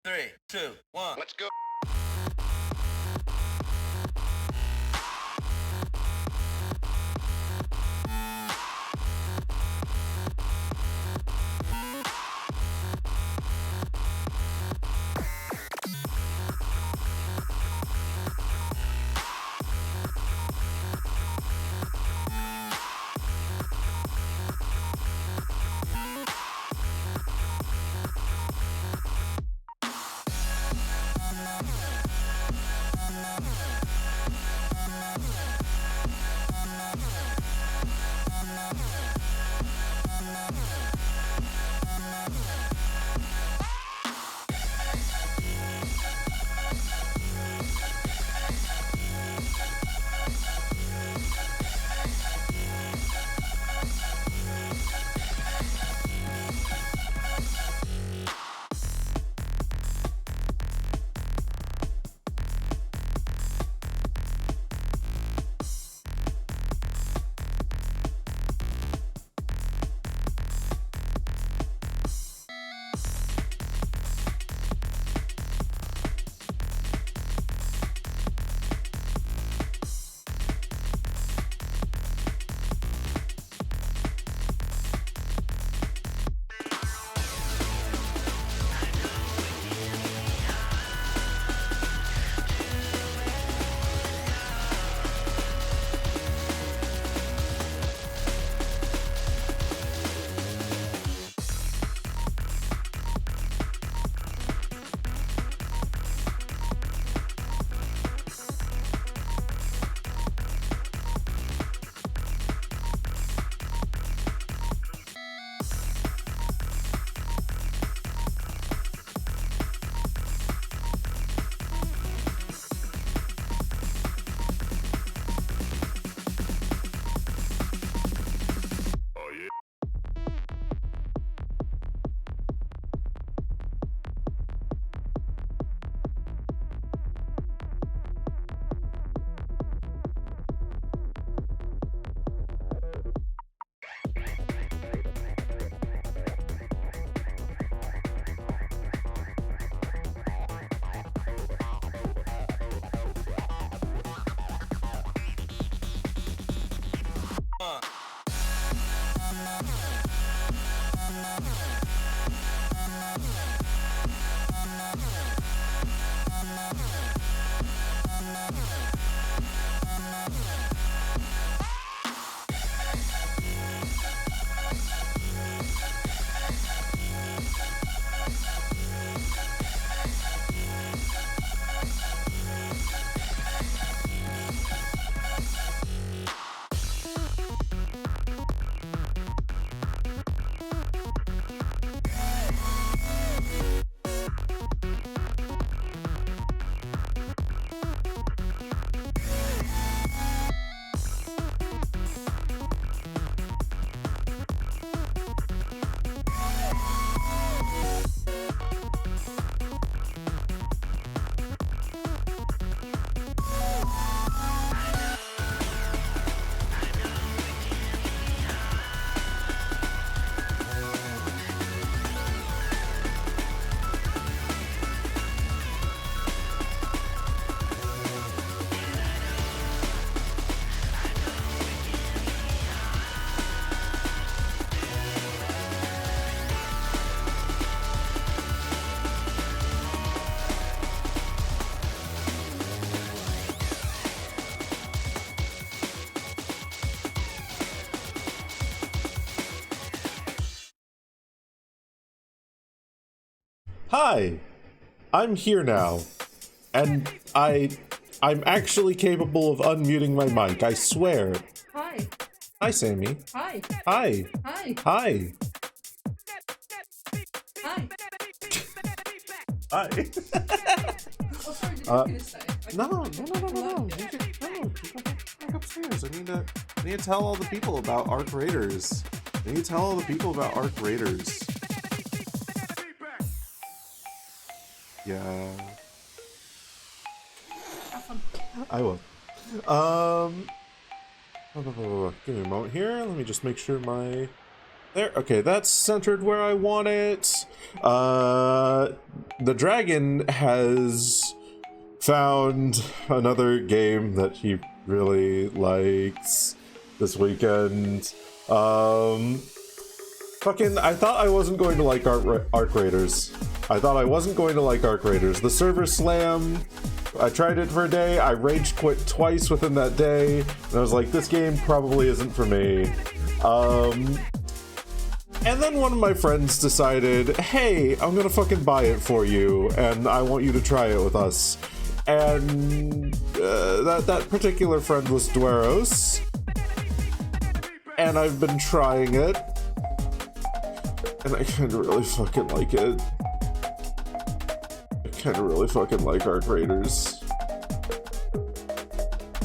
3, 2, 1. Let's go. Hi, I'm here now, and I'm actually capable of unmuting my mic, I swear. Hi. Hi, Sammy. Hi. Hi. Hi. Hi. Hi. Hi. Oh, sorry, did you want me to say? No. You can go upstairs. I need to tell all the people about Arc Raiders. I need to tell all the people about Arc Raiders. Yeah. Have fun. I will. Give me a moment here. Let me just make sure my There, okay, that's centered where I want it. The dragon has found another game that he really likes this weekend. I thought I wasn't going to like Arc Raiders. I thought I wasn't going to like Arc Raiders. The server slam, I tried it for a day, I rage quit twice within that day, and I was like, this game probably isn't for me. And then one of my friends decided, hey, I'm gonna fucking buy it for you, and I want you to try it with us. And that particular friend was Dweros, and I've been trying it, and I kinda really fucking like it. I kinda really fucking like Arc Raiders.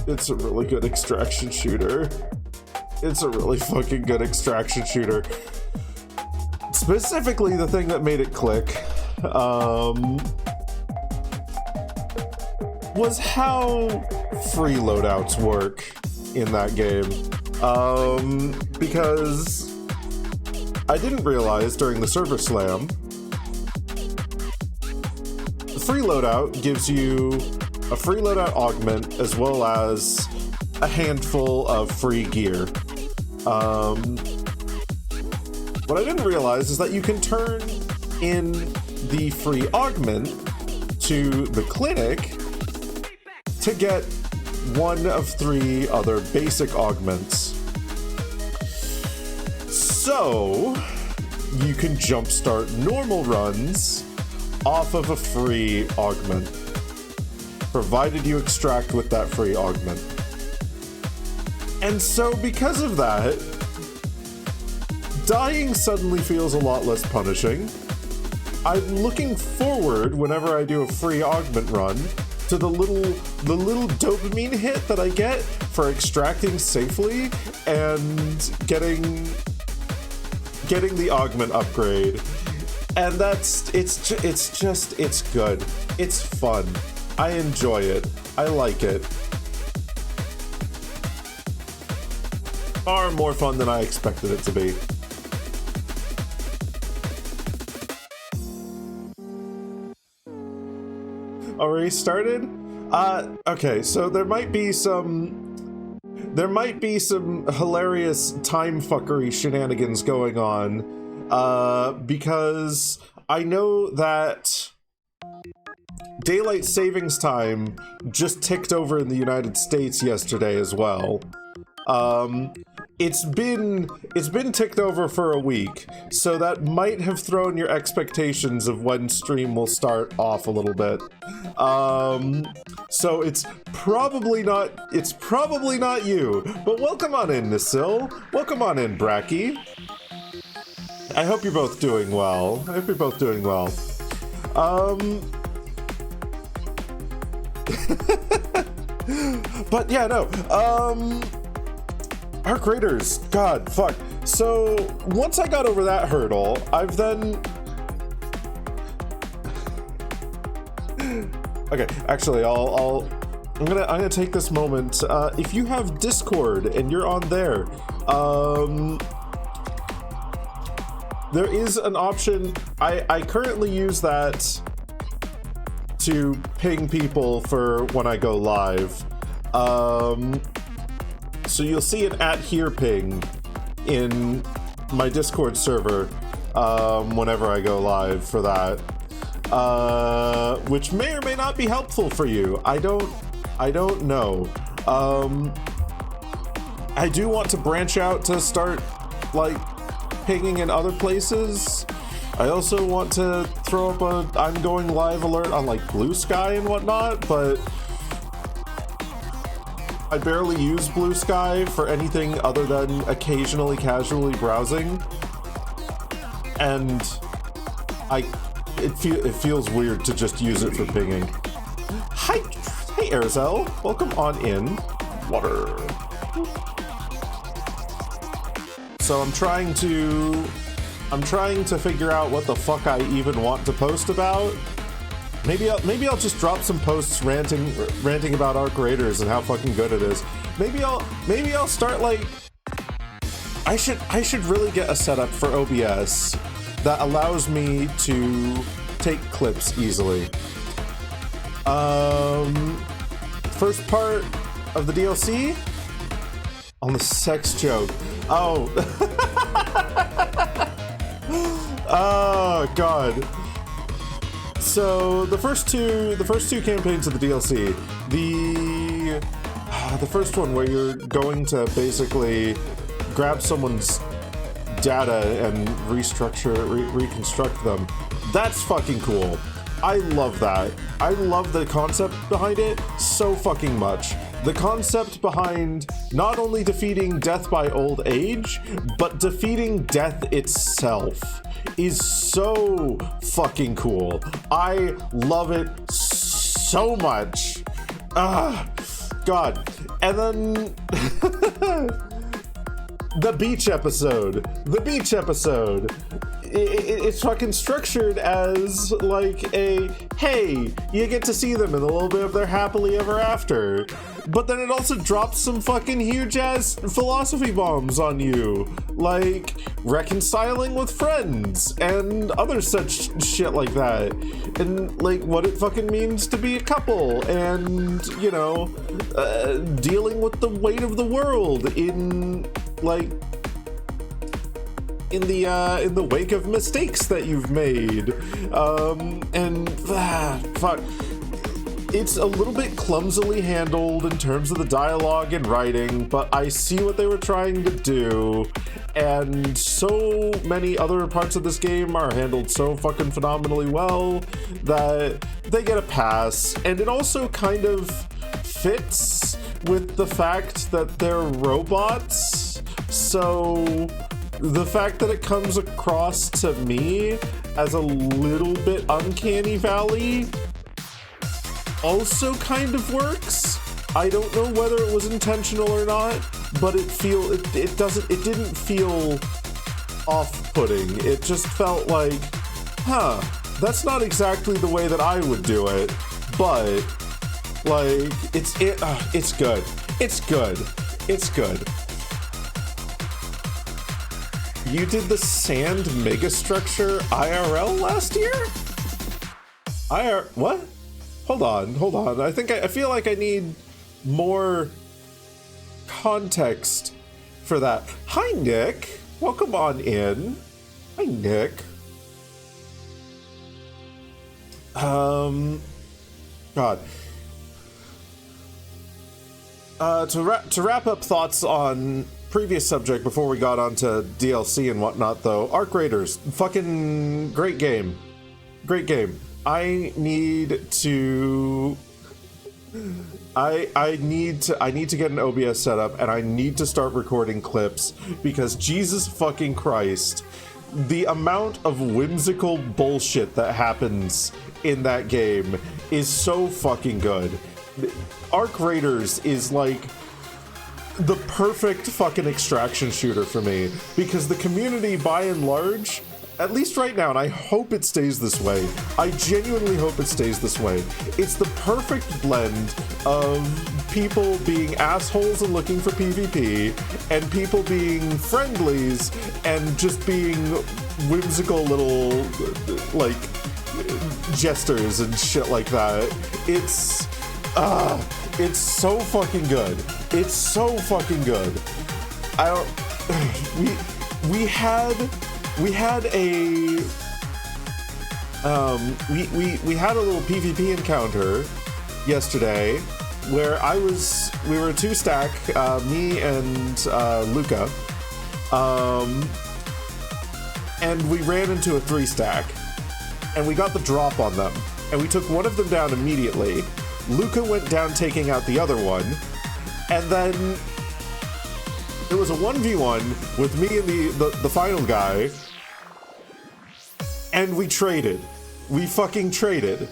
It's a really good extraction shooter. It's a really fucking good extraction shooter. Specifically, the thing that made it click was how free loadouts work in that game. Because I didn't realize during the server slam, the free loadout gives you a free loadout augment as well as a handful of free gear. What I didn't realize is that you can turn in the free augment to the clinic to get one of 3 other basic augments. So you can jumpstart normal runs off of a free augment, provided you extract with that free augment. And so because of that, dying suddenly feels a lot less punishing. I'm looking forward, whenever I do a free augment run, to the little dopamine hit that I get for extracting safely and getting the augment upgrade. And it's good. It's fun. I enjoy it. I like it. Far more fun than I expected it to be. Already started? Okay, so there might be some hilarious time fuckery shenanigans going on, because I know that daylight savings time just ticked over in the United States yesterday as well. It's been ticked over for a week, so that might have thrown your expectations of when stream will start off a little bit. So it's probably not you, but welcome on in, Nasil. Welcome on in, Bracky. I hope you're both doing well. But yeah, no, Arc Raiders, god, fuck. So, once I got over that hurdle, I've then... Okay, actually, I'm gonna take this moment. If you have Discord and you're on there, there is an option. I currently use that to ping people for when I go live. So you'll see an @here ping in my Discord server whenever I go live for that, which may or may not be helpful for you. I don't know. I do want to branch out to start like pinging in other places. I also want to throw up a I'm going live alert on like Blue Sky and whatnot, but I barely use Blue Sky for anything other than occasionally casually browsing, and it feels weird to just use it for pinging. Hey Airzel, welcome on in. Water. So I'm trying to figure out what the fuck I even want to post about. Maybe I'll just drop some posts ranting about Arc Raiders and how fucking good it is. Maybe I'll start like, I should really get a setup for OBS that allows me to take clips easily. First part of the DLC on the sex joke. Oh. Oh god. So the first two campaigns of the DLC, the first one where you're going to basically grab someone's data and reconstruct them, that's fucking cool. I love that. I love the concept behind it so fucking much. The concept behind not only defeating death by old age, but defeating death itself is so fucking cool. I love it so much. God. And then the beach episode. It's fucking structured as like a, hey, you get to see them in a little bit of their happily ever after. But then it also drops some fucking huge ass philosophy bombs on you, like reconciling with friends and other such shit like that, and like what it fucking means to be a couple, and you know, dealing with the weight of the world in like in the wake of mistakes that you've made, fuck. It's a little bit clumsily handled in terms of the dialogue and writing, but I see what they were trying to do, and so many other parts of this game are handled so fucking phenomenally well that they get a pass, and it also kind of fits with the fact that they're robots, so the fact that it comes across to me as a little bit uncanny valley also kind of works. I don't know whether it was intentional or not, but it didn't feel off-putting. It just felt like, that's not exactly the way that I would do it, but like it's good. It's good. You did the sand megastructure IRL last year? What? Hold on. I feel like I need more context for that. Hi, Nick. Welcome on in. Hi, Nick. God. To wrap up thoughts on previous subject before we got onto DLC and whatnot, though, Arc Raiders, fucking great game. I need to get an OBS set up, and I need to start recording clips, because Jesus fucking Christ, the amount of whimsical bullshit that happens in that game is so fucking good. Arc Raiders is like the perfect fucking extraction shooter for me, because the community by and large, at least right now, and I hope it stays this way, I genuinely hope it stays this way, it's the perfect blend of people being assholes and looking for PvP, and people being friendlies and just being whimsical little like jesters and shit like that. It's so fucking good. It's so fucking good. We had a little PvP encounter yesterday where we were a 2-stack, me and Luca, and we ran into a 3-stack, and we got the drop on them, and we took one of them down immediately. Luca went down taking out the other one, and then it was a 1v1 with me and the final guy, and we traded. We fucking traded.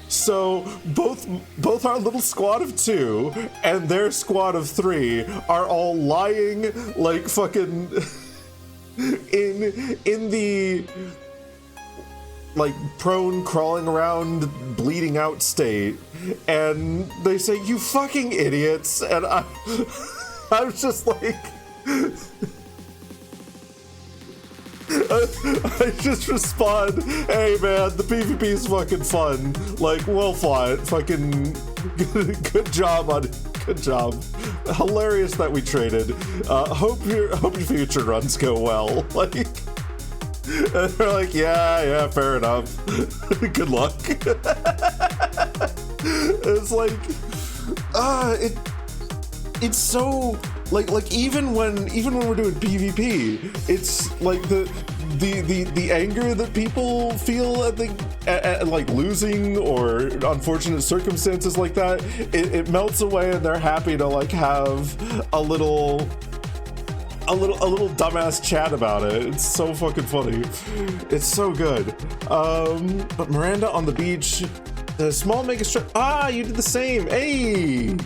So both our little squad of 2 and their squad of 3 are all lying like fucking in the like prone, crawling around, bleeding out state, and they say, "You fucking idiots," and I was just like I just respond, hey man, the PvP is fucking fun. Like, well fought. Fucking good job on it. Good job. Hilarious that we traded. Hope your future runs go well. Like, and they're like, yeah, fair enough. Good luck. It's like, it's so like even when we're doing PvP, it's like the anger that people feel at like losing or unfortunate circumstances like that, it melts away and they're happy to like have a little dumbass chat about it. It's so fucking funny. It's so good. But Miranda on the beach, the small mega strip. Ah, you did the same. Hey,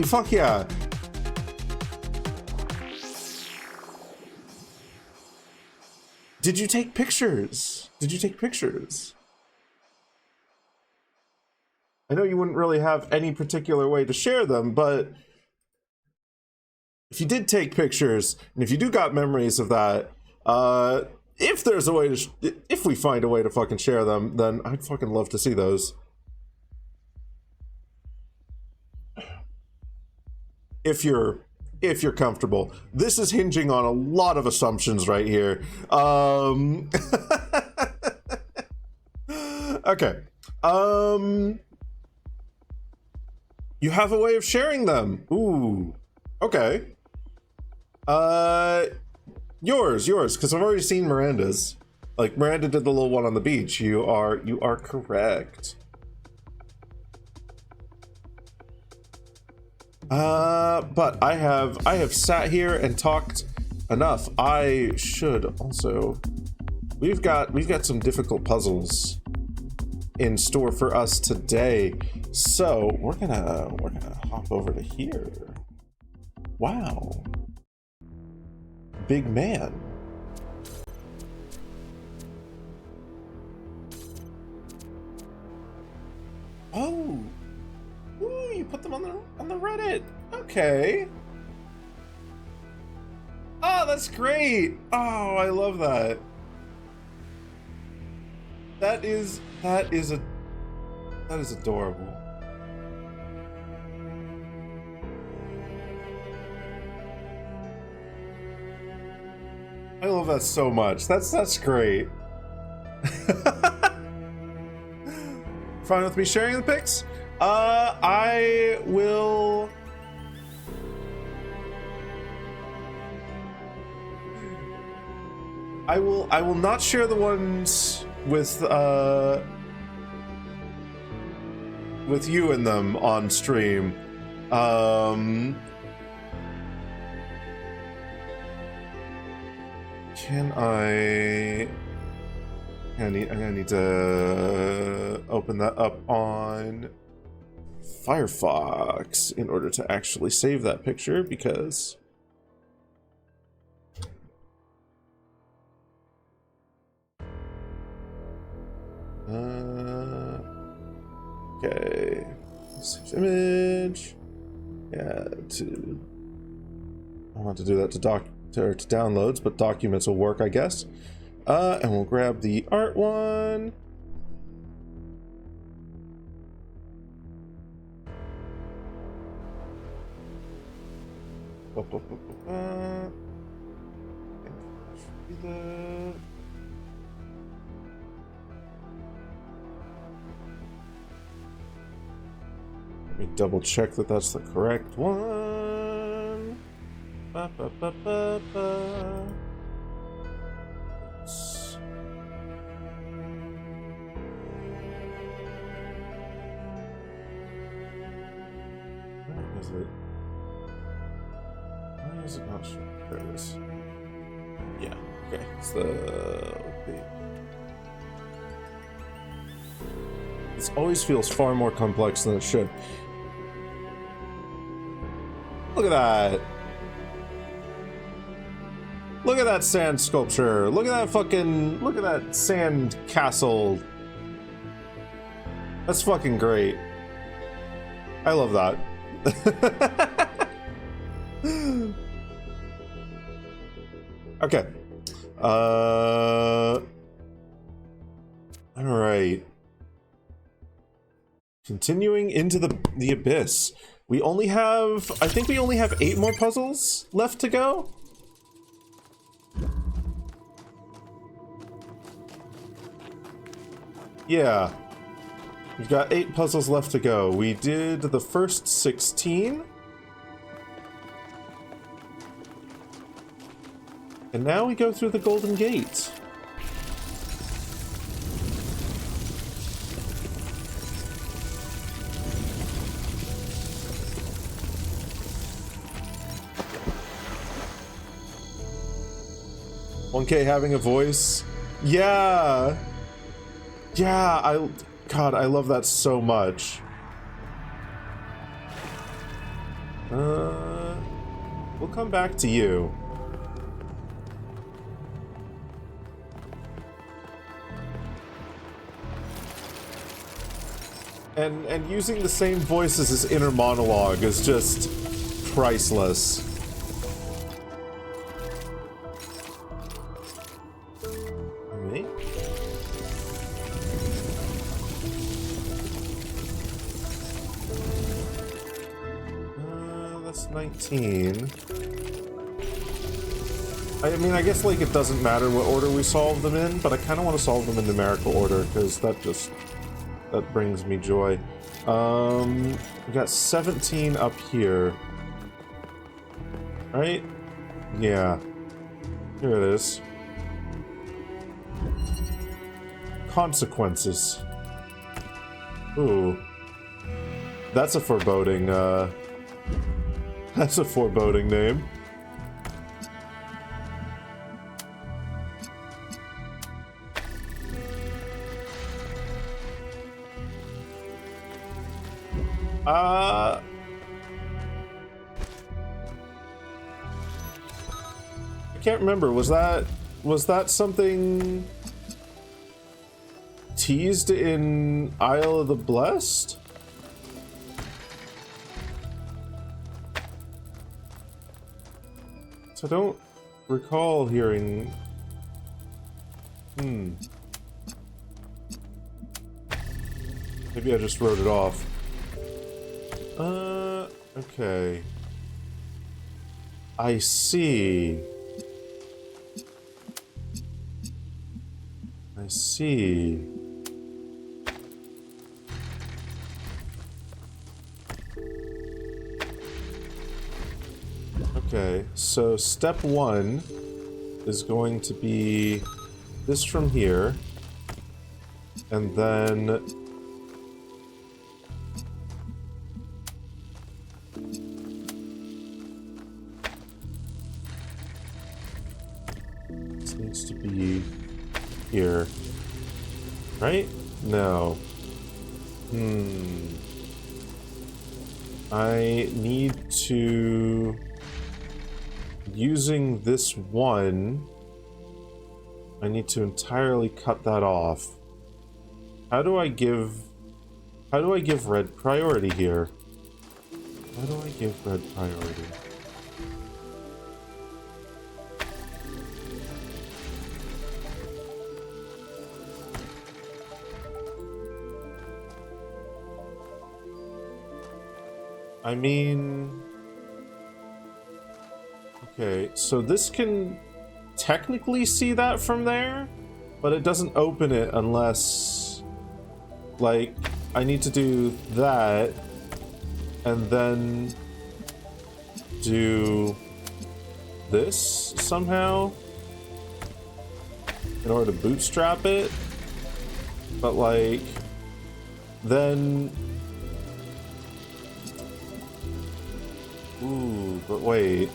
fuck yeah. Did you take pictures? I know you wouldn't really have any particular way to share them, but if you did take pictures, and if you do got memories of that, if there's a way to, if we find a way to fucking share them, then I'd fucking love to see those. If you're comfortable. This is hinging on a lot of assumptions right here. Okay. You have a way of sharing them. Ooh. Okay. Yours, because I've already seen Miranda's. Like, Miranda did the little one on the beach. You are correct. But I have sat here and talked enough. I should also. We've got some difficult puzzles in store for us today. So we're gonna hop over to here. Wow. Big man. Oh. Ooh, you put them on the Reddit. Okay. Oh, that's great. Oh, I love that. That is adorable. I love that so much. That's great. Fine with me sharing the pics? I will. I will not share the ones with you in them on stream. Can I need to open that up on Firefox in order to actually save that picture, because okay, save image. Yeah, I want to do that to downloads, but documents will work, I guess. And we'll grab the art one. Let me double check that that's the correct one. Why is it not sure? There it is. Yeah, okay. It's This always feels far more complex than it should. Look at that. Look at that sand sculpture. Look at that sand castle. That's fucking great. I love that. Okay. Alright. Continuing into the abyss. We only have... I think we only have 8 more puzzles left to go? Yeah. We've got 8 puzzles left to go. We did the first 16. And now we go through the Golden Gate. "1K having a voice?" Yeah! Yeah, God, I love that so much. We'll come back to you. And using the same voice as his inner monologue is just priceless. Me? That's 19. I mean, I guess, like, it doesn't matter what order we solve them in, but I kind of want to solve them in numerical order, because that brings me joy. We got 17 up here. Right? Yeah. Here it is. Consequences. Ooh. That's a foreboding, that's a foreboding name. I can't remember. Was that something teased in Isle of the Blessed? So I don't recall hearing... Maybe I just wrote it off. Okay. I see. I see. Okay, so step 1 is going to be this from here, and then this needs to be here, right? No. I need to... Using this one, I need to entirely cut that off. How do I give red priority here? How do I give red priority? I mean... Okay, so this can technically see that from there, but it doesn't open it unless, like, I need to do that, and then do this somehow in order to bootstrap it, but, like, then... Ooh, but wait.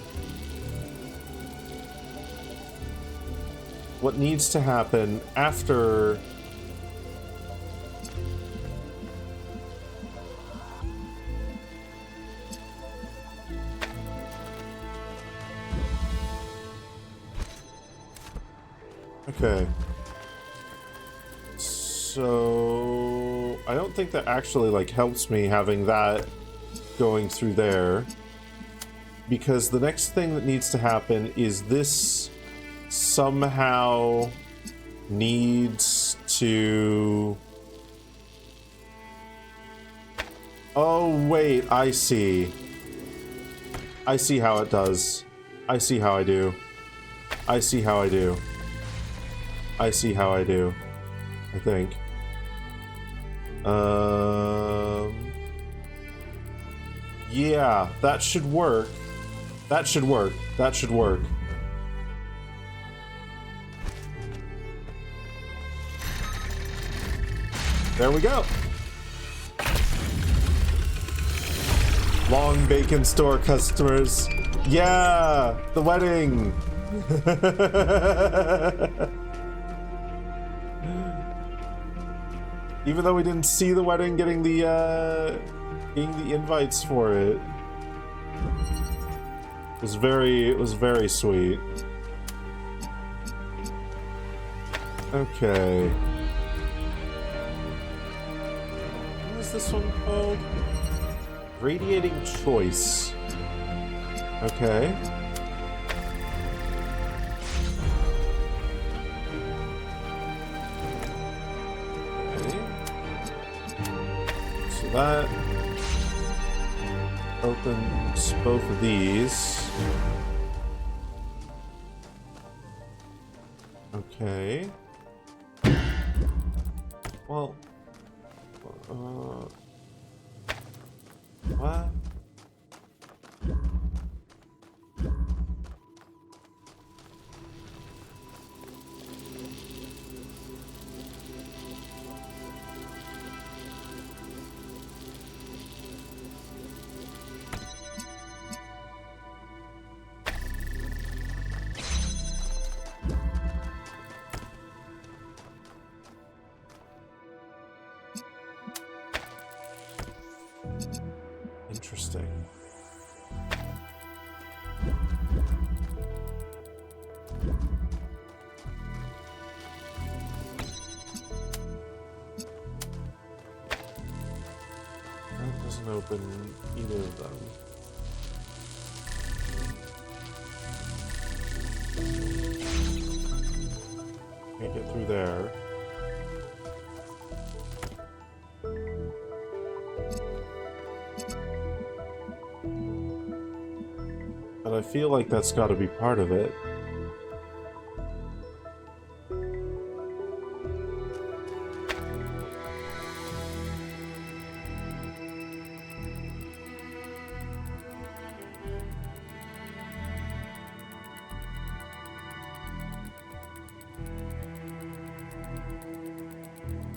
What needs to happen after... Okay. So... I don't think that actually, like, helps me having that going through there. Because the next thing that needs to happen is this... somehow needs to... Oh, wait, I see. I see how it does. I see how I do. I see how I do. I see how I do. I think. Yeah, that should work. That should work. That should work. There we go. Long Bacon Store customers. Yeah, the wedding. Even though we didn't see the wedding, getting the invites for it was very sweet. Okay. What is this one called? Radiating Choice. Okay. So that opens both of these. Okay. Well, what? Interesting. That doesn't open either of them. Can't get through there. But I feel like that's got to be part of it.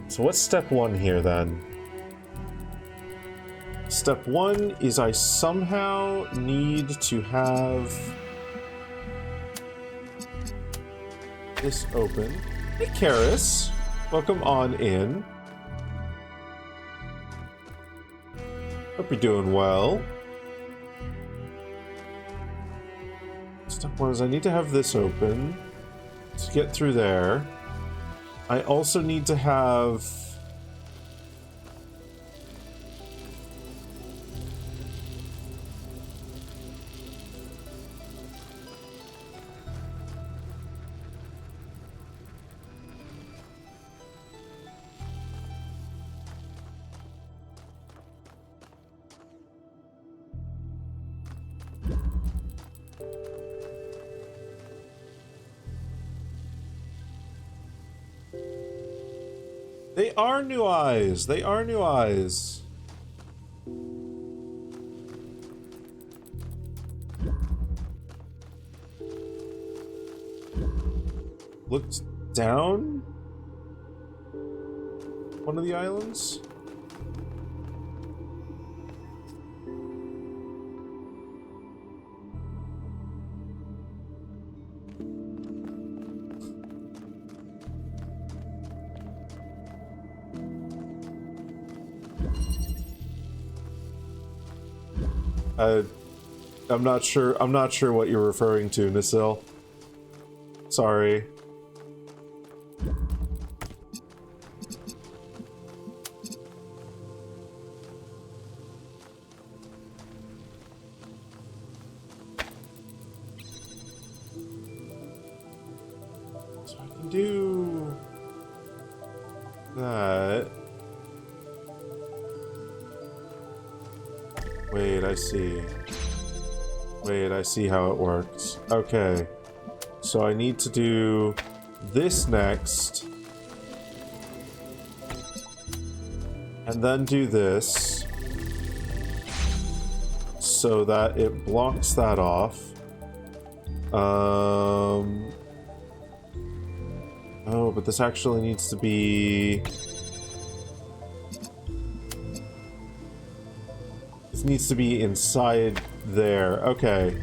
So what's step one here then? Step one is I somehow need to have this open. Hey, Karis. Welcome on in. Hope you're doing well. Step one is I need to have this open to get through there. I also need to have... They are new eyes. They are new eyes. Looked down one of the islands. I'm not sure. I'm not sure what you're referring to, Nasil. Sorry. So I can do. Wait, I see. Wait, I see how it works. Okay. So I need to do this next. And then do this. So that it blocks that off. Oh, but this actually needs to be... This needs to be inside there. Okay.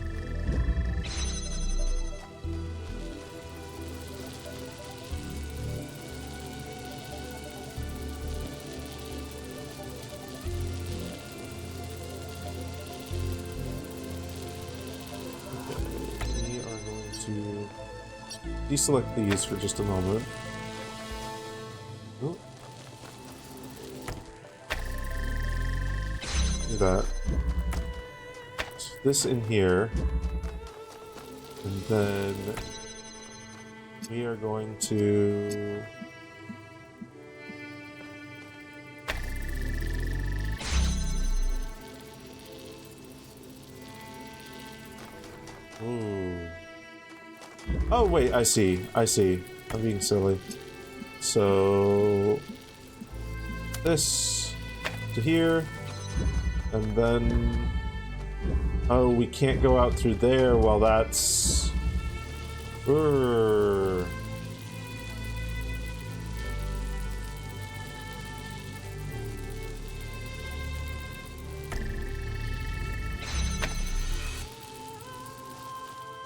We are going to deselect these for just a moment. Oh. Do that. This in here. And then we are going to ooh. Oh wait, I see. I'm being silly. So this to here, and then oh, we can't go out through there while that's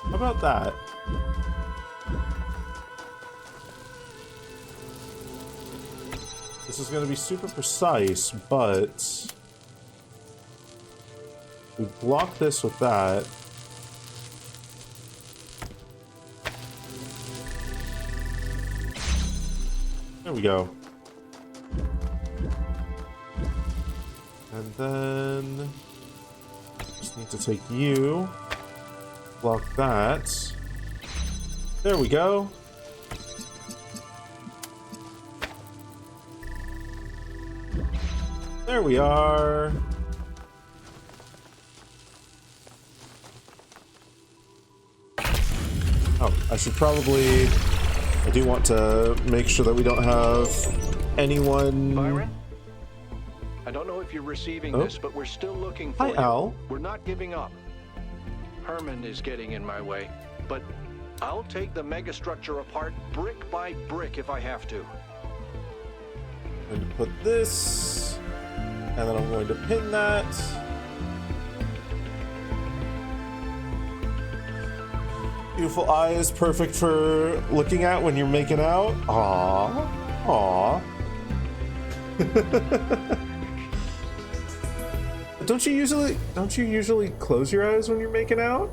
How about that? This is going to be super precise, but we block this with that. There we go. And then just need to take you, block that. There we go. There we are. Oh, I should probably... I do want to make sure that we don't have anyone... Byron? I don't know if you're receiving this, but we're still looking for Hi, you. Al. We're not giving up. Herman is getting in my way, but I'll take the megastructure apart brick by brick if I have to. I'm going to put this, and then I'm going to pin that. Beautiful eyes, perfect for looking at when you're making out. Aww. Aww. Don't you usually close your eyes when you're making out?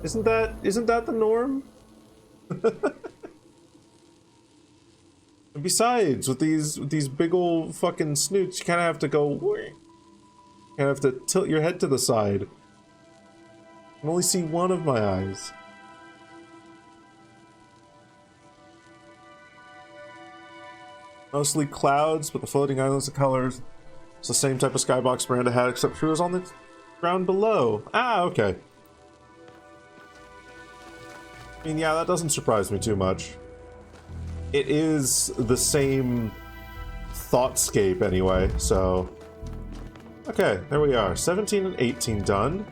Isn't that the norm? And besides, with these big old fucking snoots, you kind of have to go. You kind of have to tilt your head to the side. I can only see one of my eyes. Mostly clouds, but the floating islands of colors. It's the same type of skybox Miranda had, except she was on the ground below. Ah, okay. I mean, yeah, that doesn't surprise me too much. It is the same thoughtscape anyway, so... Okay, there we are. 17 and 18 done.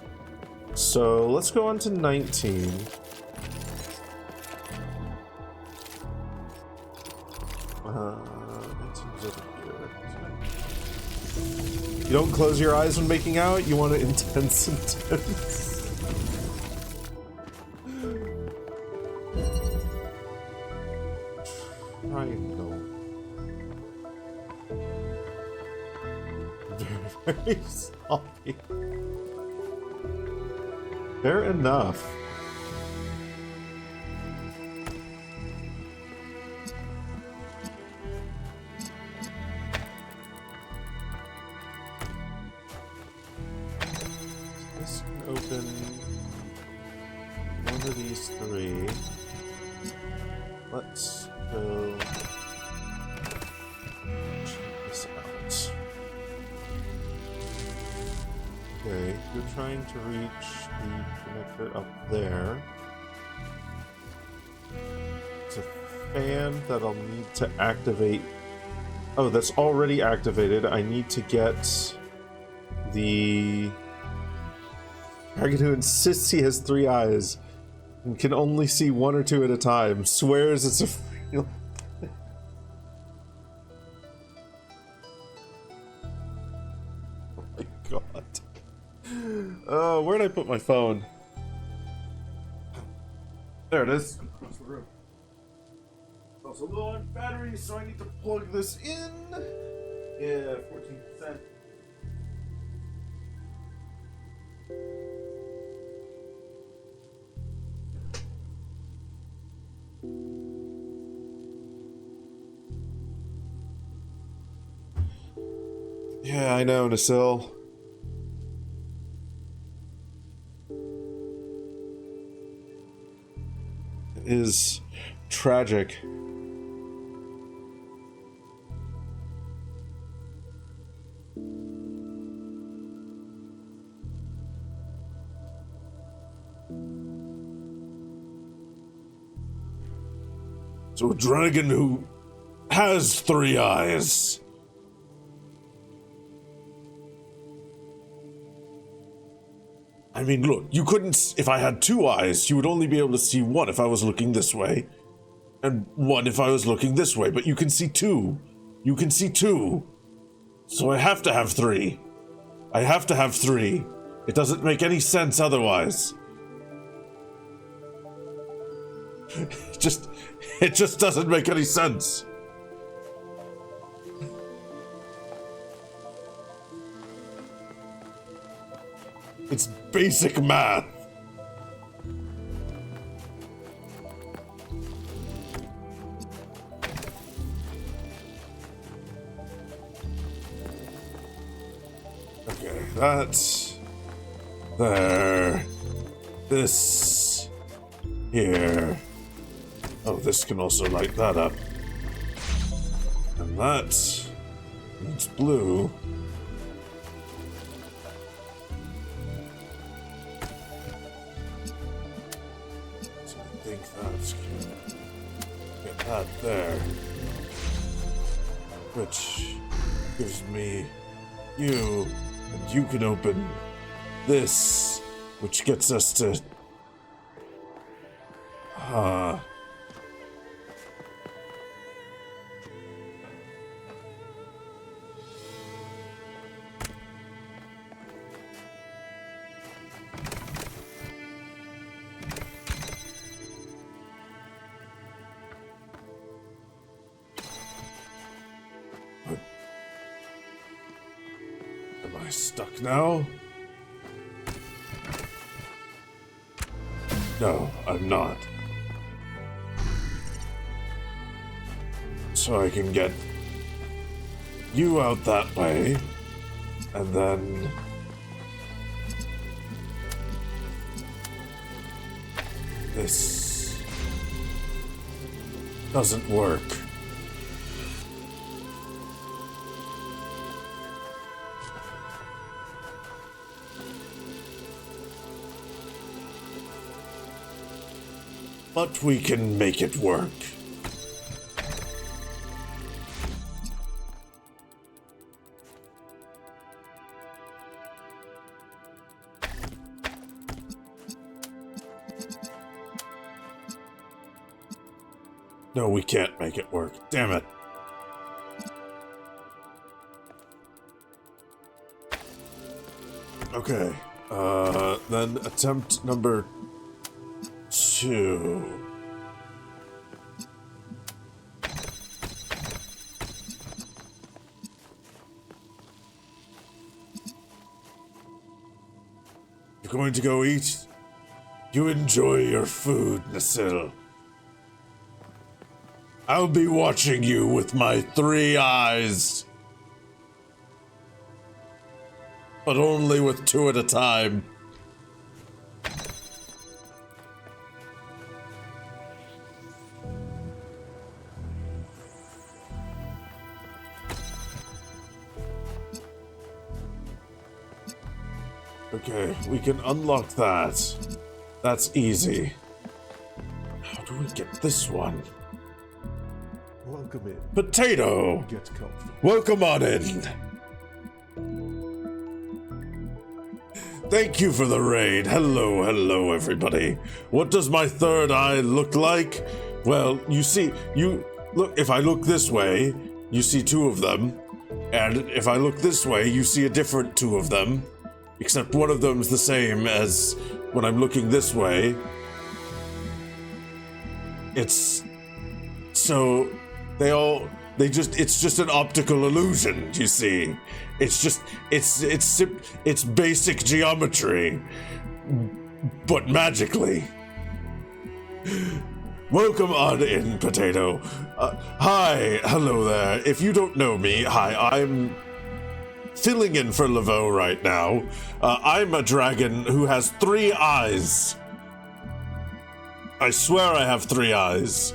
So let's go on to 19. You don't close your eyes when making out, you want it intense. Triangle. Very, very sloppy. Fair enough. This can open one of these three. Let's go check this out. Okay. you're trying to reach the connector up there. It's a fan that I'll need to activate. Oh, that's already activated. I need to get the dragon who insists he has 3 eyes and can only see 1 or 2 at a time. Swears it's a real. Oh my god. Oh, where'd I put my phone? There it is. Across the room. It's also low on battery, so I need to plug this in. Yeah, 14%. Yeah, I know, Nasil. It is tragic. So a dragon who has 3 eyes. I mean, look, you couldn't. If I had 2 eyes, you would only be able to see 1 if I was looking this way, and 1 if I was looking this way. But you can see 2. You can see 2. So I have to have 3. I have to have 3. It doesn't make any sense otherwise. It just doesn't make any sense. It's basic math. Okay, that's there. This here. Oh, this can also light that up. And that needs blue. So I think that's good. Get that there. Which gives me you, and you can open this, which gets us to Am I stuck now? No, I'm not. So I can get you out that way, and then this doesn't work. But we can make it work. No, we can't make it work. Damn it. Okay. Then attempt number 2. You're going to go eat? You enjoy your food, Nasil. I'll be watching you with my 3 eyes. But only with 2 at a time. Okay, we can unlock that. That's easy. How do we get this one? Welcome in. Potato! Get comfy. Welcome on in. Thank you for the raid. Hello, everybody. What does my third eye look like? Well, look, if I look this way, you see two of them. And if I look this way, you see a different two of them. Except one of them's the same as when I'm looking this way. It's just an optical illusion, you see. It's basic geometry, but magically. Welcome on in, Potato. Hi, hello there. If you don't know me, hi, I'm filling in for Laveau right now. I'm a dragon who has 3 eyes. I swear I have 3 eyes.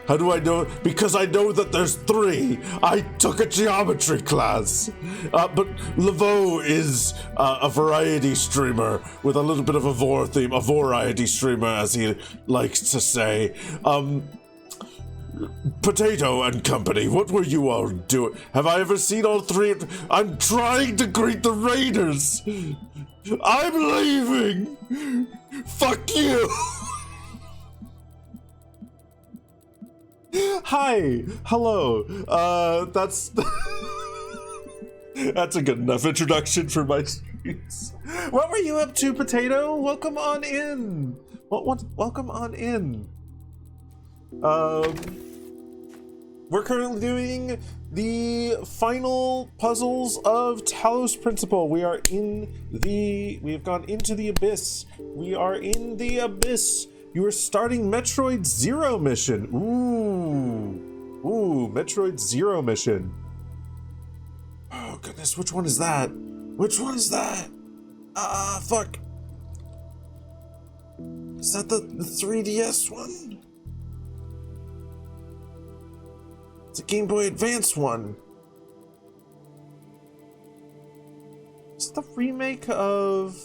How do I know? Because I know that there's 3. I took a geometry class. But Laveau is a variety streamer with a little bit of a vor theme, a variety streamer, as he likes to say. Potato and company, what were you all doing? Have I ever seen all 3? I'm trying to greet the raiders. I'm leaving. Fuck you. Hi, hello. That's that's a good enough introduction for my streams. What were you up to, Potato? Welcome on in. Welcome on in. We're currently doing the final puzzles of Talos Principle. We have gone into the abyss. We are in the abyss. You are starting Metroid Zero mission. Ooh, Metroid Zero mission. Oh goodness, which one is that? Which one is that? Fuck. Is that the 3DS one? It's a Game Boy Advance one. It's the remake of...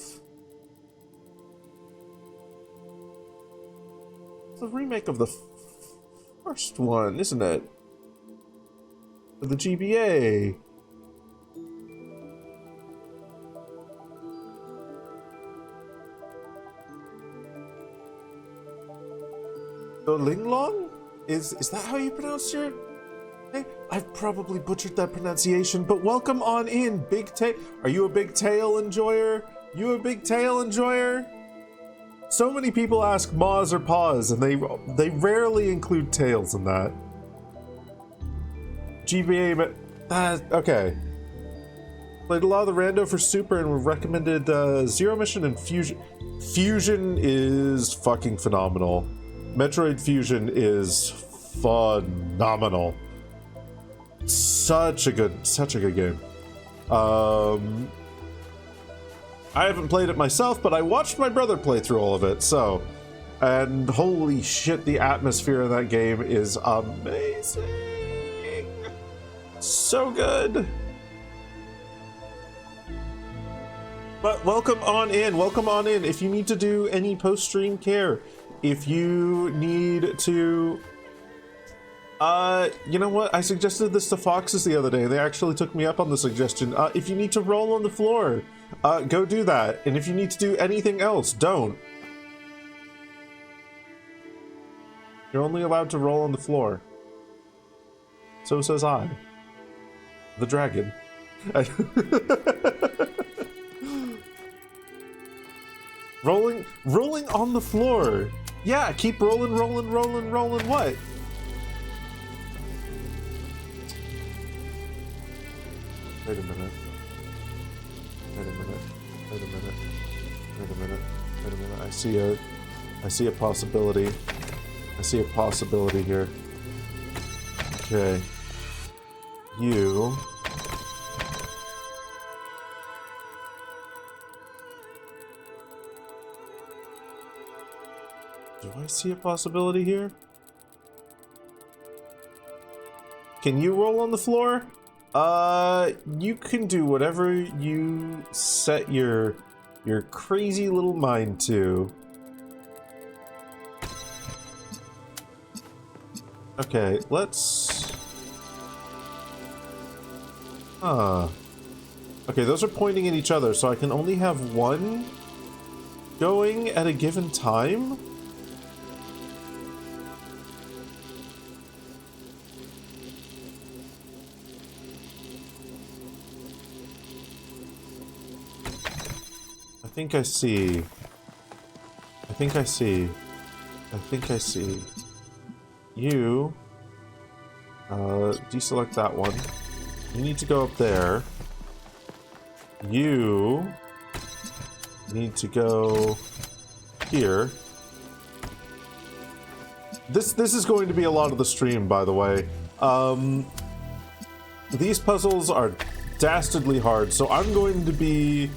It's the remake of the first one, isn't it? The GBA. The Linglong? Is that how you pronounce your... Hey, I've probably butchered that pronunciation, but welcome on in, Big Tail. Are you a Big Tail enjoyer? You a Big Tail enjoyer? So many people ask Maws or Paws, and they rarely include tails in that. GBA, but okay. Played a lot of the rando for Super and recommended Zero Mission and Fusion. Fusion is fucking phenomenal. Metroid Fusion is phenomenal. Such a good game. I haven't played it myself, but I watched my brother play through all of it, so... And holy shit, the atmosphere in that game is amazing! So good! But welcome on in. If you need to do any post-stream care, if you need to... you know what? I suggested this to Foxes the other day. They actually took me up on the suggestion. If you need to roll on the floor, go do that. And if you need to do anything else, don't. You're only allowed to roll on the floor. So says I. The dragon. Rolling on the floor. Yeah, keep rolling, what? Wait a minute. I see a possibility. I see a possibility here. Okay. You... Do I see a possibility here? Can you roll on the floor? You can do whatever you set your your crazy little mind to. Okay, let's... Okay, those are pointing at each other, so I can only have one going at a given time? I think I see. I think I see. I think I see. You... deselect that one. You need to go up there. You... need to go... here. This is going to be a lot of the stream, by the way. These puzzles are dastardly hard, so I'm going to be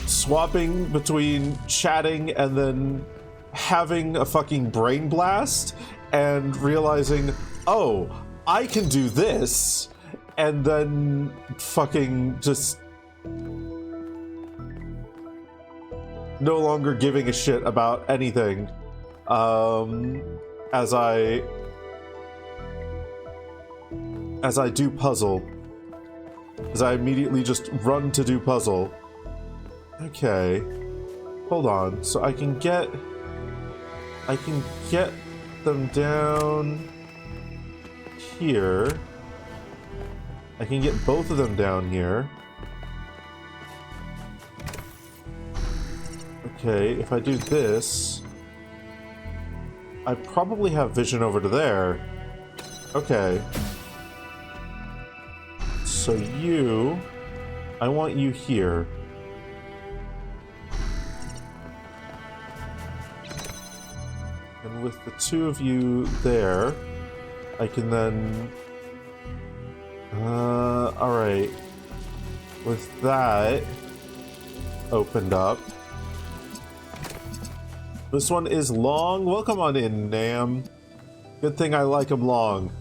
swapping between chatting and then having a fucking brain blast and realizing, oh, I can do this, and then fucking just no longer giving a shit about anything as I do puzzle, as I immediately just run to do puzzle. Okay, hold on. So I can get them down here. I can get both of them down here. Okay, if I do this, I probably have vision over to there. Okay. So you, I want you here. And with the two of you there, I can then... alright. With that opened up. This one is long. Welcome on in, Nam. Good thing I like them long.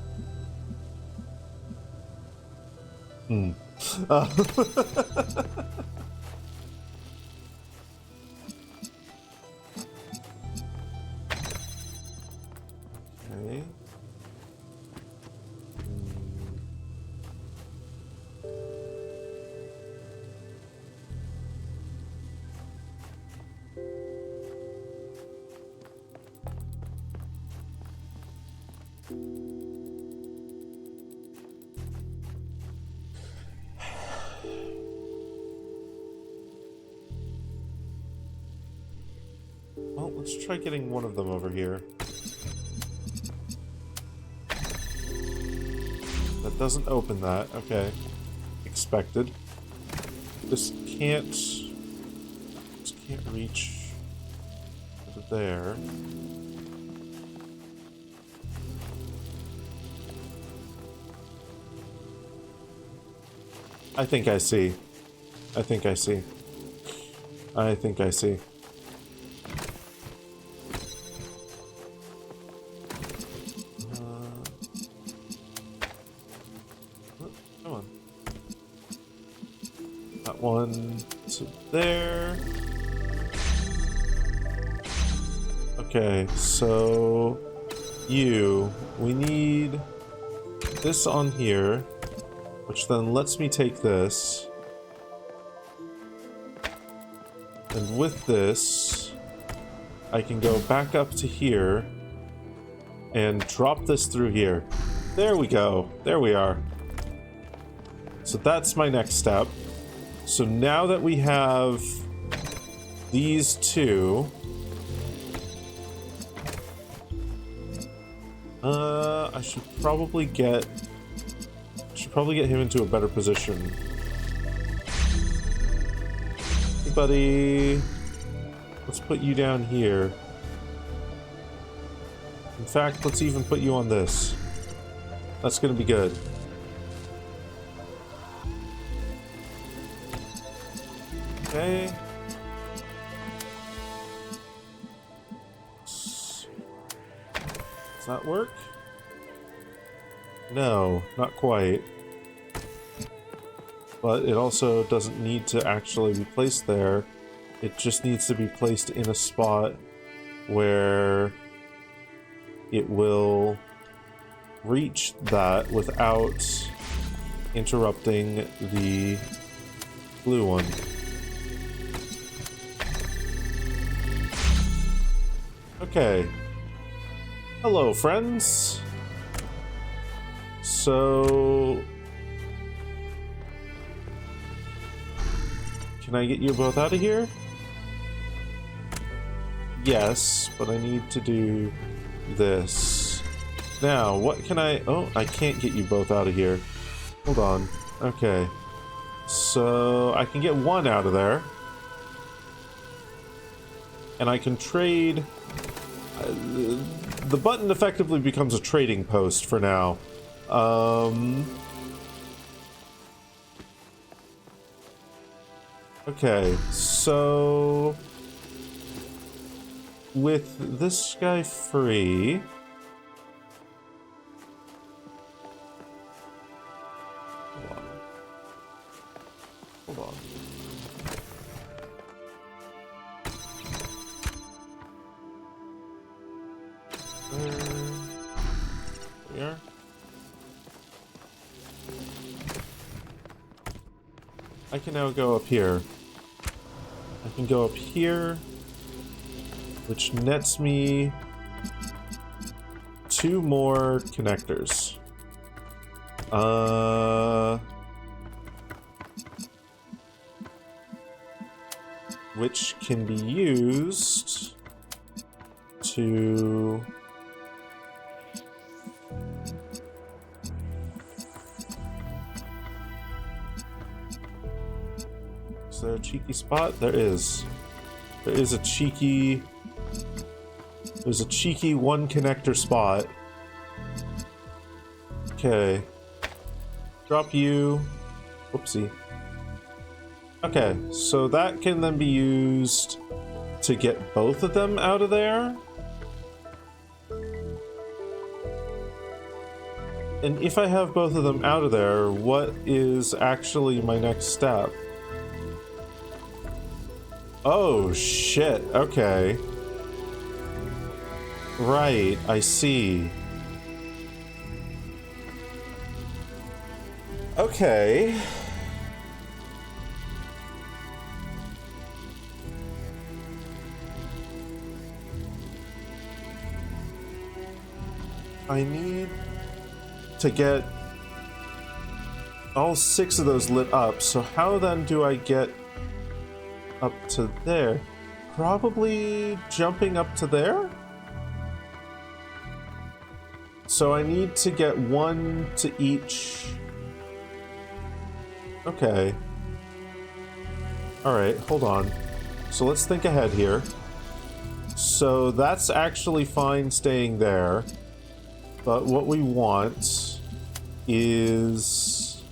Okay. Well, let's try getting one of them over here. That doesn't open that. Okay. Expected. This can't reach to there. I think I see. I think I see. I think I see. Come on. That one to there. Okay, so we need this on here, which then lets me take this. And with this, I can go back up to here and drop this through here. There we go. There we are. So that's my next step. So now that we have these two, I should probably get him into a better position. Hey, buddy. Let's put you down here. In fact, let's even put you on this. That's gonna be good. Okay. Does that work? No, not quite. But it also doesn't need to actually be placed there It just needs to be placed in a spot where it will reach that without interrupting the blue one. Okay. Hello, friends. So... can I get you both out of here? Yes, but I need to do this. Now, what can I... oh, I can't get you both out of here. Hold on. Okay. So, I can get one out of there. And I can trade... the button effectively becomes a trading post for now. Okay, so... with this guy free... hold on. There we are. I can now go up here. I can go up here, which nets me 2 more connectors. Which can be used to... is there a cheeky spot? There is. There is a cheeky... there's a cheeky 1 connector spot. Okay. Drop you. Whoopsie. Okay, so that can then be used to get both of them out of there. And if I have both of them out of there, what is actually my next step? Oh, shit. Okay. Right, I see. Okay. I need to get all 6 of those lit up, so how then do I get up to there? Probably jumping up to there? So I need to get 1 to each. Okay. Alright, hold on. So let's think ahead here. So that's actually fine staying there. But what we want is...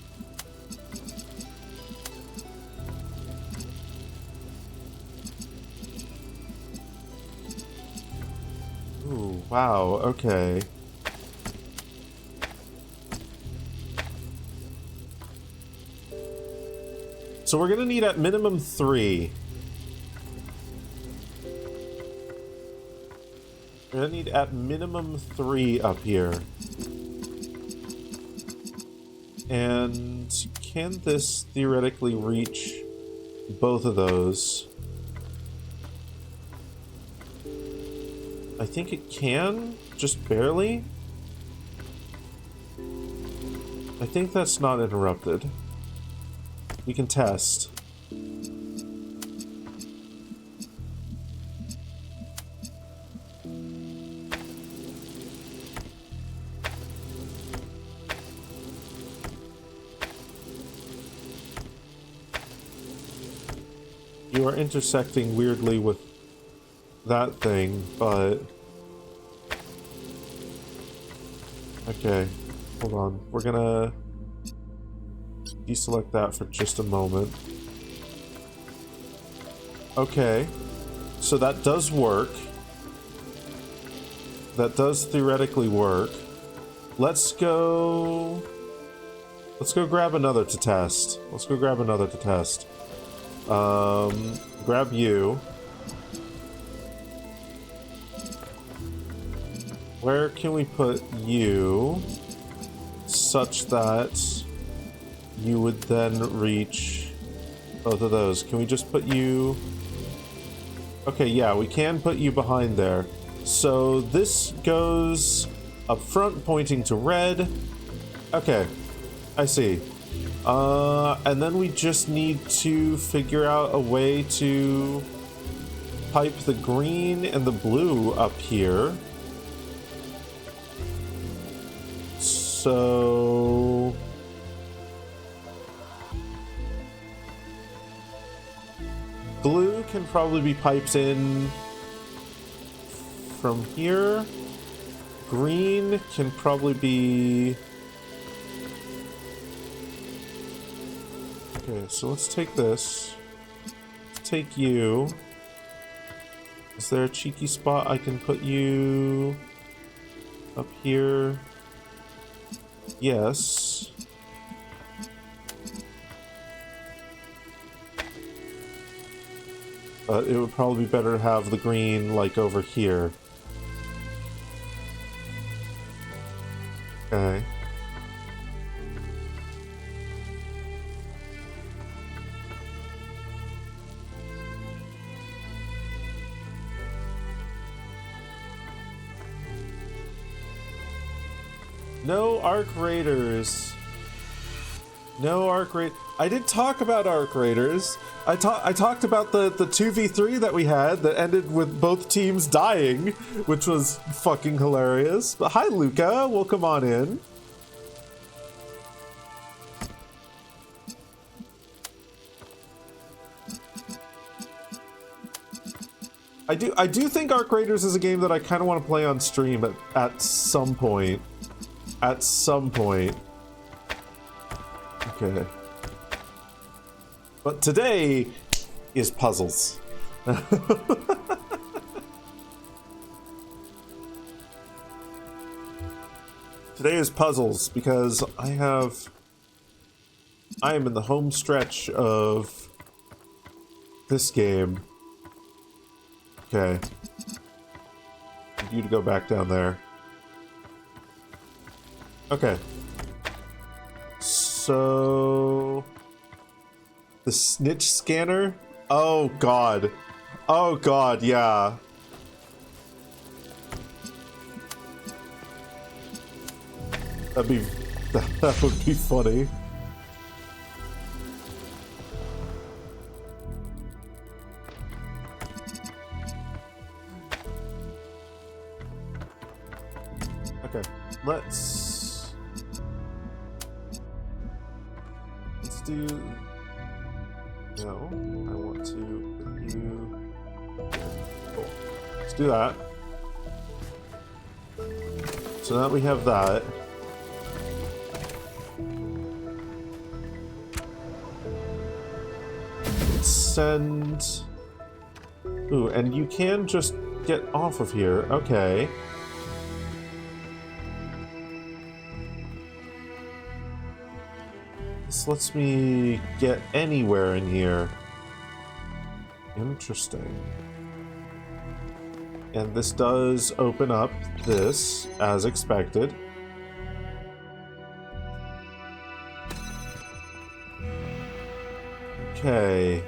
ooh, wow, okay. So we're gonna need at minimum 3. We're gonna need at minimum 3 up here. And can this theoretically reach both of those? I think it can, just barely. I think that's not interrupted. We can test. You are intersecting weirdly with that thing, but... okay, hold on. We're gonna deselect that for just a moment. Okay, so that does work. That does theoretically work. Let's go grab another to test. Let's go grab another to test. Grab you. Where can we put you such that you would then reach both of those? Can we just put you... Okay, yeah, we can put you behind there. So this goes up front, pointing to red. Okay, I see. And then we just need to figure out a way to pipe the green and the blue up here. So... blue can probably be piped in from here. Green can probably be... Okay, so let's take this. Let's take you. Is there a cheeky spot I can put you up here? Yes. But it would probably be better to have the green, like, over here. Okay. No Arc Raiders. No Arc Raiders. I did talk about Arc Raiders. I talked about the 2v3 that we had that ended with both teams dying, which was fucking hilarious. But hi, Luca. Welcome on in. I do think Arc Raiders is a game that I kind of want to play on stream at some point. At some point. Okay. But today is puzzles. Today is puzzles because I am in the home stretch of this game. Okay. Need you to go back down there. Okay. So... the snitch scanner? Oh god. Oh god, yeah. That would be funny. Okay, let's do... No, I want to put you... Cool. Let's do that. So now we have that. Let's send... Ooh, and you can just get off of here. Okay. This lets me get anywhere in here. Interesting. And this does open up this, as expected. Okay.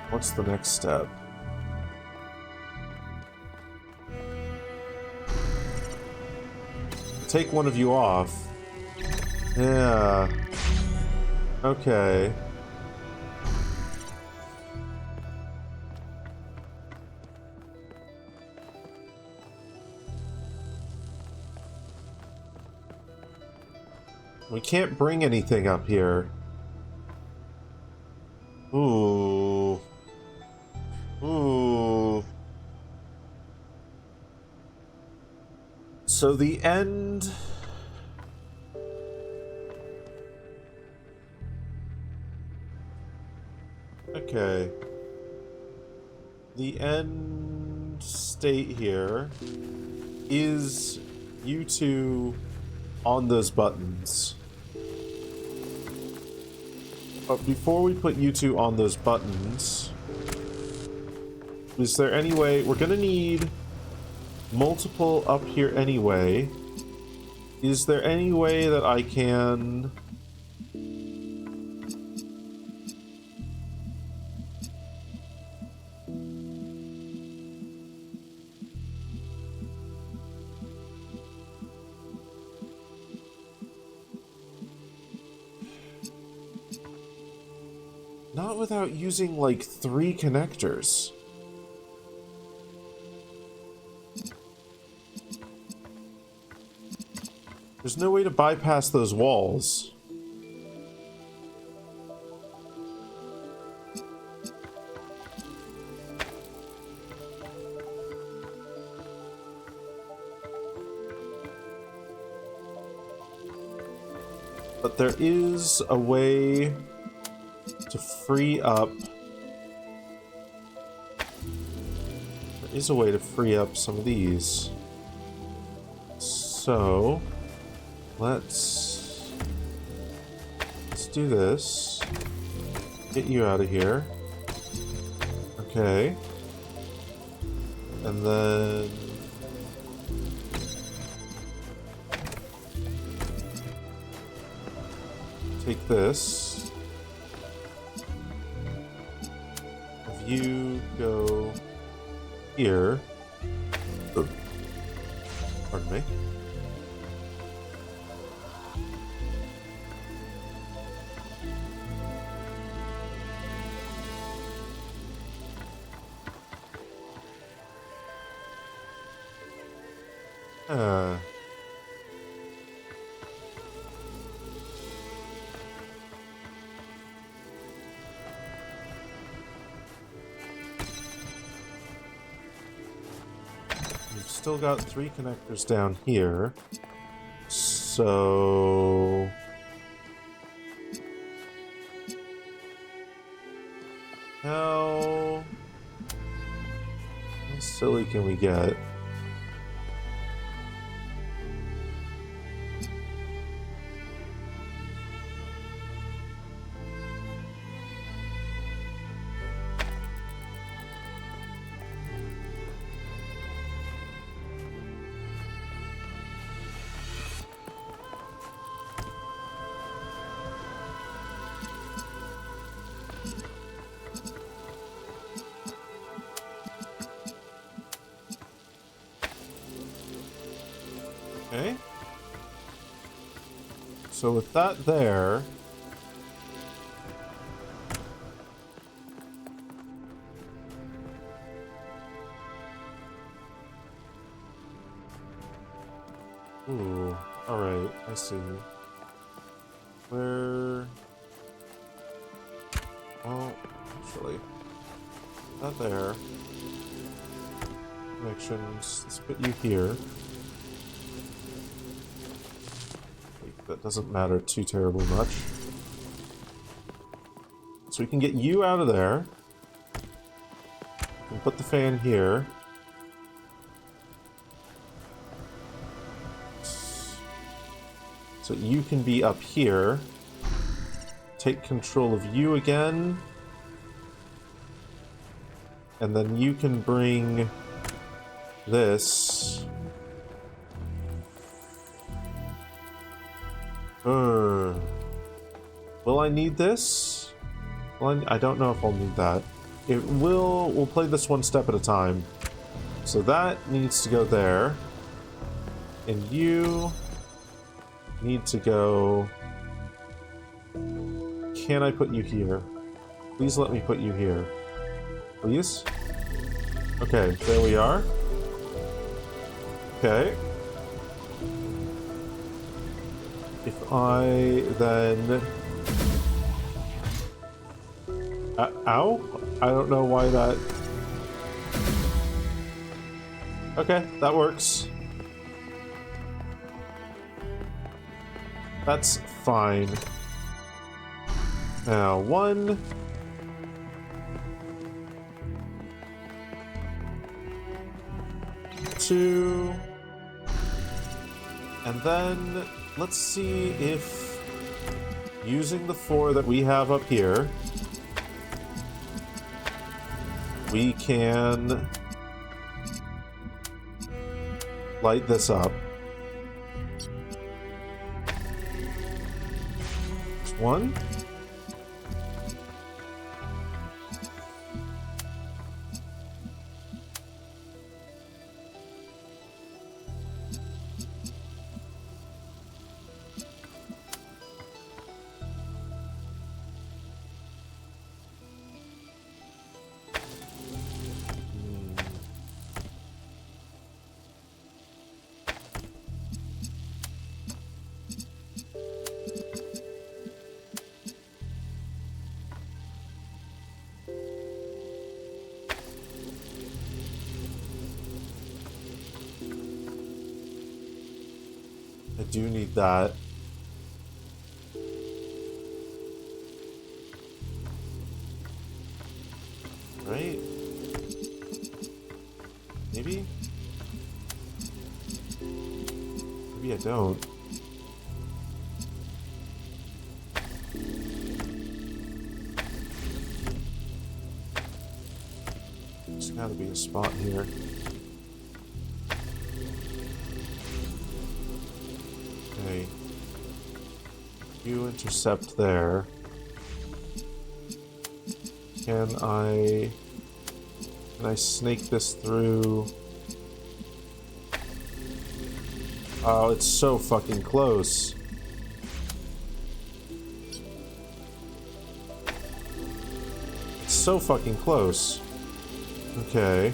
What's the next step? Take one of you off. Yeah. Okay. We can't bring anything up here. Ooh. Ooh. So the end... Okay. The end state here is you two on those buttons. But before we put you two on those buttons, is there any way... We're gonna need multiple up here anyway. Is there any way that I can... Not without using, like, 3 connectors. There's no way to bypass those walls. But there is a way to free up... There is a way to free up some of these. So... Let's do this. Get you out of here. Okay. And then... Take this. Have you go here. Oh. Pardon me. We've still got 3 connectors down here. So... How silly can we get? Okay. So with that there... Ooh, alright, I see. Where... Well, actually... That there. Connections, let's put you here. That doesn't matter too terribly much. So we can get you out of there. We can put the fan here. So you can be up here. Take control of you again. And then you can bring this. Will I need this? Well, I don't know if I'll need that. It will... We'll play this one step at a time. So that needs to go there. And you need to go... Can I put you here? Please let me put you here. Please? Okay, there we are. Okay. If I then... ow? I don't know why that... Okay, that works. That's fine. Now, 1... 2... And then... Let's see if using the 4 that we have up here, we can light this up. There's one. I do need that. Right? Maybe? Maybe I don't. There's gotta be a spot here. Okay. You intercept there. Can I snake this through? Oh, it's so fucking close. It's so fucking close. Okay.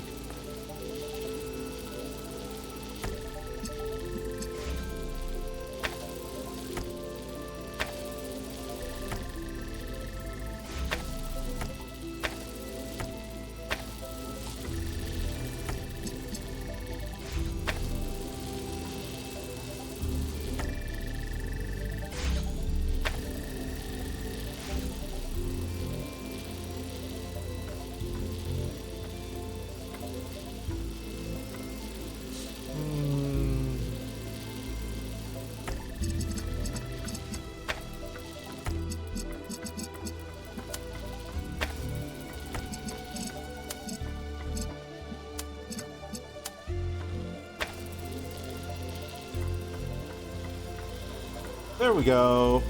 There we go.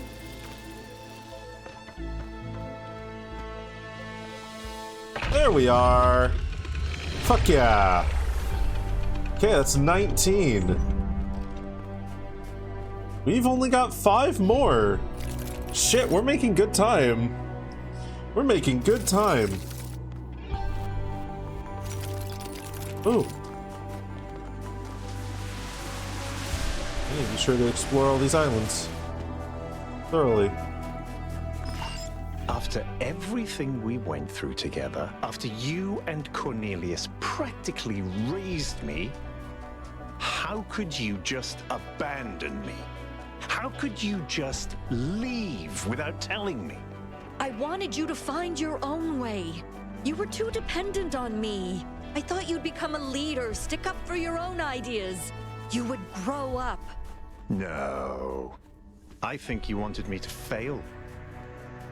There we are. Fuck yeah. Okay, that's 19. We've only got 5 more. Shit, we're making good time. We're making good time. Ooh. I need to be sure to explore all these islands thoroughly. After everything we went through together, after you and Cornelius practically raised me, how could you just abandon me? How could you just leave without telling me? I wanted you to find your own way. You were too dependent on me. I thought you'd become a leader, stick up for your own ideas. You would grow up. No. I think you wanted me to fail.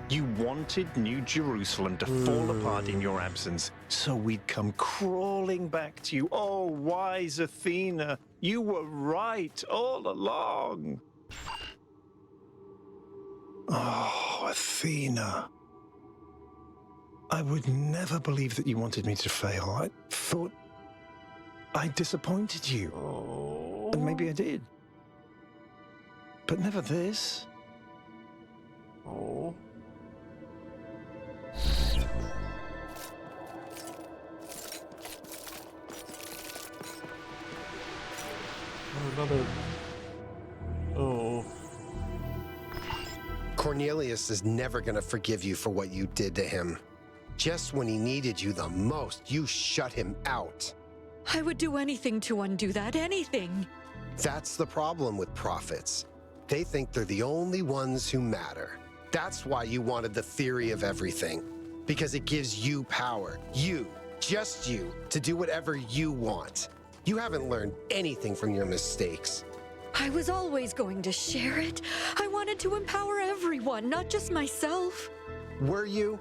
You wanted New Jerusalem to fall apart in your absence, so we'd come crawling back to you. Oh, wise Athena, you were right all along. Oh, Athena. I would never believe that you wanted me to fail. I thought I disappointed you. And maybe I did. But never this. Oh. Another. Oh. Cornelius is never gonna forgive you for what you did to him. Just when he needed you the most, you shut him out. I would do anything to undo that, anything. That's the problem with prophets. They think they're the only ones who matter. That's why you wanted the theory of everything. Because it gives you power. You, just you, to do whatever you want. You haven't learned anything from your mistakes. I was always going to share it. I wanted wanted to empower everyone, not just myself. Were you?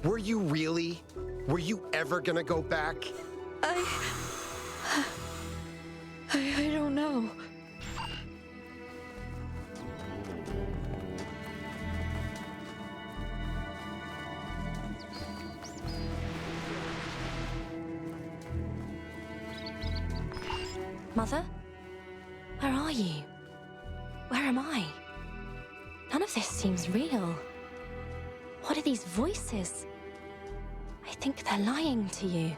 Were you really? Were you ever gonna go back? I don't know. Mother? Where are you? Where am I? None of this seems real. What are these voices? I think they're lying to you.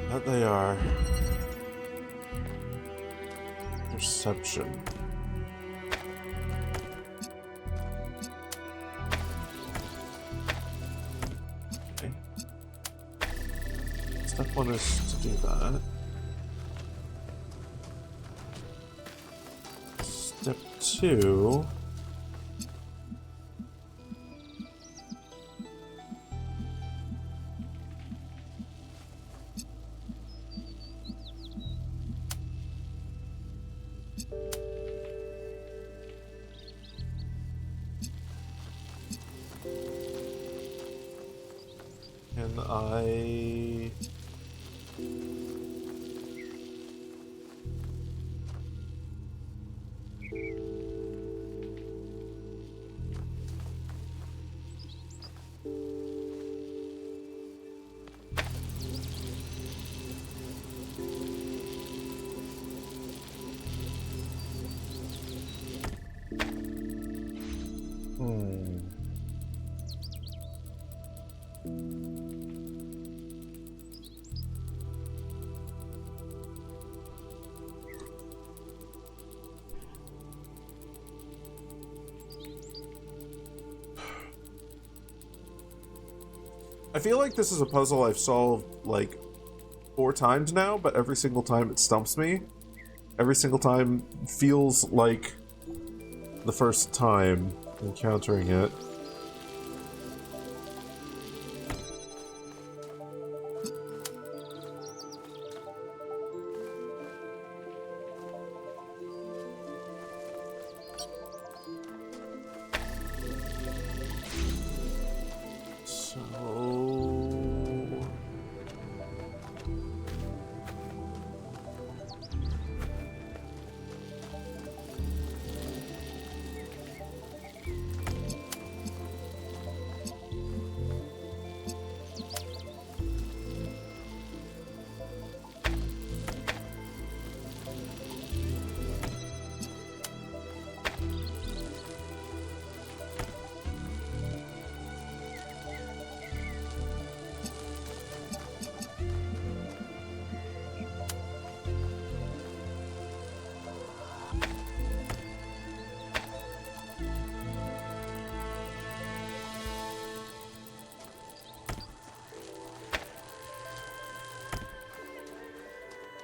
That they are. Perception. Okay. Step one is to do that. Step two. Can I... I feel like this is a puzzle I've solved like 4 times now, but every single time it stumps me. Every single time feels like the first time encountering it.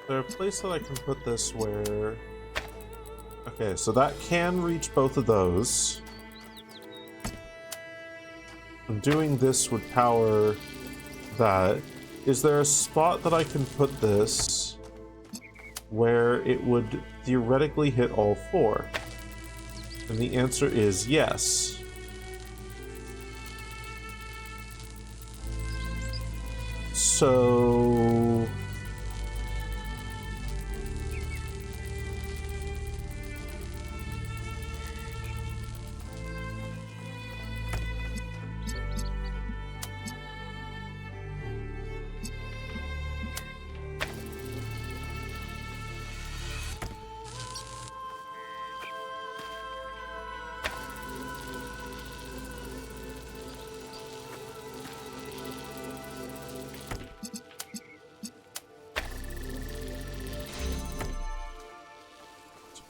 Is there a place that I can put this where... Okay, so that can reach both of those. And doing this would power that. Is there a spot that I can put this where it would theoretically hit all 4? And the answer is yes. So...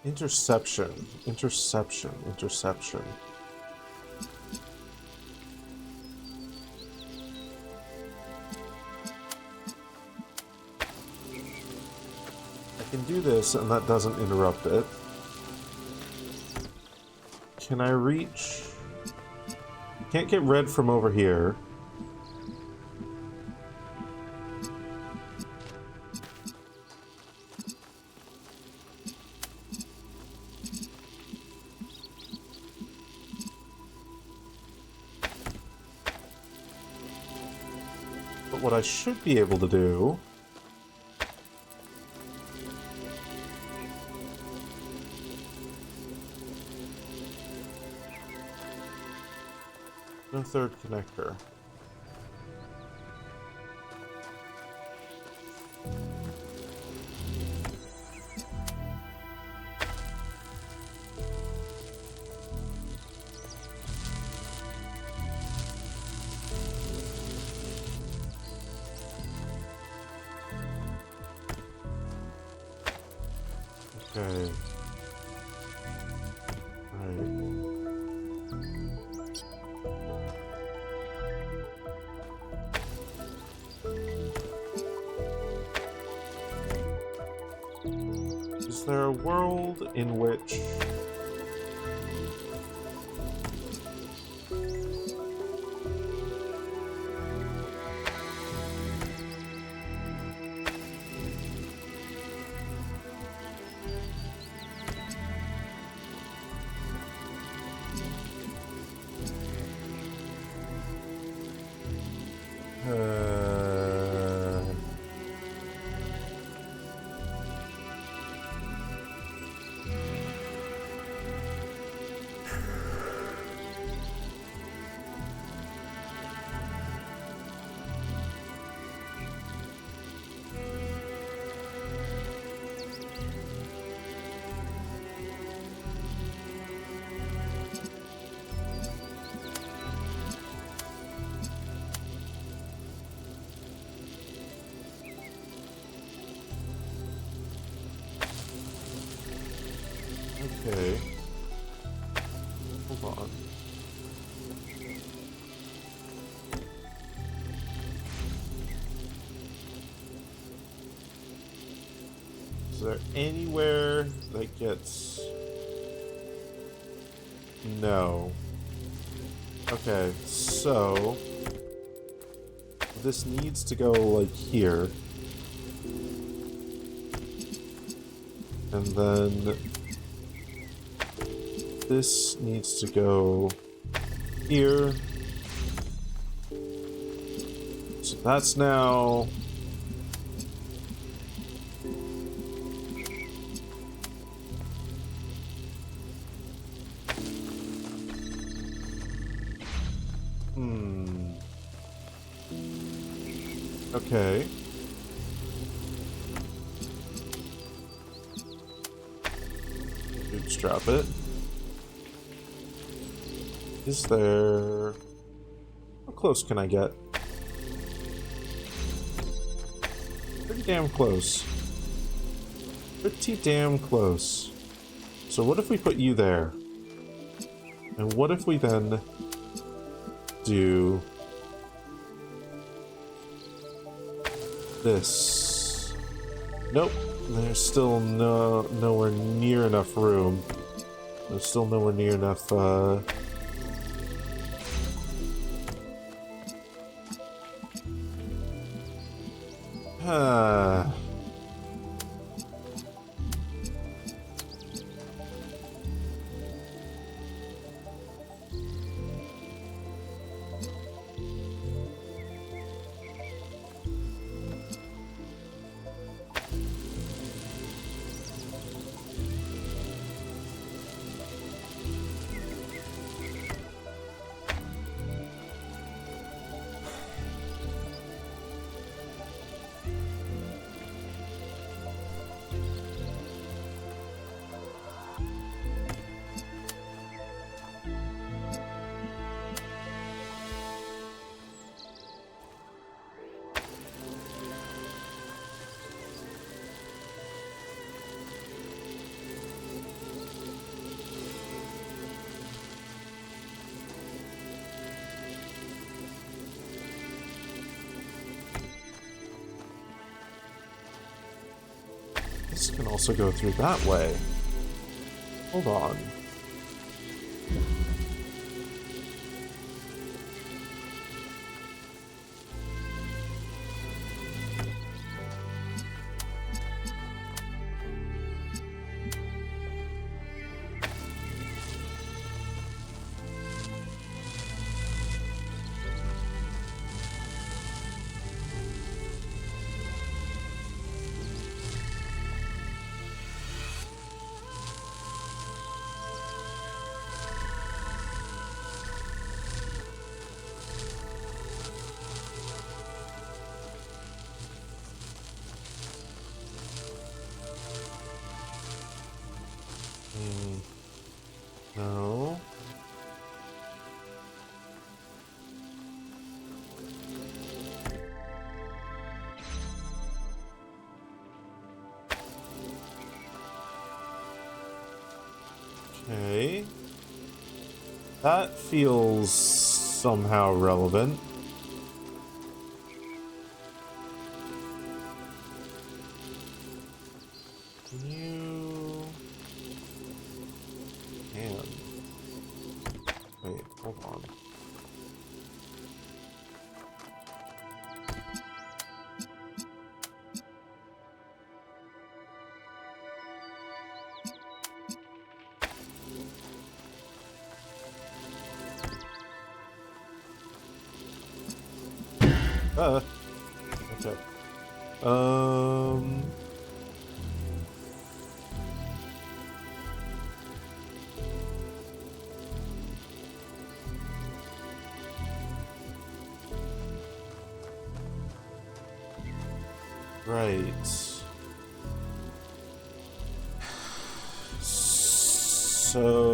Interception. I can do this and that doesn't interrupt it. Can I reach... Can't get red from over here. what I should be able to do... No third connector. Okay. Right. Is there a world in which okay. Hold on. Is there anywhere that gets... No. Okay, so... This needs to go, like, here. And then... This needs to go here. So that's now... Okay. Bootstrap it. Is there... How close can I get? Pretty damn close. Pretty damn close. So what if we put you there? And what if we then do this? Nope. There's still nowhere near enough room. There's still nowhere near enough, this can also go through that way. Hold on. No. Okay. That feels somehow relevant. Can you... Man. Wait, hold on. Okay. Right. So...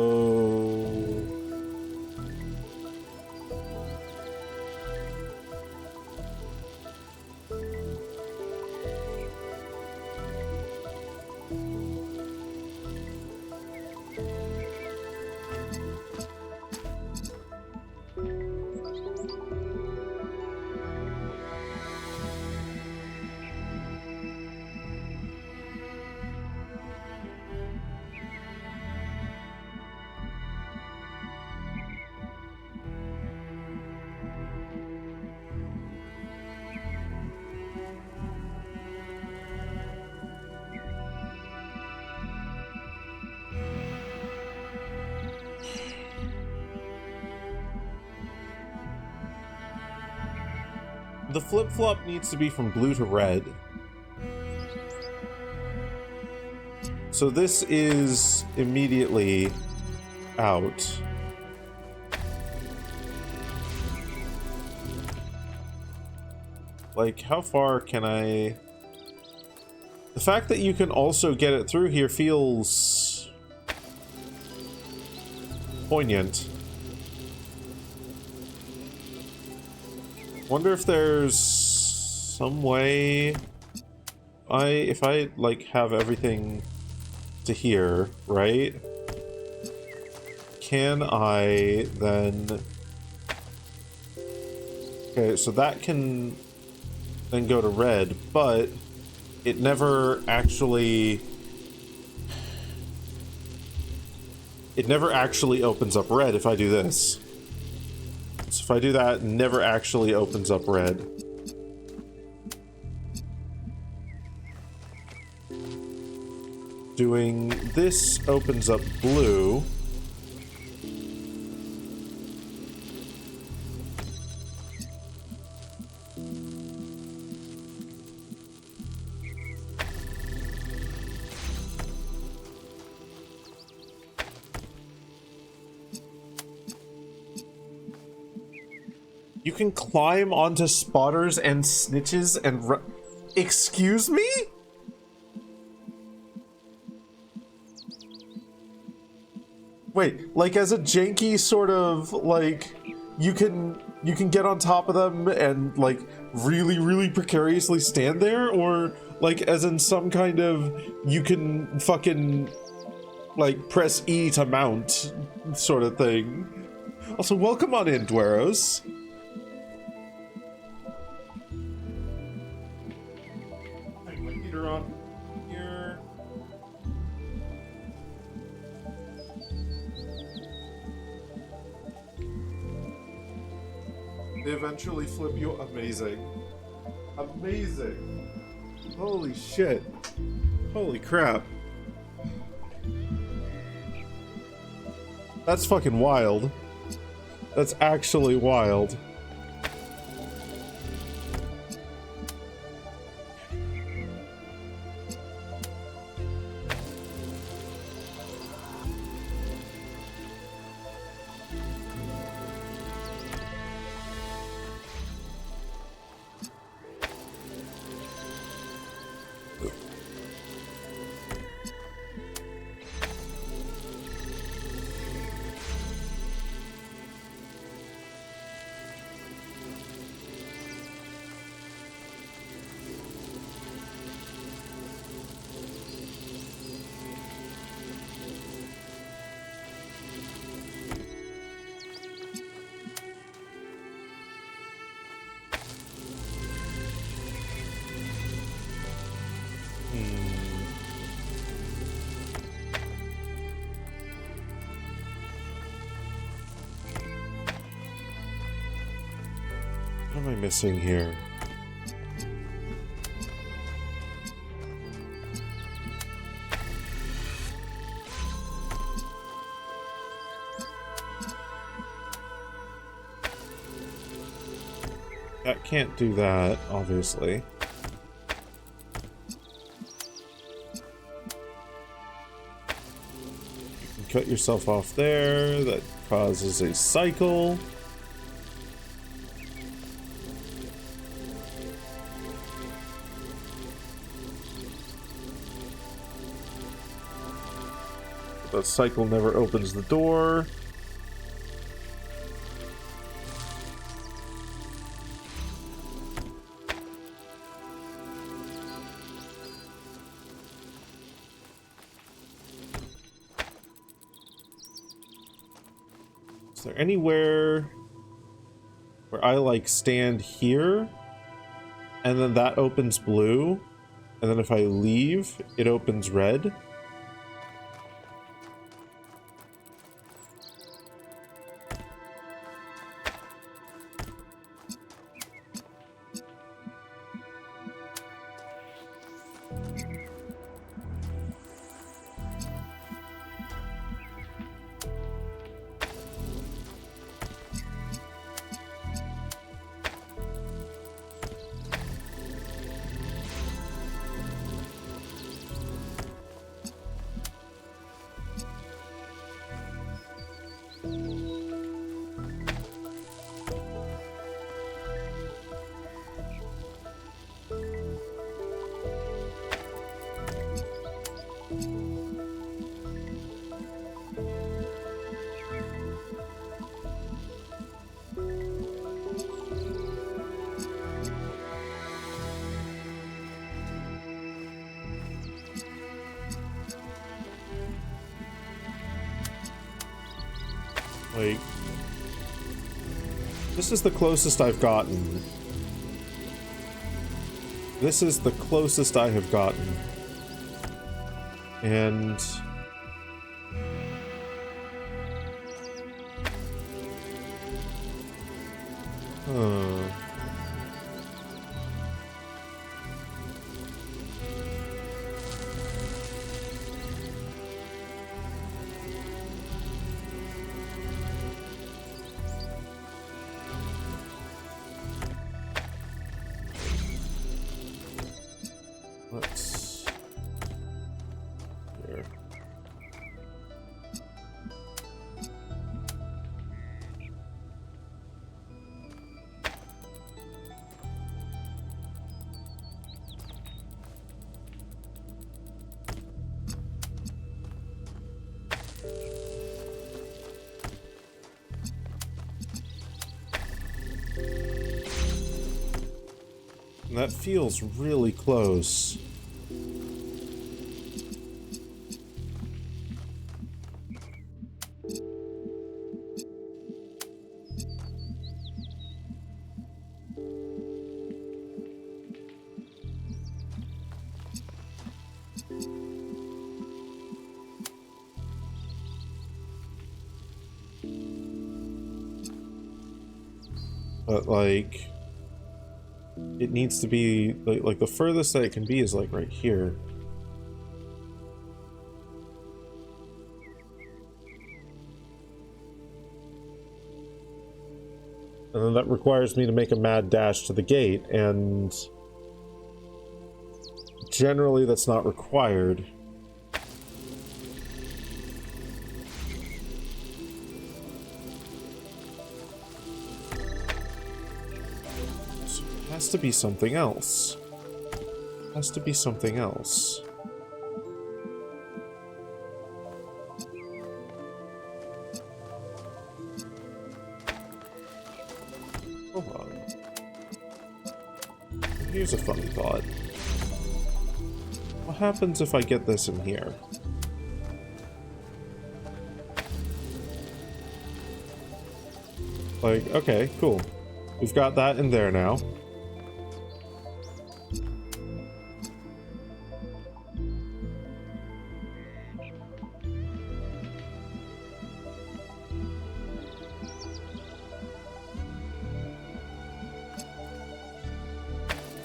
The flip-flop needs to be from blue to red. So this is immediately out. Like, how far can I... The fact that you can also get it through here feels... poignant. Wonder if there's some way if I like have everything to here, right? Can I then... Okay, so that can then go to red, but it never actually opens up red if I do this. So if I do that, it never actually opens up red. Doing this opens up blue. You can climb onto spotters and snitches and excuse me? Wait, like as a janky sort of like you can get on top of them and like really precariously stand there, or like as in some kind of you can fucking like press E to mount sort of thing. Also, welcome on in, Dweros. On here. They eventually flip you. Amazing. Amazing. Holy shit. Holy crap. That's fucking wild. That's actually wild. What am I missing here? That can't do that, obviously. You can cut yourself off there. That causes a cycle. That cycle never opens the door. Is there anywhere where I like stand here and then that opens blue, and then if I leave it opens red? Like, this is the closest I've gotten. This is the closest I have gotten. And... let's... Here. That feels really close. But like, it needs to be like the furthest that it can be is like right here. And then that requires me to make a mad dash to the gate, and generally that's not required. Has to be something else. Has to be something else. Hold on. Here's a funny thought. What happens if I get this in here? Like, okay, cool. We've got that in there now.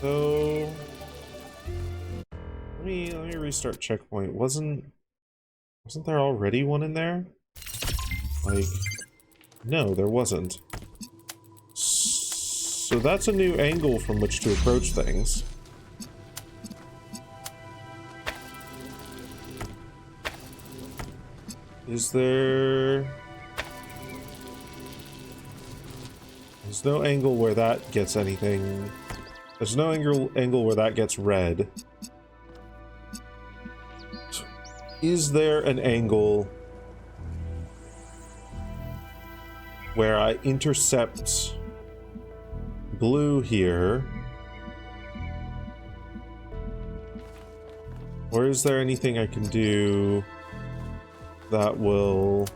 So let me restart checkpoint. Wasn't there already one in there? Like, no, there wasn't. So that's a new angle from which to approach things. Is there... There's no angle where that gets anything. There's no angle where that gets red. Is there an angle where I intercept blue here? Or is there anything I can do that will...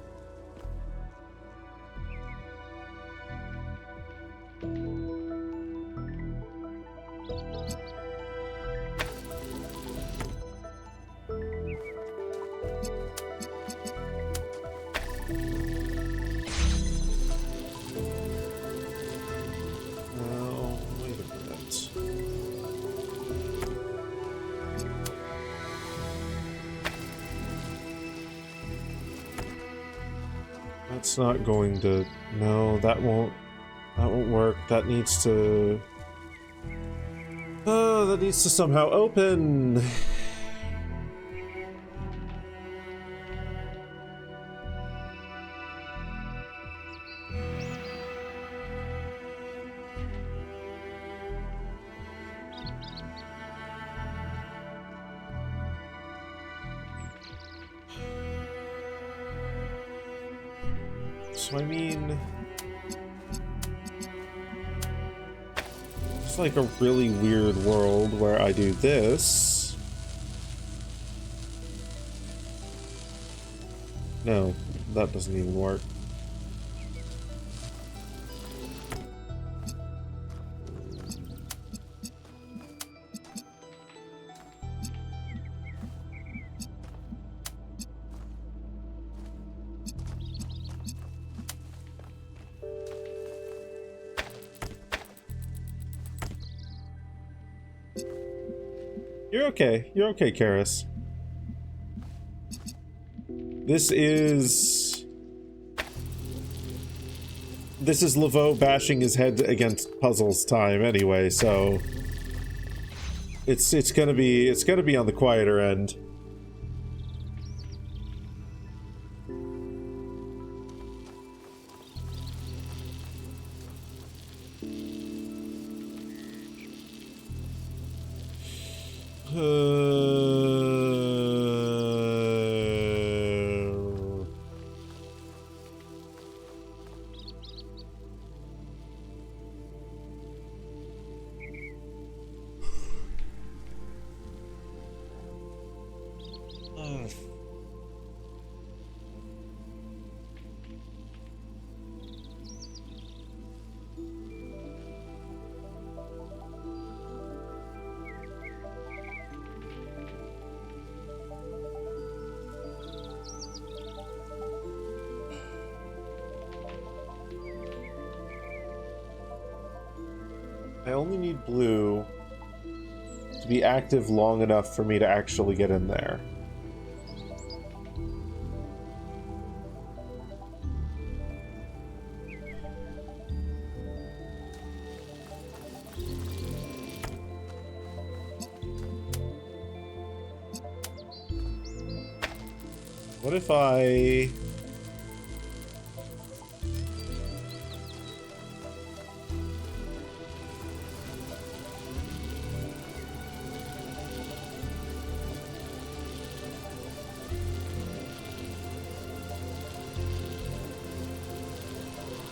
Oh, wait a minute. That's not going to... No, that won't work. That needs to... Oh, that needs to somehow open. So I mean, it's like a really weird world where I do this. No, that doesn't even work. You're okay. You're okay, Karis. This is Laveau bashing his head against puzzles time anyway, so it's gonna be on the quieter end. I only need blue to be active long enough for me to actually get in there. What if I...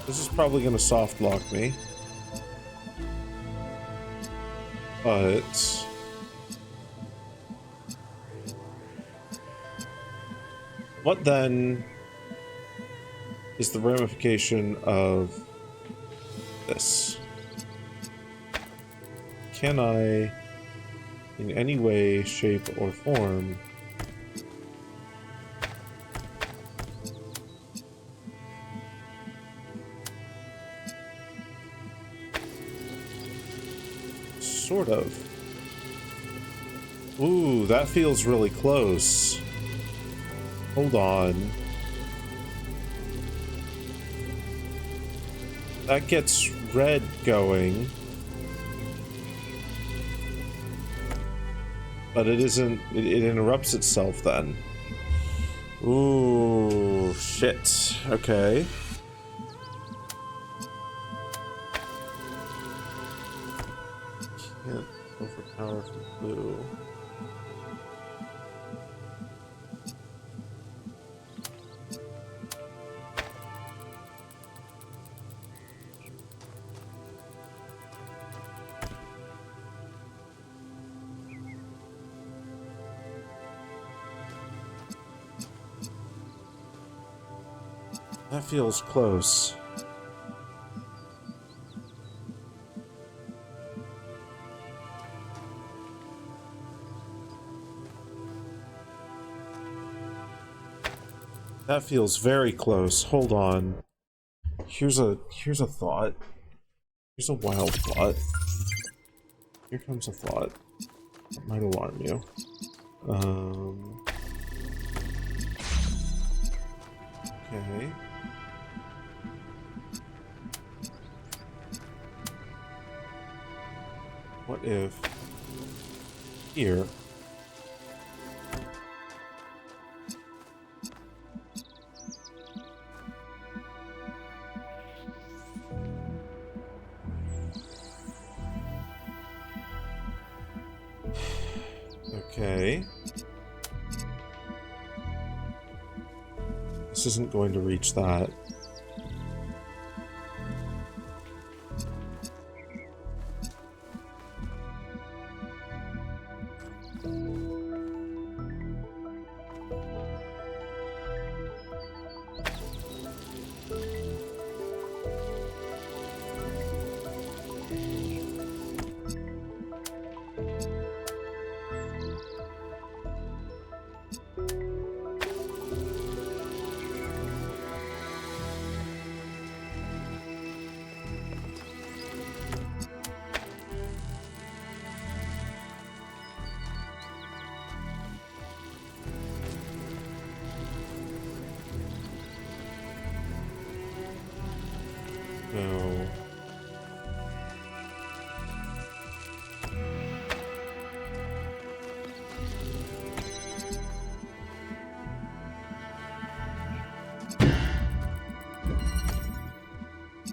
This is probably going to soft lock me. But... what then is the ramification of this? Can I, in any way, shape, or form, Sort of. Ooh, that feels really close. Hold on. That gets red going. But it isn't... It interrupts itself then. Ooh, shit. Okay. Can't overpower for blue. That feels close. That feels very close. Hold on. Here's a thought. Here's a wild thought. Here comes a thought. That might alarm you. Okay. What if here okay, this isn't going to reach that. No.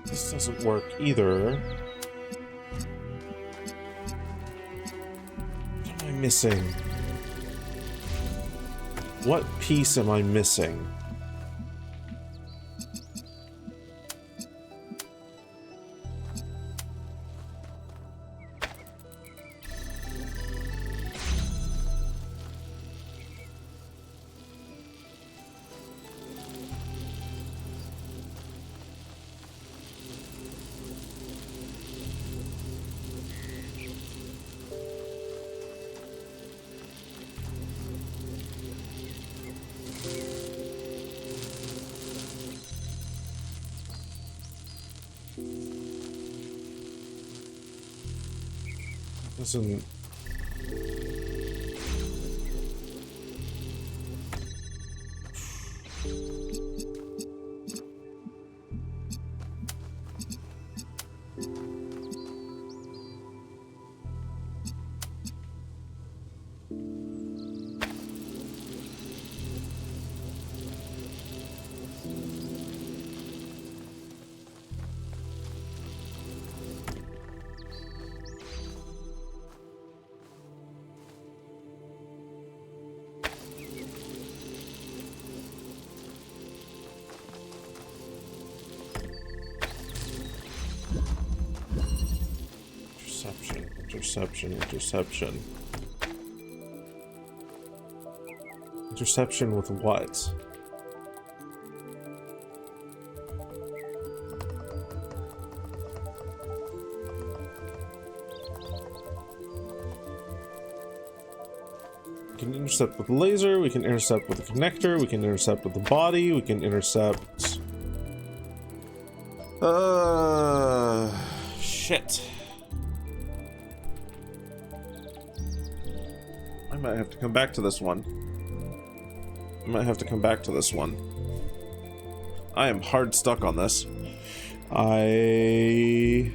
This doesn't work either. What am I missing? What piece am I missing? Doesn't... Interception. Interception with what? We can intercept with the laser, we can intercept with the connector, we can intercept with the body, we can intercept... Shit. might have to come back to this one. I am hard stuck on this. I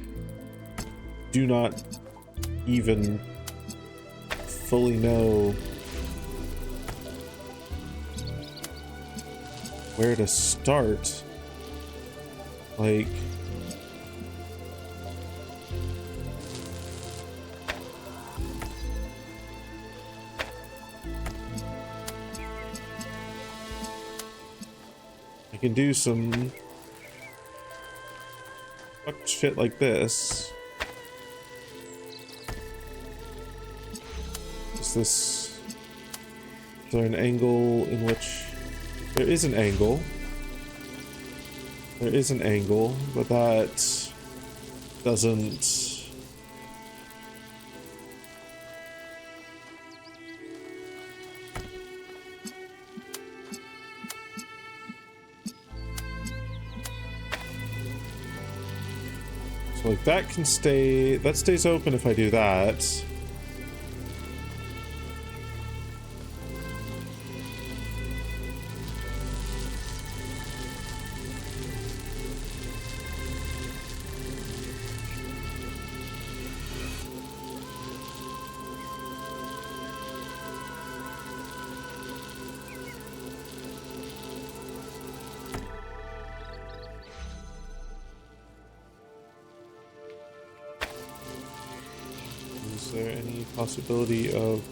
do not even fully know where to start. Like, I can do some fucked shit like this. Is there an angle in which there is an angle? There is an angle, but that doesn't. So like that can stay, that stays open if I do that. Is there any possibility of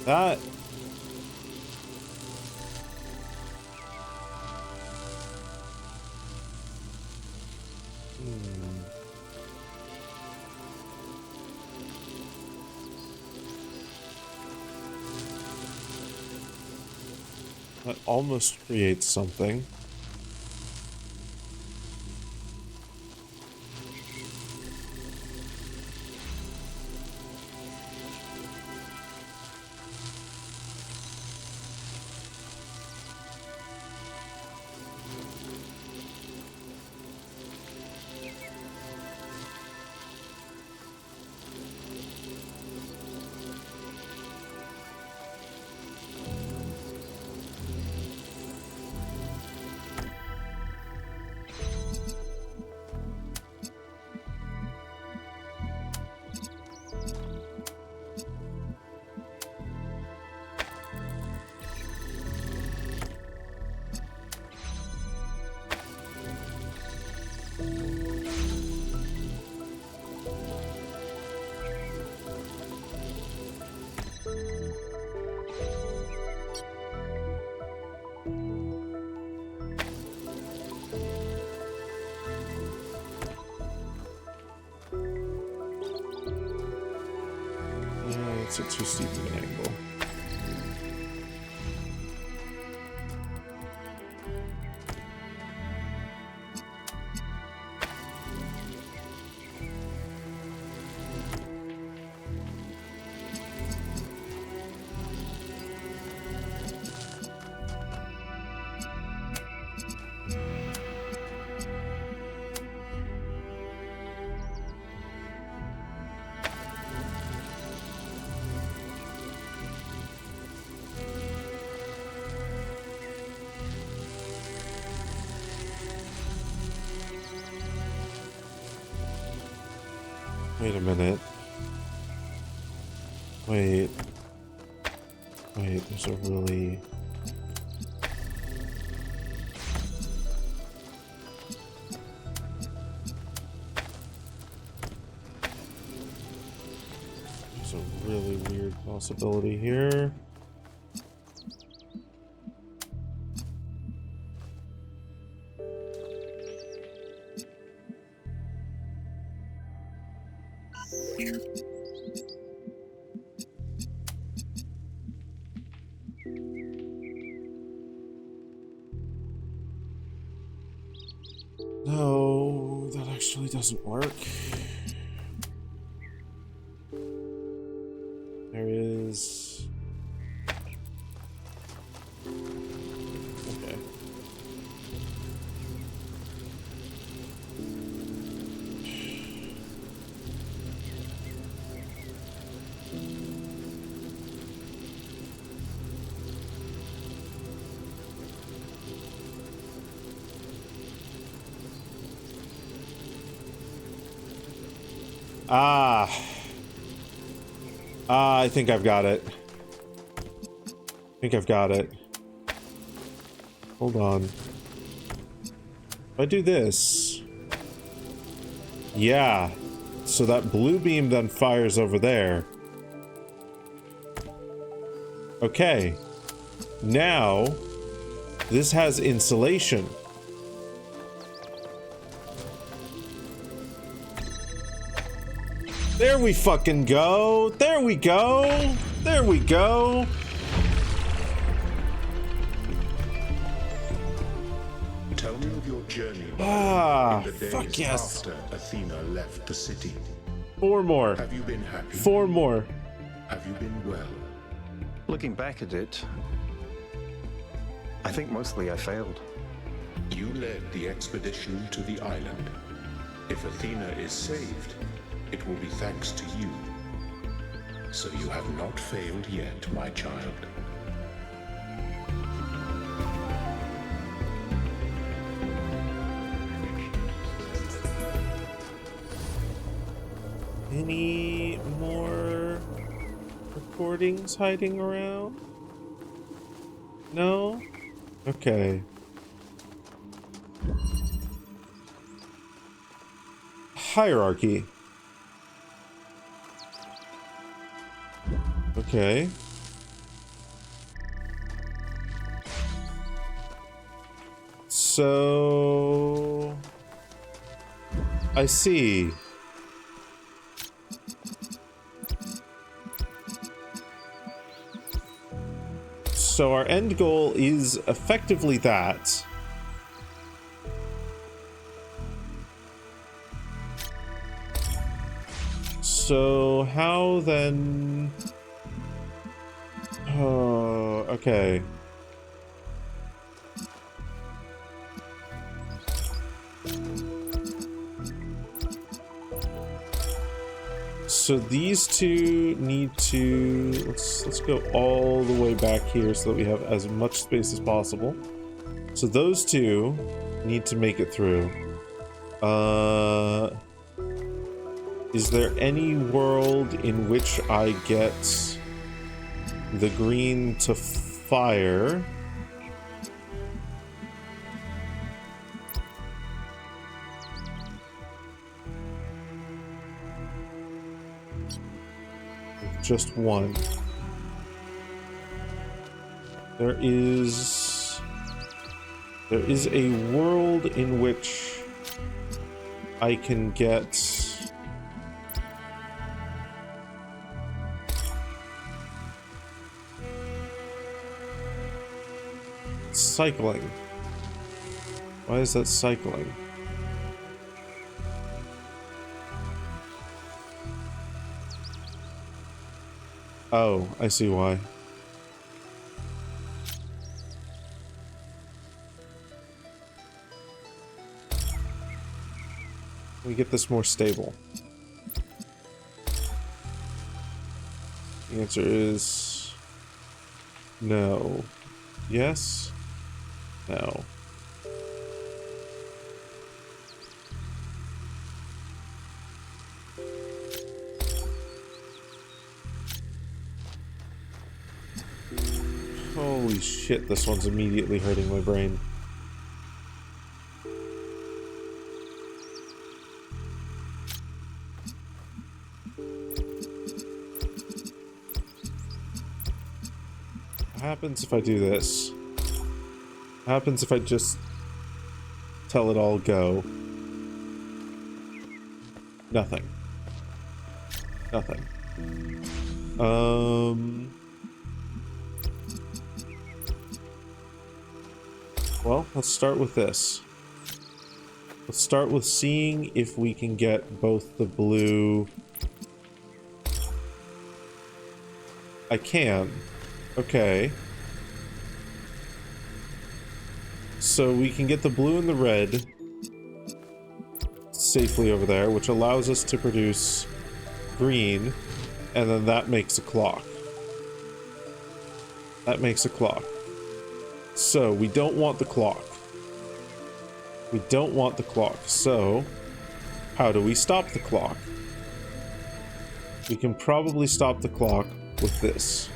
that? That almost creates something. It's a too steep of an angle. Wait a minute. Wait, there's a really... There's a really weird possibility here. No, that actually doesn't work. There is... Okay. I think I've got it. Hold on. If I do this... Yeah. So that blue beam then fires over there. Okay. Now, this has insulation. There we fucking go. There we go. There we go. Tell me of your journey in the days fuck yes. after Athena left the city. 4 more. Have you been happy? 4 more. Have you been well? Looking back at it, I think mostly I failed. You led the expedition to the island. If Athena is saved, it will be thanks to you. So you have not failed yet, my child. Any more recordings hiding around? No? Okay. Hierarchy. Okay. So... I see. So our end goal is effectively that. So how then... Oh, okay. So these two need to let's go all the way back here so that we have as much space as possible. So those two need to make it through. Is there any world in which I get the green to fire? Just one. There is a world in which I can get cycling. Why is that cycling? Oh, I see why. Let me get this more stable. The answer is no. Yes? No. Holy shit, this one's immediately hurting my brain. What happens if I do this? What happens if I just tell it all go? Nothing. Nothing. Well, let's start with this. Let's start with seeing if we can get both the blue... I can. Okay. So we can get the blue and the red safely over there, which allows us to produce green, and then that makes a clock. That makes a clock. So we don't want the clock. We don't want the clock. So how do we stop the clock? we can probably stop the clock with this.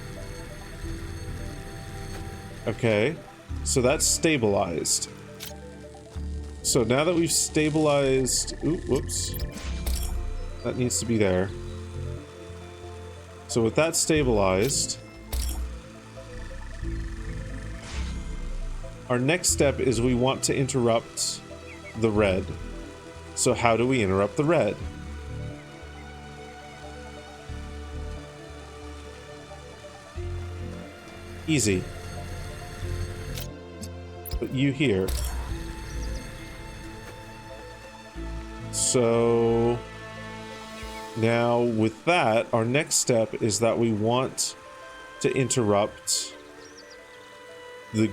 Okay, so that's stabilized. So now that we've stabilized... Ooh, whoops. That needs to be there. So with that stabilized, our next step is we want to interrupt the red. So how do we interrupt the red? Easy. Put you here. So now with that, our next step is that we want to interrupt the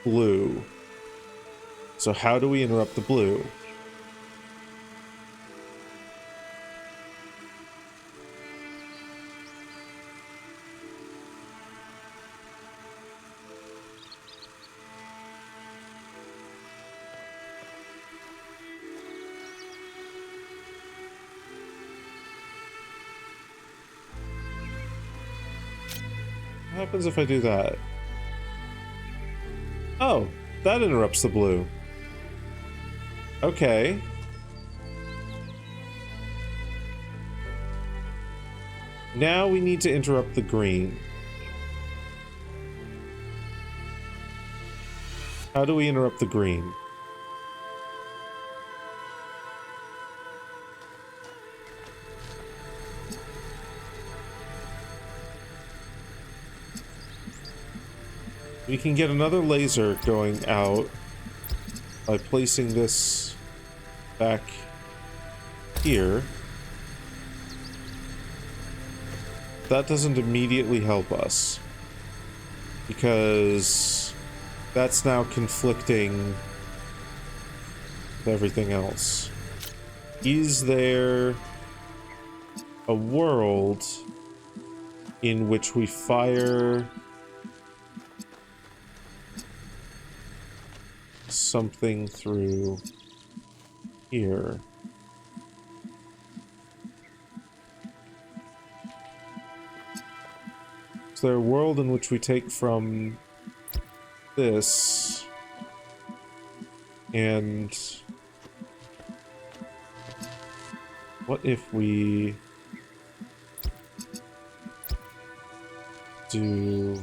blue. So how do we interrupt the blue? What happens if I do that? Oh, that interrupts the blue. Okay. Now we need to interrupt the green. How do we interrupt the green? We can get another laser going out by placing this back here. That doesn't immediately help us because that's now conflicting with everything else. Is there a world in which we fire something through here? Is there a world in which we take from this and what if we do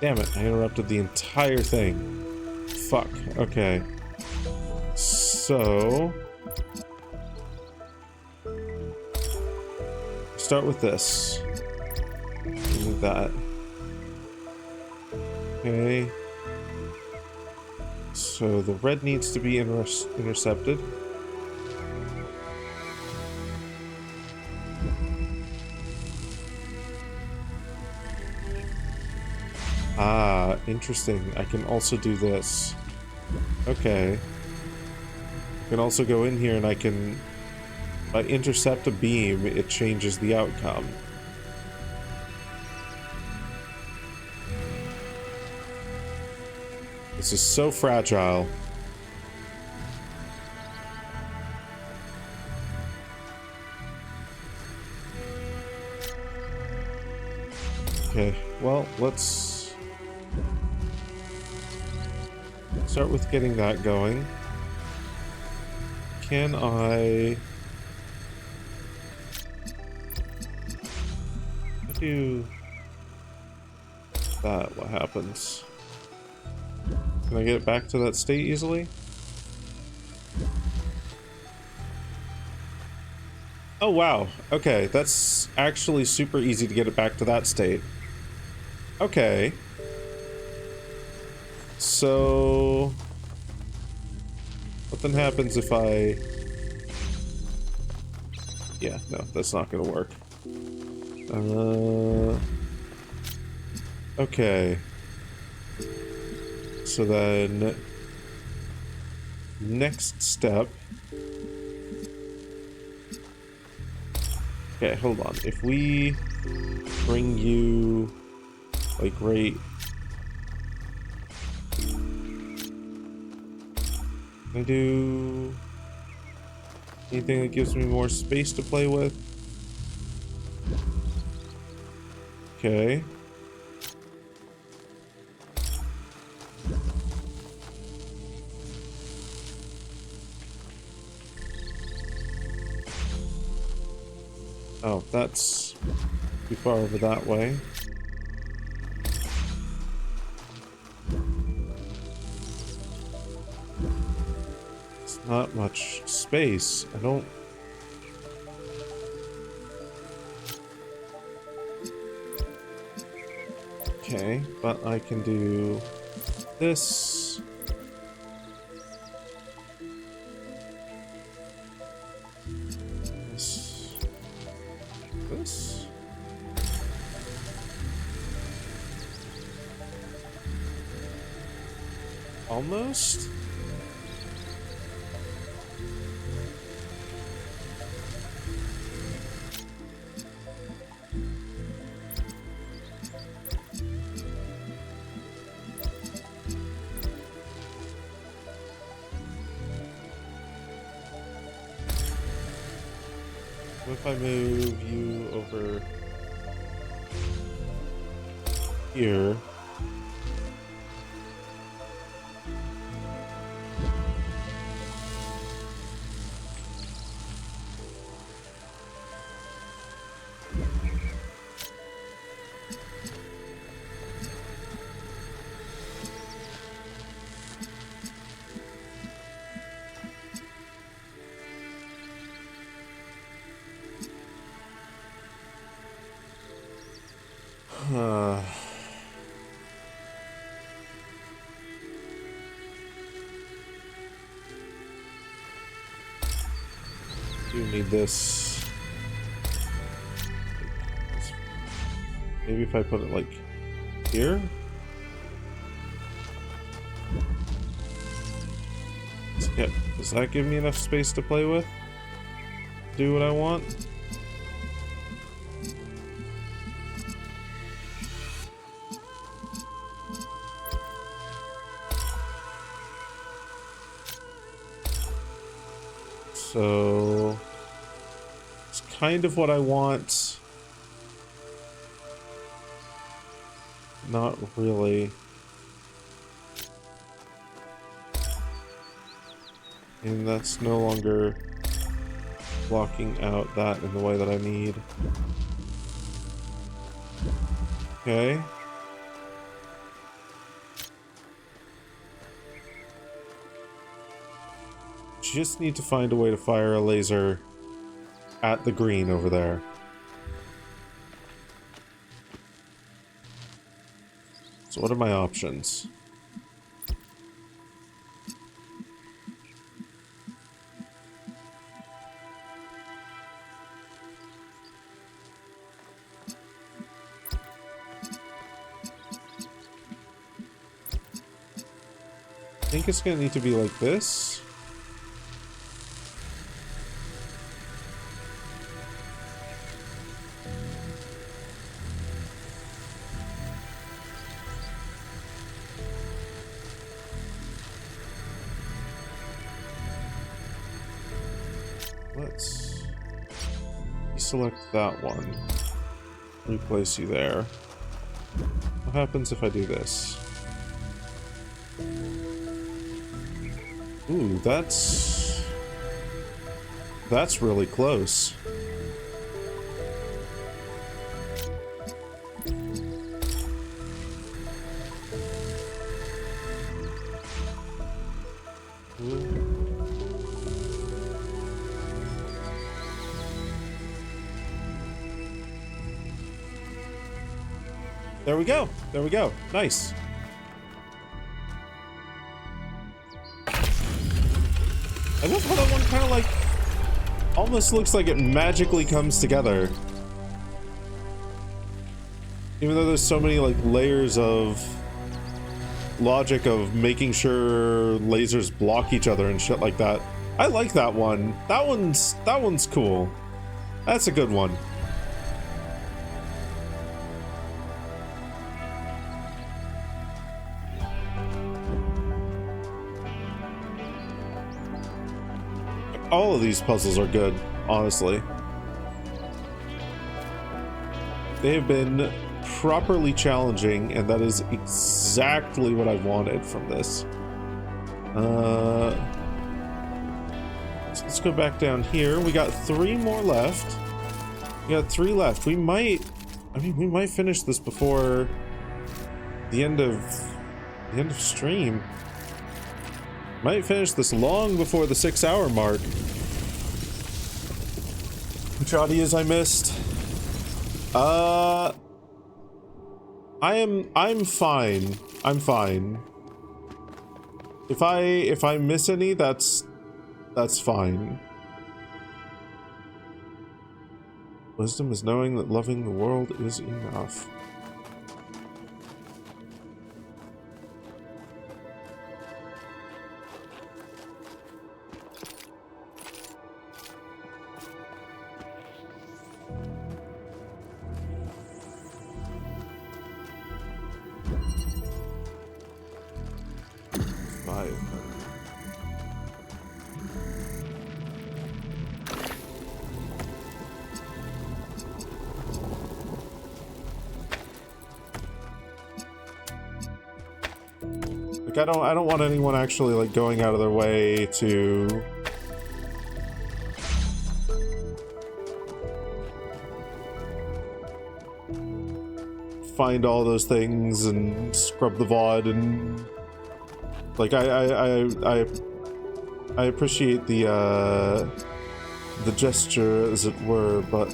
damn it, I interrupted the entire thing. Fuck, okay. So start with this. Move that. Okay. So the red needs to be intercepted. Ah, interesting. I can also do this. Okay. I can also go in here and I can... If I intercept a beam, it changes the outcome. This is so fragile. Okay, well, let's start with getting that going. Can I do that? What happens? Can I get it back to that state easily? Oh wow, okay, that's actually super easy to get it back to that state. Okay. So what then happens if I... Yeah, no, that's not gonna work. Okay. So then next step Okay, hold on. If we bring you like right. Can I do anything that gives me more space to play with? Okay. Oh, that's too far over that way. It's not much space. I don't... Okay, but I can do this. This. Almost. What if I move you over here? Do need this. Maybe if I put it like here. Does that give me enough space to play with? Do what I want? So it's kind of what I want. Not really. And that's no longer blocking out that in the way that I need. Okay. Just need to find a way to fire a laser at the green over there. So what are my options? I think it's gonna need to be like this. Let's select that one. Replace you there. What happens if I do this? Ooh, that's really close. There we go. There we go. Nice. I love how that one kind of like almost looks like it magically comes together. Even though there's so many like layers of logic of making sure lasers block each other and shit like that. I like that one. That one's cool. That's a good one. all of these puzzles are good, honestly. They have been properly challenging, and that is exactly what I wanted from this. So let's go back down here. We got 3 more left. We got 3 left. We might finish this before the end of stream. Might finish this long before the 6-hour mark. Which audios I missed? I'm fine. I'm fine. If I miss any, that's fine. Wisdom is knowing that loving the world is enough. I don't want anyone actually like going out of their way to find all those things and scrub the VOD and like I appreciate the gesture, as it were, but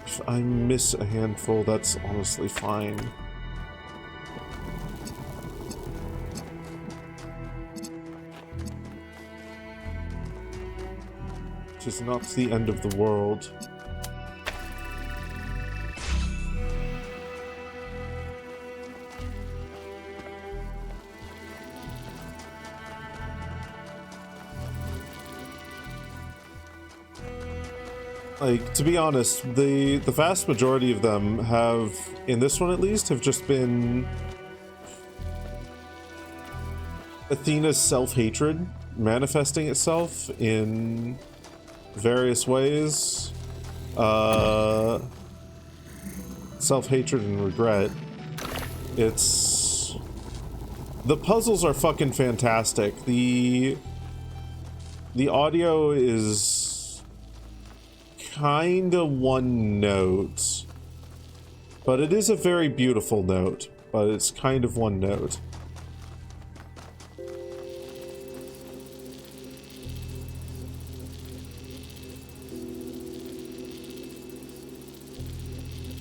if I miss a handful, that's honestly fine. Is not the end of the world. Like, to be honest, the vast majority of them have, in this one at least, have just been Athena's self-hatred manifesting itself in various ways. Self-hatred and regret. The puzzles are fucking fantastic. The audio is kinda one note, but it is a very beautiful note, but it's kind of one note.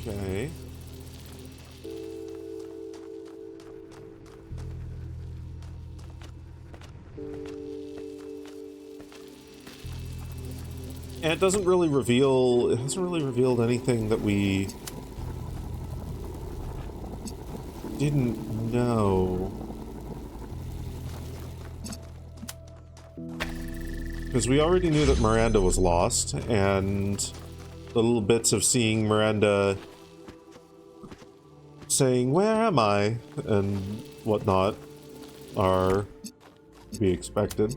Okay. And it hasn't really revealed anything that we didn't know. Because we already knew that Miranda was lost, and little bits of seeing Miranda saying, "Where am I?" and whatnot are to be expected.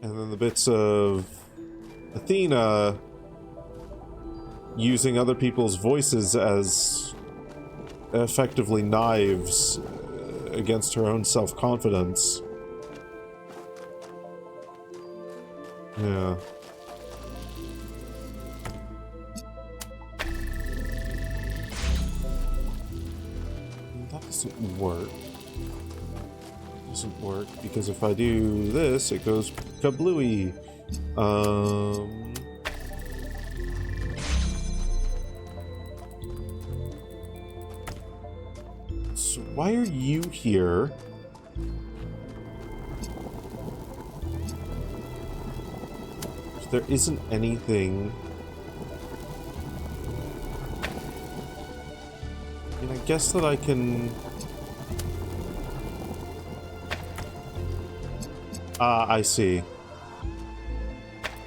And then the bits of Athena using other people's voices as effectively knives against her own self-confidence. Yeah. That doesn't work. It doesn't work because if I do this, it goes kablooey. So why are you here? There isn't anything. I mean, I guess that I can. I see.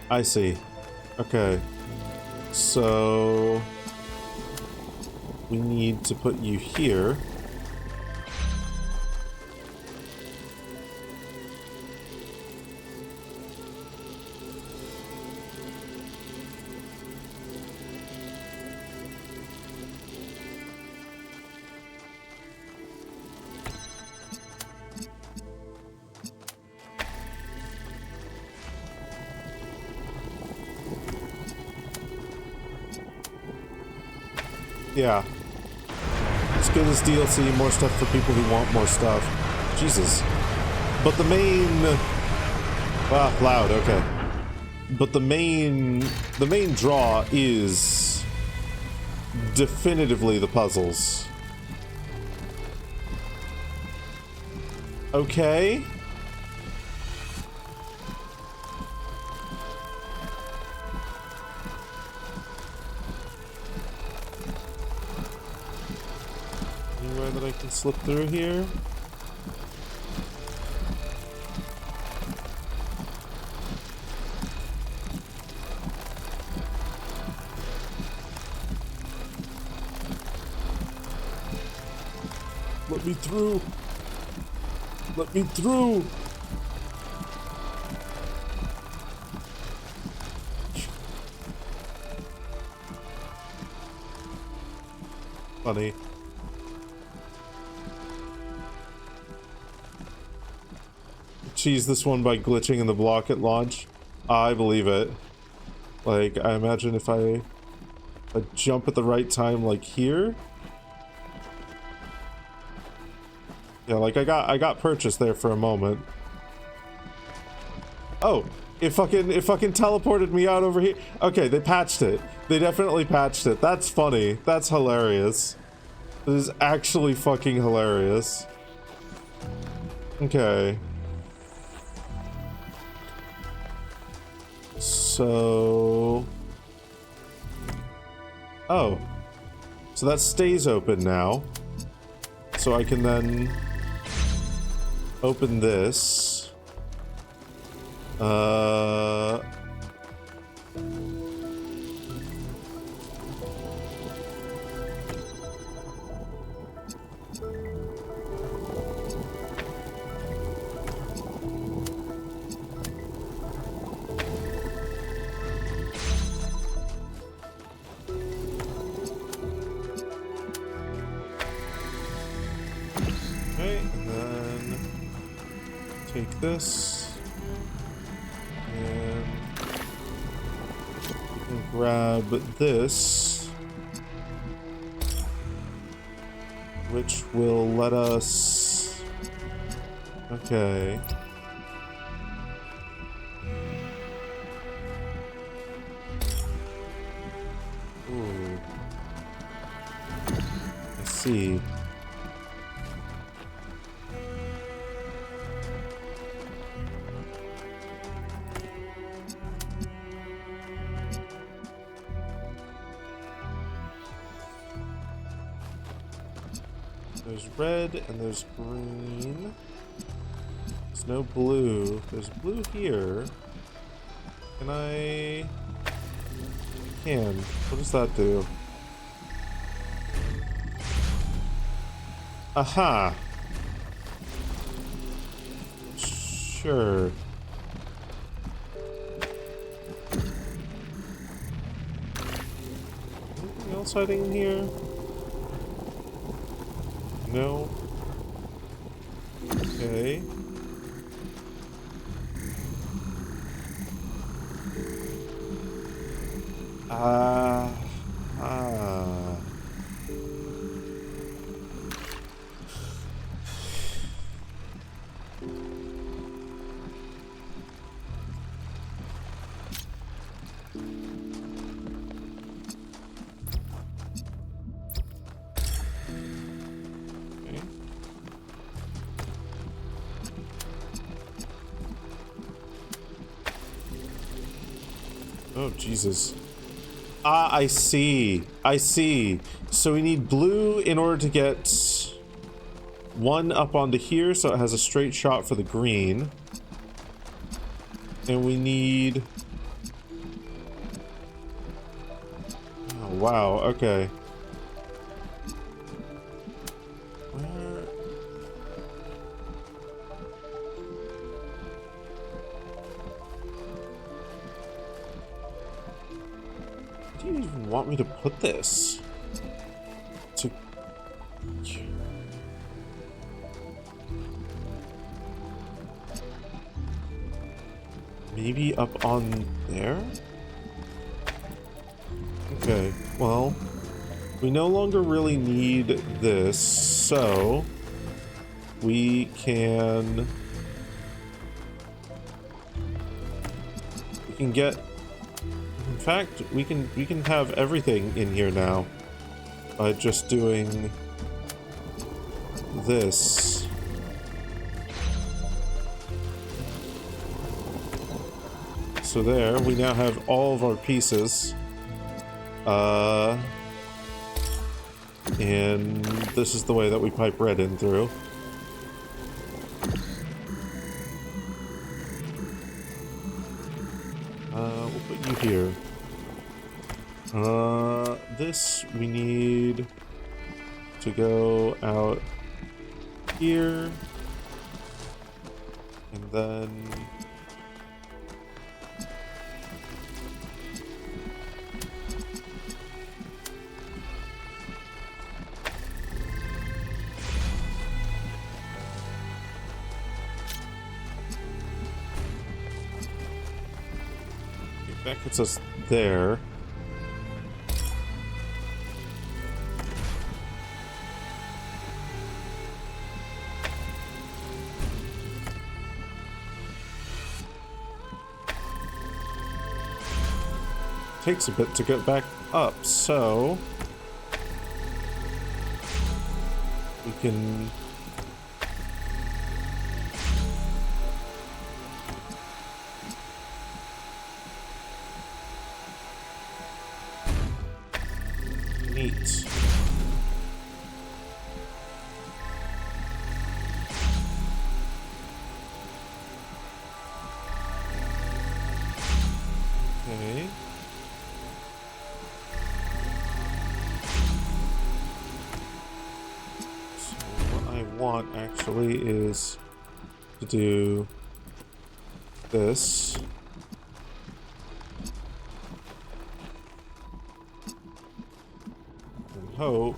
I see. Okay. So we need to put you here. Yeah. Let's get this DLC, more stuff for people who want more stuff. Jesus. But the main... Ah, loud, okay. But the main draw is definitively the puzzles. Okay. Anywhere that I can slip through here? Let me through. Let me through. Funny. Cheese this one by glitching in the block at launch. I believe it. Like, I imagine if I jump at the right time, like here. Yeah, like I got purchased there for a moment. Oh, it fucking teleported me out over here. Okay, they patched it. They definitely patched it. That's funny. That's hilarious. It is actually fucking hilarious. Okay. So... Oh. So that stays open now. So I can then open this. Okay, and then take this and we can grab this, which will let us, okay. Ooh. I see. There's red and there's green. There's no blue. There's blue here. Can I... can. What does that do? Aha! Sure. Anything else hiding in here? No. Okay. Ah. Oh, Jesus. Ah, I see. I see. So we need blue in order to get one up onto here so it has a straight shot for the green. And we need... oh, wow. Okay. want me to put this? To... Maybe up on there? Okay, well, we no longer really need this, so we can get, in fact, we can have everything in here now by just doing this. So there, we now have all of our pieces. And this is the way that we pipe red in through. We'll put you here. This we need to go out here. And then... that gets us there. Takes a bit to get back up, so we can neat. Okay. So what I want actually is to do this. And hope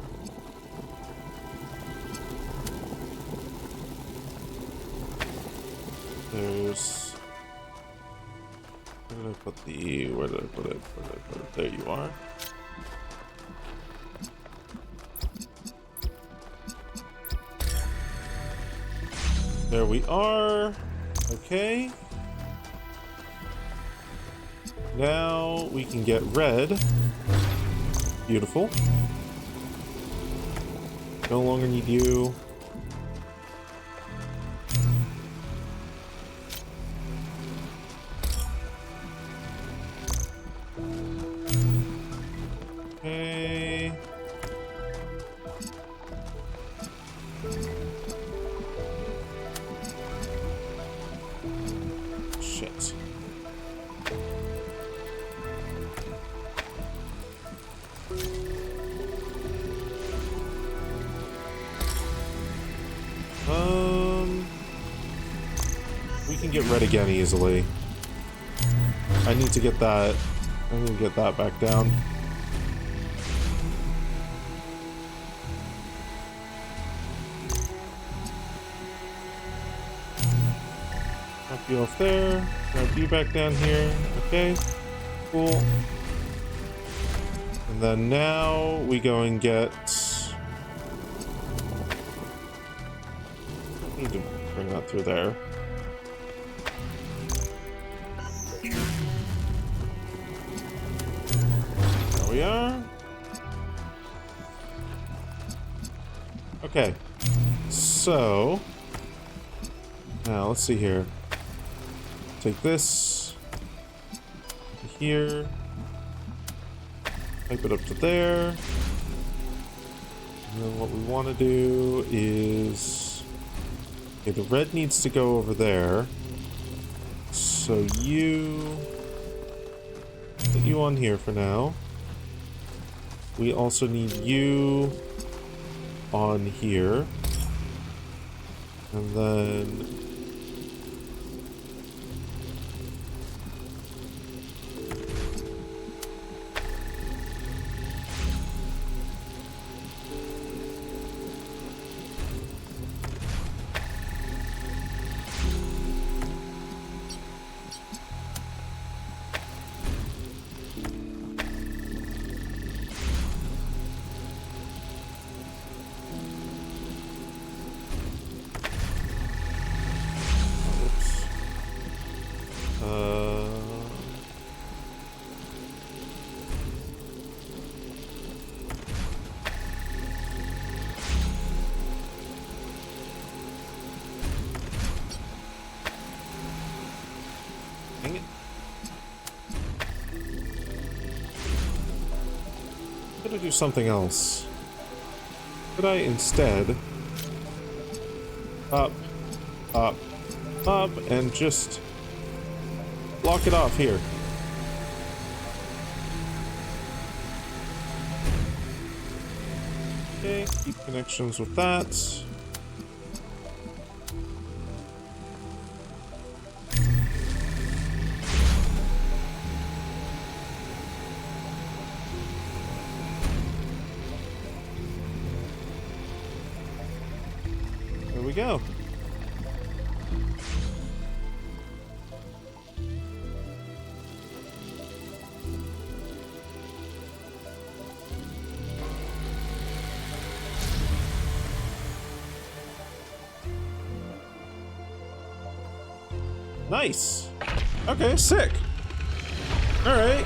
there's... Where did I put the... Where did I put it? Where did I put it? There you are. There we are. Okay. Now we can get red. Beautiful. No longer need you. Okay. Shit. We can get red again easily. I need to get that. I need to get that back down. Knock you off there. Grab you back down here. Okay. Cool. And then now we go and get... I need to bring that through there. There we are. Okay. So... now, let's see here. Take this here, pipe it up to there, and then what we want to do is, okay, the red needs to go over there, so you put you on here for now. We also need you on here, and then Dang it. I'm gonna do something else. Could I instead up, and just block it off here? Okay, keep connections with that. There we go. Nice. Okay, sick. All right.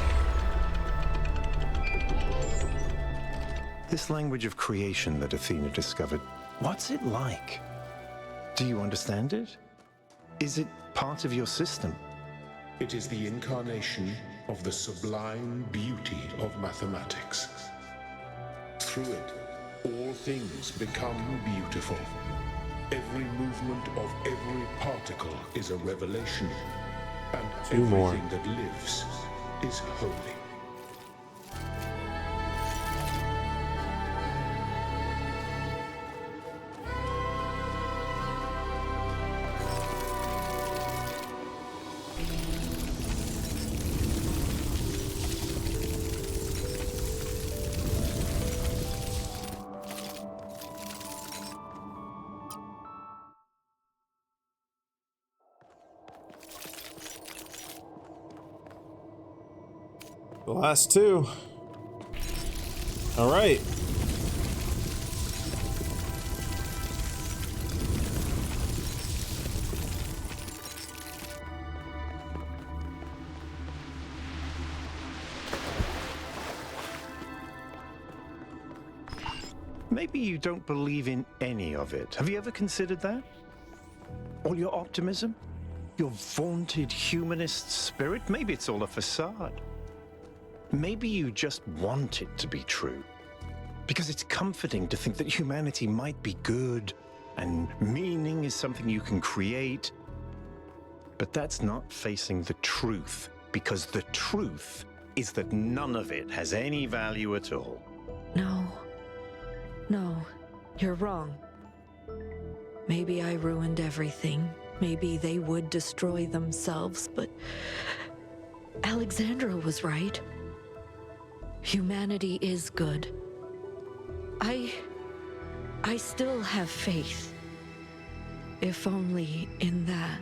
This language of creation that Athena discovered, what's it like? Do you understand it? Is it part of your system? It is the incarnation of the sublime beauty of mathematics. Through it, all things become beautiful. Every movement of every particle is a revelation, and Two more. everything that lives is holy. The last two. All right. Maybe you don't believe in any of it. Have you ever considered that? All your optimism? Your vaunted humanist spirit? Maybe it's all a facade. Maybe you just want it to be true. Because it's comforting to think that humanity might be good, and meaning is something you can create. But that's not facing the truth, because the truth is that none of it has any value at all. No, you're wrong. Maybe I ruined everything. Maybe they would destroy themselves, but Alexandra was right. Humanity is good. I still have faith. If only in that.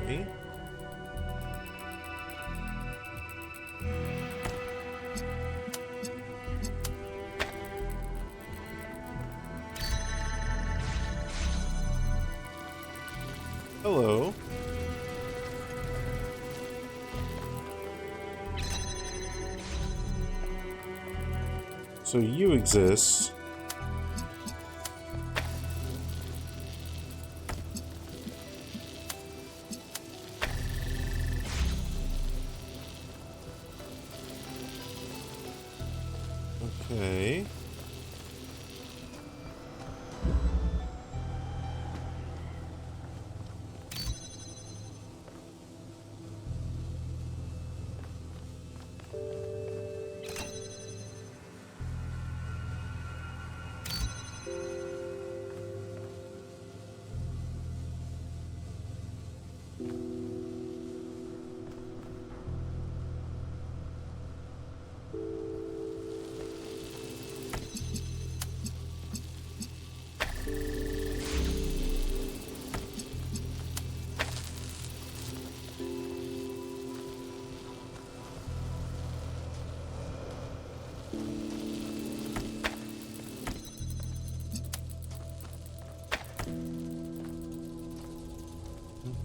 Okay. Hello. So you exist. Okay.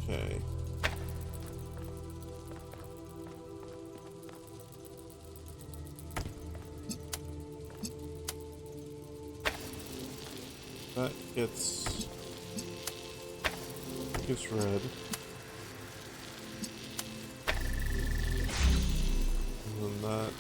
Okay. gets red. And then that.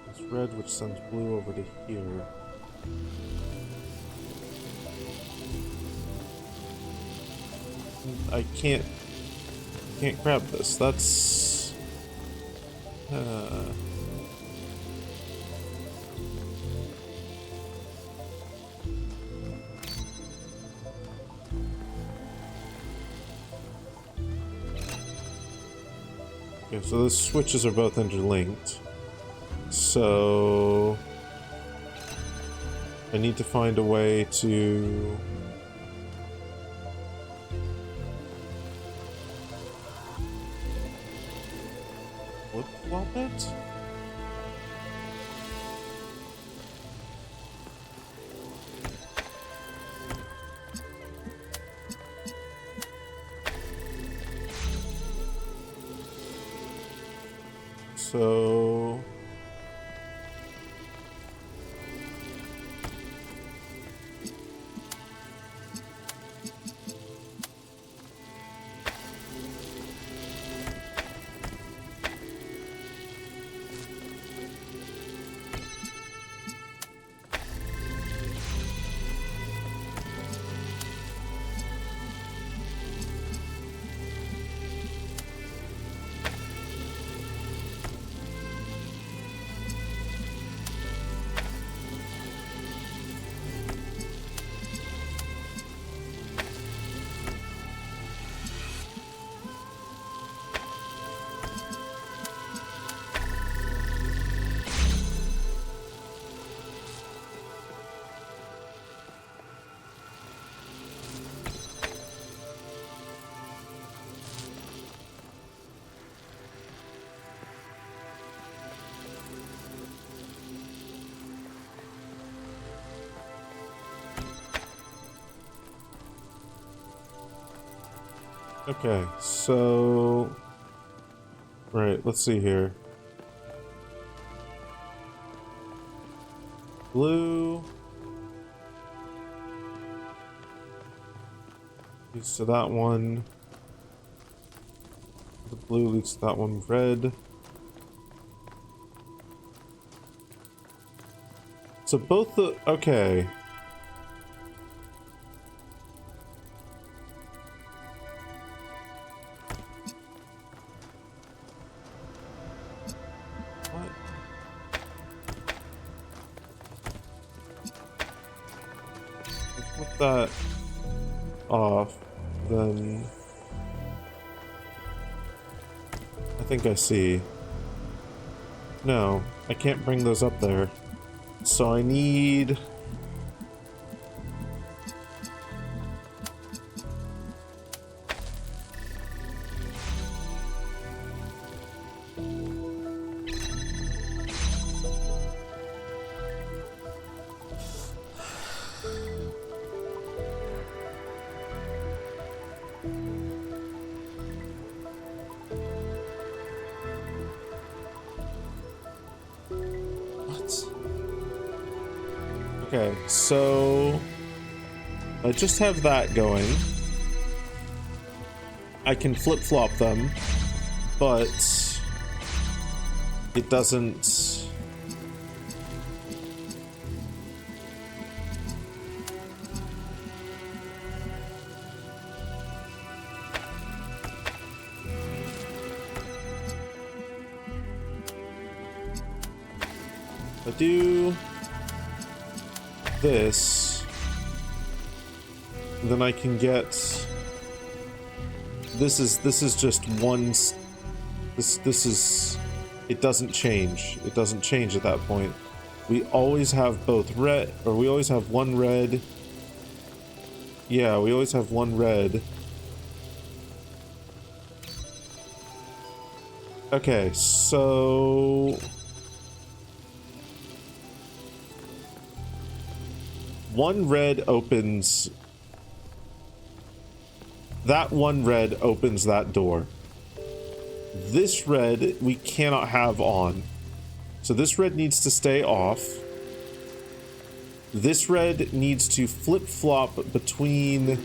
It's red, which sends blue over to here. I can't grab this. That's okay, so the switches are both interlinked. So I need to find a way to flip-flop it? So okay, so right, let's see here. Blue leads to that one. The blue leads to that one. Red. So both the okay. That off, then I think I see. No, I can't bring those up there. So I need okay, so I just have that going. I can flip-flop them, but it doesn't... I do this, then I can get this is just one this is it doesn't change at that point. We always have both red, or we always have one red. Yeah, we always have one red. Okay, so one red opens... That one red opens that door. This red we cannot have on. So this red needs to stay off. This red needs to flip-flop between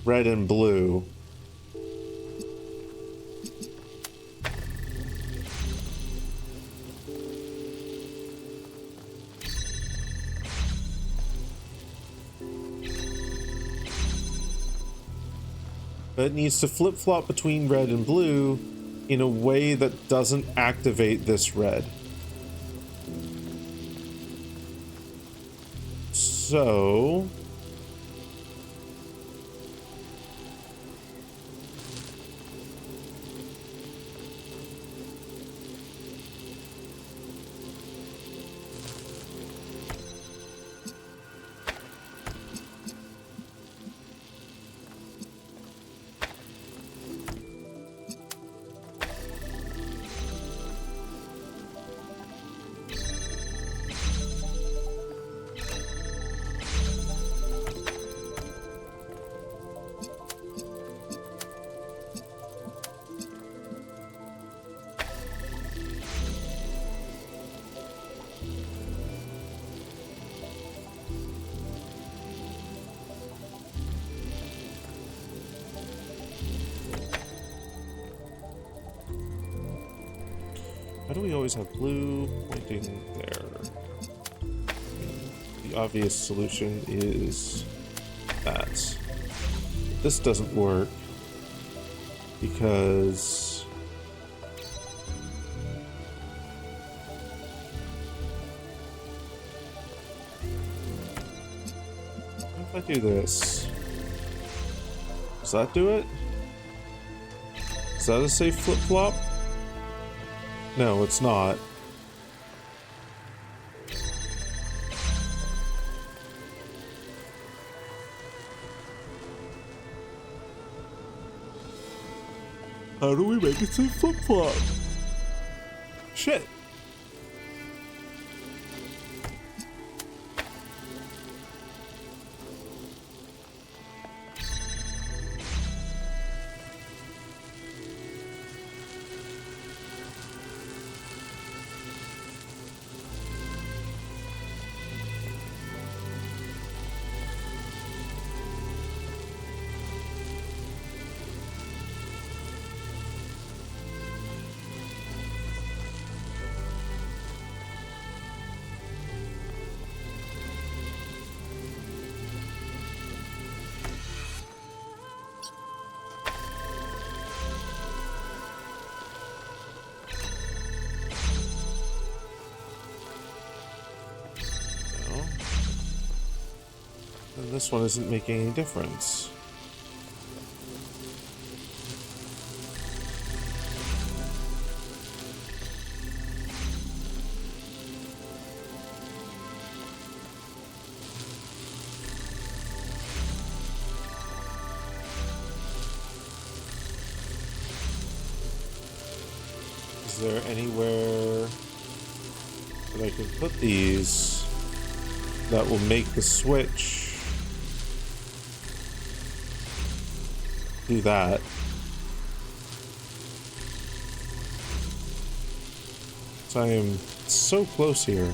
red and blue. It needs to flip-flop between red and blue in a way that doesn't activate this red. So... Why do we always have blue pointing there? The obvious solution is that. This doesn't work because what if I do this? Does that do it? Is that a safe flip-flop? No, it's not. How do we make it say flip-flop? Shit. And this one isn't making any difference. Is there anywhere that I can put these that will make the switch do that? So I am so close here,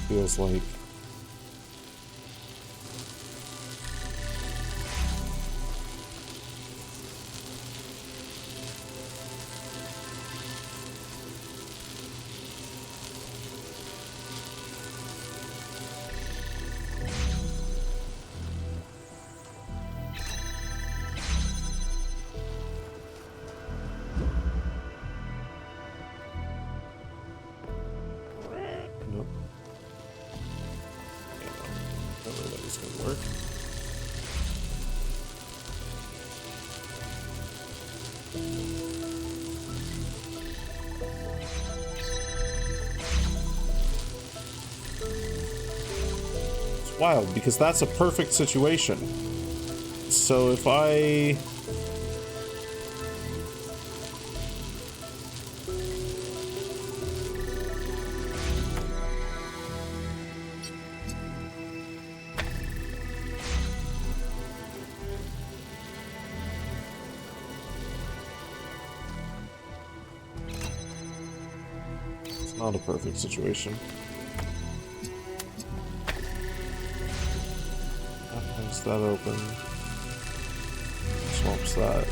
feels like. Wild, because that's a perfect situation. So if I Not a perfect situation. That leaves that open. Swamps that.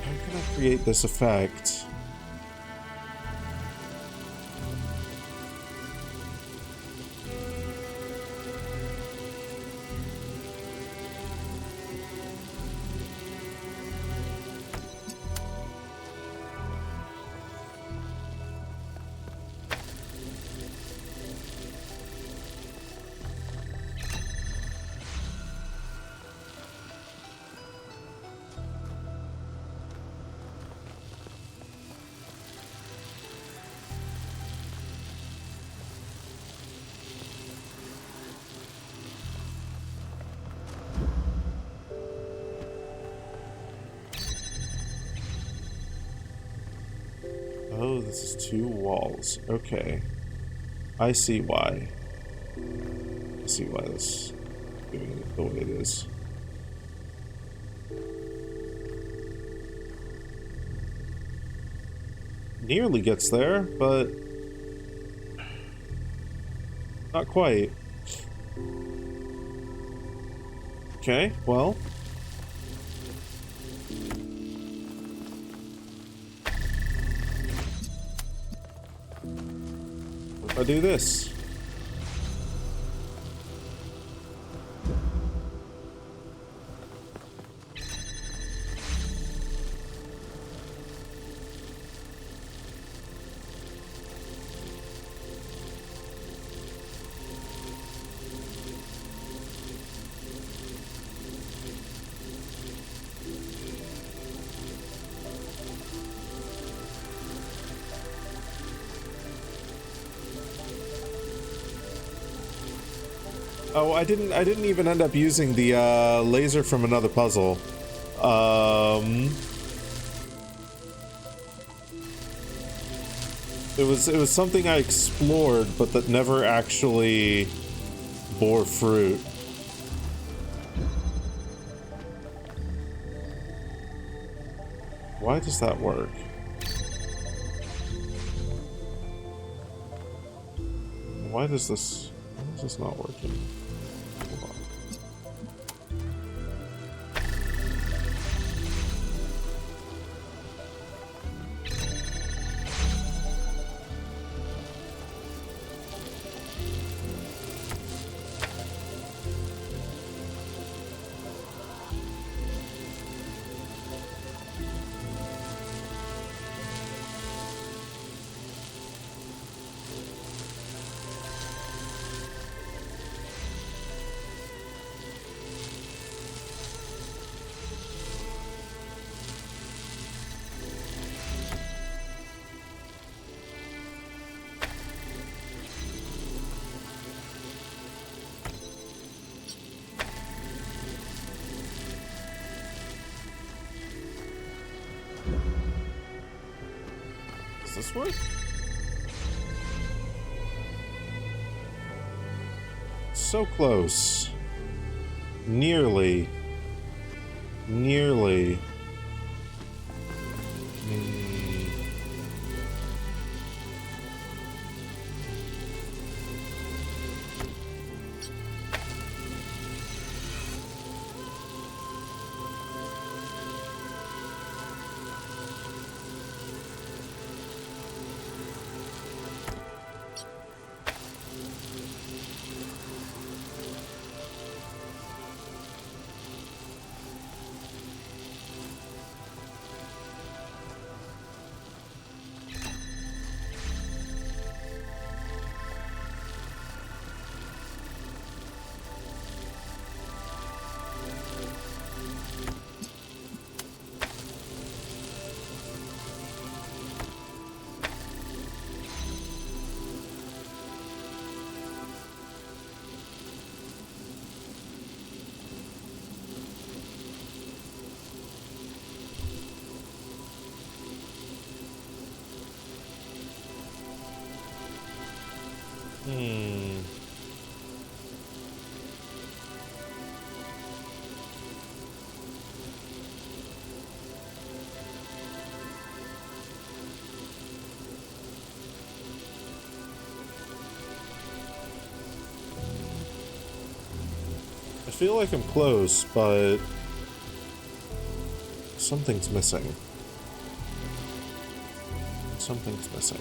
How can I create this effect? Oh, this is 2 walls. Okay. I see why. I see why this is doing it the way it is. Nearly gets there, but not quite. Okay, well. What if I do this? Oh, I didn't even end up using the laser from another puzzle. It was something I explored, but that never actually bore fruit. Why does that work? Why is this not working? Hold on. Does this work? So close. Nearly. Nearly. feel like I'm close, but something's missing. Something's missing.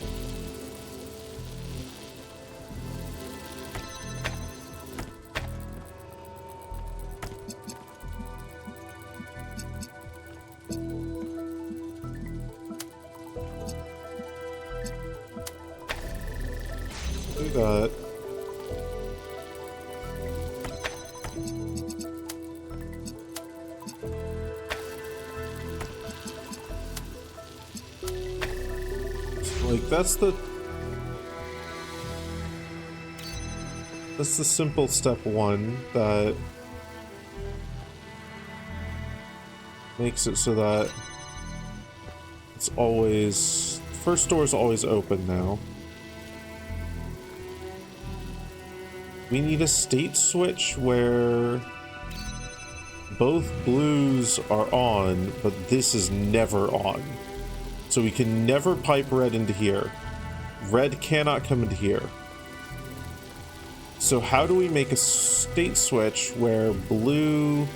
Do that. Like, that's the simple step one that makes it so that it's always, first door is always open now. We need a state switch where both blues are on, but this is never on. So we can never pipe red into here. Red cannot come into here. So how do we make a state switch where blue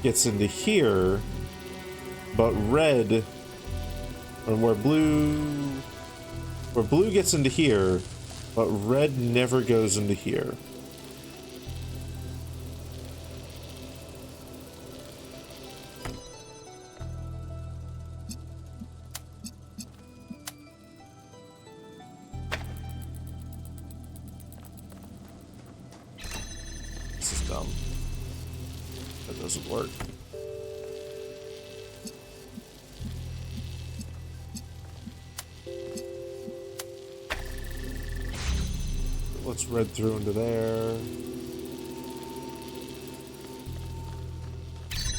gets into here, but red, or where blue gets into here, but red never goes into here? That doesn't work. Let's red through into there.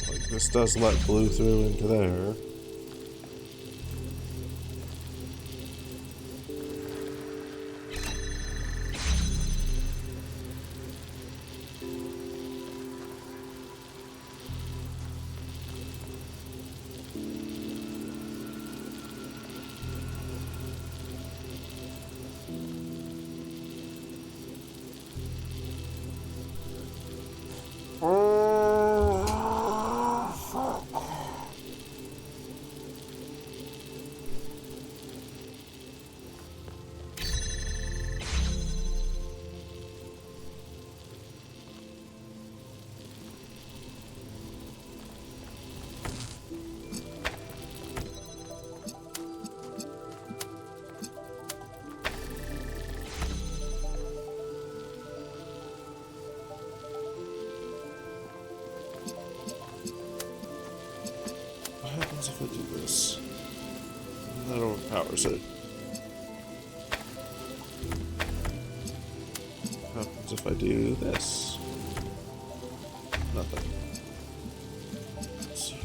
Like, this does let blue through into there. If I do this, that overpowers it. What happens if I do this? Nothing. So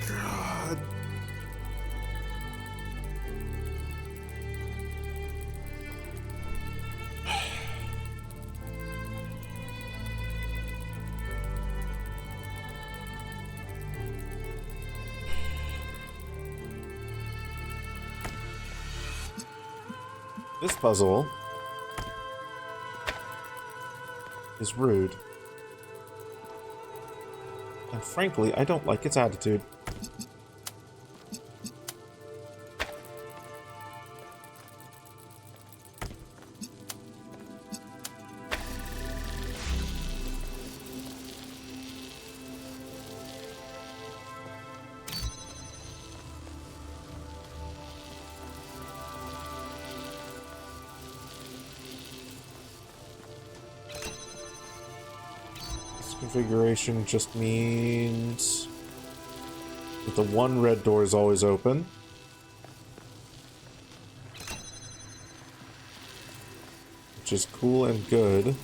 God. This puzzle is rude. And frankly, I don't like its attitude. configuration just means that the one red door is always open. Which is cool and good.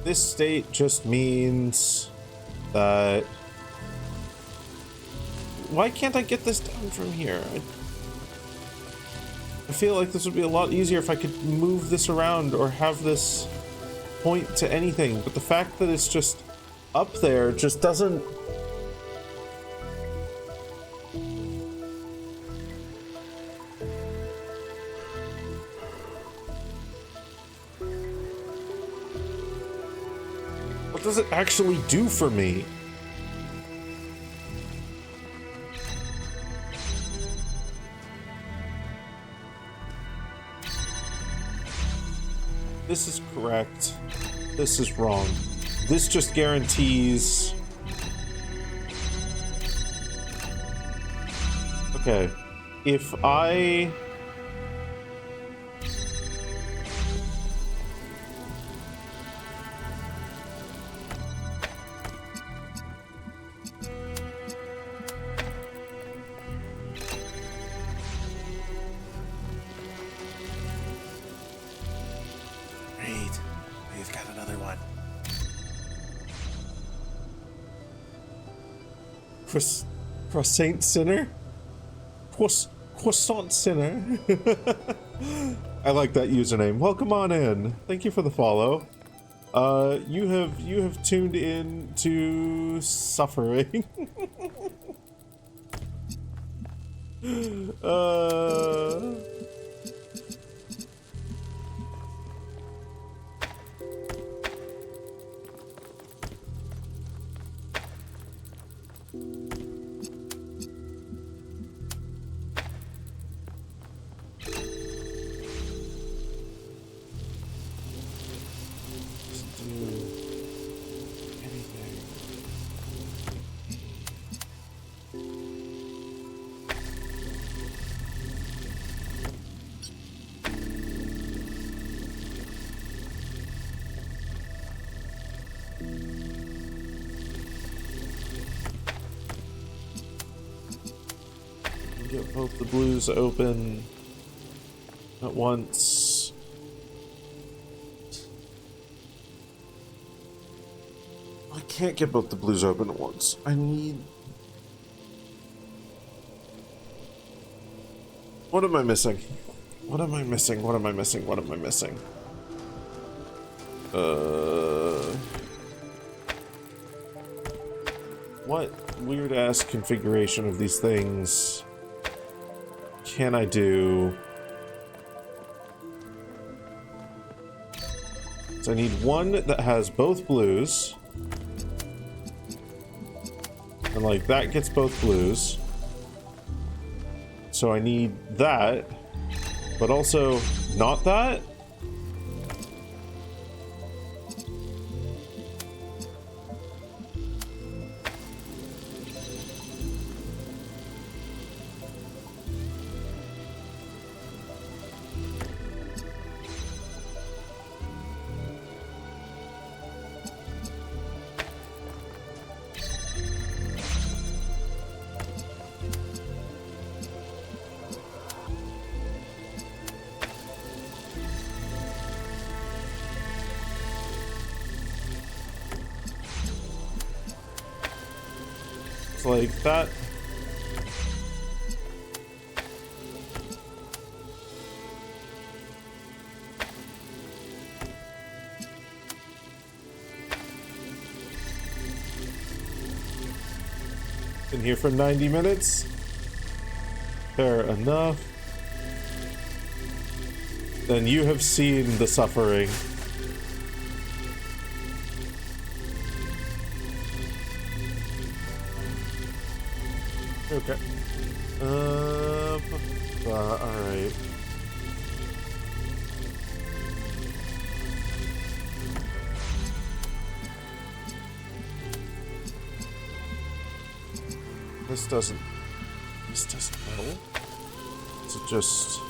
This state just means that... Why can't I get this down from here? I feel like this would be a lot easier if I could move this around or have this point to anything, but the fact that it's just up there just doesn't... What does it actually do for me? This is correct. This is wrong. This just guarantees... Okay. If I... We've got another one. Croissant Sinner? Croissant Sinner? I like that username. Welcome on in. Thank you for the follow. You have tuned in to Suffering. Get both the blues open at once. I can't get both the blues open at once. I need... What am I missing? What am I missing? What am I missing? What am I missing? What weird-ass configuration of these things can I do? So I need one that has both blues. And like that gets both blues. So I need that, but also not that. Like that. Been here for 90 minutes. Fair enough. Then you have seen the suffering. Okay. Alright. This doesn't help. So just...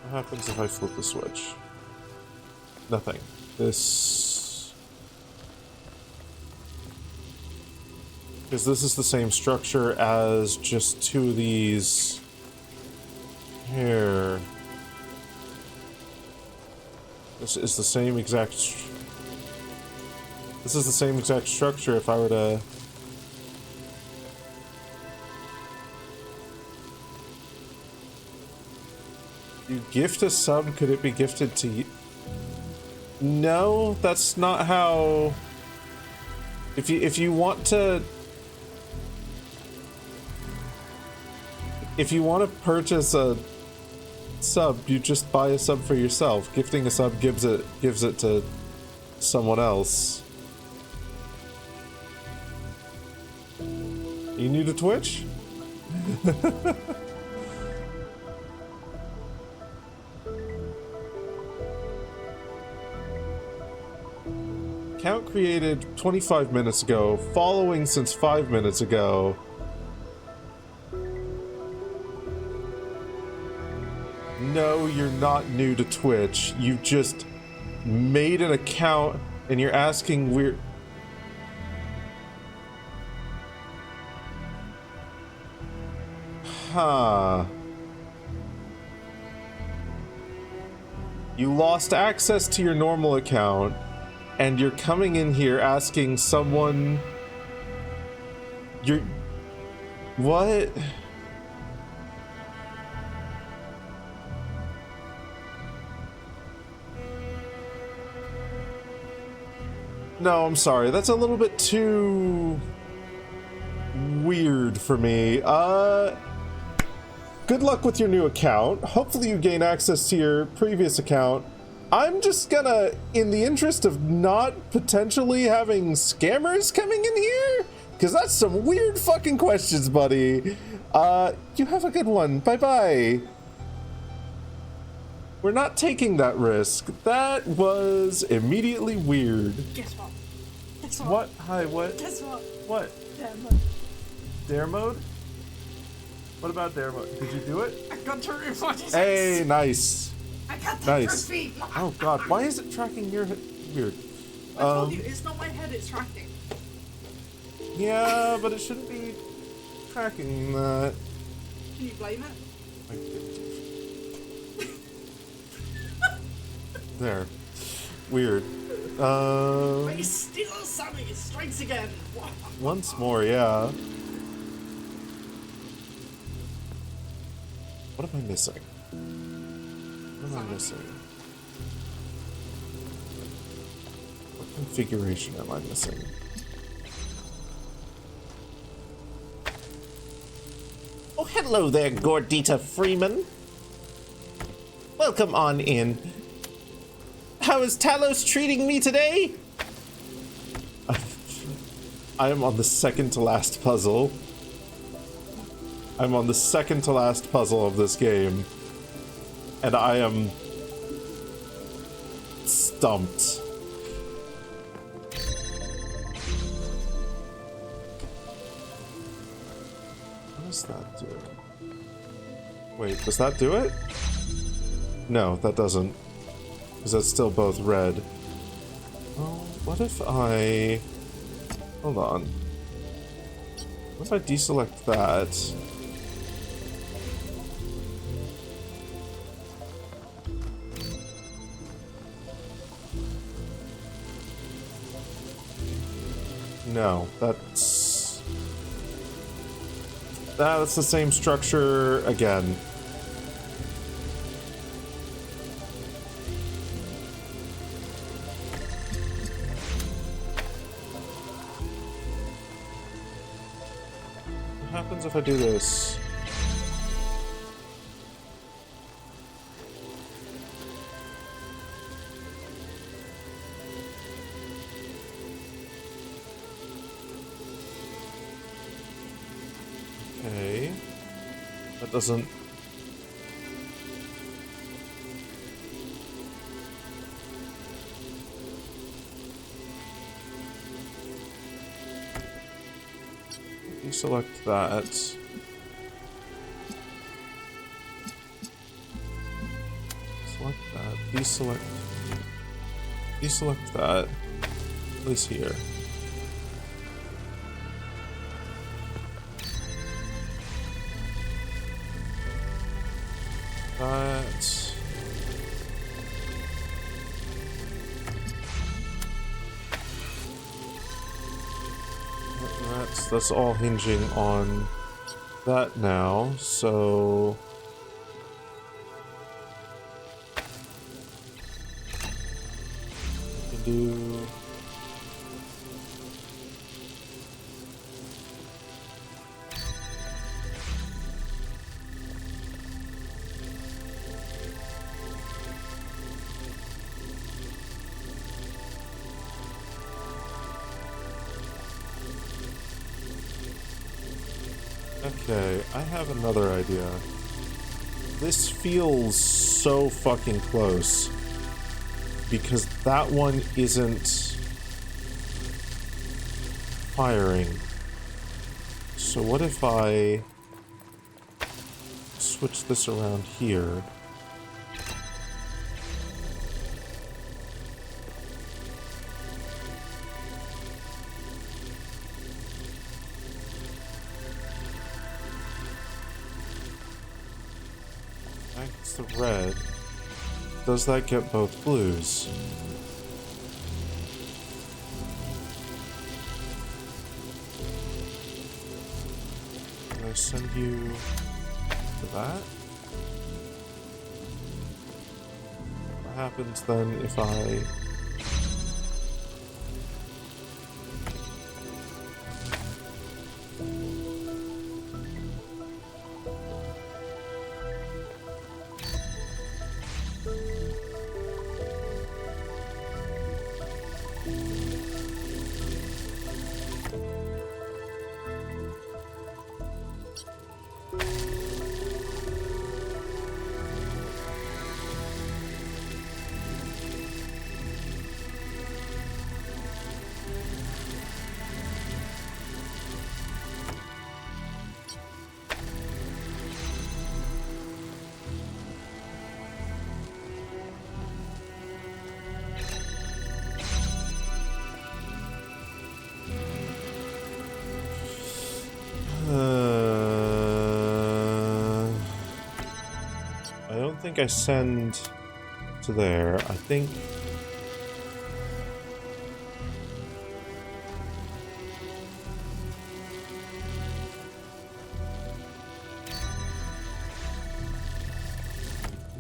What happens if I flip the switch? Nothing. This... Because this is the same structure as just two of these... here. This is the same exact... This is the same exact structure if I were to... You gift a sub, could it be gifted to you? No, that's not how... If you want to... If you want to purchase a sub, you just buy a sub for yourself. Gifting a sub gives it to someone else. You new to Twitch? Account created 25 minutes ago, following since 5 minutes ago. No, you're not new to Twitch. You just made an account and you're asking weird... Huh. You lost access to your normal account. And you're coming in here asking someone... You're... What? No, I'm sorry. That's a little bit too... weird for me. Good luck with your new account. Hopefully you gain access to your previous account. I'm just gonna, in the interest of not potentially having scammers coming in here, because that's some weird fucking questions, buddy. You have a good one. Bye-bye. We're not taking that risk. That was immediately weird. Guess what? Guess what? What? Hi, what? Guess what? What? Dare mode. Dare mode? What about dare mode? Did you do it? I got to Route 46. Hey, nice. I got the Nice. trophy. Oh god, why is it tracking your head? Weird. I told you, it's not my head, it's tracking. Yeah, but it shouldn't be tracking that. Can you blame it? There. Weird. But it's still Sammy, it strikes again. Once more, yeah. What am I missing? What am I missing? What configuration am I missing? Oh, hello there, Gordita Freeman. Welcome on in. How is Talos treating me today? I am on the second to last puzzle. I'm on the second to last puzzle of this game. And I am stumped. What does that do? Wait, does that do it? No, that doesn't. Because that's still both red. Well, what if I... Hold on. What if I deselect that? No, that's the same structure again. What happens if I do this? Okay, that doesn't... Deselect that. Select that. Deselect that. Place here. That's all hinging on that now, so I can do okay, I have another idea. This feels so fucking close because that one isn't firing. So what if I switch this around here? That's the red. Does that get both blues? Can I send you to that? What happens then if I... I don't think I send to there. I think...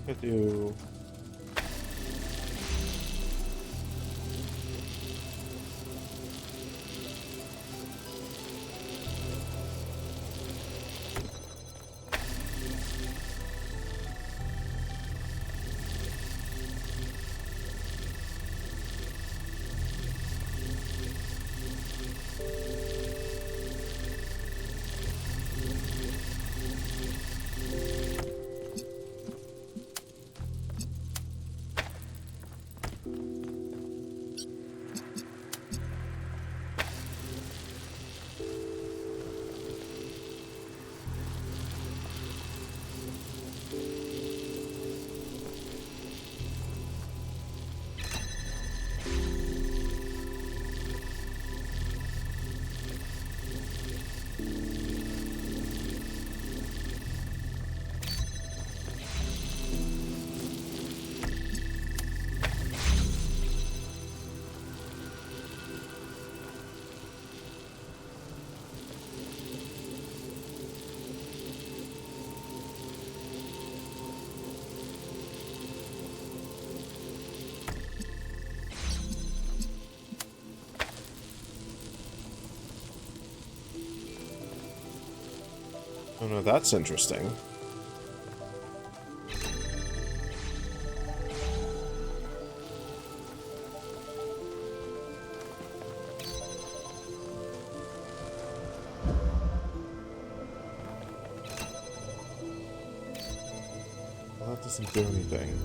I do... Oh no, that's interesting. Well, that doesn't do anything.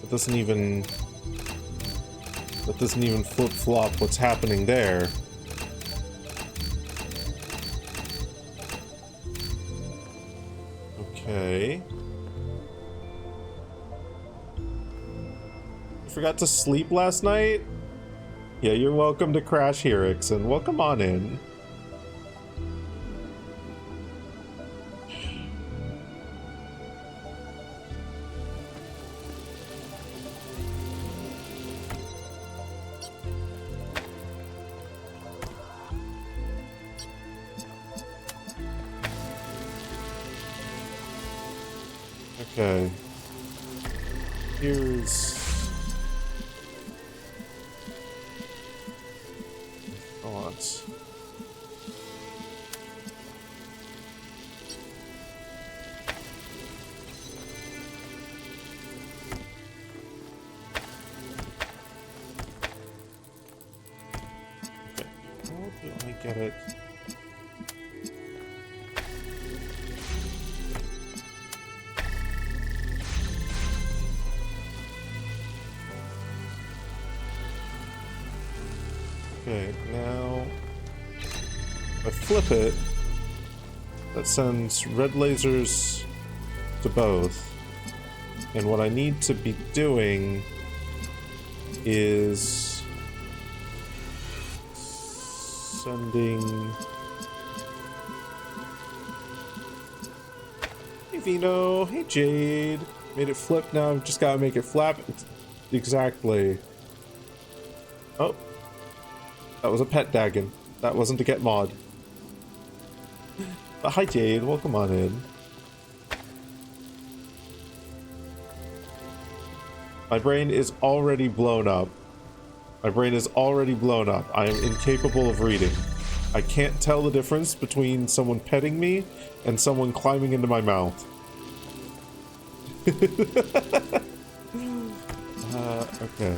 That doesn't even flip-flop what's happening there. Okay. You forgot to sleep last night? Yeah, you're welcome to crash here, Ixon. Welcome on in. Okay. Here's... thoughts. Okay. How do I get it? Okay, now if I flip it, that sends red lasers to both. And what I need to be doing is sending... Hey Vino, hey Jade. Made it flip now, I've just gotta make it flap exactly. Oh. That was a pet Dagon. That wasn't to get mod. But hi Jade, welcome on in. My brain is already blown up. My brain is already blown up. I am incapable of reading. I can't tell the difference between someone petting me and someone climbing into my mouth. Okay.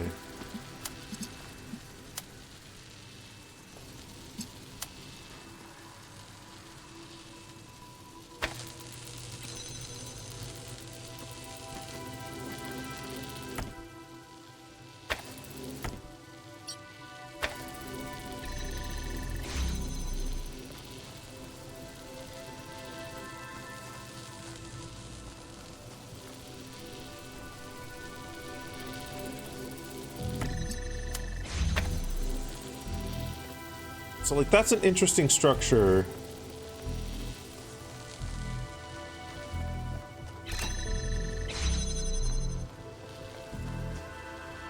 So, like, that's an interesting structure.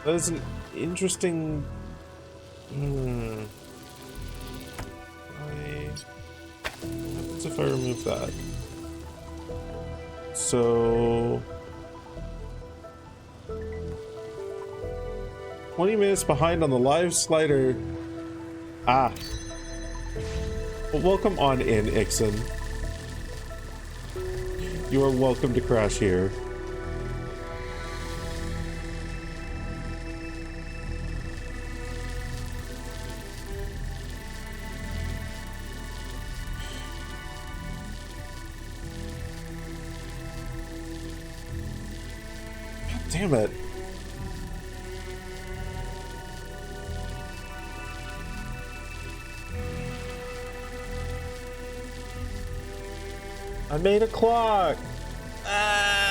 That is an interesting... What happens if I remove that? So... 20 minutes behind on the live slider. Ah. Well, welcome on in, Ixon. You are welcome to crash here. God damn it. I made a clock! Ah!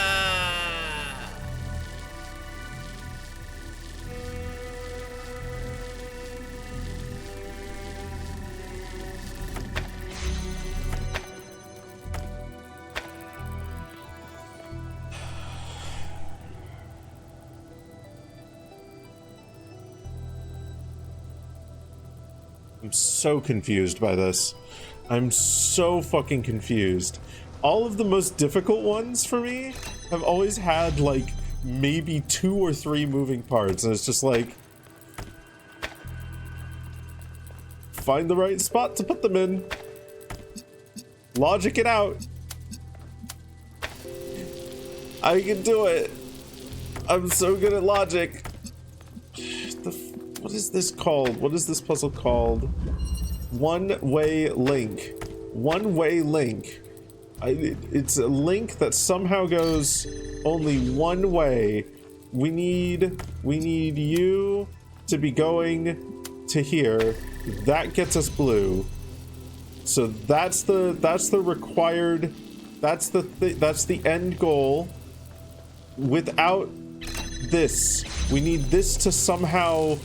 I'm so confused by this. I'm so fucking confused. All of the most difficult ones for me have always had like maybe 2 or 3 moving parts, and it's just like find the right spot to put them in, logic it out, I can do it. I'm so good at logic. What is this called? What is this puzzle called? One-way link. One-way link. It's a link that somehow goes only one way. We need you to be going to here. That gets us blue. So that's the required. That's the end goal. Without this, we need this to somehow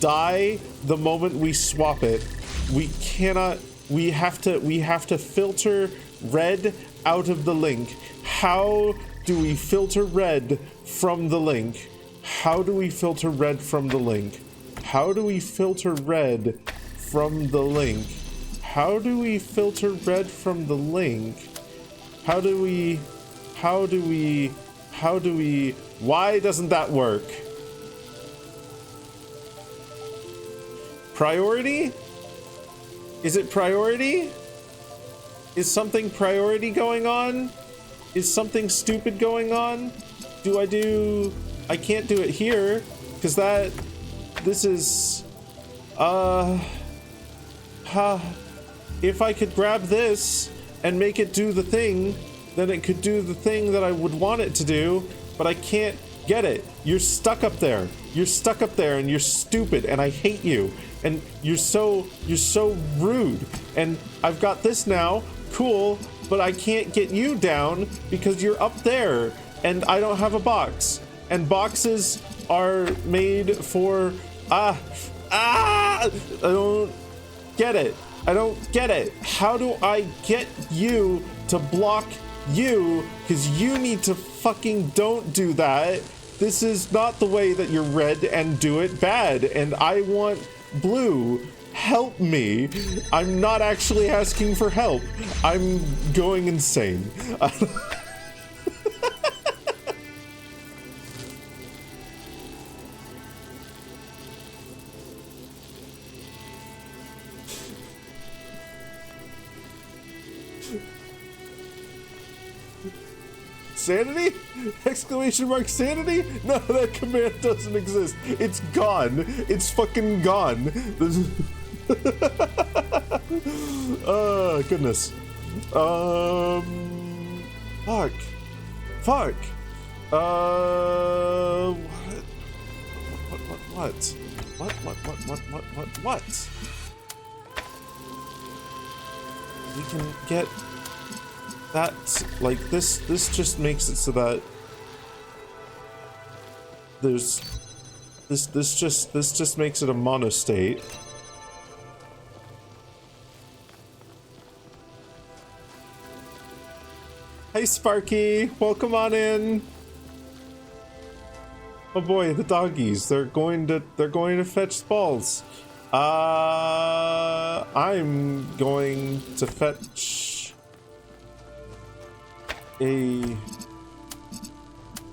die the moment we swap it. We cannot. We have to filter red out of the link. How do we filter red from the link? How do we filter red from the link? How do we filter red from the link? How do we filter red from the link? How do we, why doesn't that work? Priority? Is it priority? Is something priority going on? Is something stupid going on? I can't do it here, because this is, if I could grab this and make it do the thing, then it could do the thing that I would want it to do, but I can't get it. You're stuck up there. You're stuck up there and you're stupid and I hate you. And you're so rude. And I've got this now, cool, but I can't get you down because you're up there and I don't have a box. And boxes are made for, I don't get it. I don't get it. How do I get you to block you? Because you need to fucking don't do that. This is not the way that you're red and do it bad. And I want blue. Help me. I'm not actually asking for help. I'm going insane. Sanity? Exclamation mark sanity? No, that command doesn't exist. It's gone. It's fucking gone. Oh, goodness. Fuck. Fuck. What? We can get that, like, this just makes it so that there's this just makes it a monostate. Hey Sparky, welcome on in. Oh boy, the doggies, they're going to fetch balls. I'm going to fetch a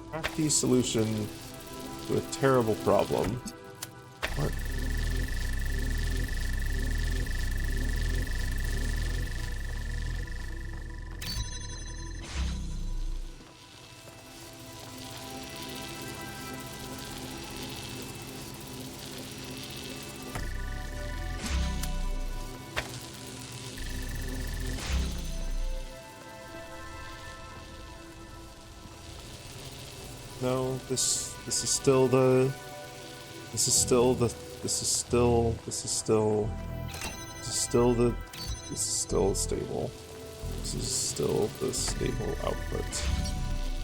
crafty solution to a terrible problem. What? No, this is still stable. This is still the stable output.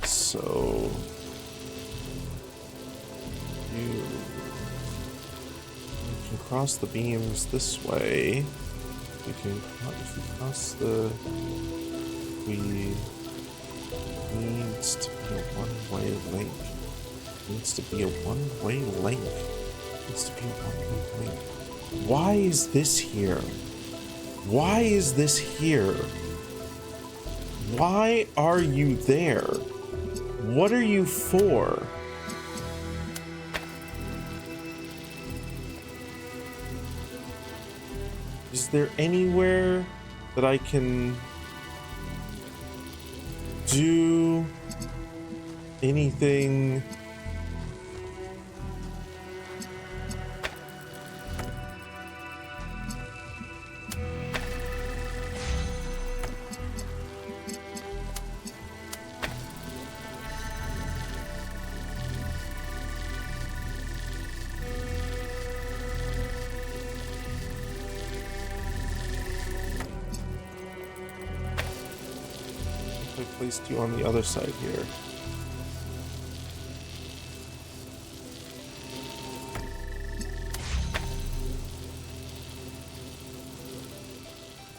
So you can cross the beams this way. We can, if we cross the, needs to be a one-way link. Needs to be a one-way link. Needs to be a one-way link. Why is this here? Why is this here? Why are you there? What are you for? Is there anywhere that I can do anything? I placed you on the other side here.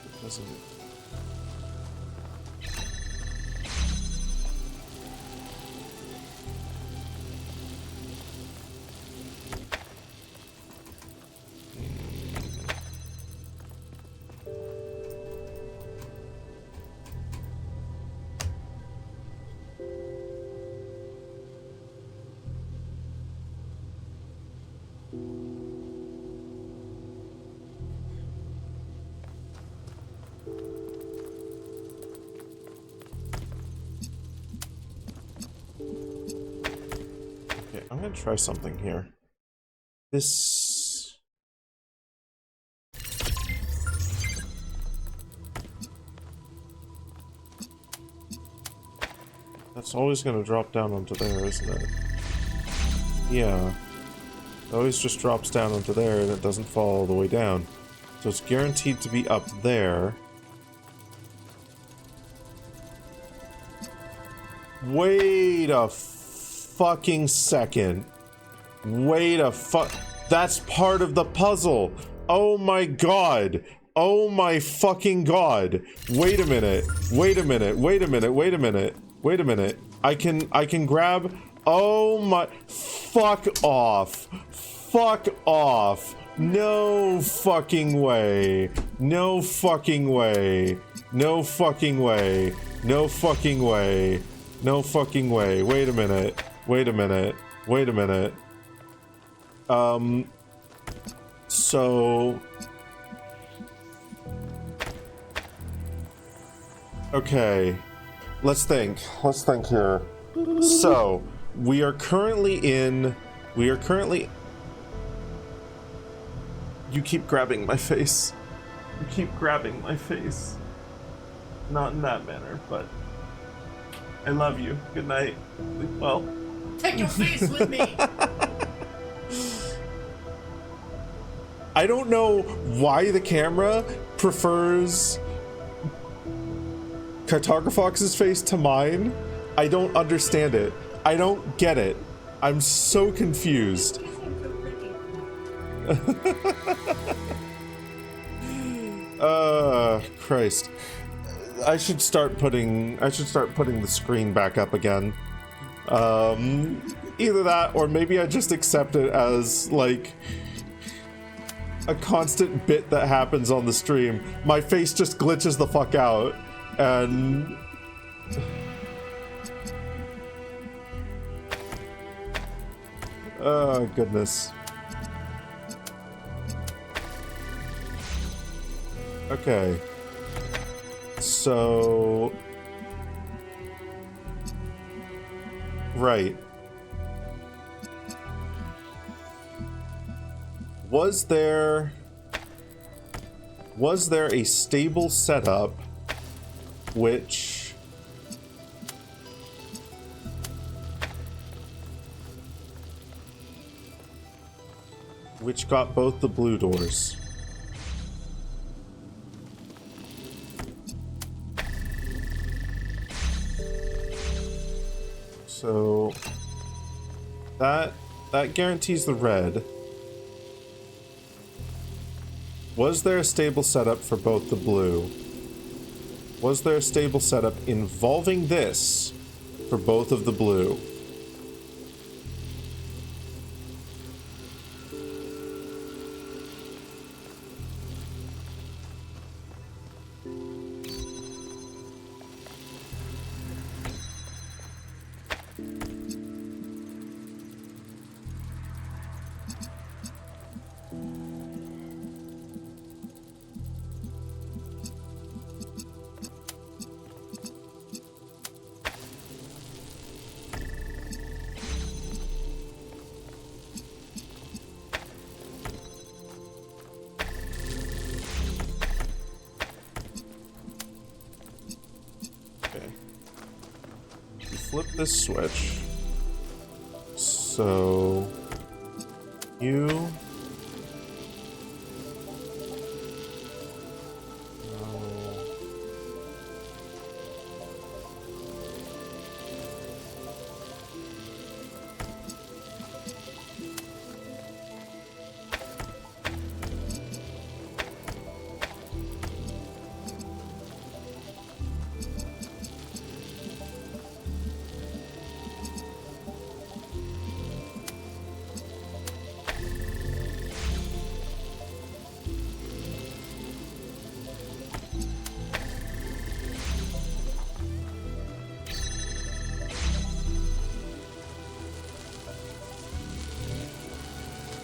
It doesn't. Okay, I'm gonna try something here. This... That's always gonna drop down onto there, isn't it? Yeah. It always just drops down onto there and it doesn't fall all the way down. So it's guaranteed to be up there. Wait a fucking second. Wait a fuck. That's part of the puzzle. Oh my god. Oh my fucking god. Wait a minute. Wait a minute. Wait a minute. Wait a minute. Wait a minute. I can grab. Oh my. Fuck off. Fuck off. No fucking way. No fucking way. No fucking way. No fucking way. No fucking way. Wait a minute. Wait a minute. Wait a minute. So... Okay. Let's think. Let's think here. So, we are currently... You keep grabbing my face. You keep grabbing my face. Not in that manner, but... I love you. Good night. Well... Take your face with me! I don't know why the camera prefers Cartographox's face to mine. I don't understand it. I don't get it. I'm so confused. Christ. I should start putting the screen back up again. Either that or maybe I just accept it as like a constant bit that happens on the stream. My face just glitches the fuck out and oh goodness. Okay. So right. Was there a stable setup which got both the blue doors? So that guarantees the red. Was there a stable setup for both the blue? Was there a stable setup involving this for both of the blue? this switch. So you.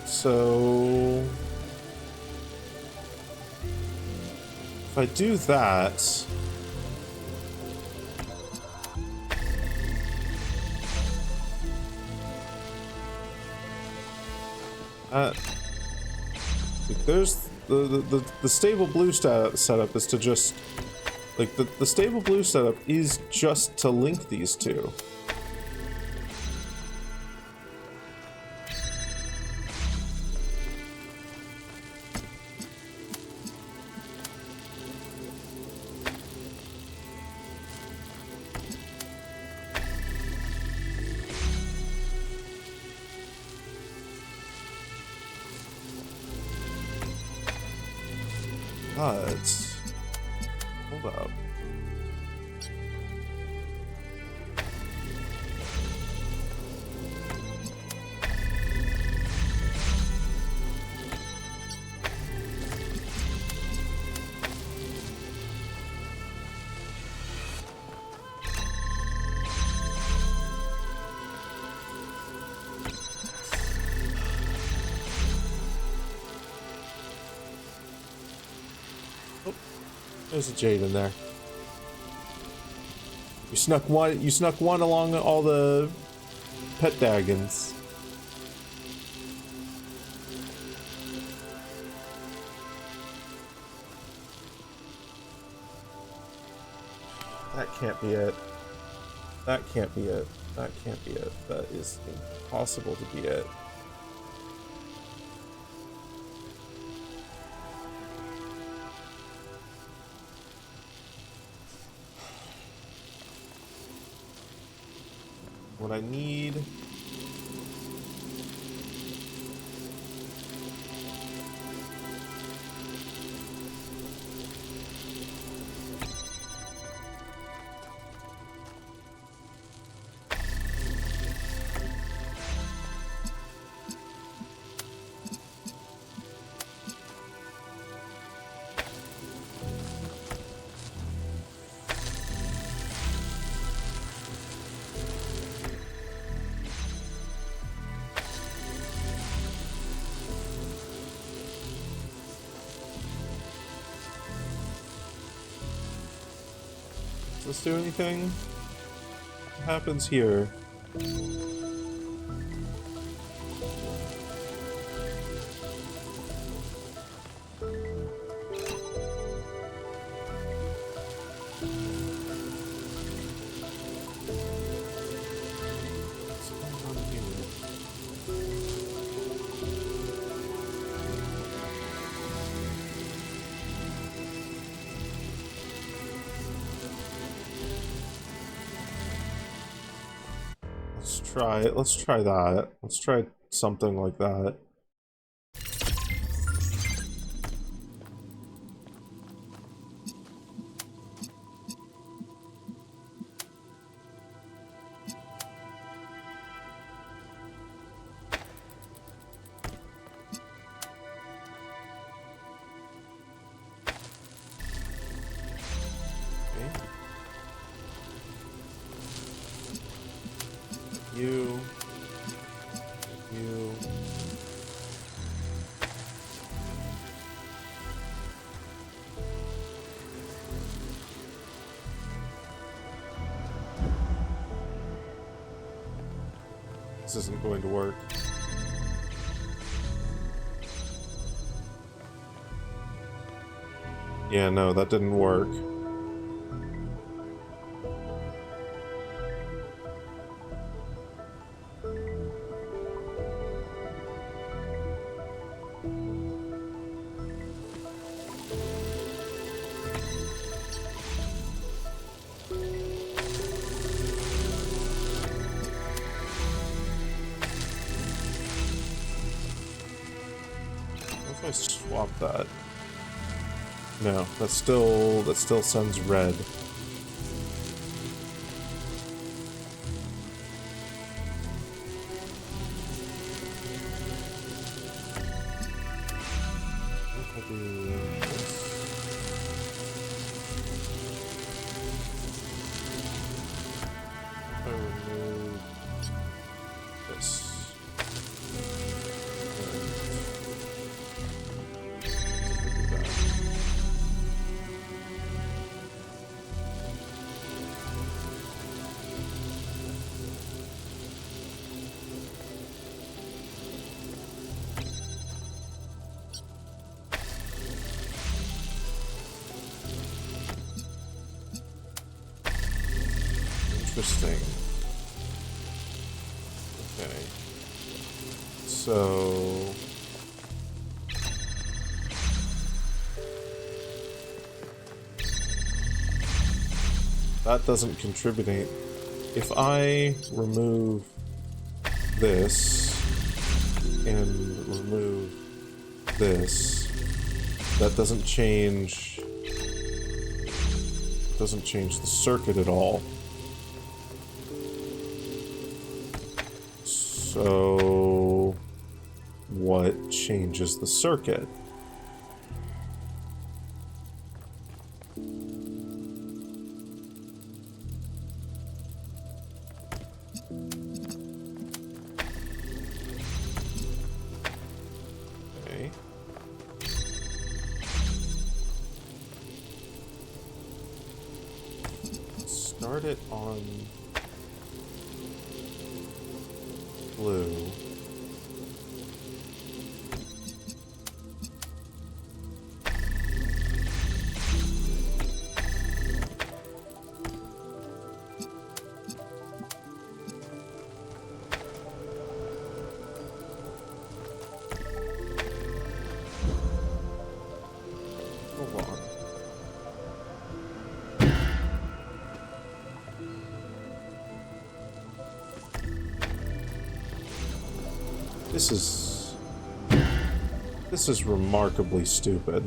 So if I do that, there's the stable blue setup is to just like the stable blue setup is just to link these two. But hold up. There's a Jade in there. You snuck one along all the pet dragons. That can't be it. That can't be it. That can't be it. That is impossible to be it. What I need Does this do anything? What happens here? Try it. Let's try that. Let's try something like that. You. This isn't going to work. Yeah, no, that didn't work. What if I swap that? No, that still sends red. I'll do this. I remove this. Interesting. Okay. So... that doesn't contribute. If I remove this and remove this, that doesn't change the circuit at all. So what changes the circuit? Okay. Start it on blue. Hold on. This is remarkably stupid.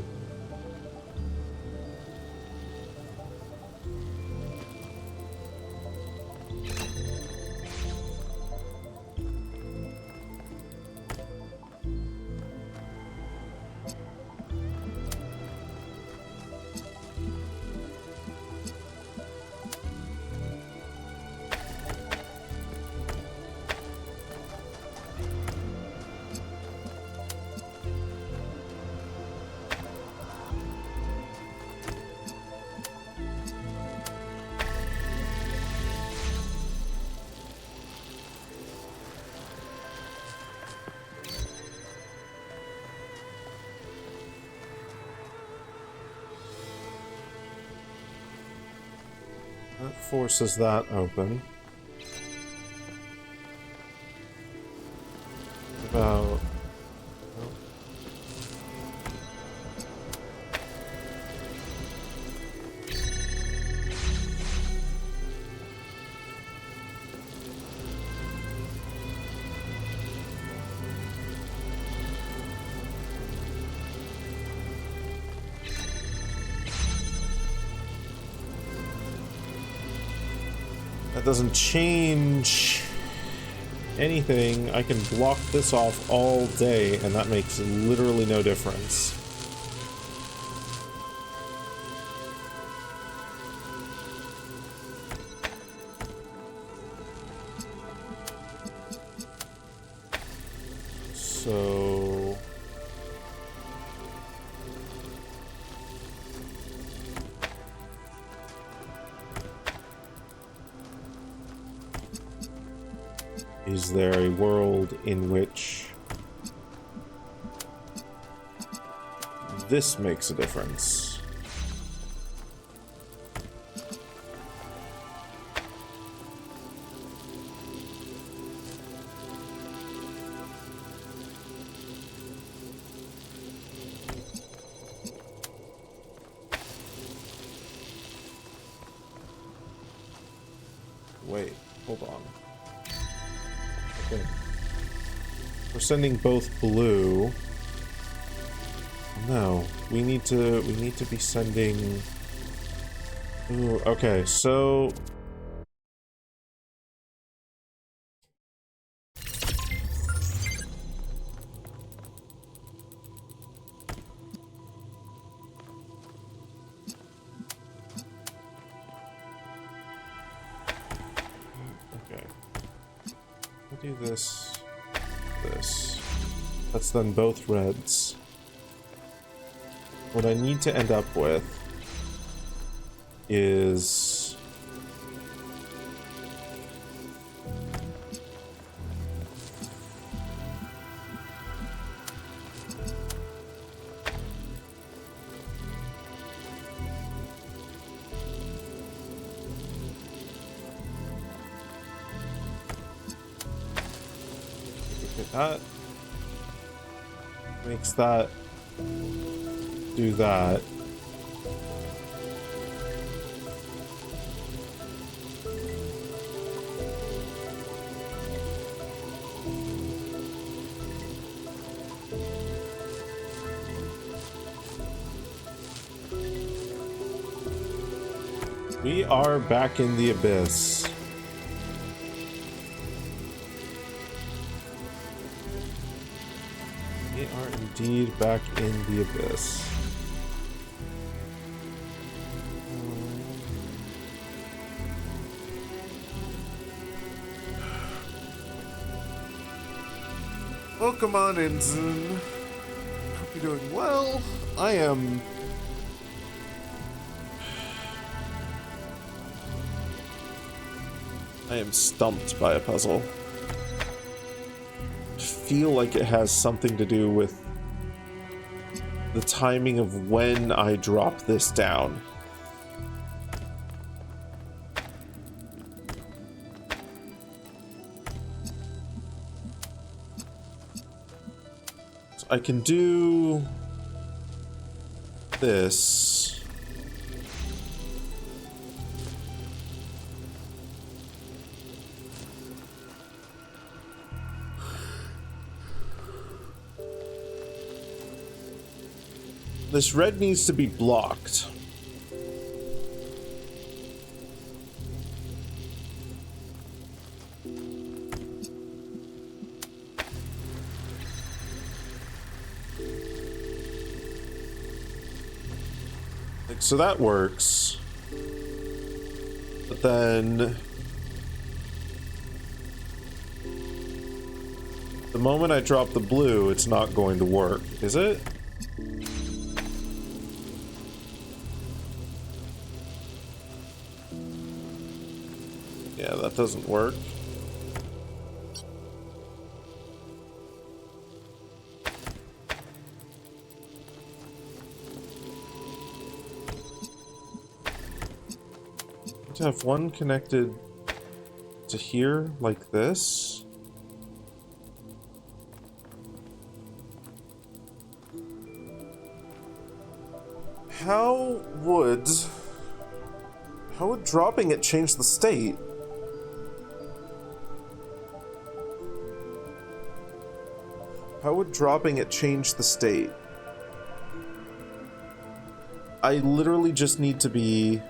That forces that open. About... that doesn't change anything. I can block this off all day, and that makes literally no difference. So... is there a world in which this makes a difference? sending both blue. No, we need to be sending. Ooh, okay, so do this, this. That's then both reds. What I need to end up with is that makes that do that. We are back in the abyss. We are indeed back in the abyss. Welcome on in, Zun. Hope you're doing well. I am stumped by a puzzle. I feel like it has something to do with the timing of when I drop this down. So I can do this. This red needs to be blocked. Like, so that works. But then the moment I drop the blue, it's not going to work, is it? Yeah, that doesn't work. To have one connected to here like this. How would dropping it change the state? How would dropping it change the state? I literally just need to be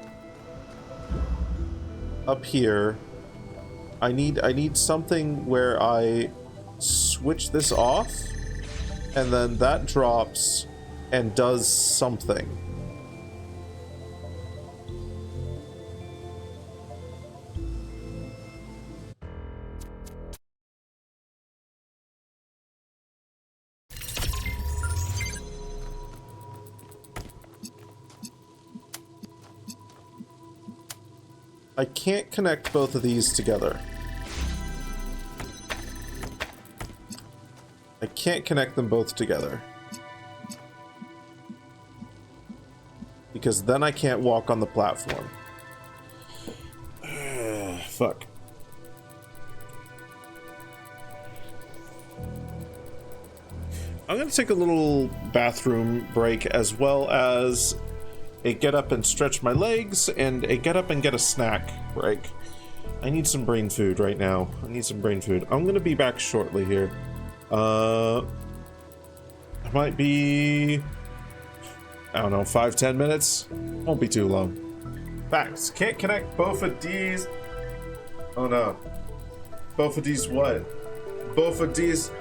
up here. I need something where I switch this off and then that drops and does something. I can't connect both of these together. I can't connect them both together. Because then I can't walk on the platform. Fuck. I'm gonna take a little bathroom break as well as a get up and stretch my legs and a get up and get a snack break. I need some brain food right now. I need some brain food. I'm gonna be back shortly here. It might be, I don't know, 5-10 minutes. Won't be too long. Facts. Can't connect both of these. Oh no. Both of these what? Both of these.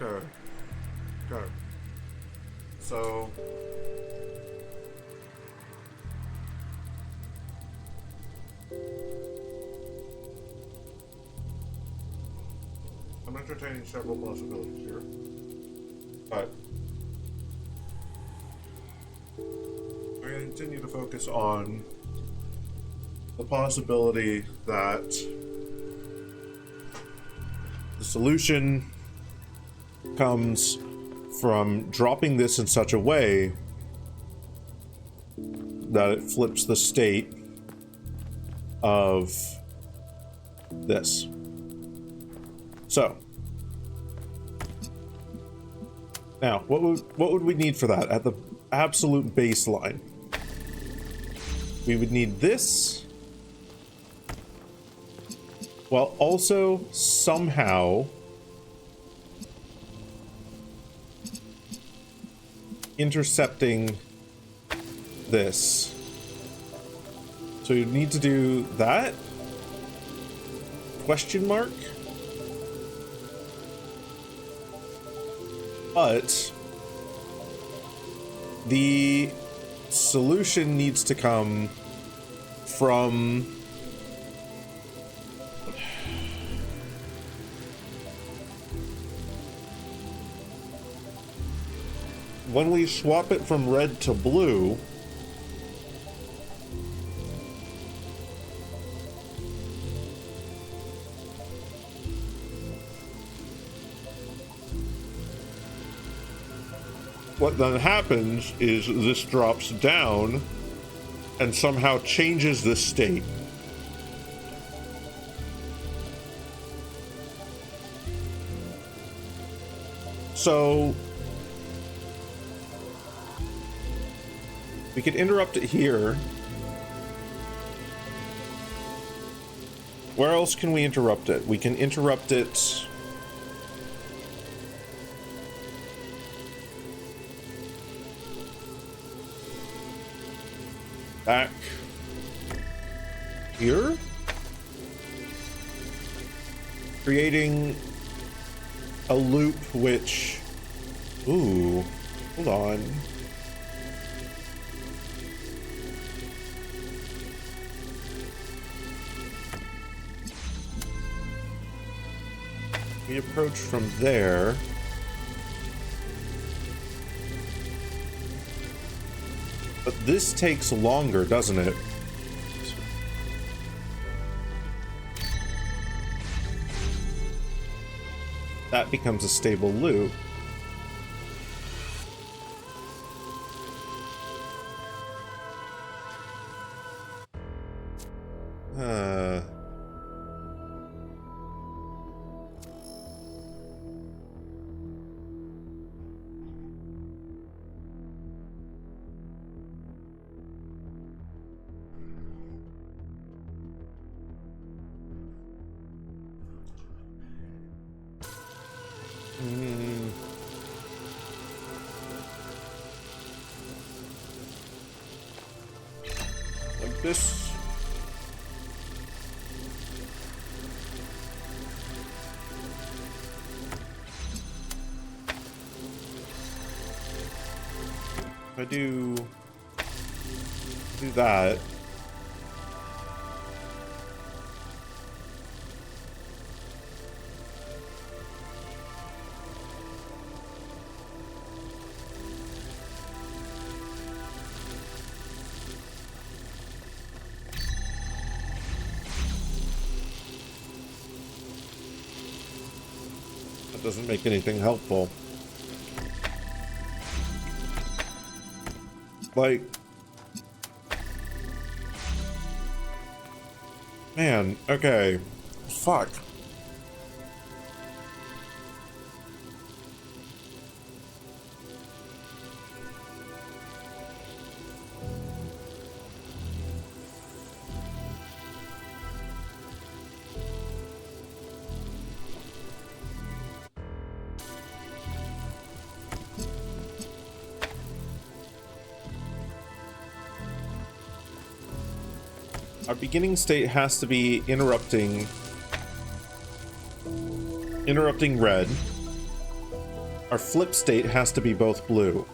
Okay. Okay. So I'm entertaining several possibilities here. But I'm going to continue to focus on the possibility that the solution comes from dropping this in such a way that it flips the state of this. So now what would we need for that at the absolute baseline? We would need this, while also somehow intercepting this. So you need to do that? Question mark? But the solution needs to come from when we swap it from red to blue, what then happens is this drops down and somehow changes the state. So we could interrupt it here. Where else can we interrupt it? We can interrupt it back here, creating a loop which, ooh, hold on. We approach from there. But this takes longer, doesn't it? That becomes a stable loop. this. If I do that. That doesn't make anything helpful. Like, man, okay, fuck. Our beginning state has to be interrupting red. Our flip state has to be both blue.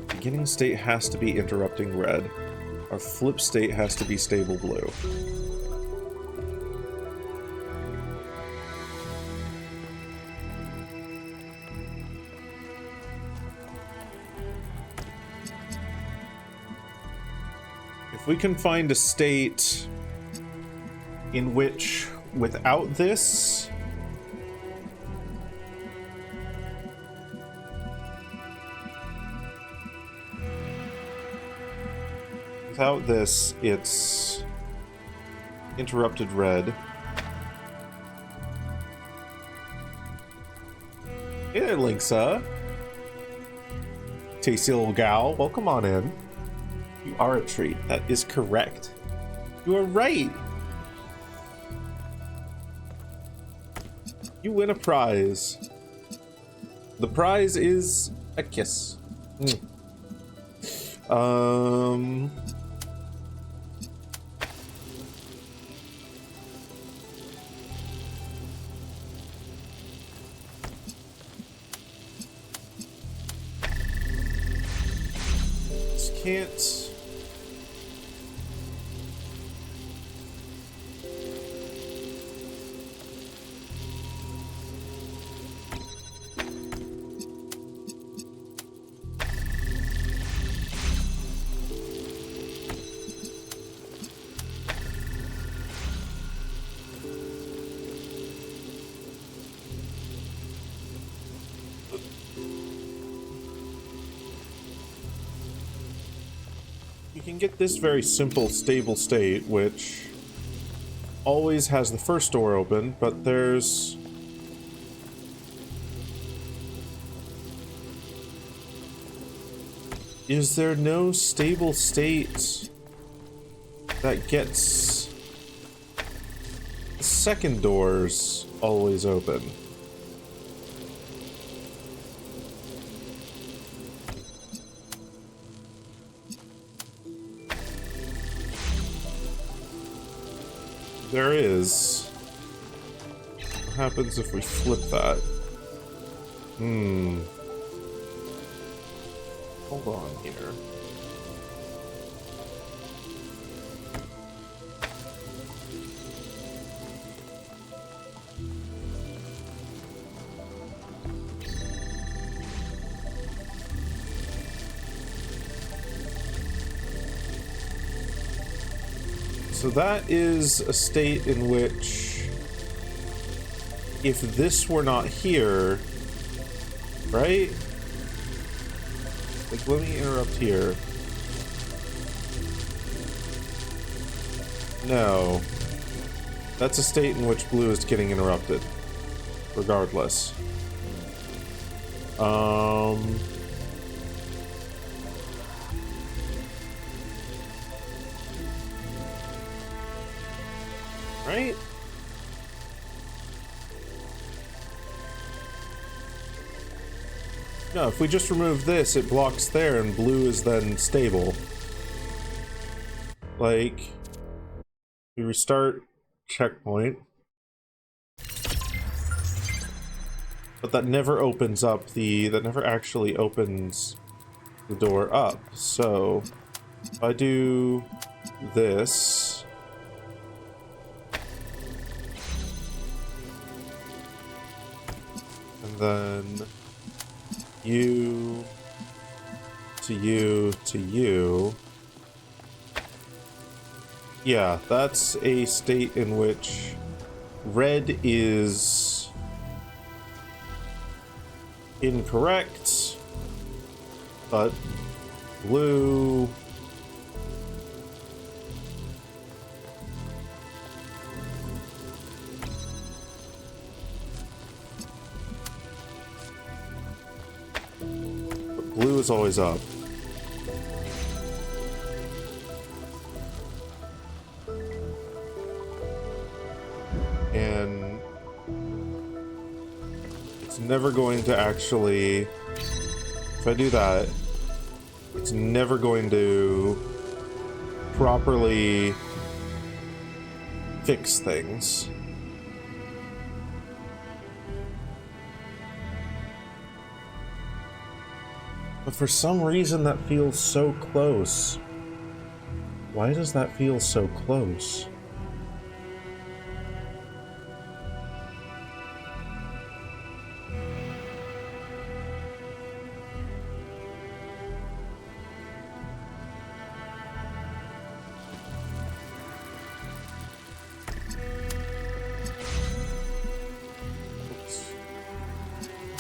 Beginning state has to be interrupting red. Our flip state has to be stable blue. If we can find a state in which, without this, it's interrupted red. Hey there, Linksa. Tasty little gal, welcome on in. You are a treat. That is correct. You are right. You win a prize. The prize is a kiss. Just can't. You can get this very simple, stable state, which always has the first door open, but there's... Is there no stable state that gets the second doors always open? There is. What happens if we flip that? Hold on here. So that is a state in which, if this were not here, right? Like, let me interrupt here. No. That's a state in which blue is getting interrupted, regardless. Right? No, if we just remove this, it blocks there and blue is then stable. Like, we restart checkpoint. But that never opens up that never actually opens the door up. So, if I do this, and then you to you to you. Yeah, that's a state in which red is incorrect, but blue is always up. And it's never going to actually, if I do that, it's never going to properly fix things. But for some reason that feels so close. Why does that feel so close?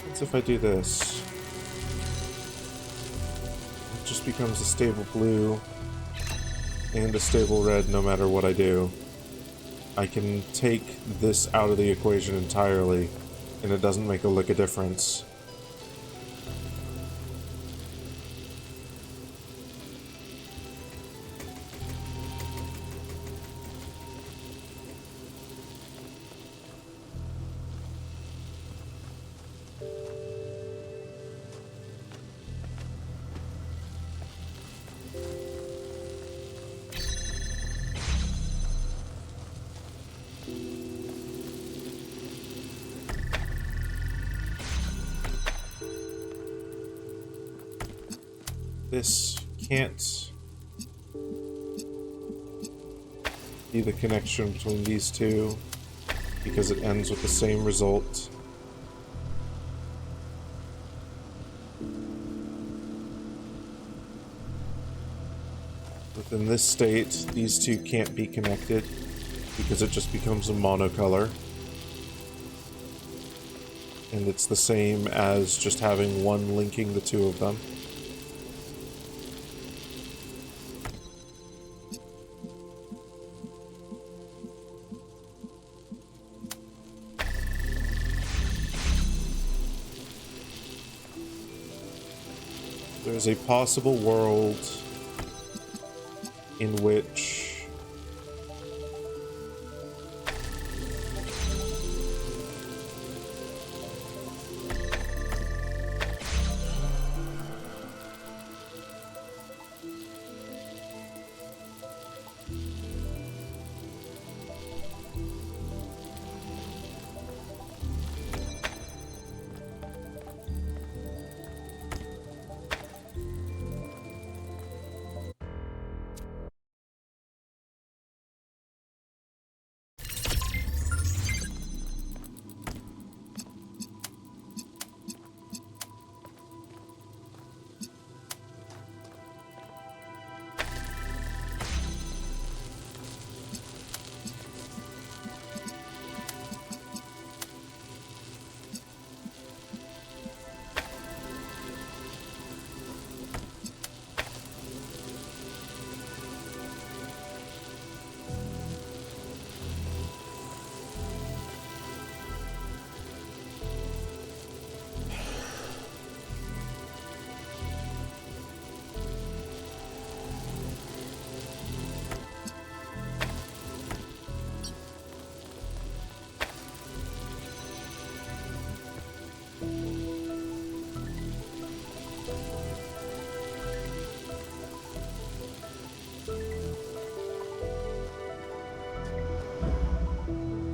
What if I do this? It just becomes a stable blue and a stable red no matter what I do. I can take this out of the equation entirely and it doesn't make a lick of difference. This can't be the connection between these two because it ends with the same result. Within this state, these two can't be connected because it just becomes a monocolor. And it's the same as just having one linking the two of them. There's a possible world in which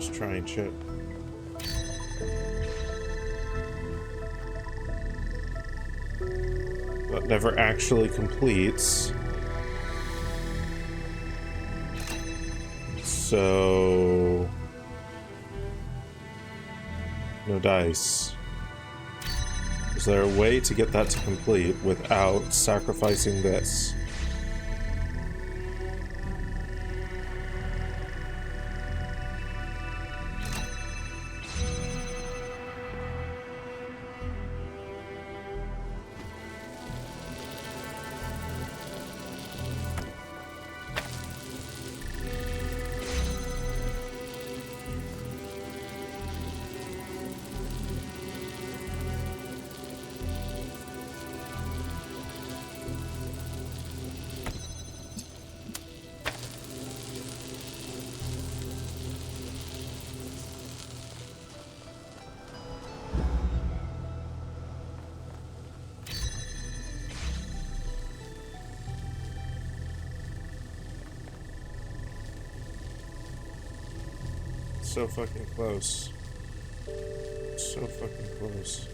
Just trying shit. But never actually completes. So... no dice. Is there a way to get that to complete without sacrificing this? So fucking close. So fucking close.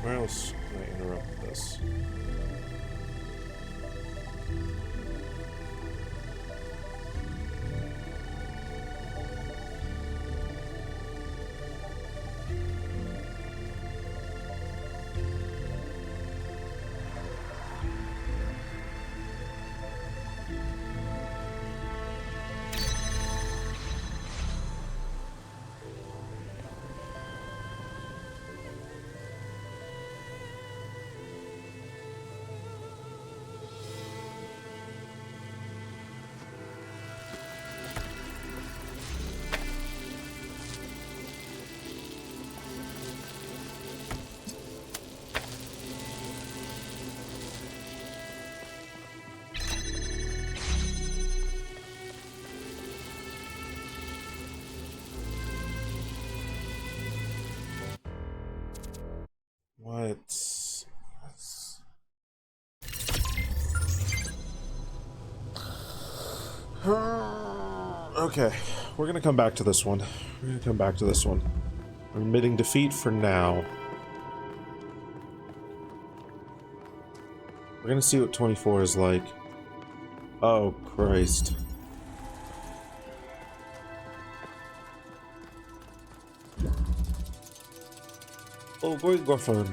Where else can I interrupt this? What? Okay, we're gonna come back to this one. We're gonna come back to this one. I'm admitting defeat for now. We're gonna see what 24 is like. Oh, Christ. Oh, great Griffin.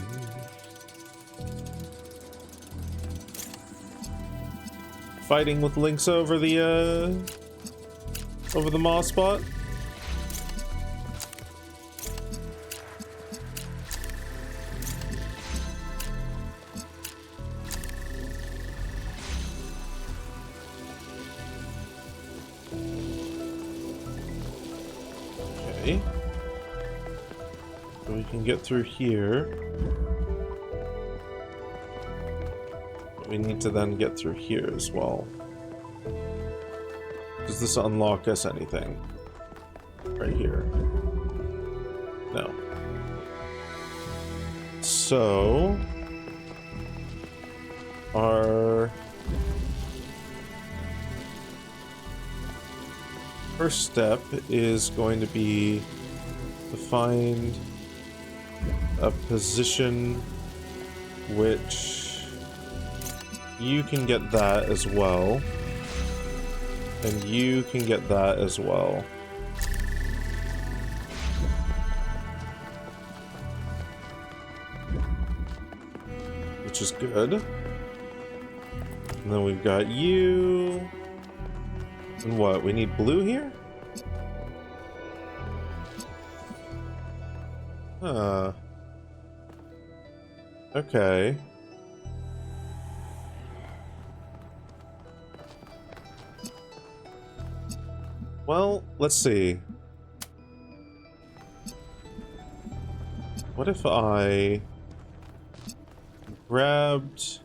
Fighting with Lynx over the Moss spot. Okay. So we can get through here. We need to then get through here as well. Does this unlock us anything? Right here. No. So... our... first step is going to be to find a position which you can get that as well, and you can get that as well. Which is good. And then we've got you. And what? We need blue here? Huh. Okay. Well, let's see. What if I grabbed...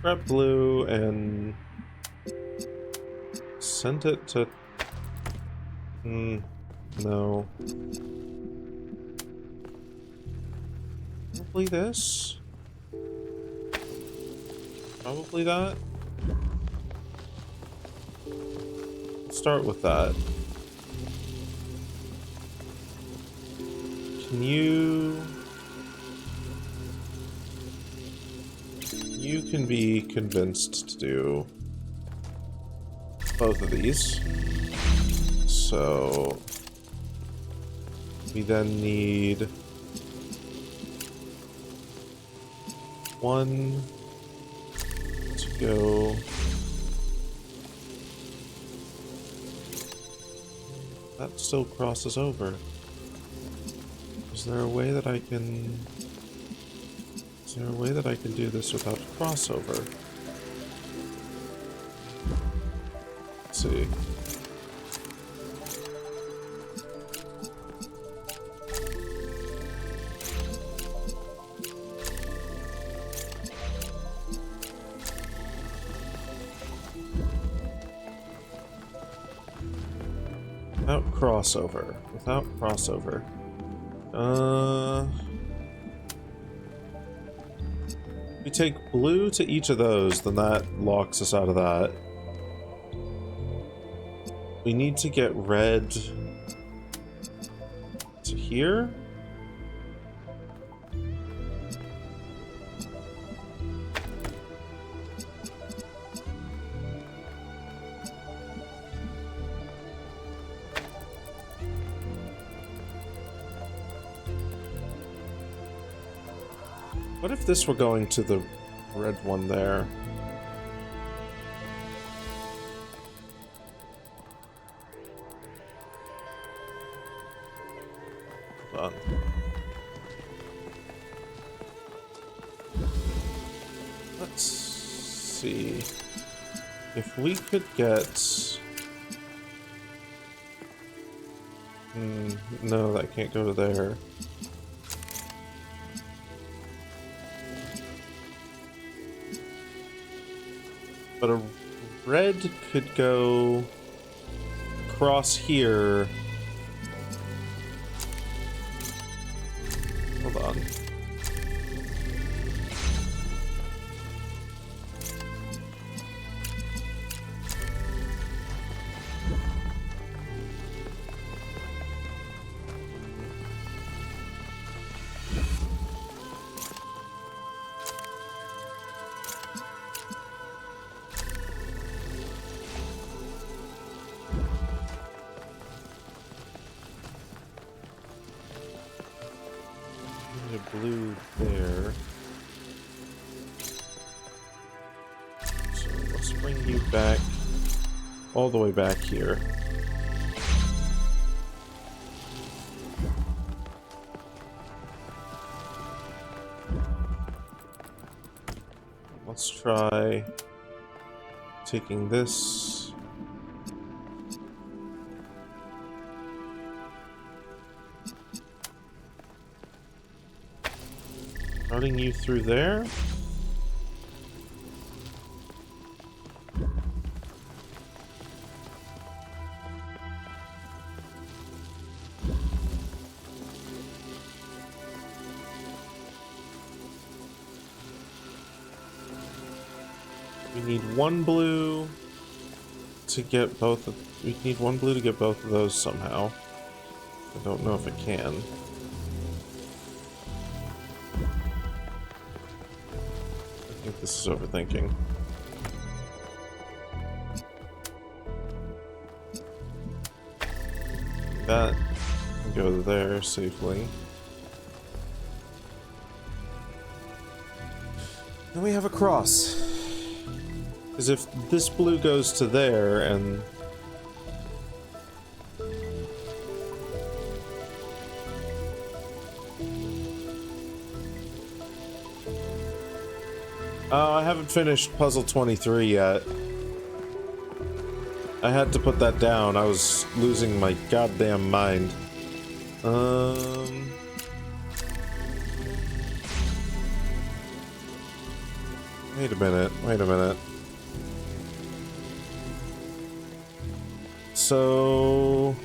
grab blue and send it to... no. Probably this? Probably that? Let's start with that. Can you... you can be convinced to do both of these. So we then need one to go. That still crosses over. Is there a way that I can... is there a way that I can do this without crossover? Let's see. Without crossover. Without crossover. If we take blue to each of those, then that locks us out of that. We need to get red to here. What if this were going to the red one there? Hold on. Let's see if we could get... no, that can't go to there. But a red could go across here. Hold on. Blue there. So let's bring you back all the way back here. Let's try taking this. Running you through there? We need one blue to get both of... We need one blue to get both of those somehow. I don't know if it can. I think this is overthinking. That can go there safely. Then we have a cross. Because if this blue goes to there and... I haven't finished puzzle 23 yet. I had to put that down. I was losing my goddamn mind. Wait a minute. Wait a minute. So...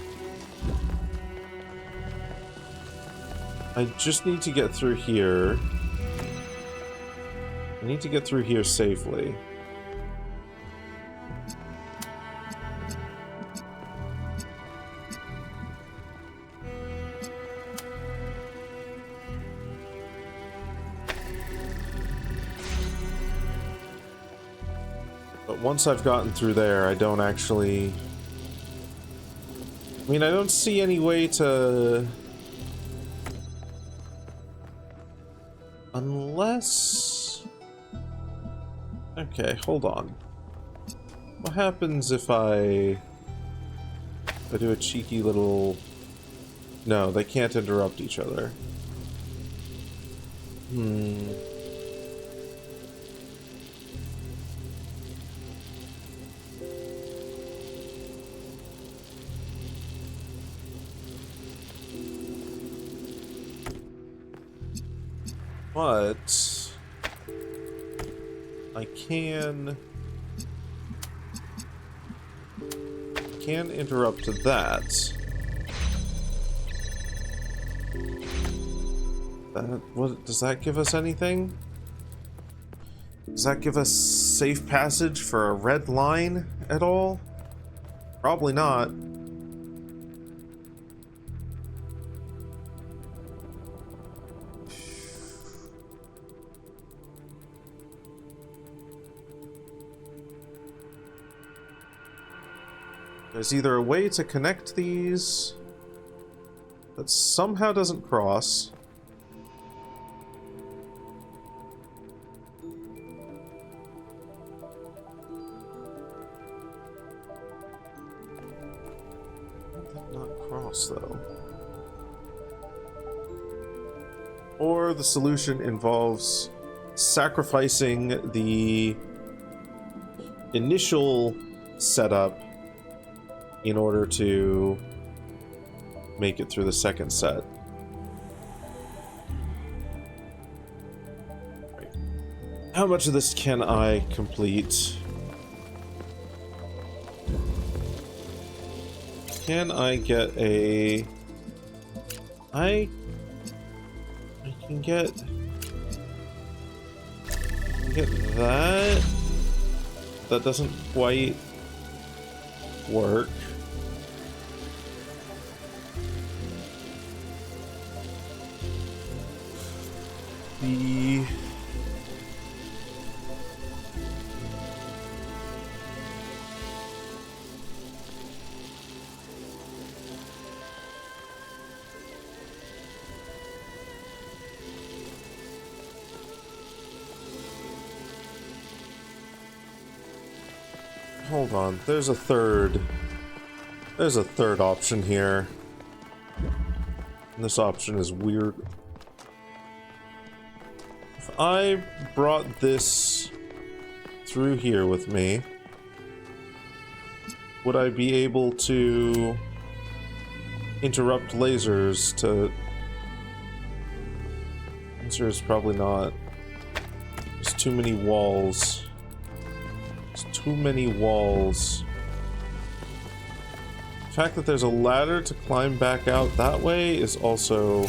I just need to get through here. I need to get through here safely. But once I've gotten through there, I don't actually... I mean, I don't see any way to... Unless... Okay, hold on. What happens if I do a cheeky little... No, they can't interrupt each other. But I can interrupt that. What does that give us anything? Does that give us safe passage for a red line at all? Probably not. There's either a way to connect these that somehow doesn't cross. How did that not cross, though? Or the solution involves sacrificing the initial setup in order to make it through the second set. Right. How much of this can I complete? Can I get a... I can get that. That doesn't quite work. The... Hold on, there's a third option here. And this option is weird. If I brought this through here with me, would I be able to interrupt lasers to... answer is probably not. There's too many walls. There's too many walls. The fact that there's a ladder to climb back out that way is also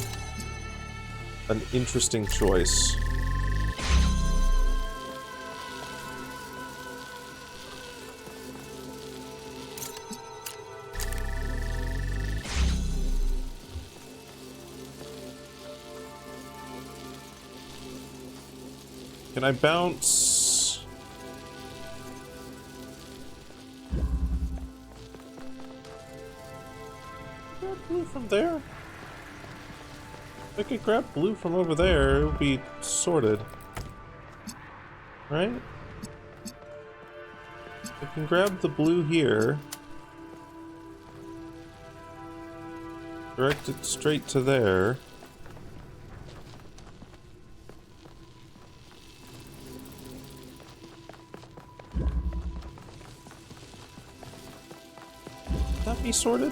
an interesting choice. Can I bounce? Grab blue from there? If I could grab blue from over there, it would be sorted. Right? I can grab the blue here. Direct it straight to there. Be sorted?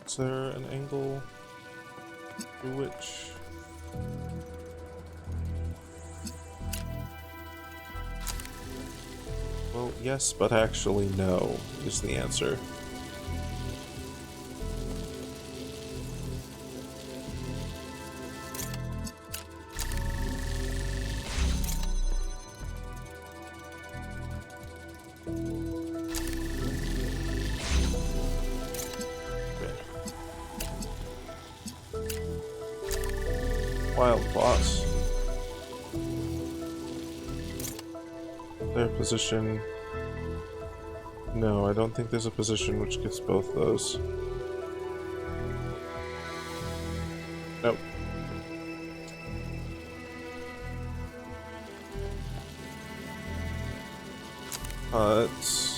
Is there an angle through which? Well, yes, but actually no is the answer. Wild boss. Their position. No, I don't think there's a position which gets both those. Nope. Let's...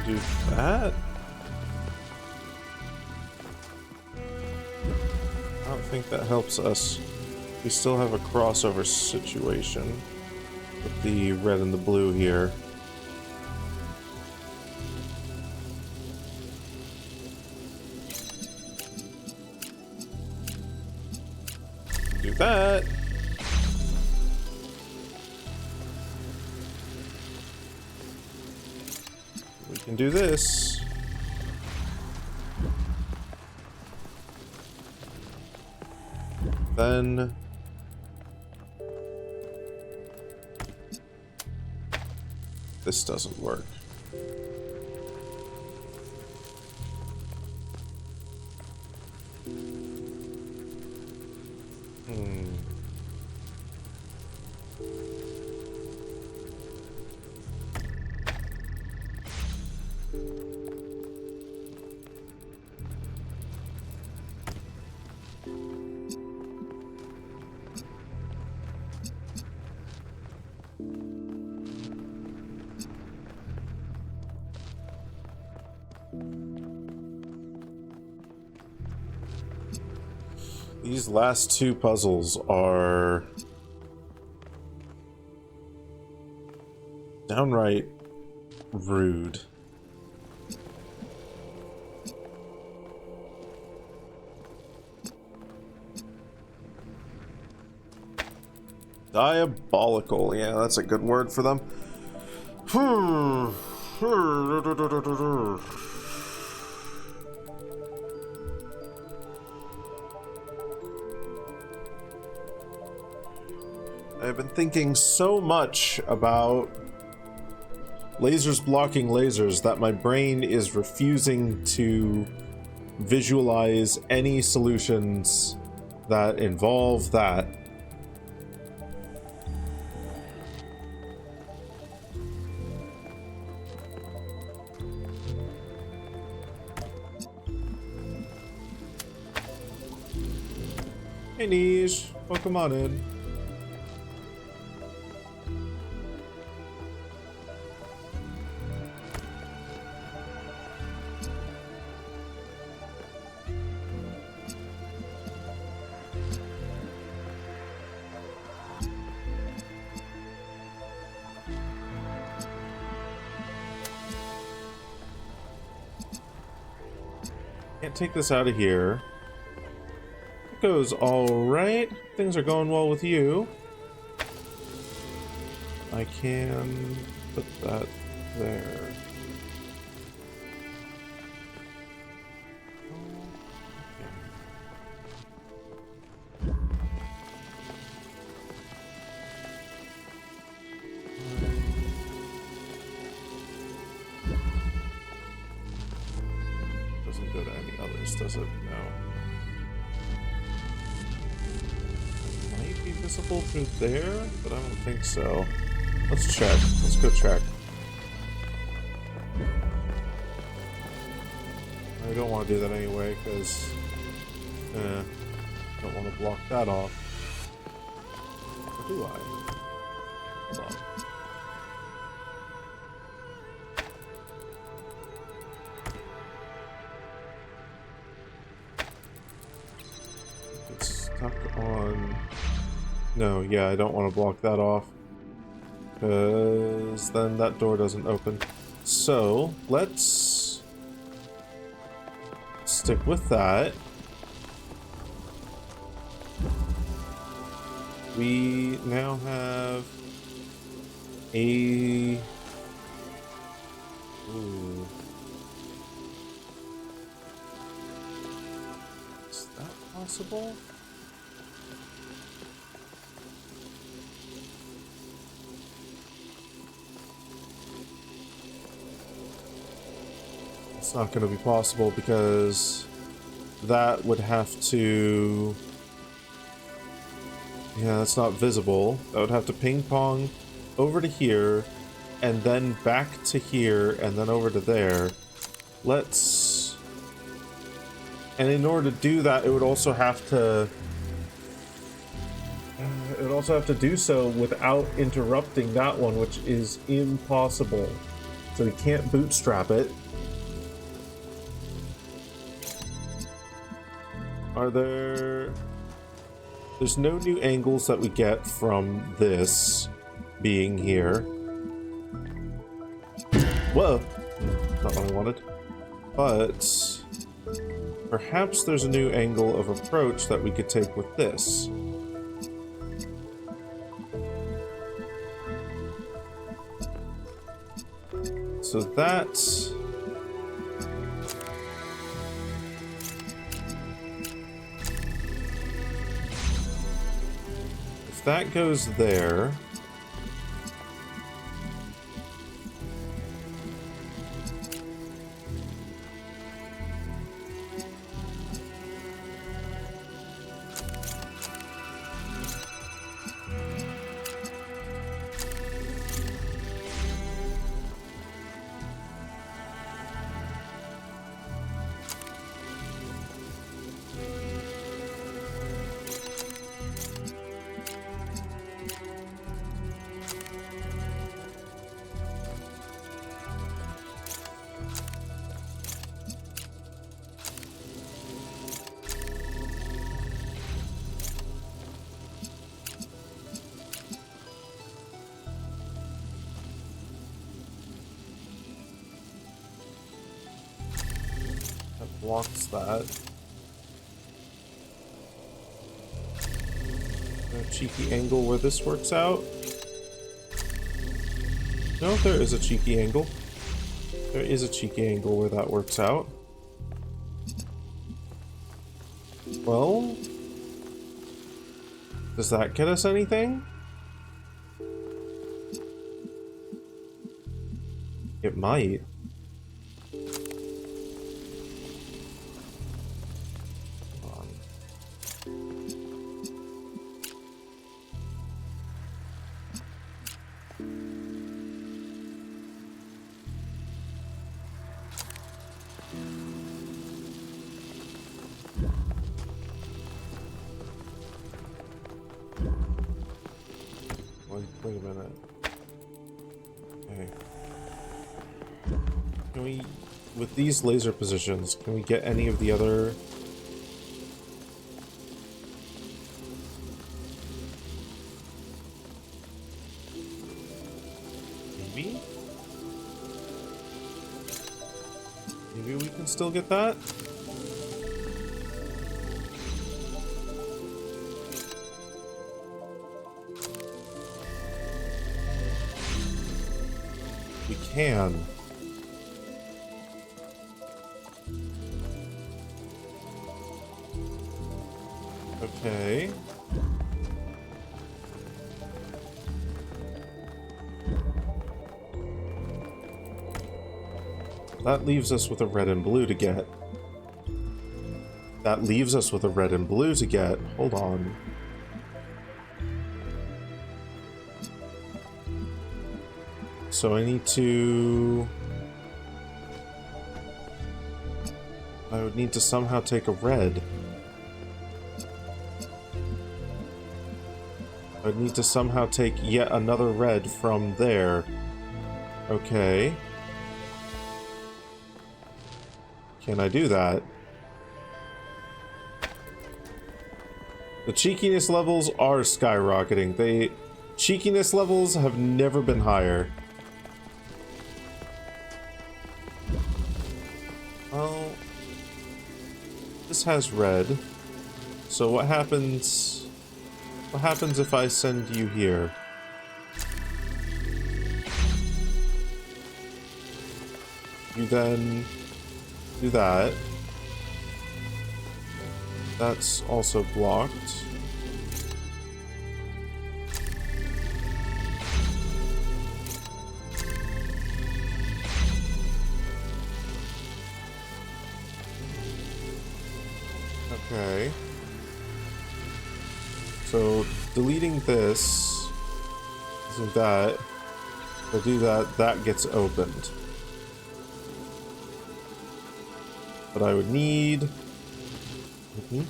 do that? I don't think that helps us. We still have a crossover situation with the red and the blue here. Do that. We can do this. Then this doesn't work. These last two puzzles are downright rude. Diabolical, yeah, that's a good word for them. I've been thinking so much about lasers blocking lasers that my brain is refusing to visualize any solutions that involve that. Hey, Niche. Welcome on in. Can't take this out of here. It goes all right. Things are going well with you. I can put that there. Doesn't go to any others, does it? No. Might be visible through there, but I don't think so. Let's check. Let's go check. I don't want to do that anyway, because I don't want to block that off. Or do I? Hold on. It's stuck on... No, yeah, I don't want to block that off, because then that door doesn't open. So, let's stick with that. We now have a... Ooh. Is that possible? It's not going to be possible because that would have to... Yeah, that's not visible. That would have to ping pong over to here, and then back to here, and then over to there. Let's... And in order to do that, it would also have to... It would also have to do so without interrupting that one, which is impossible. So we can't bootstrap it. Are there... There's no new angles that we get from this being here. Whoa! Not what I wanted. But... perhaps there's a new angle of approach that we could take with this. So that's... If that goes there... blocks that. A cheeky angle where this works out. No, there is a cheeky angle. There is a cheeky angle where that works out. Well, does that get us anything? It might. Wait a minute. Okay. Can we, with these laser positions, can we get any of the other... Maybe? Maybe we can still get that? We can. Okay. That leaves us with a red and blue to get. That leaves us with a red and blue to get. Hold on. So I need to... I would need to somehow take a red. I would need to somehow take yet another red from there. Okay. Can I do that? The cheekiness levels are skyrocketing. Cheekiness levels have never been higher. Well, this has red. So what happens? What happens if I send you here? You then do that. That's also blocked. Okay. So deleting this, so that, we'll do that, that gets opened. But I would need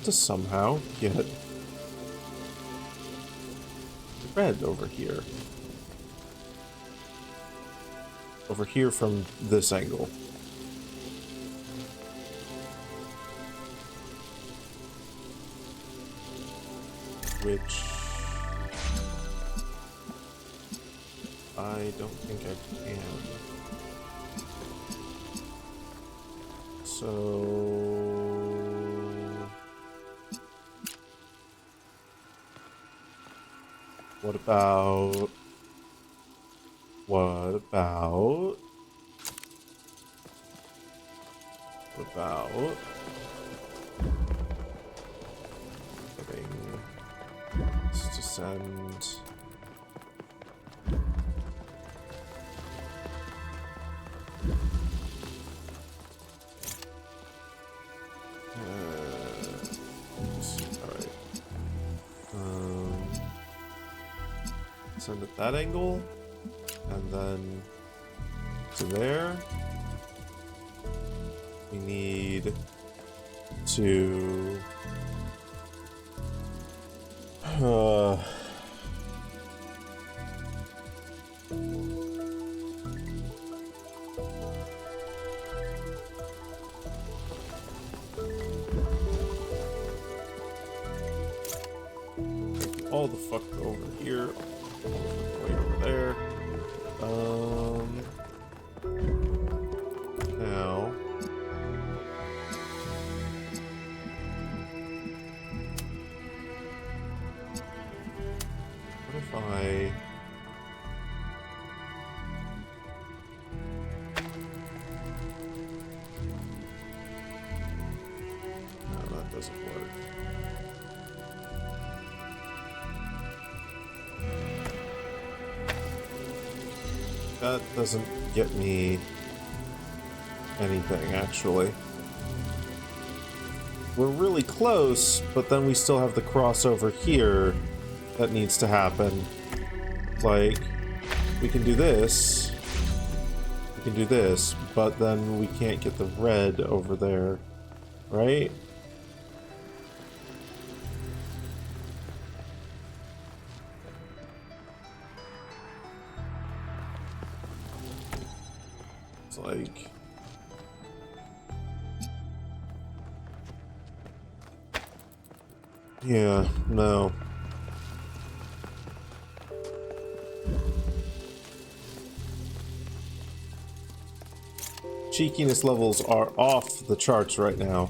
to somehow get red over here. Over here from this angle. Which I don't think I can. So what about getting this to send alright. Send at that angle, and then to there. We need to all the fuck over here, right over there. Now what if I no, that doesn't work. That doesn't get me anything, actually. We're really close, but then we still have the crossover here that needs to happen. Like, we can do this, but then we can't get the red over there, right? Like... Yeah, no. Cheekiness levels are off the charts right now.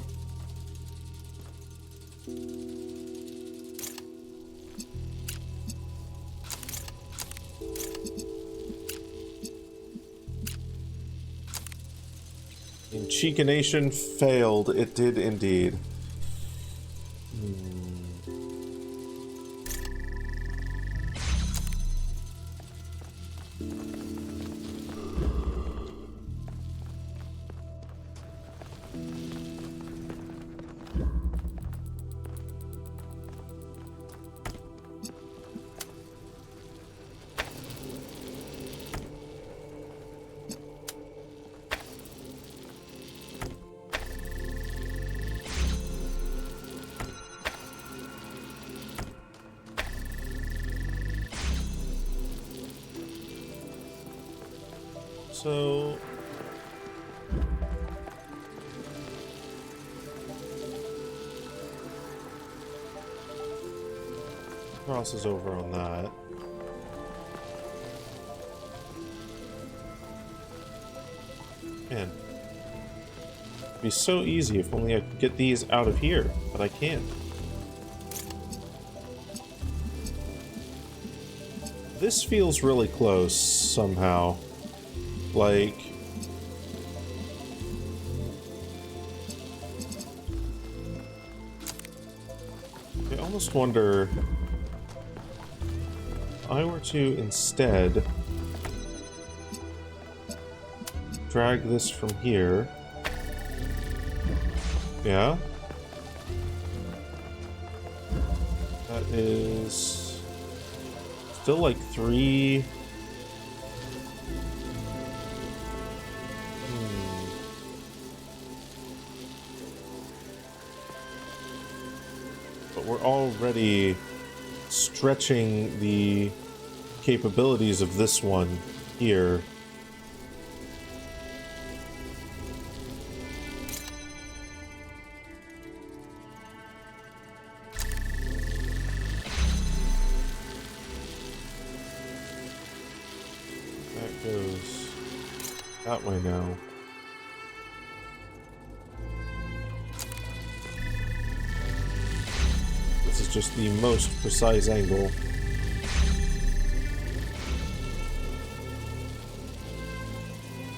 And Cheekination failed. It did indeed. So... crosses over on that. Man. It'd be so easy if only I could get these out of here, but I can't. This feels really close somehow. Like... I almost wonder... if I were to instead... drag this from here... Yeah? That is... still like 3... We're already stretching the capabilities of this one here. That goes that way now. This is just the most precise angle.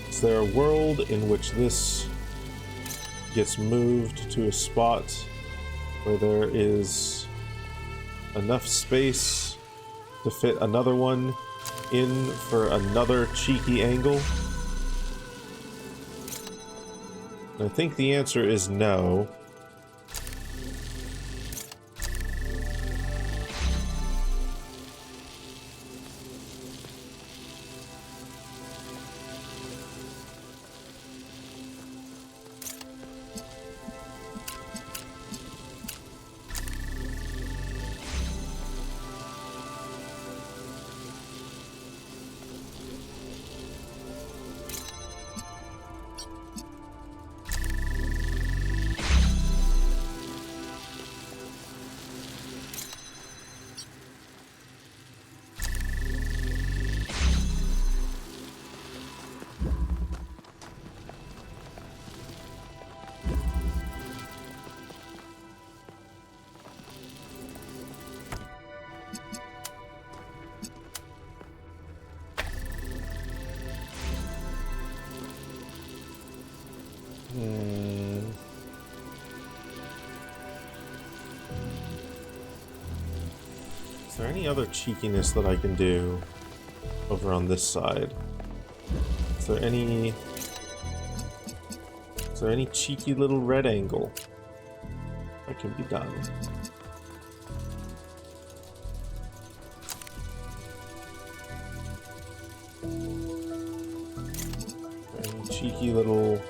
Is there a world in which this gets moved to a spot where there is enough space to fit another one in for another cheeky angle? And I think the answer is no. Is there any other cheekiness that I can do over on this side? Is there any cheeky little red angle that can be done? Any cheeky little...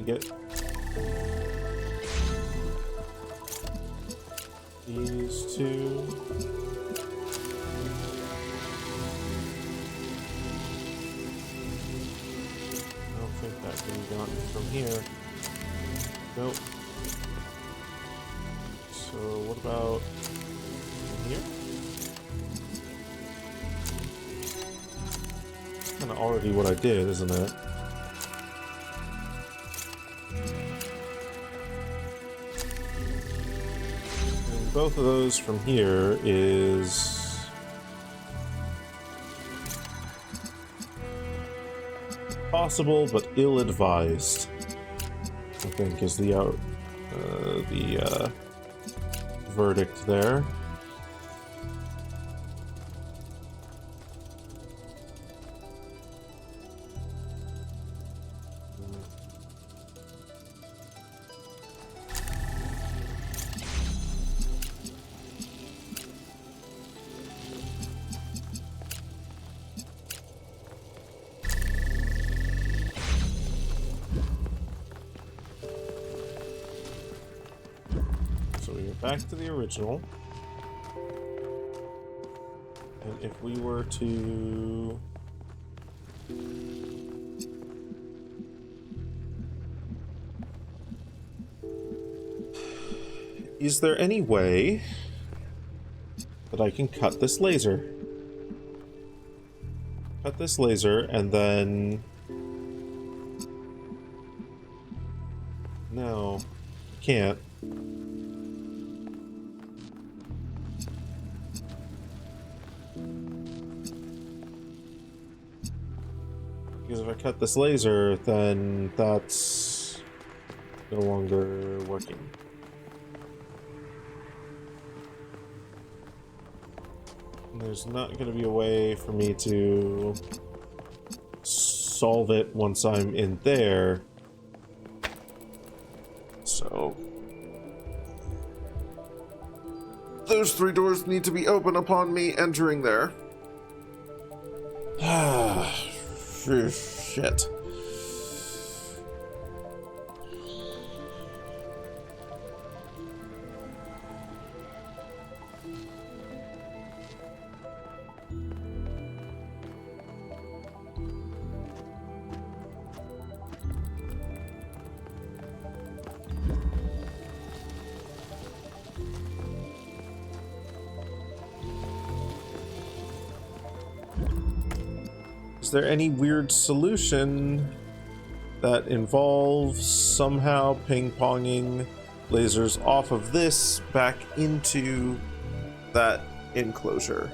get these to. I don't think that can be gotten from here. Nope. So what about here? Kind of already what I did, isn't it? And both of those from here is possible but ill-advised, I think, is the verdict there. Back to the original. And if we were to... Is there any way that I can cut this laser? Cut this laser and then... No, can't. Because if I cut this laser, then that's no longer working. And there's not going to be a way for me to solve it once I'm in there. So those 3 doors need to be open upon me entering there. Shit. Is there any weird solution that involves somehow ping-ponging lasers off of this back into that enclosure?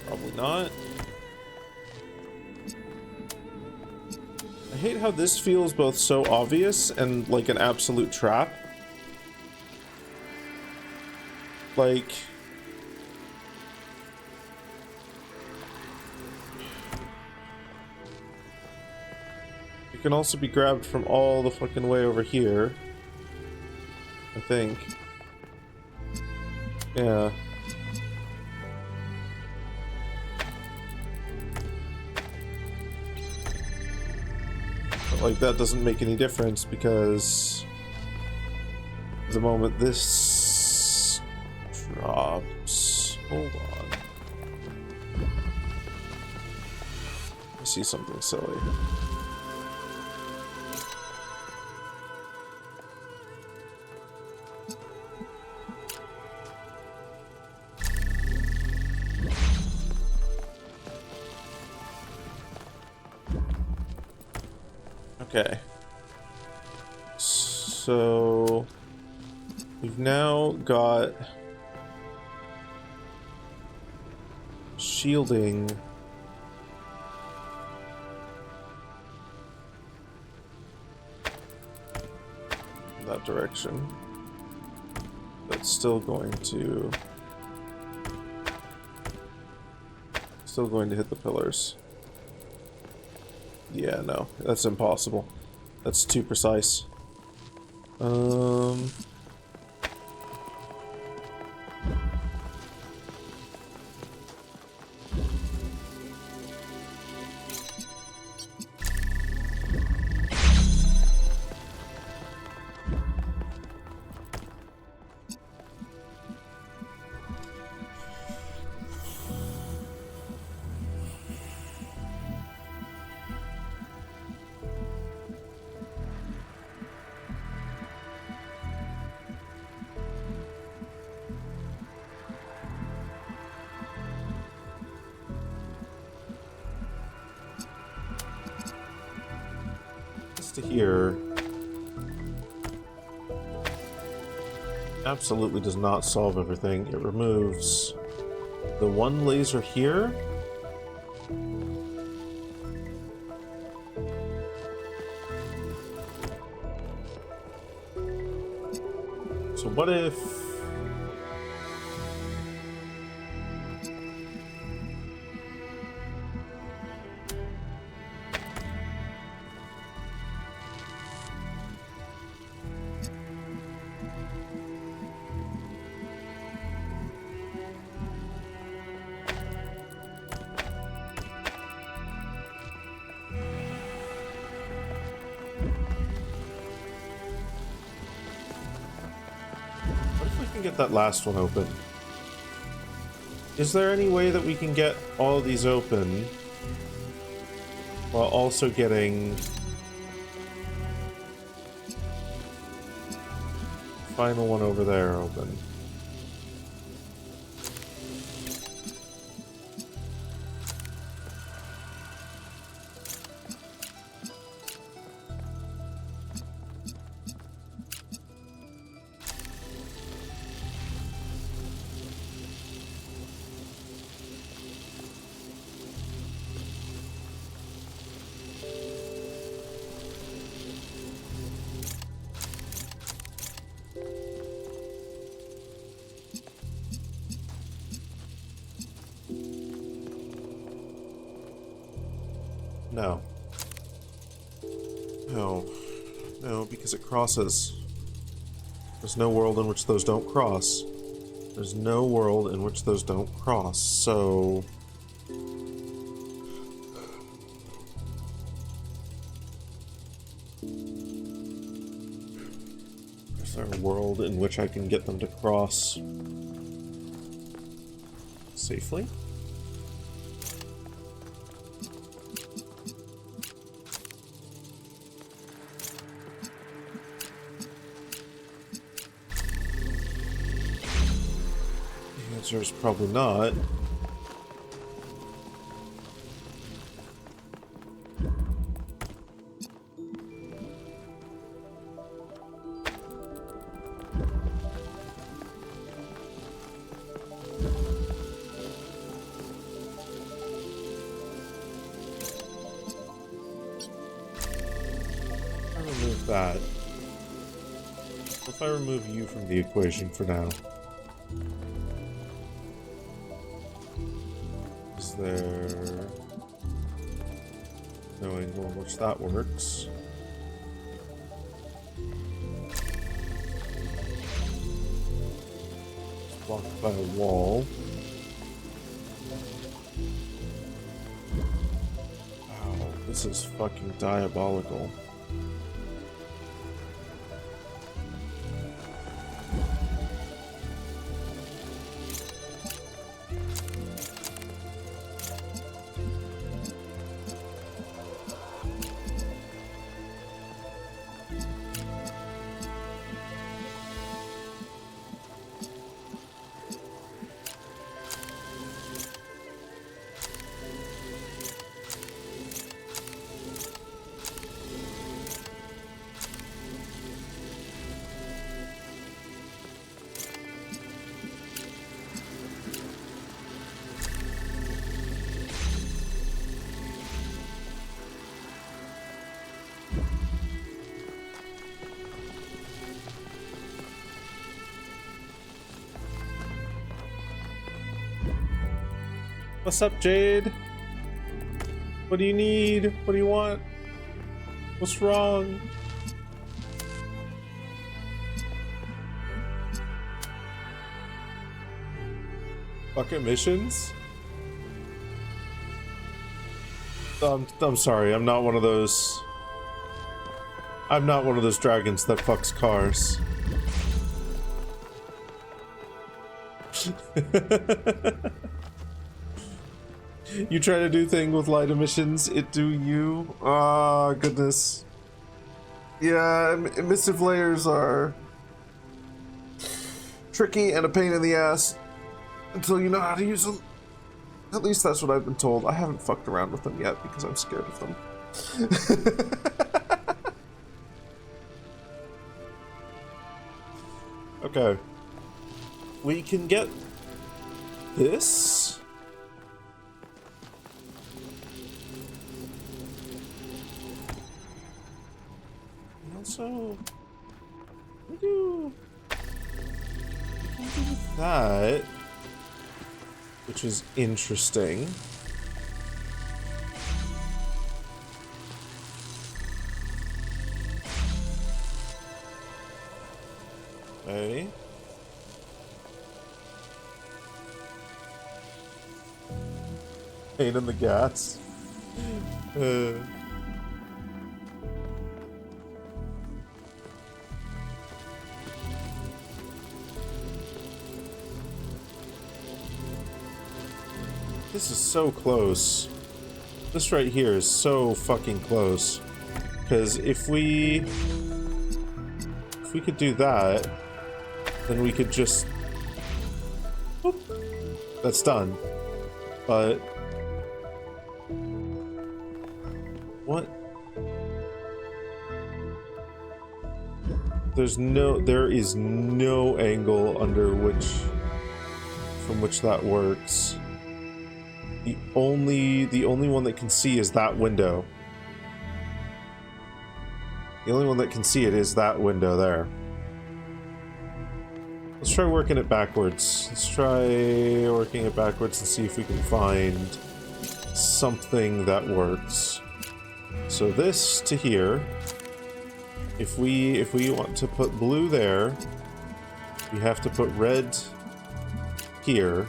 Probably not. I hate how this feels both so obvious and like an absolute trap. Like... it can also be grabbed from all the fucking way over here, I think. Yeah. Like, that doesn't make any difference because the moment this drops... Hold on. I see something silly. Okay, so we've now got shielding in that direction. That's still going to hit the pillars. Yeah, no, that's impossible. That's too precise. To here absolutely does not solve everything. It removes the one laser here. So what if get that last one open? Is there any way that we can get all of these open while also getting the final one over there open? No. No. No, because it crosses. There's no world in which those don't cross. There's no world in which those don't cross, so... Is there a world in which I can get them to cross safely? The answer is probably not. I'll remove that. What if I remove you from the equation for now? Is there no angle in which that works? It's blocked by a wall. Wow, this is fucking diabolical. What's up, Jade? What do you need? What do you want? What's wrong? Bucket missions? I'm sorry, I'm not one of those. I'm not one of those dragons that fucks cars. You try to do thing with light emissions, it do you? Ah, goodness. Yeah, emissive layers are tricky and a pain in the ass until you know how to use them. At least that's what I've been told. I haven't fucked around with them yet because I'm scared of them. Okay. We can get this. And also, we can do that, which is interesting. Okay. Pain in the gas. This is so close. This right here is so fucking close. Because if we could do that, then we could just... Whoop, that's done. But... What? There is no angle under which... from which that works. The only one that can see is that window. The only one that can see it is that window there. Let's try working it backwards. Let's try working it backwards and see if we can find something that works. So this to here. If we want to put blue there, we have to put red here.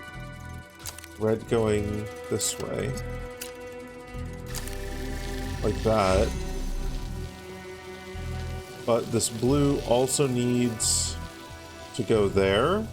Red going this way. Like that. But this blue also needs to go there.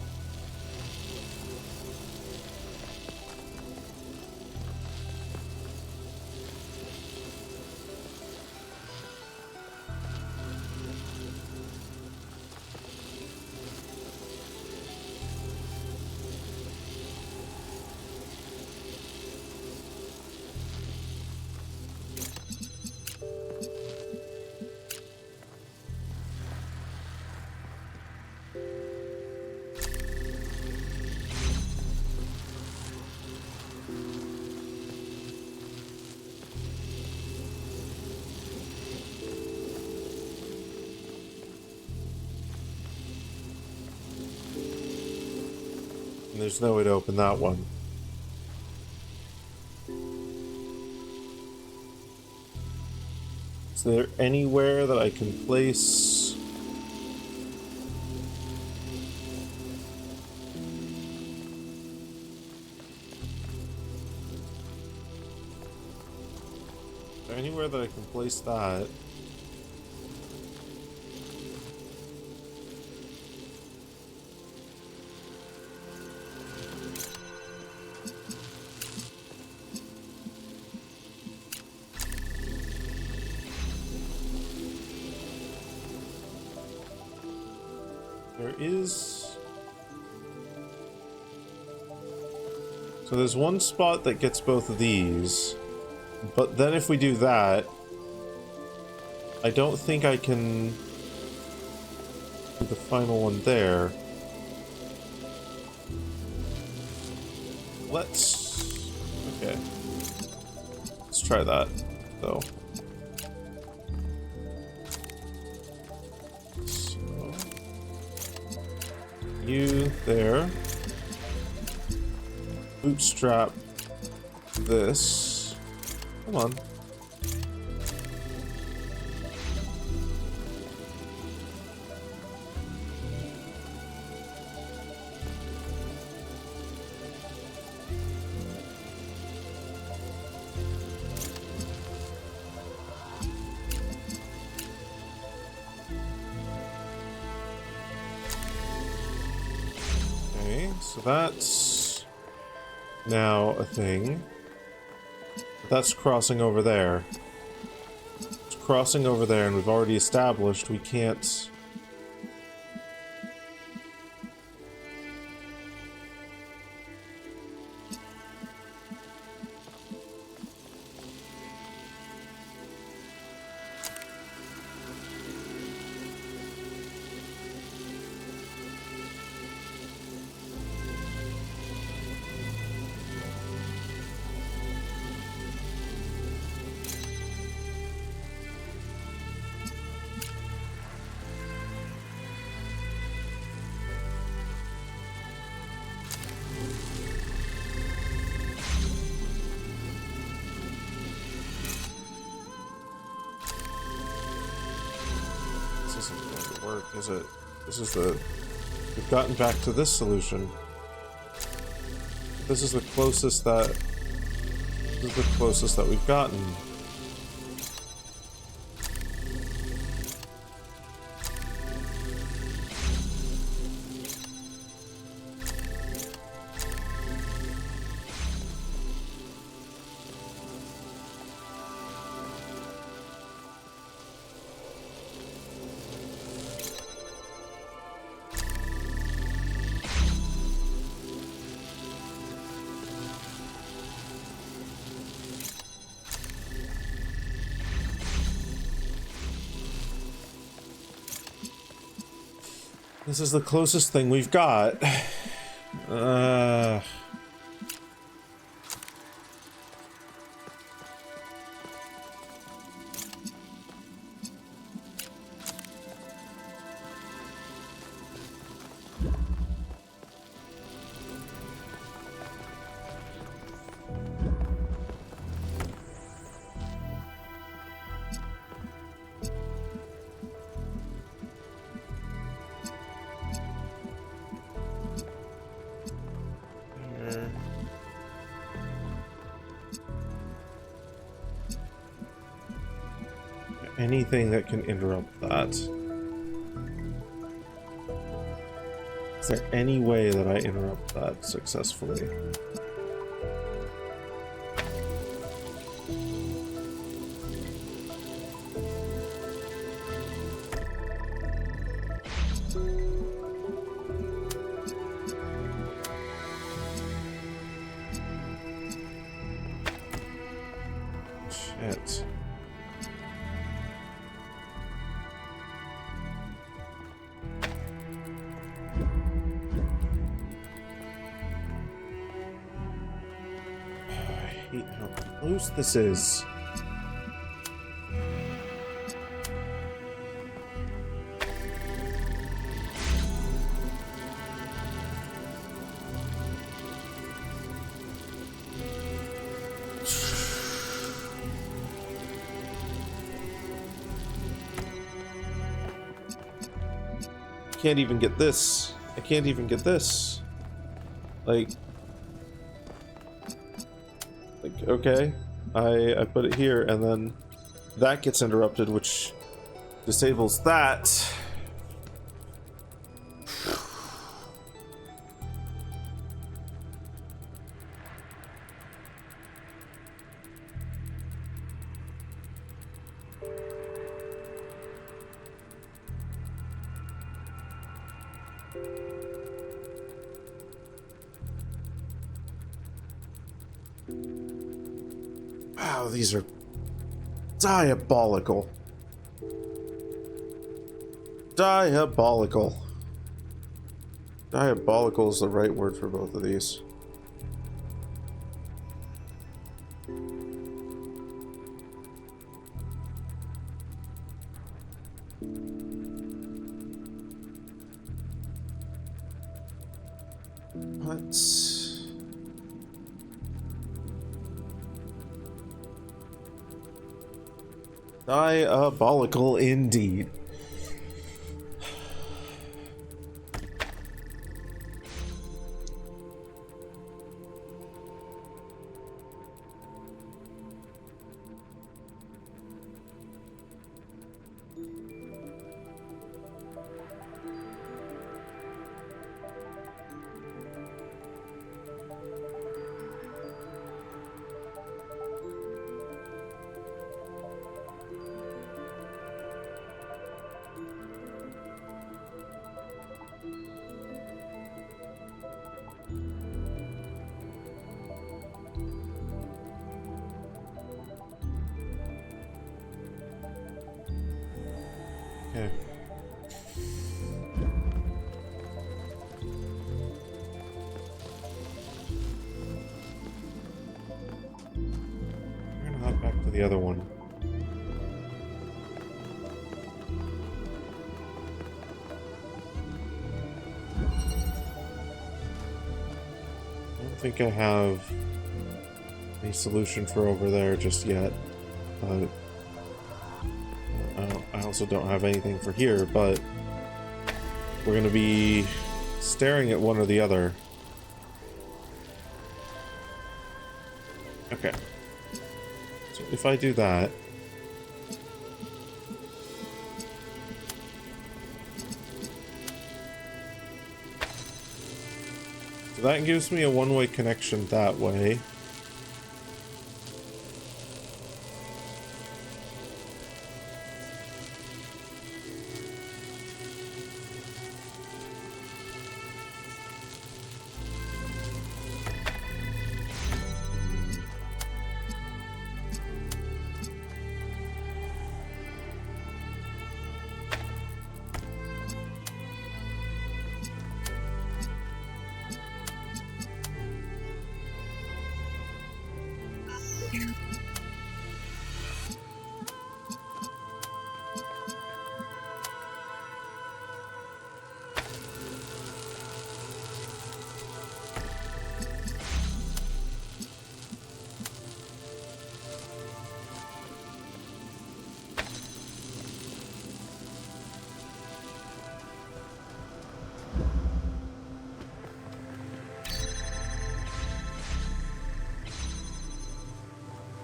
And there's no way to open that one. Is there anywhere that I can place... Is there anywhere that I can place that? There is... So there's one spot that gets both of these, but then if we do that, I don't think I can do the final one there. Let's... Okay. Let's try that, though. You there. Bootstrap this. Come on. So that's now a thing. That's crossing over there. It's crossing over there, and we've already established we can't... This isn't going to work, is it? This is the... We've gotten back to this solution. This is the closest that... This is the closest that we've gotten. This is the closest thing we've got. Anything that can interrupt that. Is there any way that I interrupt that successfully? Shit. I hate how close this is. I can't even get this. I can't even get this. Like, okay, I put it here, and then that gets interrupted, which disables that. Wow, these are diabolical. Diabolical. Diabolical is the right word for both of these. What? Diabolical indeed. Okay. We're gonna hop back to the other one. I don't think I have a solution for over there just yet. I also don't have anything for here, but we're going to be staring at one or the other. Okay. So if I do that... So that gives me a one-way connection that way.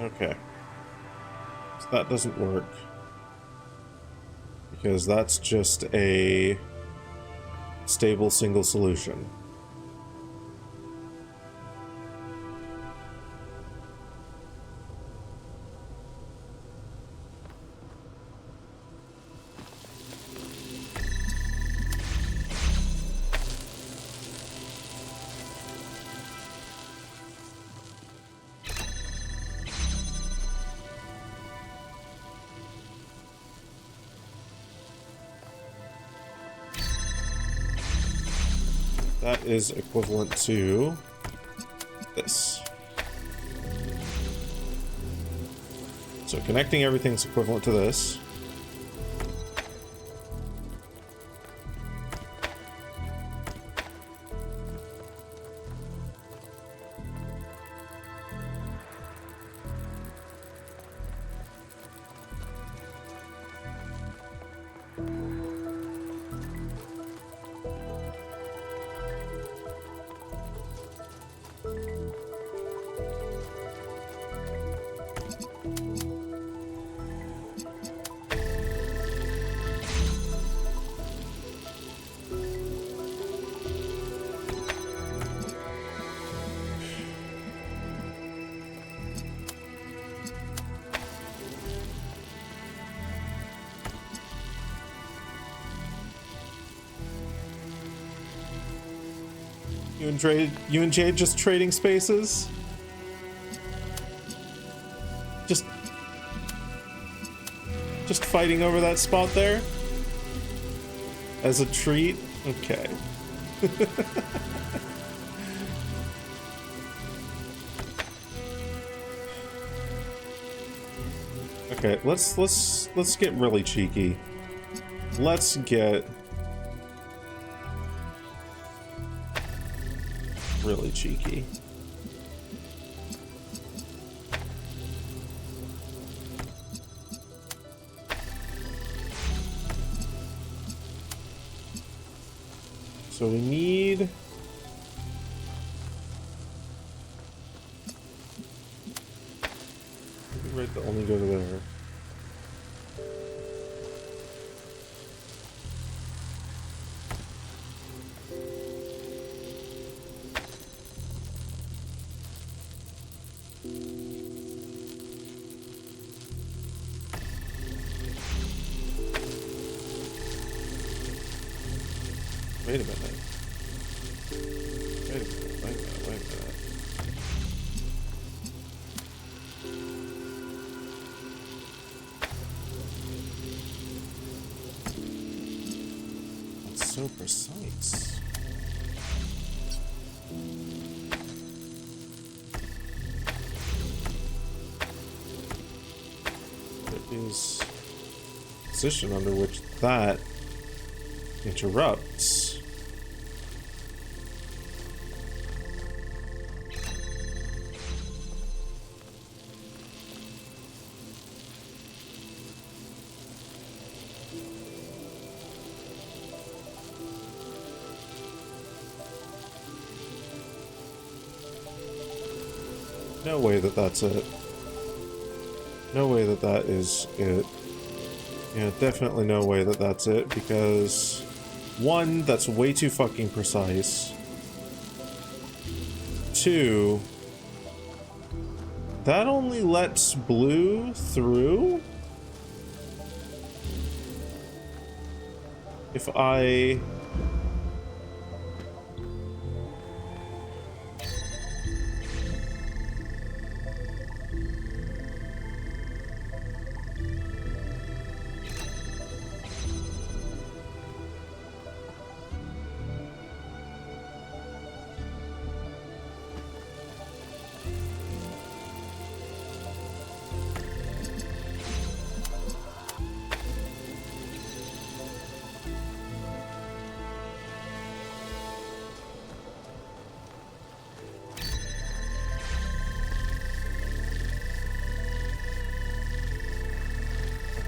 Okay. So that doesn't work. Because that's just a stable single solution. That is equivalent to this. So connecting everything's equivalent to this. You and Jade just trading spaces? Just fighting over that spot there? As a treat? Okay. Okay, let's get really cheeky. Let's get really cheeky. So we need right to only go to there. Wait a minute. Wait a minute. so precise. There is a position under which that interrupts. No way that that's it. No way that that is it. Yeah, definitely no way that that's it, because one, that's way too fucking precise. Two, that only lets blue through? If I...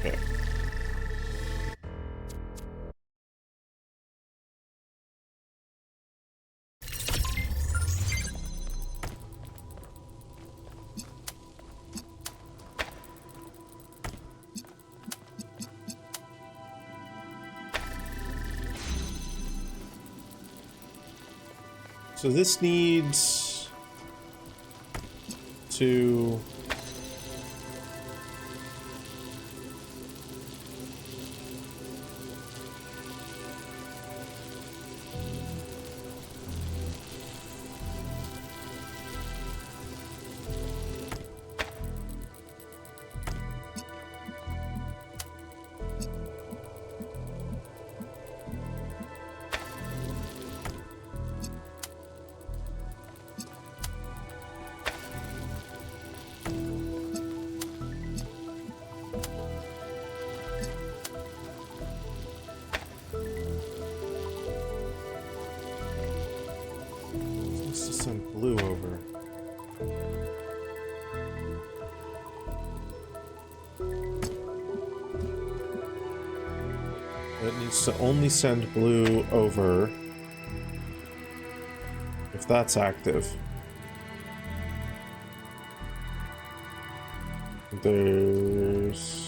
Okay. So this needs to... Let's just send blue over. It needs to only send blue over if that's active. There's...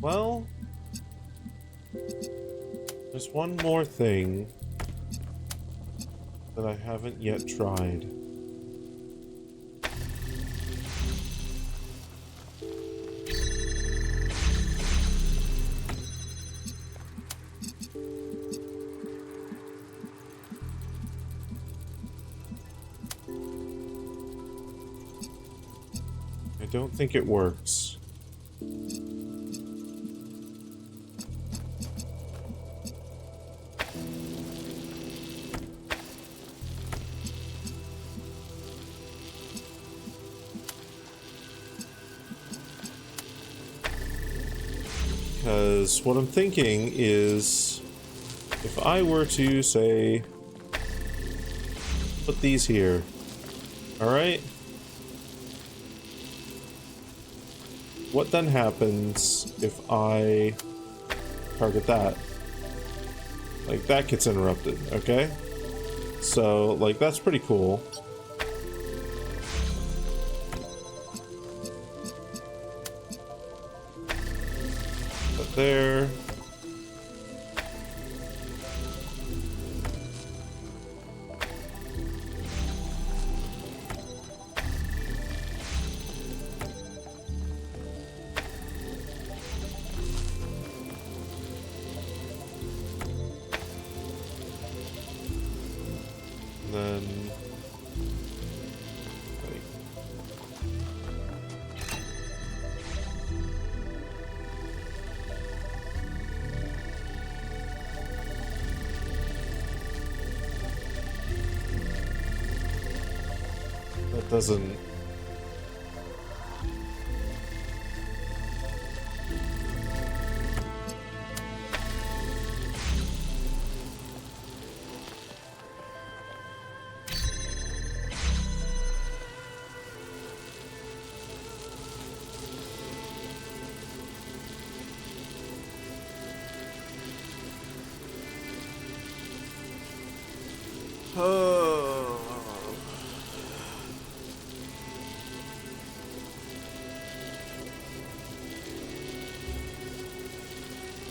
Well, there's one more thing that I haven't yet tried. I don't think it works. Because what I'm thinking is, if I were to, say, put these here. Alright? What then happens if I target that? Like, that gets interrupted, okay? So, like, that's pretty cool. But there. Then, like, that doesn't.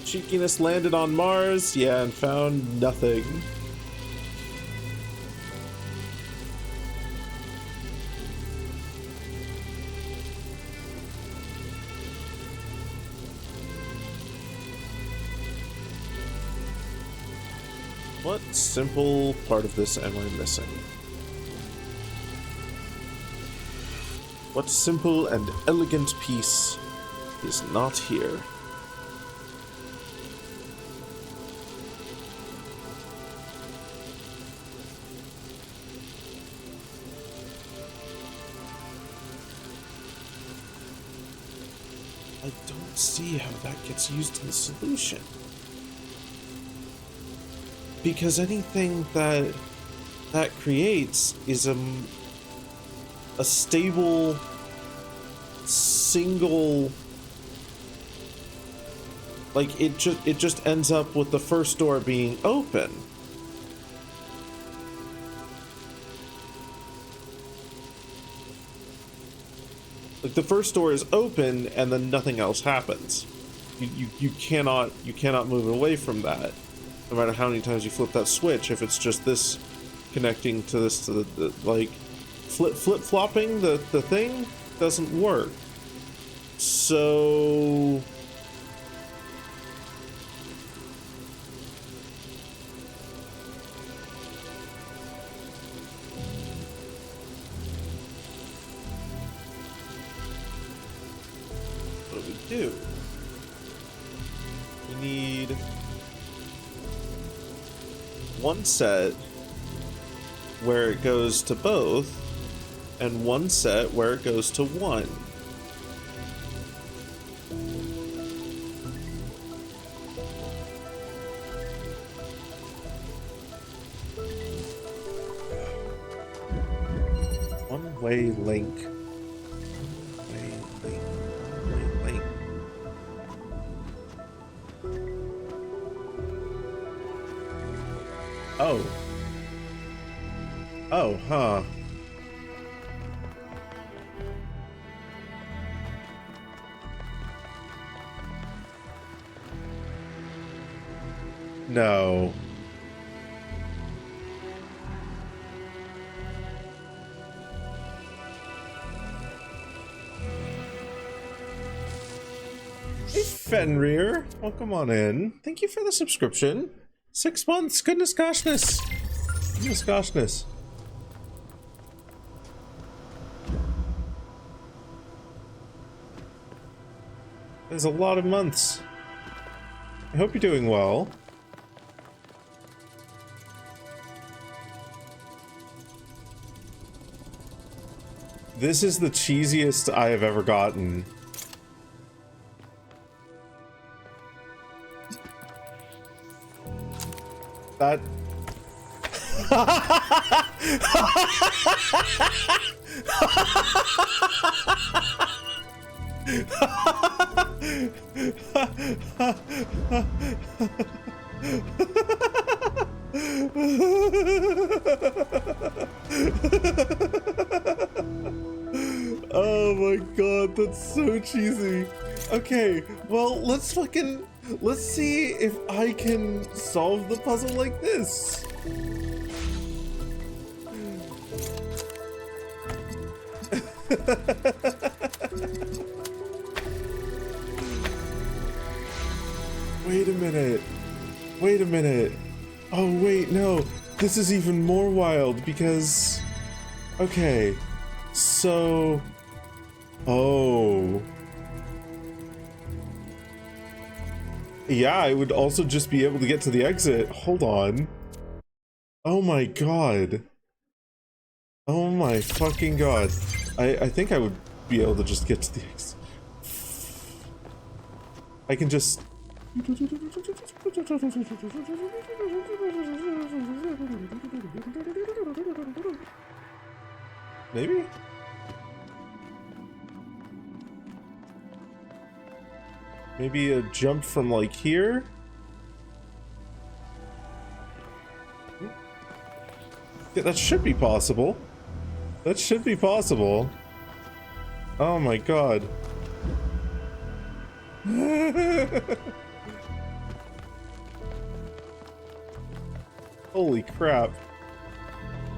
Cheekiness landed on Mars, yeah, and found nothing. What simple part of this am I missing? What simple and elegant piece is not here? I don't see how that gets used in the solution. Because anything that creates is a stable single, like it just ends up with the first door being open. Like the first door is open and then nothing else happens. You cannot move away from that. No matter how many times you flip that switch, if it's just this connecting to this to the like flip-flopping the thing doesn't work. So what do we do? We need one set where it goes to both, and one set where it goes to one. One-way link. One-way link. Oh. Oh, huh. No. Hey, Fenrir. Welcome on in. Thank you for the subscription. 6 months. Goodness goshness. Goodness goshness. There's a lot of months. I hope you're doing well. This is the cheesiest I have ever gotten. That... Oh my god, that's so cheesy. Okay, well, let's see if I can solve the puzzle like this. Wait a minute. Wait a minute. Oh, wait, no. This is even more wild because... Okay. So... Oh. Yeah, I would also just be able to get to the exit. Hold on. Oh my god. Oh my fucking god. I think I would be able to just get to the exit. I can just... Maybe? Maybe a jump from like here? Yeah, that should be possible. That should be possible. Oh my god. Holy crap.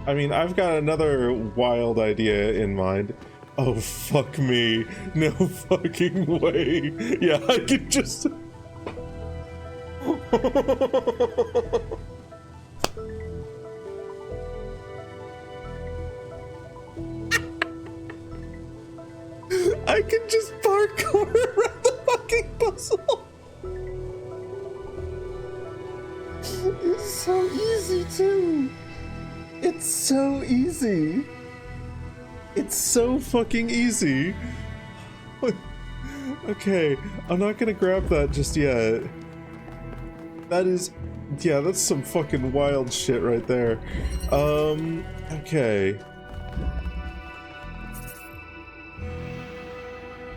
I mean, I've got another wild idea in mind. Oh, fuck me. No fucking way. Yeah, I can just... I can just parkour around the fucking puzzle. It's so easy, too. It's so easy. It's so fucking easy. Okay, I'm not gonna grab that just yet. That is... Yeah, that's some fucking wild shit right there. Okay.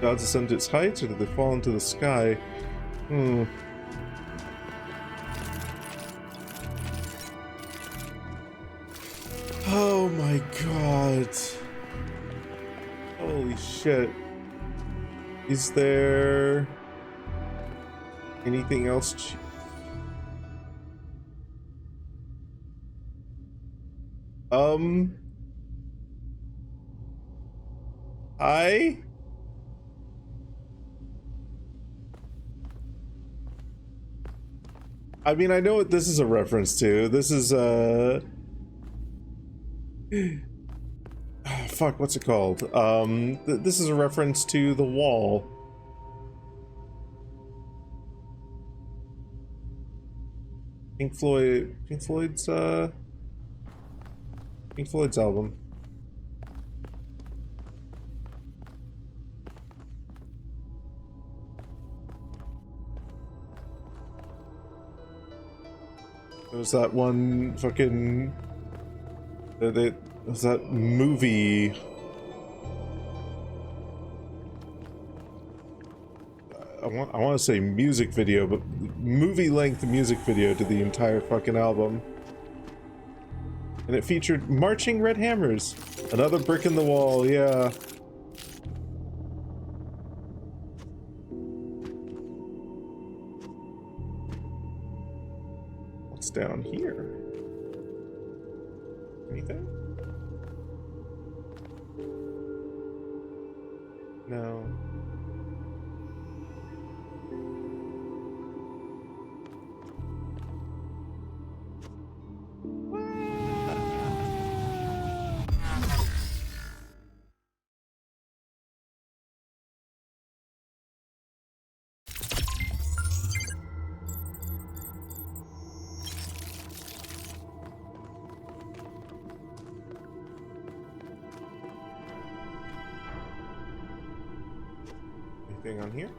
Gods ascend to its heights, or did they fall into the sky? Oh my god. Holy shit. Is there anything else? I mean, I know what this is a reference to. This is, fuck, what's it called? This is a reference to The Wall. Pink Floyd's album. There was that one fucking... There was that movie... I want to say music video, but movie-length music video to the entire fucking album. And it featured marching red hammers. Another brick in the wall, yeah. What's down here? Anything? No. Anything on here?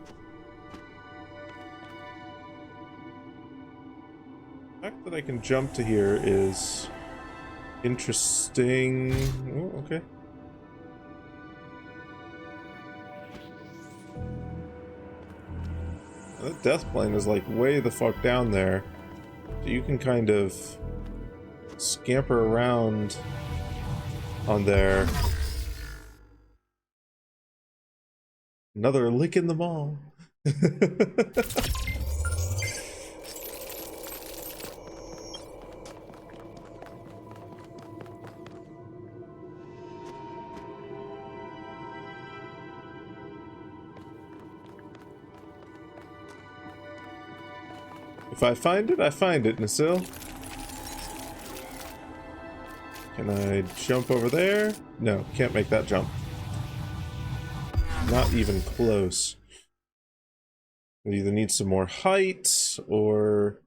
The fact that I can jump to here is Interesting. Oh, okay. That death plane is like way the fuck down there. So you can kind of scamper around on there. Another lick in the mall. If I find it, Nasil. Can I jump over there? No, can't make that jump. Not even close. I either need some more height, or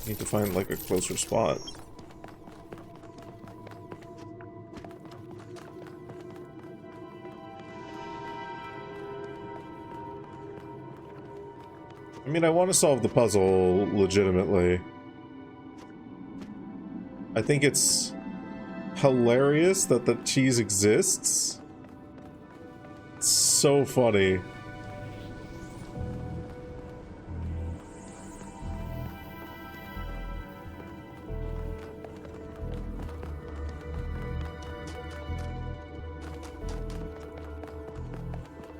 need to find like a closer spot. I mean, I want to solve the puzzle legitimately. I think it's hilarious that the cheese exists. It's so funny.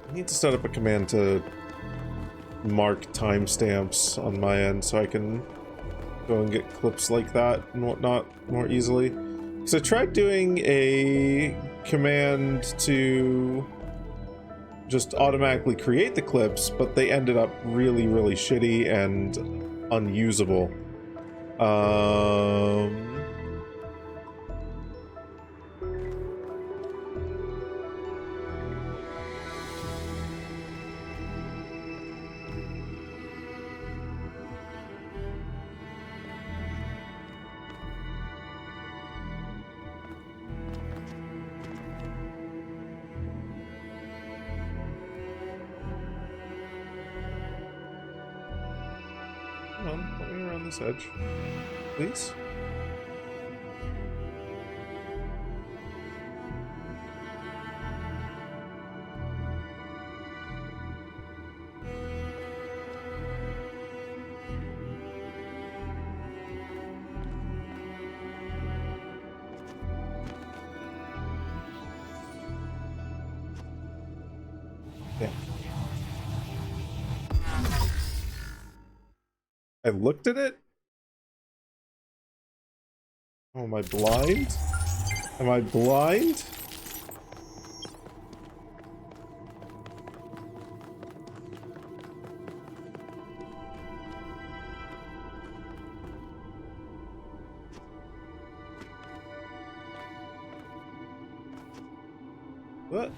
I need to set up a command to mark timestamps on my end so I can go and get clips like that and whatnot more easily. So I tried doing a command to just automatically create the clips, but they ended up really, really shitty and unusable. Come on, let me around this edge, please. Yeah. I looked at it? Oh, am I blind? Am I blind? What?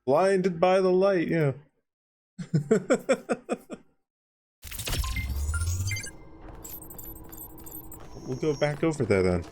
Blinded by the light, yeah. We'll go back over there then.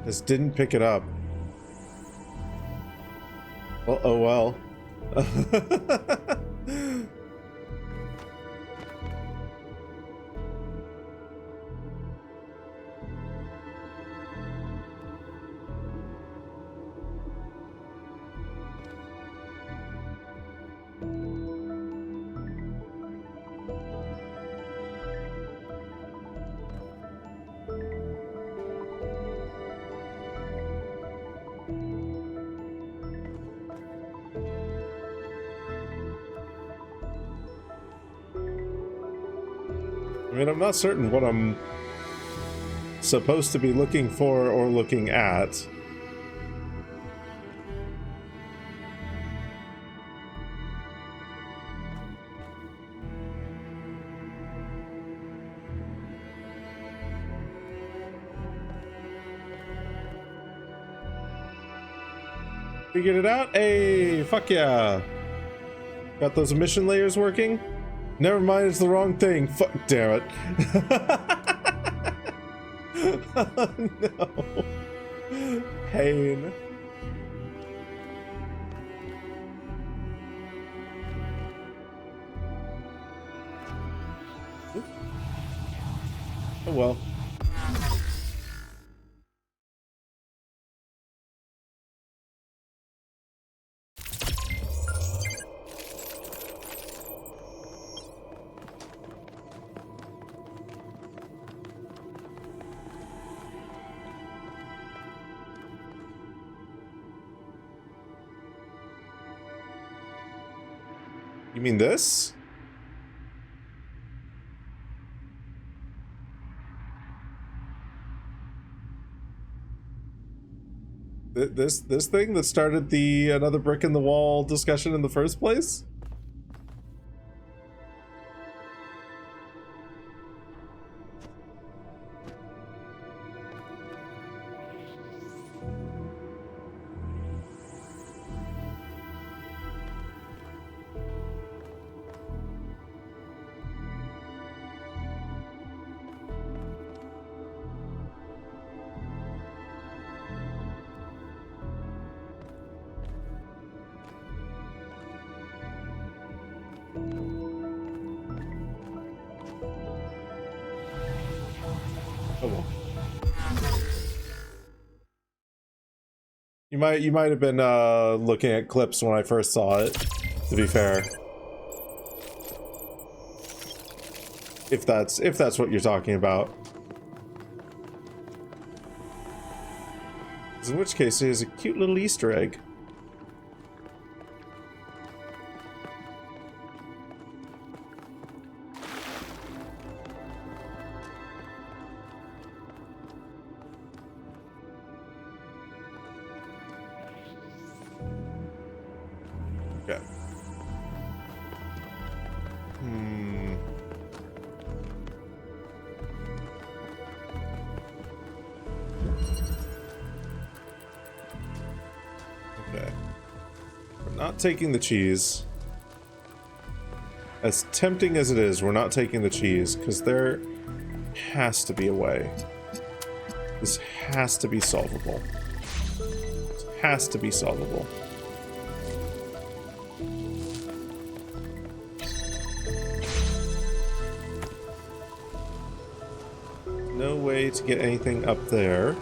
Just didn't pick it up. Well, oh well. I mean, I'm not certain what I'm supposed to be looking for or looking at. Figured it out? Hey, fuck yeah. Got those emission layers working? Never mind, it's the wrong thing. Fuck, damn it. Oh, no. Pain. Oh well. You mean this? This thing that started the another brick in the wall discussion in the first place? You might have been looking at clips when I first saw it, to be fair. If that's what you're talking about. In which case it is a cute little Easter egg. Okay. Okay. We're not taking the cheese. As tempting as it is, we're not taking the cheese, because there has to be a way. This has to be solvable. This has to be solvable. No way to get anything up there.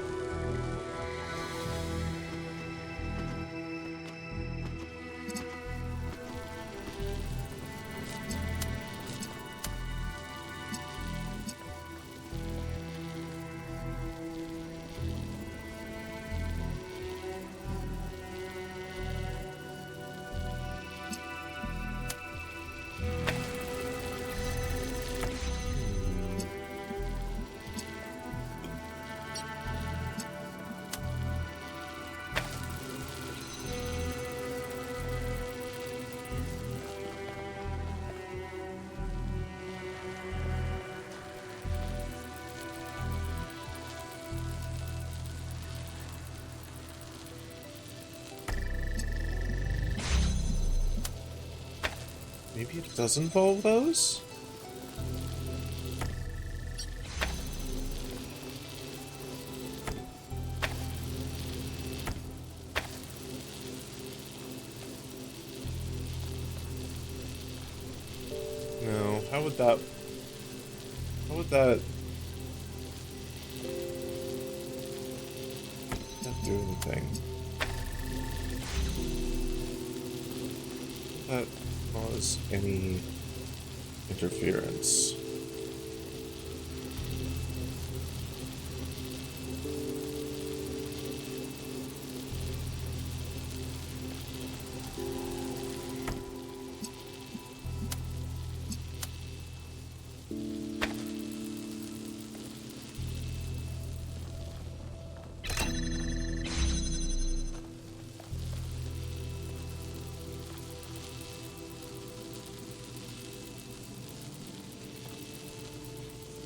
Maybe it does involve those? No, how would that not do anything? That cause any interference?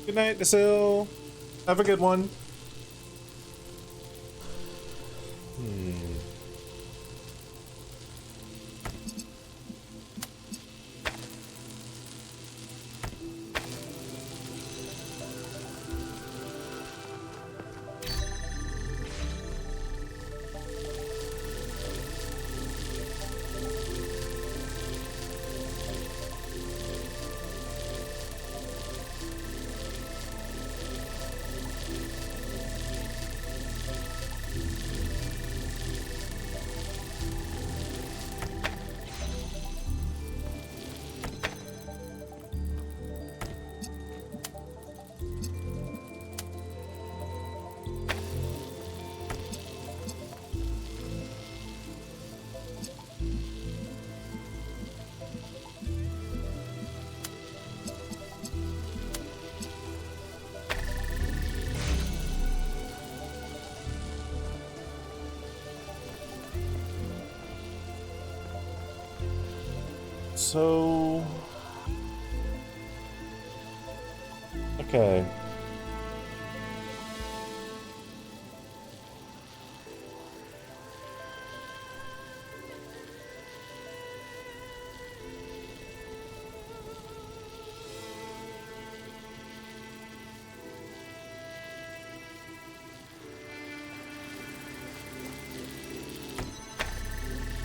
Good night, Nasil. Have a good one. So... Okay.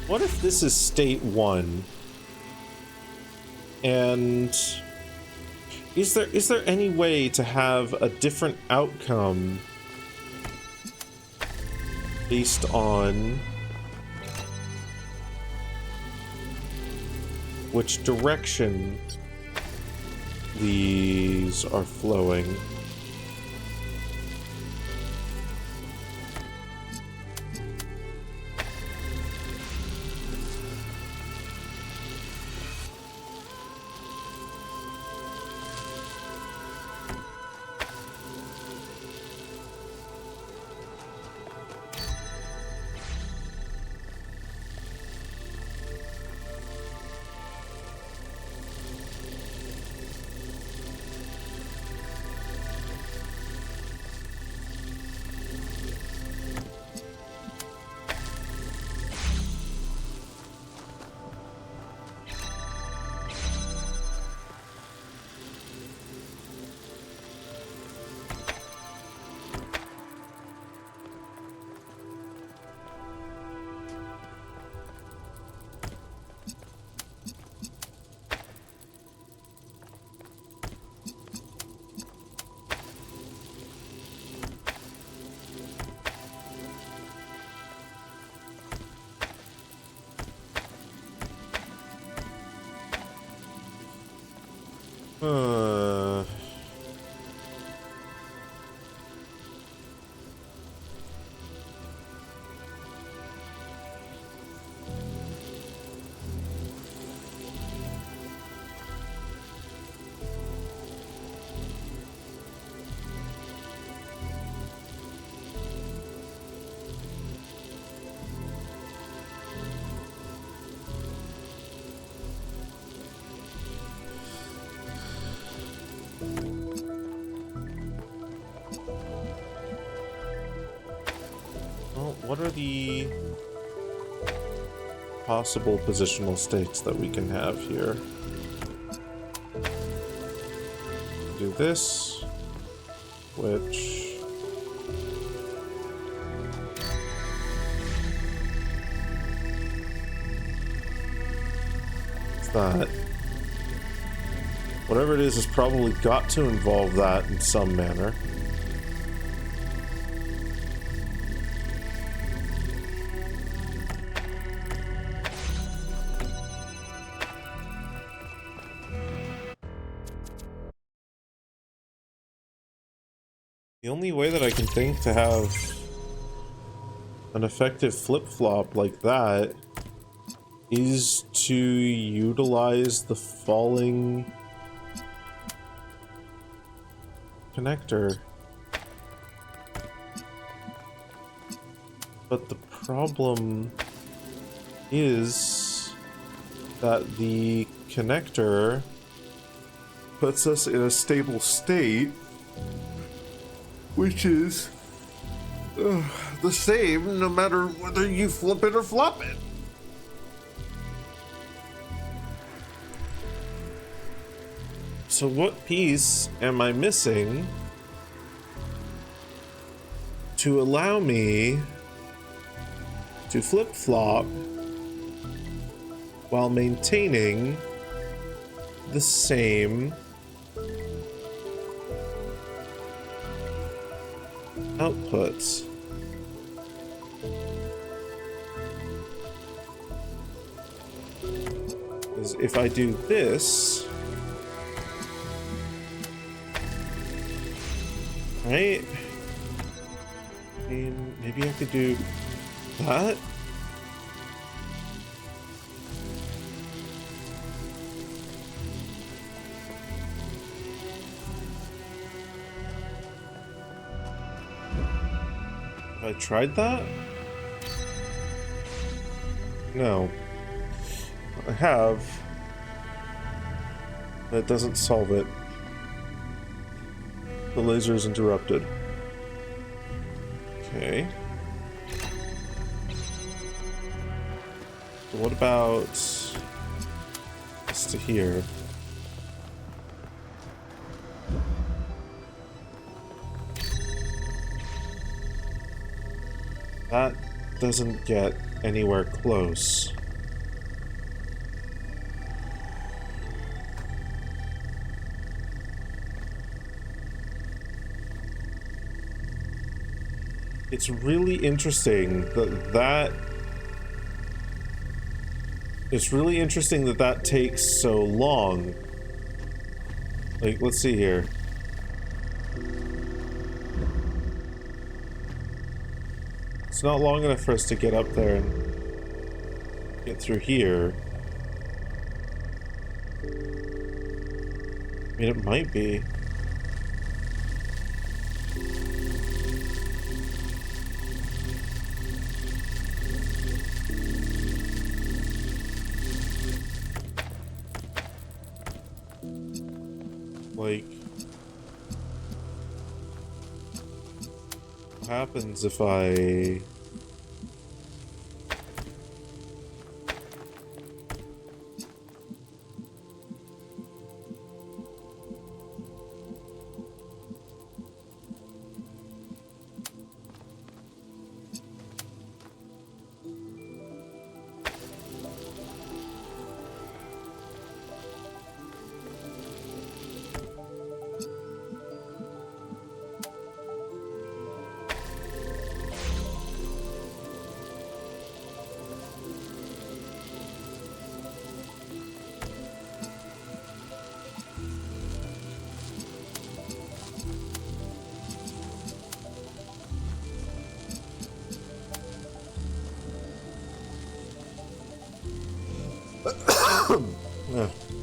What if this is state 1? And is there any way to have a different outcome based on which direction these are flowing? What are the possible positional states that we can have here? Do this, which... What's that? Whatever it is has probably got to involve that in some manner. The only way that I can think to have an effective flip-flop like that is to utilize the falling connector. But the problem is that the connector puts us in a stable state, which is the same no matter whether you flip it or flop it. So what piece am I missing to allow me to flip-flop while maintaining the same outputs? Because if I do this, right? I mean, maybe I could do that. Have I tried that? No. I have. That doesn't solve it. The laser is interrupted. Okay. So what about this to here? That doesn't get anywhere close. It's really interesting that it's really interesting that that takes so long. Like, let's see here. It's not long enough for us to get up there and get through here. I mean, it might be. Like, what happens if I...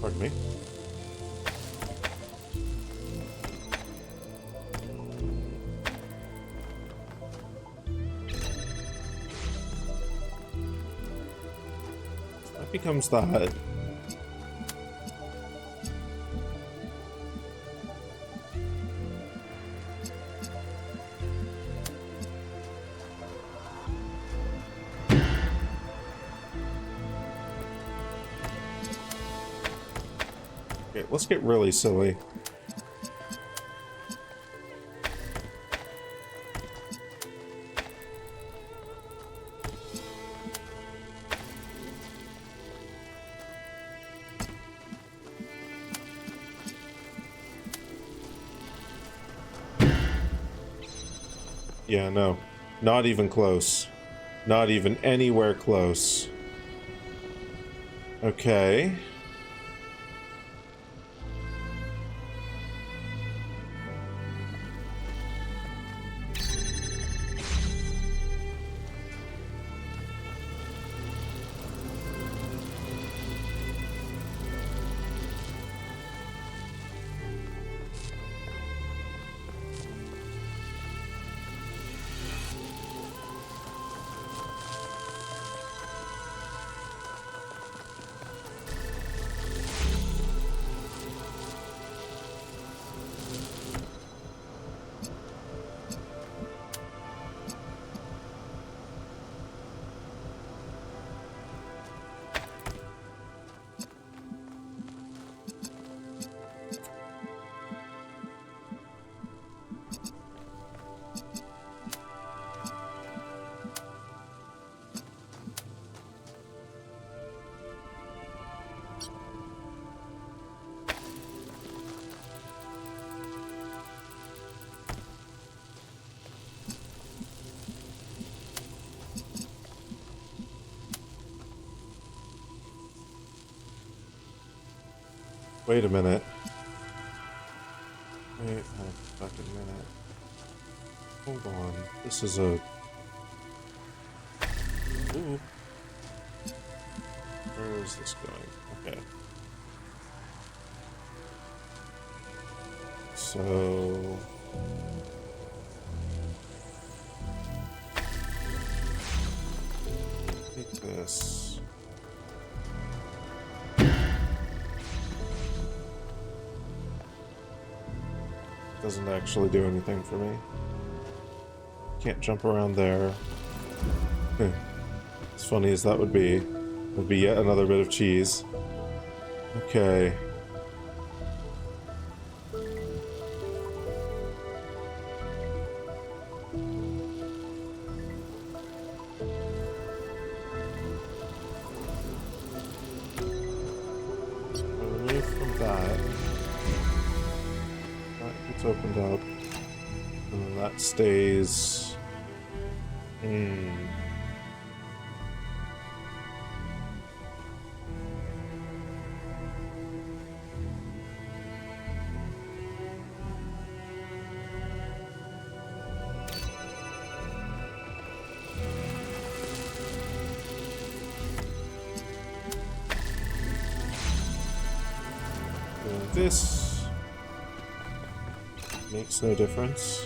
pardon me. That becomes that. Okay, let's get really silly. Yeah, no. Not even close. Not even anywhere close. Okay. Wait a minute. Wait a fucking minute. Hold on. This is a... Ooh. Where is this going? Okay. So... Take this. Doesn't actually do anything for me. Can't jump around there. As funny as that would be yet another bit of cheese. Okay. Remove from that. That gets opened up. And then that stays. This makes no difference.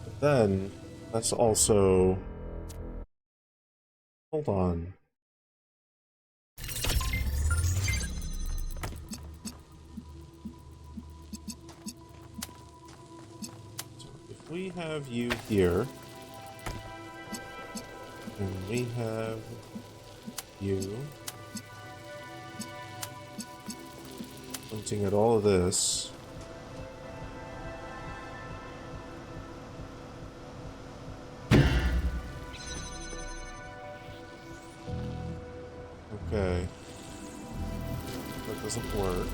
But then, that's also... Hold on. We have you here, and we have you pointing at all of this. Okay, that doesn't work.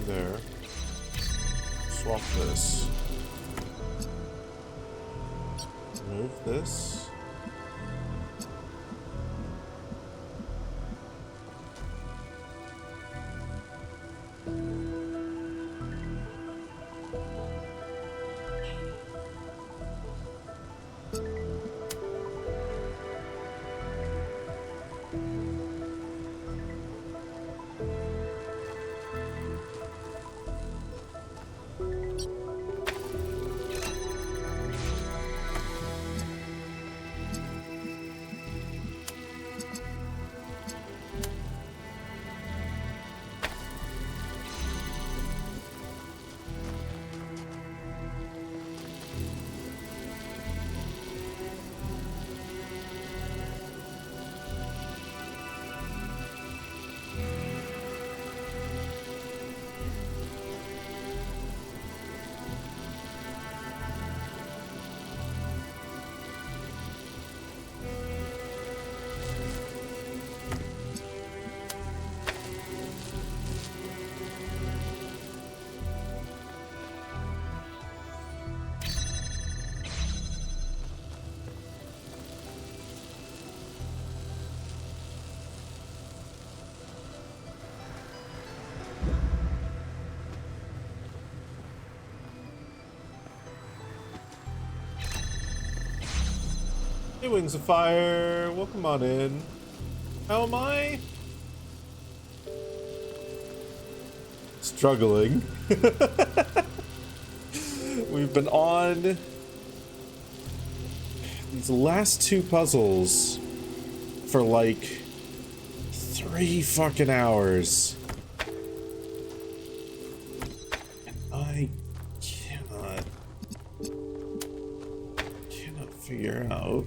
There. Swap this. Remove this. Hey, Wings of Fire, welcome on in. How am I? Struggling. We've been on these last two puzzles for like 3 fucking hours. And I cannot figure out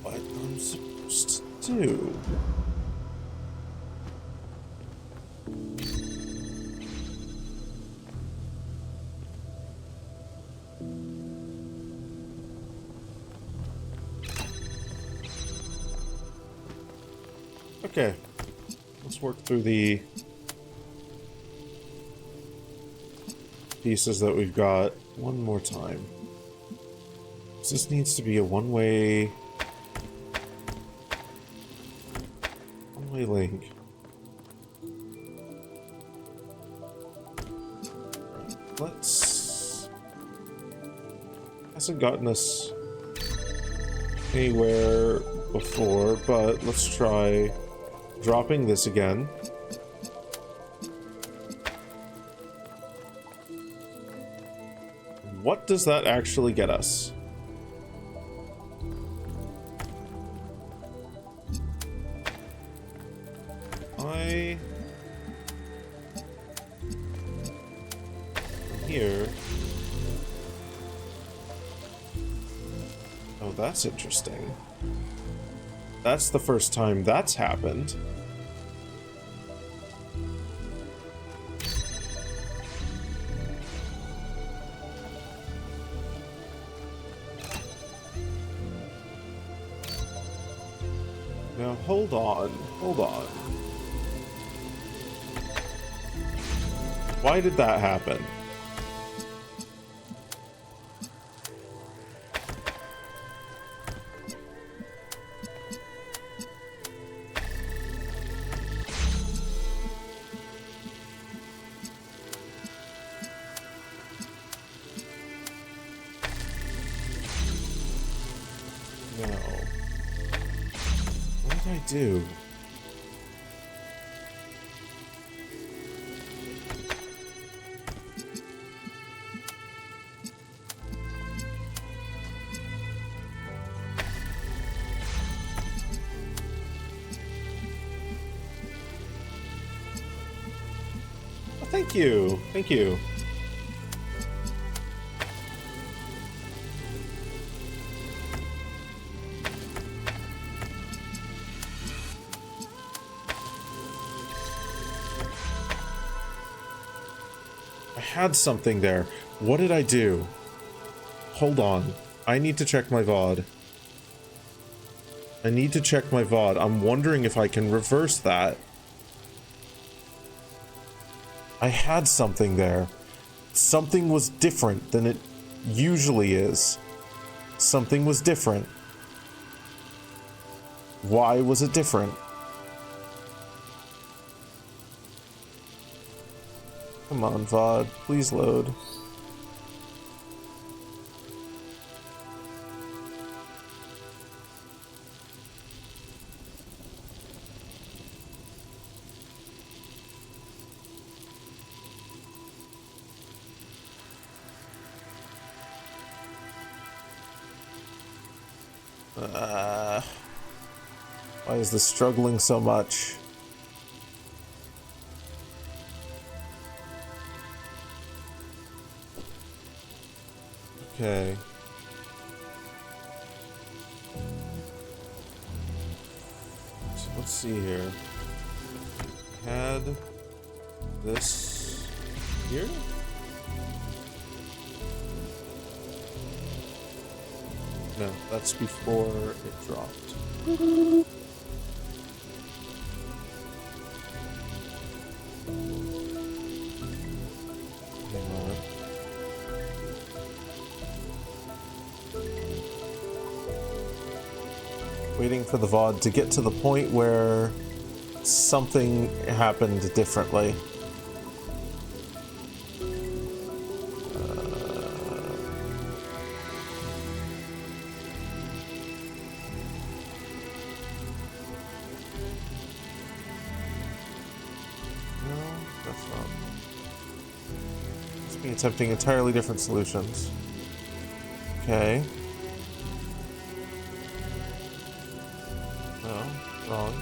what I'm supposed to do. Okay, let's work through the pieces that we've got one more time. This needs to be a one-way link. Right, let's... Hasn't gotten us anywhere before, but let's try dropping this again. And what does that actually get us? Here. Oh, that's interesting. That's the first time that's happened. Now, hold on. Why did that happen? Do? Oh, thank you. Thank you. Had something there. What did I do? Hold on. I need to check my VOD. I'm wondering if I can reverse that. I had something there. Something was different than it usually is. Something was different. Why was it different? Come on, VOD, please load. Why is this struggling so much? Okay. So let's see here. Had this here? No, that's before it dropped. Waiting for the VOD to get to the point where something happened differently. No, that's not. It's me attempting entirely different solutions. Okay. Wrong.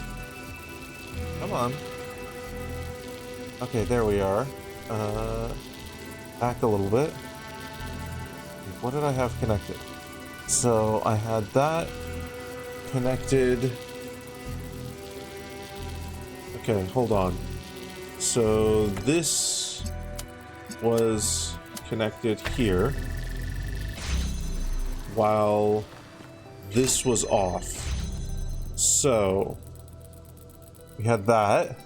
Come on. Okay, there we are. Back a little bit. What did I have connected? So I had that connected. Okay, hold on. So this was connected here while this was off. So we had that.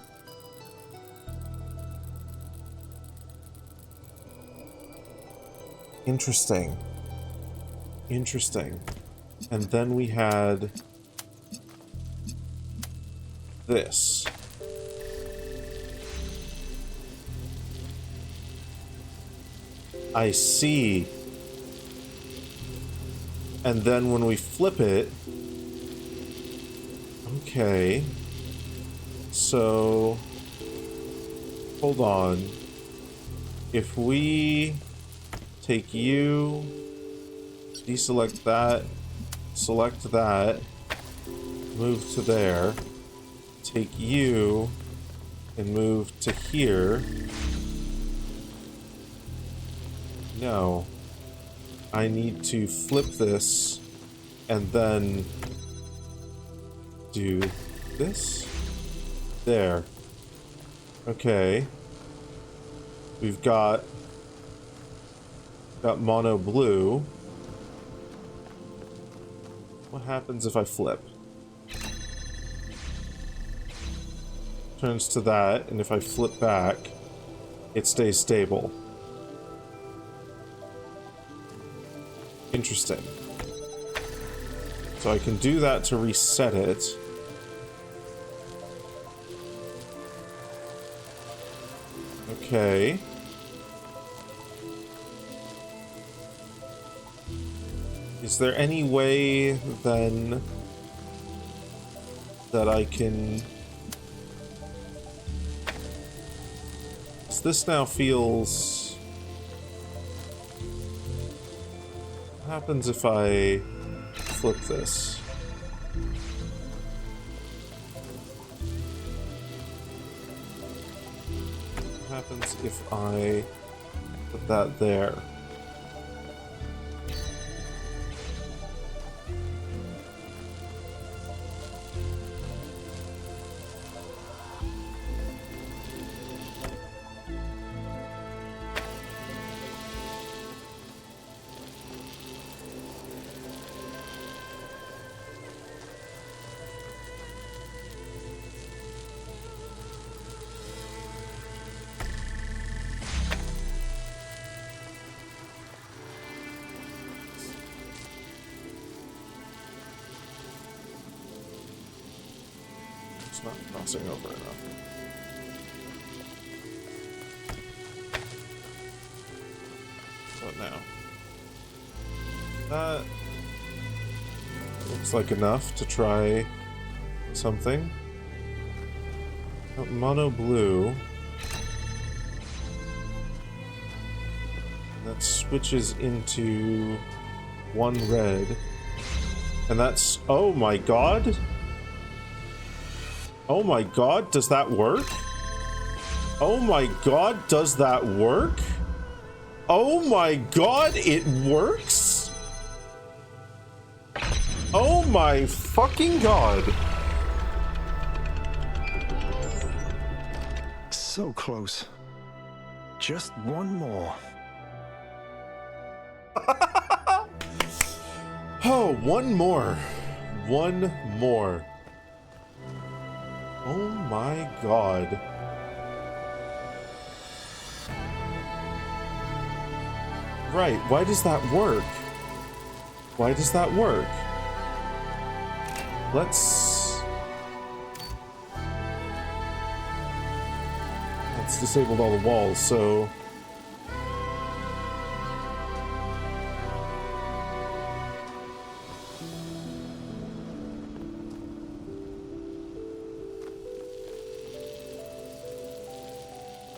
Interesting. And then we had this. I see. And then when we flip it, okay. So hold on. If we take you, deselect that, select that, move to there, take you, and move to here. No. I need to flip this and then do this. There. Okay. We've got mono blue. What happens if I flip? Turns to that, and if I flip back, it stays stable. Interesting. So I can do that to reset it. Okay. Is there any way then that I can... This now feels... What happens if I flip this? What happens if I put that there? Not crossing over enough. What now? That looks like enough to try something. Mono blue. That switches into one red. And that's... Oh my god! Oh my god, does that work? Oh my god, does that work? Oh my god, it works? Oh my fucking god. So close. Just one more. Oh, one more. One more. Oh my god. Right, why does that work? Why does that work? Let's disabled all the walls, so...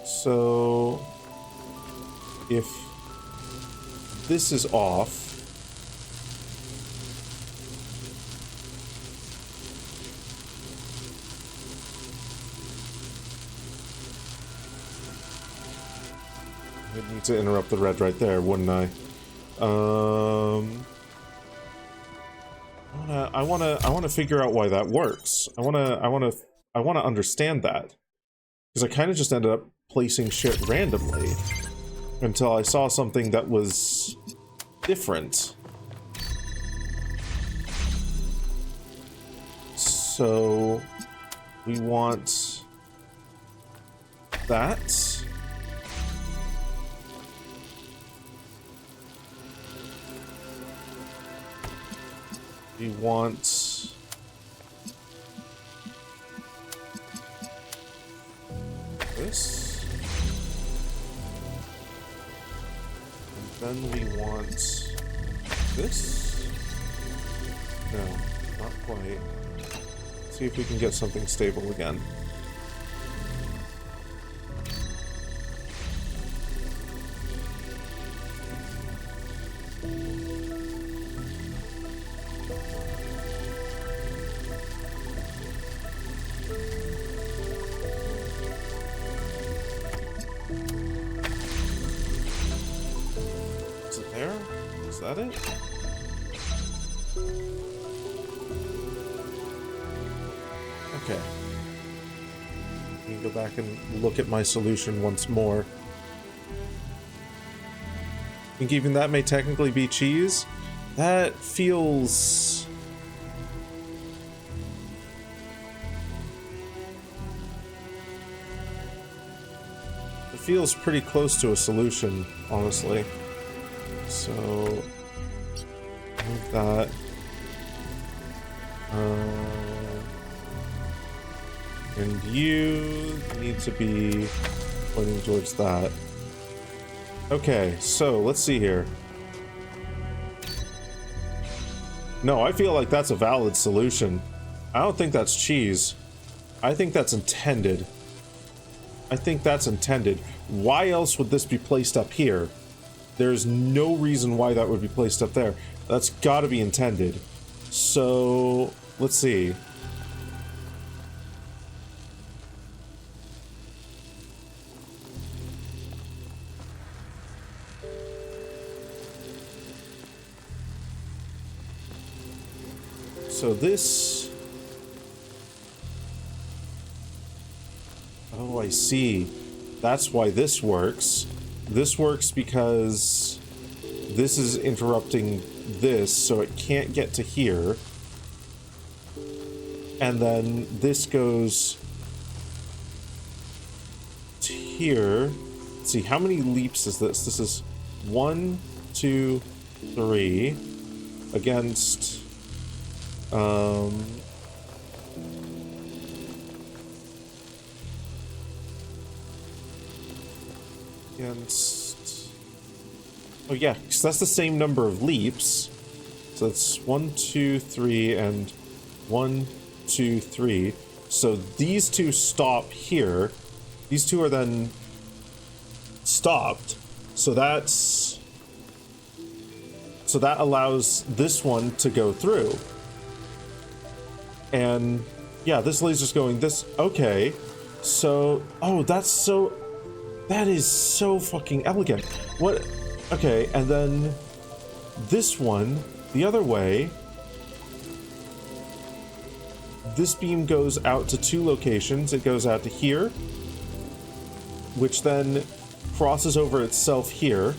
So, if this is off, I'd need to interrupt the red right there, wouldn't I? I wanna figure out why that works. I wanna understand that, because I kind of just ended up placing shit randomly until I saw something that was different. So we want that. We want this. And then we want this. No, not quite. See if we can get something stable again. There? Is that it? Okay. Let me go back and look at my solution once more. I think even that may technically be cheese. That feels... It feels pretty close to a solution, honestly. So... move that. And you need to be pointing towards that. Okay, so let's see here. No, I feel like that's a valid solution. I don't think that's cheese. I think that's intended. I think that's intended. Why else would this be placed up here? There's no reason why that would be placed up there. That's gotta be intended. So, let's see. So this... Oh, I see. That's why this works. This works because this is interrupting this, so it can't get to here. And then this goes to here. Let's see, how many leaps is this? This is 1, 2, 3 against... against... Oh yeah, because that's the same number of leaps. So it's 1, 2, 3, and 1, 2, 3. So these two stop here. These two are then stopped. So that's... So that allows this one to go through. And yeah, this laser's going this... Okay. So... Oh, that's so... That is so fucking elegant. What... Okay, and then this one, the other way, this beam goes out to 2 locations. It goes out to here, which then crosses over itself here.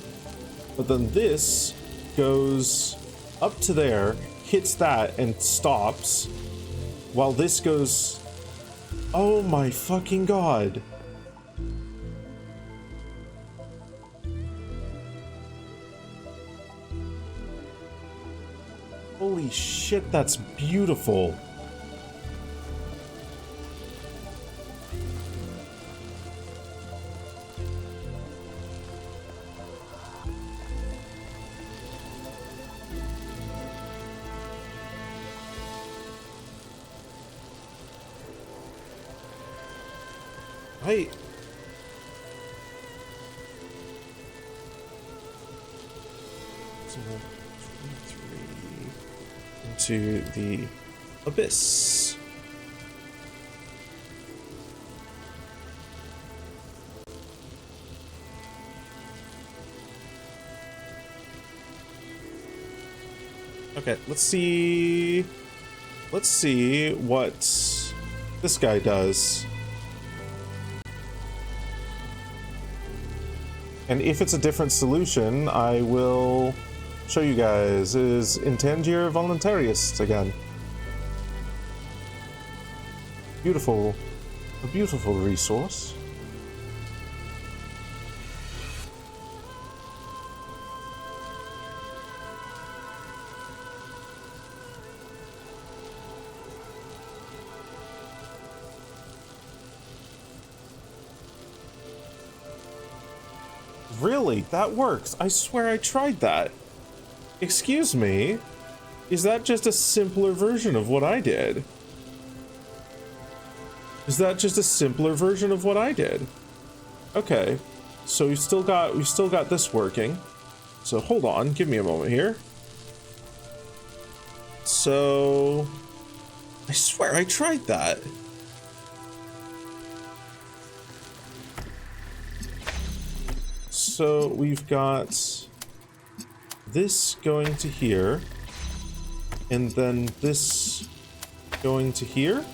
But then this goes up to there, hits that, and stops, while this goes... Oh my fucking god. Holy shit, that's beautiful. Hey. Into the abyss. Okay, let's see what this guy does. And if it's a different solution, I will show you guys. Is Intendier Voluntarius again. Beautiful. A beautiful resource. Really? That works? I swear I tried that. Excuse me? Is that just a simpler version of what I did? Is that just a simpler version of what I did? Okay. So we've still got this working. So hold on, give me a moment here. So I swear I tried that. So we've got this going to here, and then this going to here?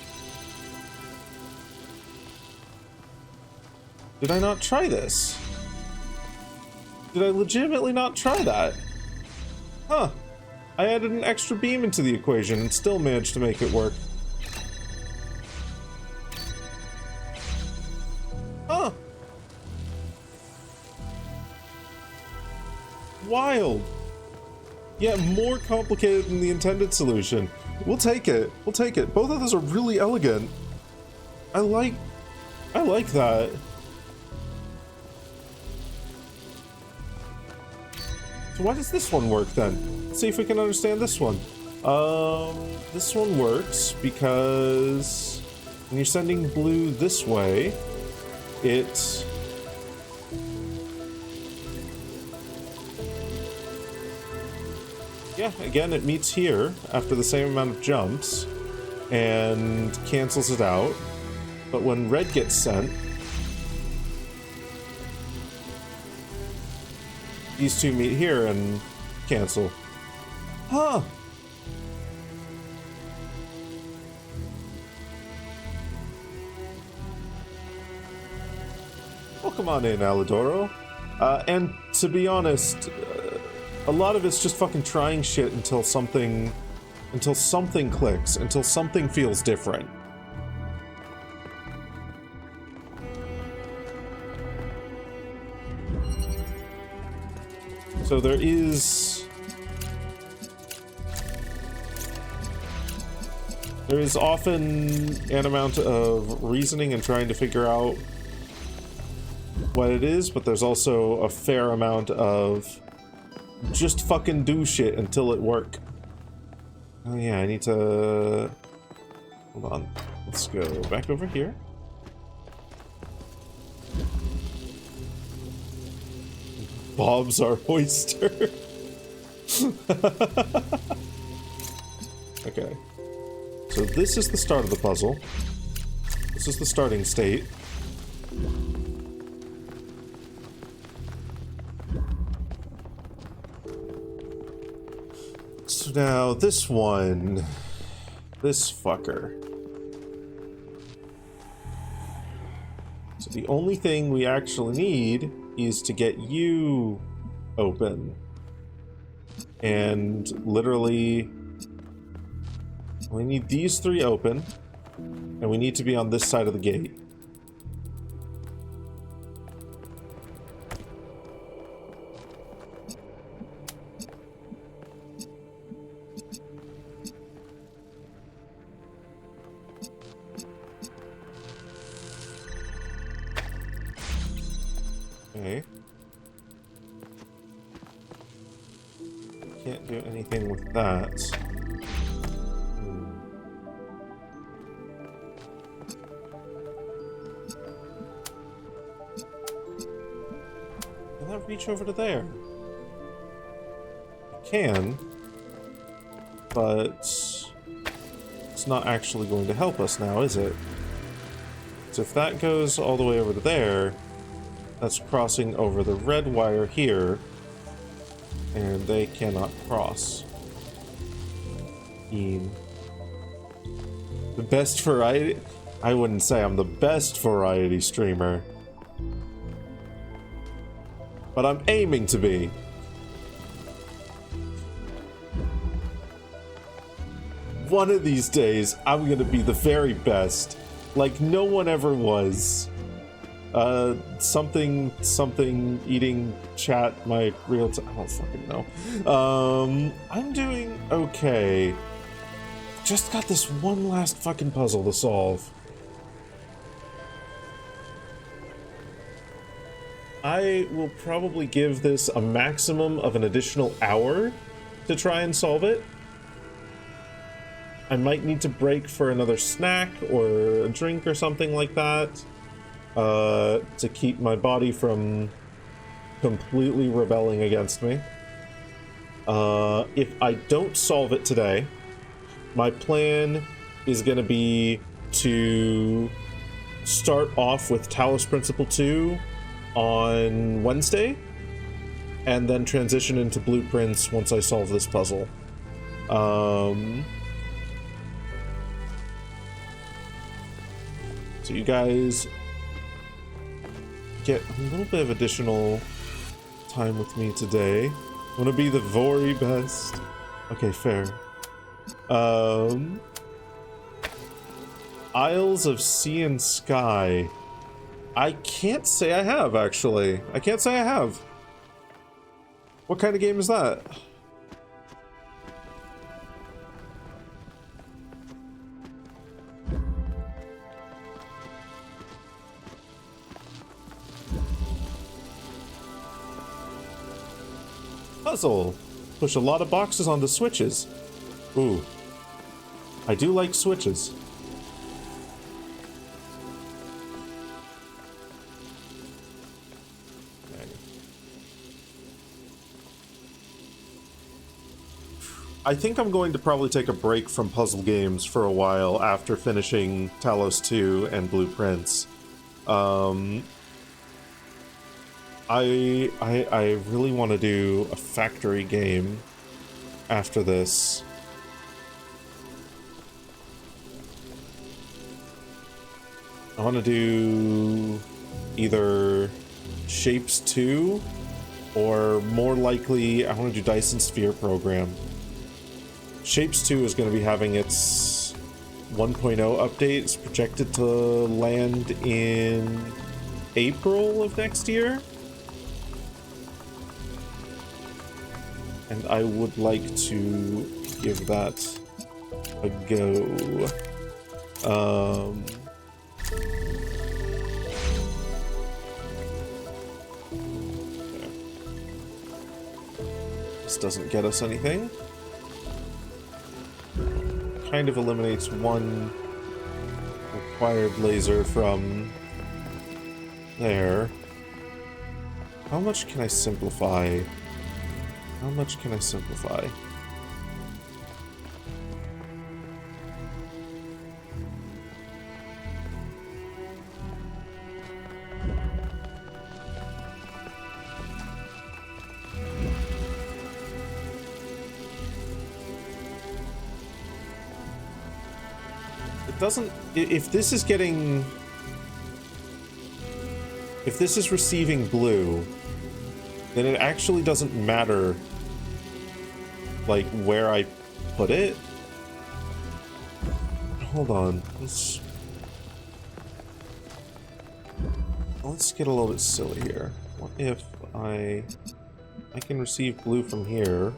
Did I not try this? Did I legitimately not try that? Huh. I added an extra beam into the equation and still managed to make it work. Huh. Wild. Yeah, more complicated than the intended solution. We'll take it. We'll take it. Both of those are really elegant. I like that. So why does this one work then? Let's see if we can understand this one. This one works because when you're sending blue this way, it yeah, again, it meets here after the same amount of jumps and cancels it out. But when red gets sent, these two meet here and cancel. Huh. Welcome on in, Alidoro. And to be honest, a lot of it's just fucking trying shit until something clicks, until something feels different. So there is often an amount of reasoning and trying to figure out what it is, but there's also a fair amount of just fucking do shit until it work. Oh yeah, I need to... Hold on. Let's go back over here. Bob's our oyster. Okay. So this is the start of the puzzle. This is the starting state. So now this one. This fucker. So the only thing we actually need is to get you open. And literally, we need these three open, and we need to be on this side of the gate. Okay. Can't do anything with that. Can that reach over to there? It can, but it's not actually going to help us now, is it? So if that goes all the way over to there, that's crossing over the red wire here, and they cannot cross. The best variety? I wouldn't say I'm the best variety streamer, but I'm aiming to be. One of these days, I'm gonna be the very best, like no one ever was. Something eating chat my real time. I don't fucking know. I'm doing okay. Just got this one last fucking puzzle to solve. I will probably give this a maximum of an additional hour to try and solve it. I might need to break for another snack or a drink or something like that. To keep my body from completely rebelling against me. If I don't solve it today, my plan is going to be to start off with Talos Principle 2 on Wednesday, and then transition into blueprints once I solve this puzzle. So you guys get a little bit of additional time with me today. I'm gonna be the very best. Okay, fair. Isles of Sea and Sky. I can't say I have, actually. I can't say I have. What kind of game is that? Puzzle. Push a lot of boxes onto switches. Ooh. I do like switches. I think I'm going to probably take a break from puzzle games for a while after finishing Talos 2 and Blueprints. I really want to do a factory game after this. I want to do either Shapes 2 or more likely I want to do Dyson Sphere Program. Shapes 2 is going to be having its 1.0 update. It's projected to land in April of next year. And I would like to give that a go. This doesn't get us anything. Kind of eliminates one required laser from there. How much can I simplify? How much can I simplify? Doesn't, if this is getting, if this is receiving blue, then it actually doesn't matter like where I put it. Hold on, let's get a little bit silly here. What if I can receive blue from here?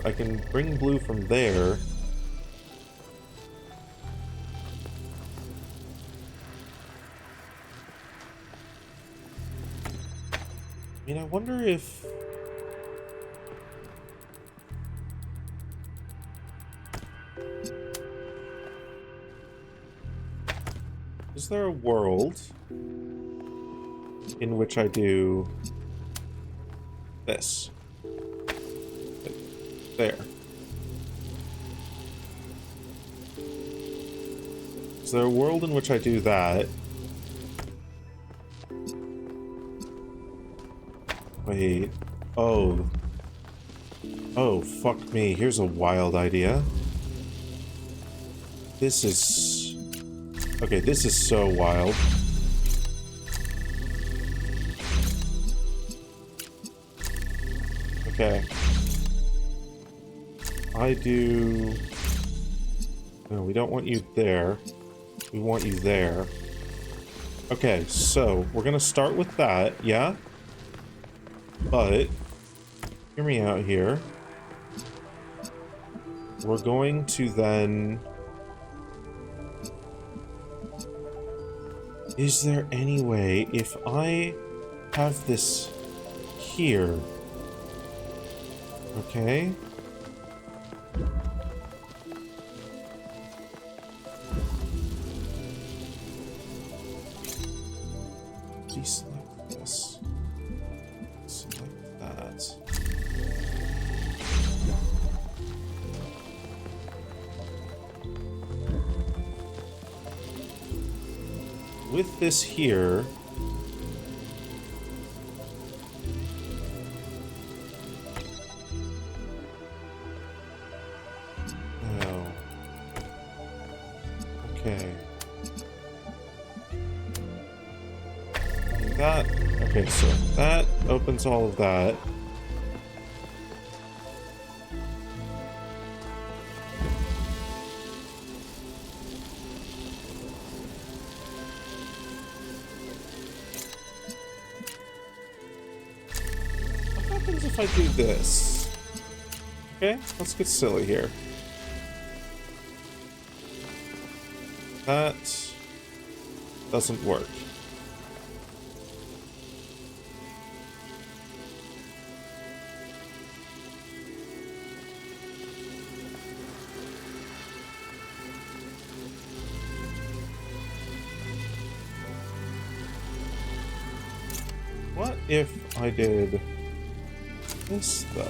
I can bring blue from there. I mean, I wonder if... Is there a world in which I do this? There. Is there a world in which I do that? Wait. Oh. Oh, fuck me. Here's a wild idea. This is... Okay, this is so wild. Okay. I do... No, we don't want you there. We want you there. Okay, so we're gonna start with that, yeah? But, hear me out here. We're going to then... Is there any way, if I have this here... Okay? Deselect this. Select that. With this here, Okay. That, okay, so that opens all of that. What happens if I do this? Okay, let's get silly here. That doesn't work. What if I did this, though?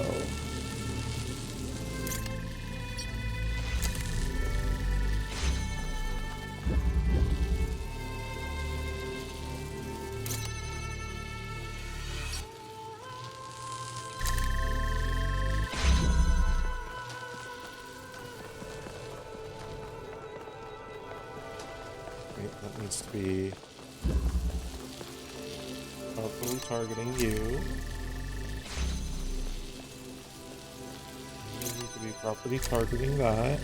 Wait, that needs to be properly targeting you. You need to be properly targeting that.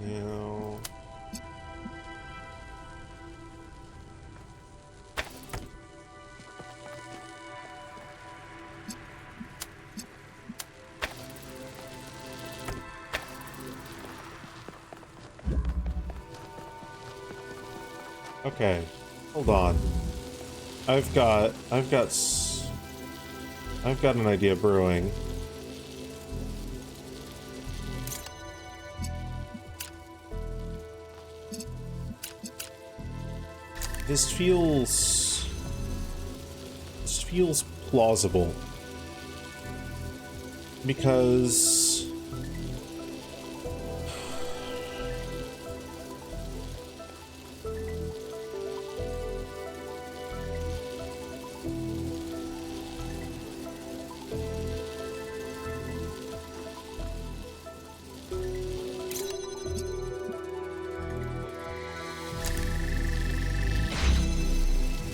Now, okay, hold on. I've got an idea brewing. This feels plausible because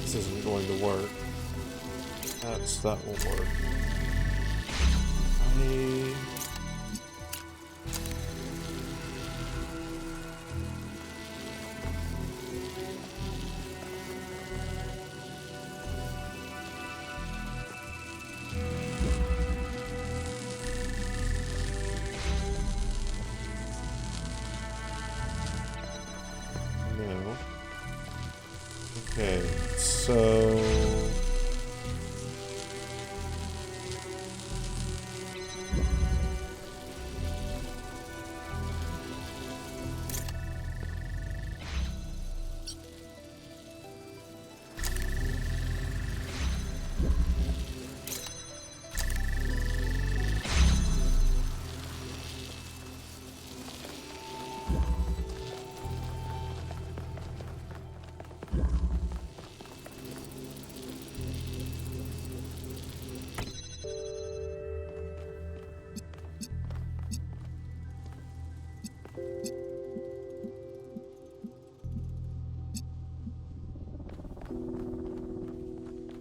this isn't going to work. That won't work. No. Okay, so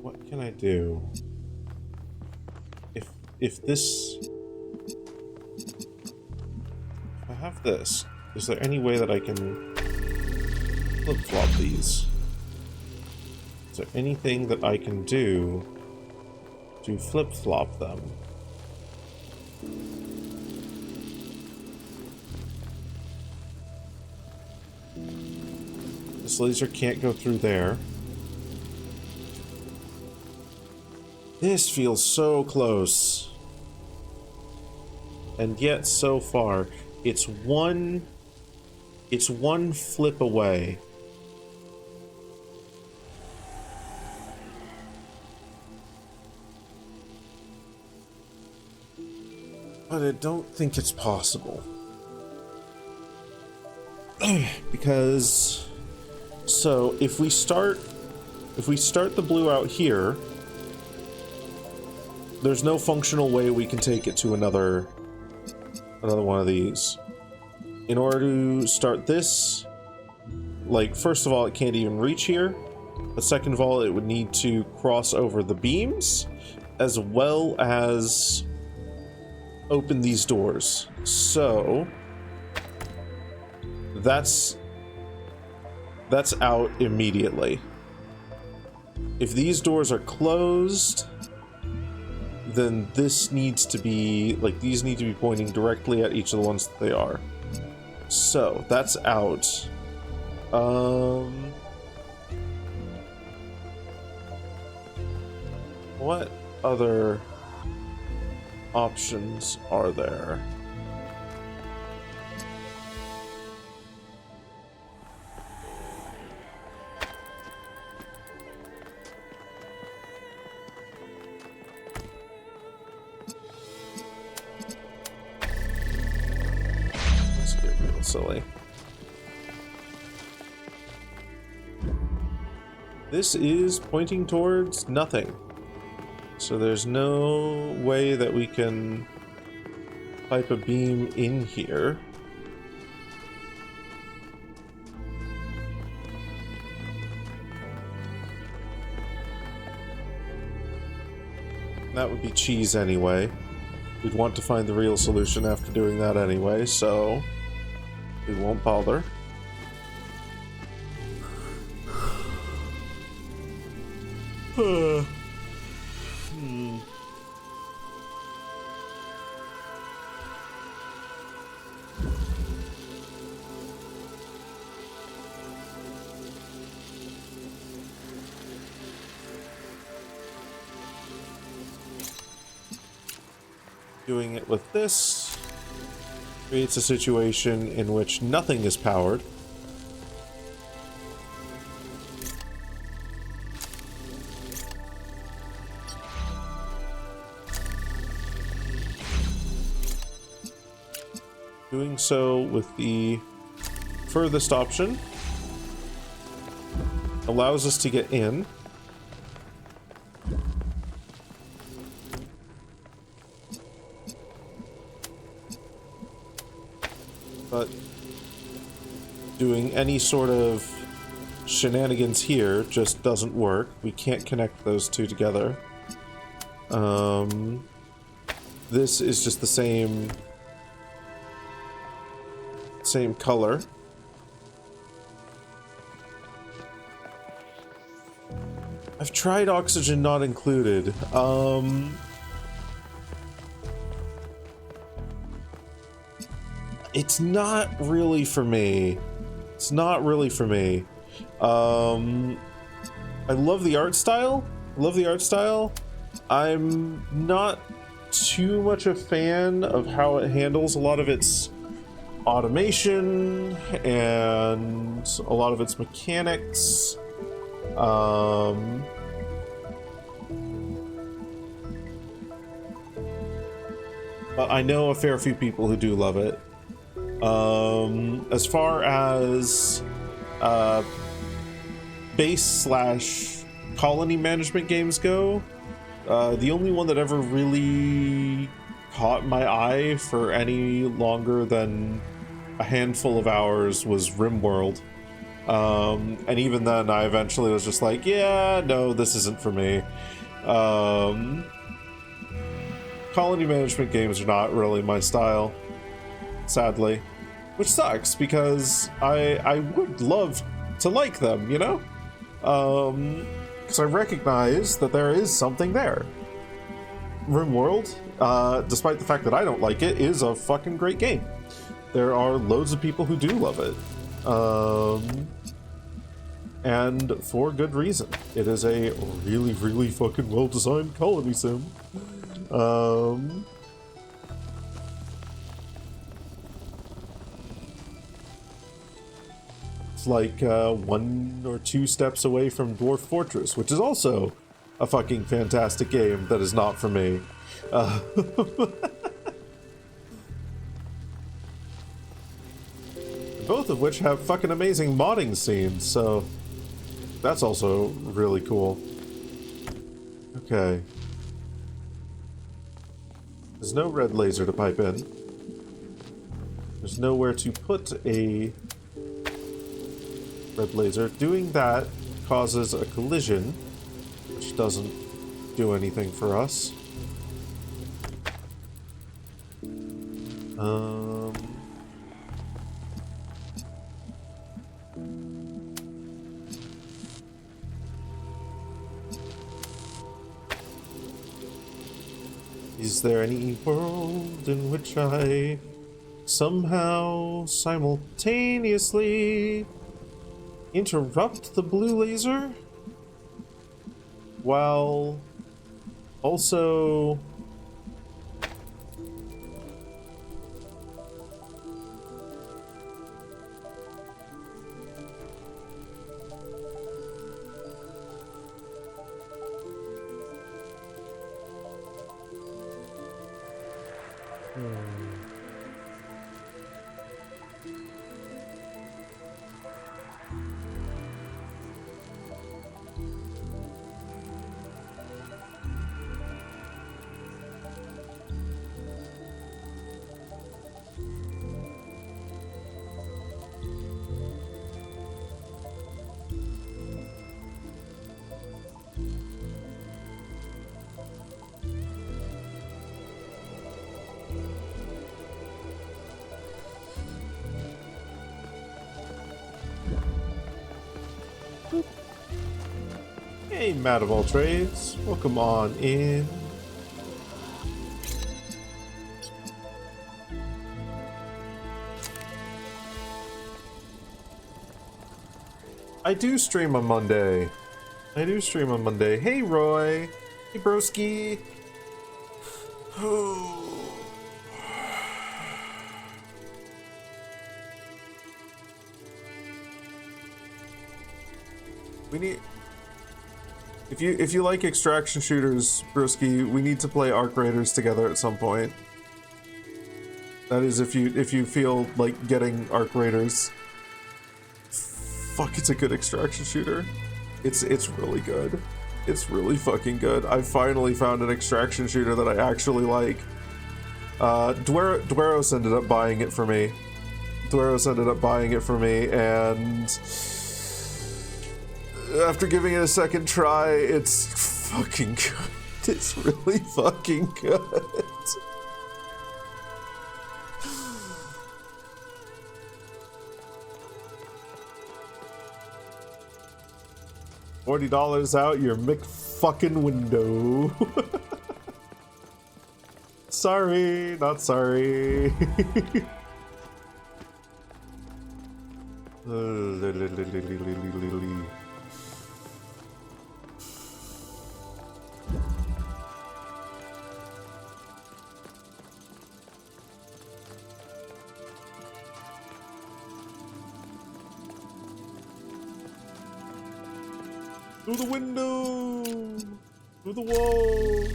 what can I do? If I have this, is there any way that I can flip-flop these? Is there anything that I can do to flip-flop them? This laser can't go through there. This feels so close. And yet so far. It's one It's one flip away. But I don't think it's possible. Because, so if we start the blue out here, there's no functional way we can take it to another one of these. In order to start this, like, first of all, it can't even reach here, but second of all, it would need to cross over the beams, as well as open these doors. So that's out immediately. If these doors are closed, then this needs to be, like, these need to be pointing directly at each of the ones that they are. So that's out. What other options are there? Let's get real silly. This is pointing towards nothing. So there's no way that we can pipe a beam in here. That would be cheese anyway. We'd want to find the real solution after doing that anyway, so we won't bother. Doing it with this creates a situation in which nothing is powered. Doing so with the furthest option allows us to get in. But doing any sort of shenanigans here just doesn't work. We can't connect those two together. This is just the same color. I've tried oxygen not included. It's not really for me. It's not really for me. I love the art style. I'm not too much a fan of how it handles a lot of its automation and a lot of its mechanics. But I know a fair few people who do love it. As far as base / colony management games go, the only one that ever really caught my eye for any longer than a handful of hours was RimWorld. And even then I eventually was just like, yeah, no, this isn't for me. Colony management games are not really my style, sadly. Which sucks, because I would love to like them, you know? Because I recognize that there is something there. RimWorld, despite the fact that I don't like it, is a fucking great game. There are loads of people who do love it. And for good reason. It is a really, really fucking well-designed colony sim. like 1 or 2 steps away from Dwarf Fortress, which is also a fucking fantastic game that is not for me. Both of which have fucking amazing modding scenes, so that's also really cool. Okay. There's no red laser to pipe in. There's nowhere to put a red laser. Doing that causes a collision, which doesn't do anything for us. Is there any world in which I somehow simultaneously interrupt the blue laser while also Hey, Matt of all trades, welcome on in. I do stream on Monday. Hey, Roy. Hey, broski. We need... If you like extraction shooters, broski, we need to play Arc Raiders together at some point. That is, if you feel like getting Arc Raiders. Fuck, it's a good extraction shooter. It's really good. It's really fucking good. I finally found an extraction shooter that I actually like. Dweros ended up buying it for me. And after giving it a second try, it's fucking good. It's really fucking good. $40 out your McFucking window. Sorry, not sorry. Through the window! Through the wall!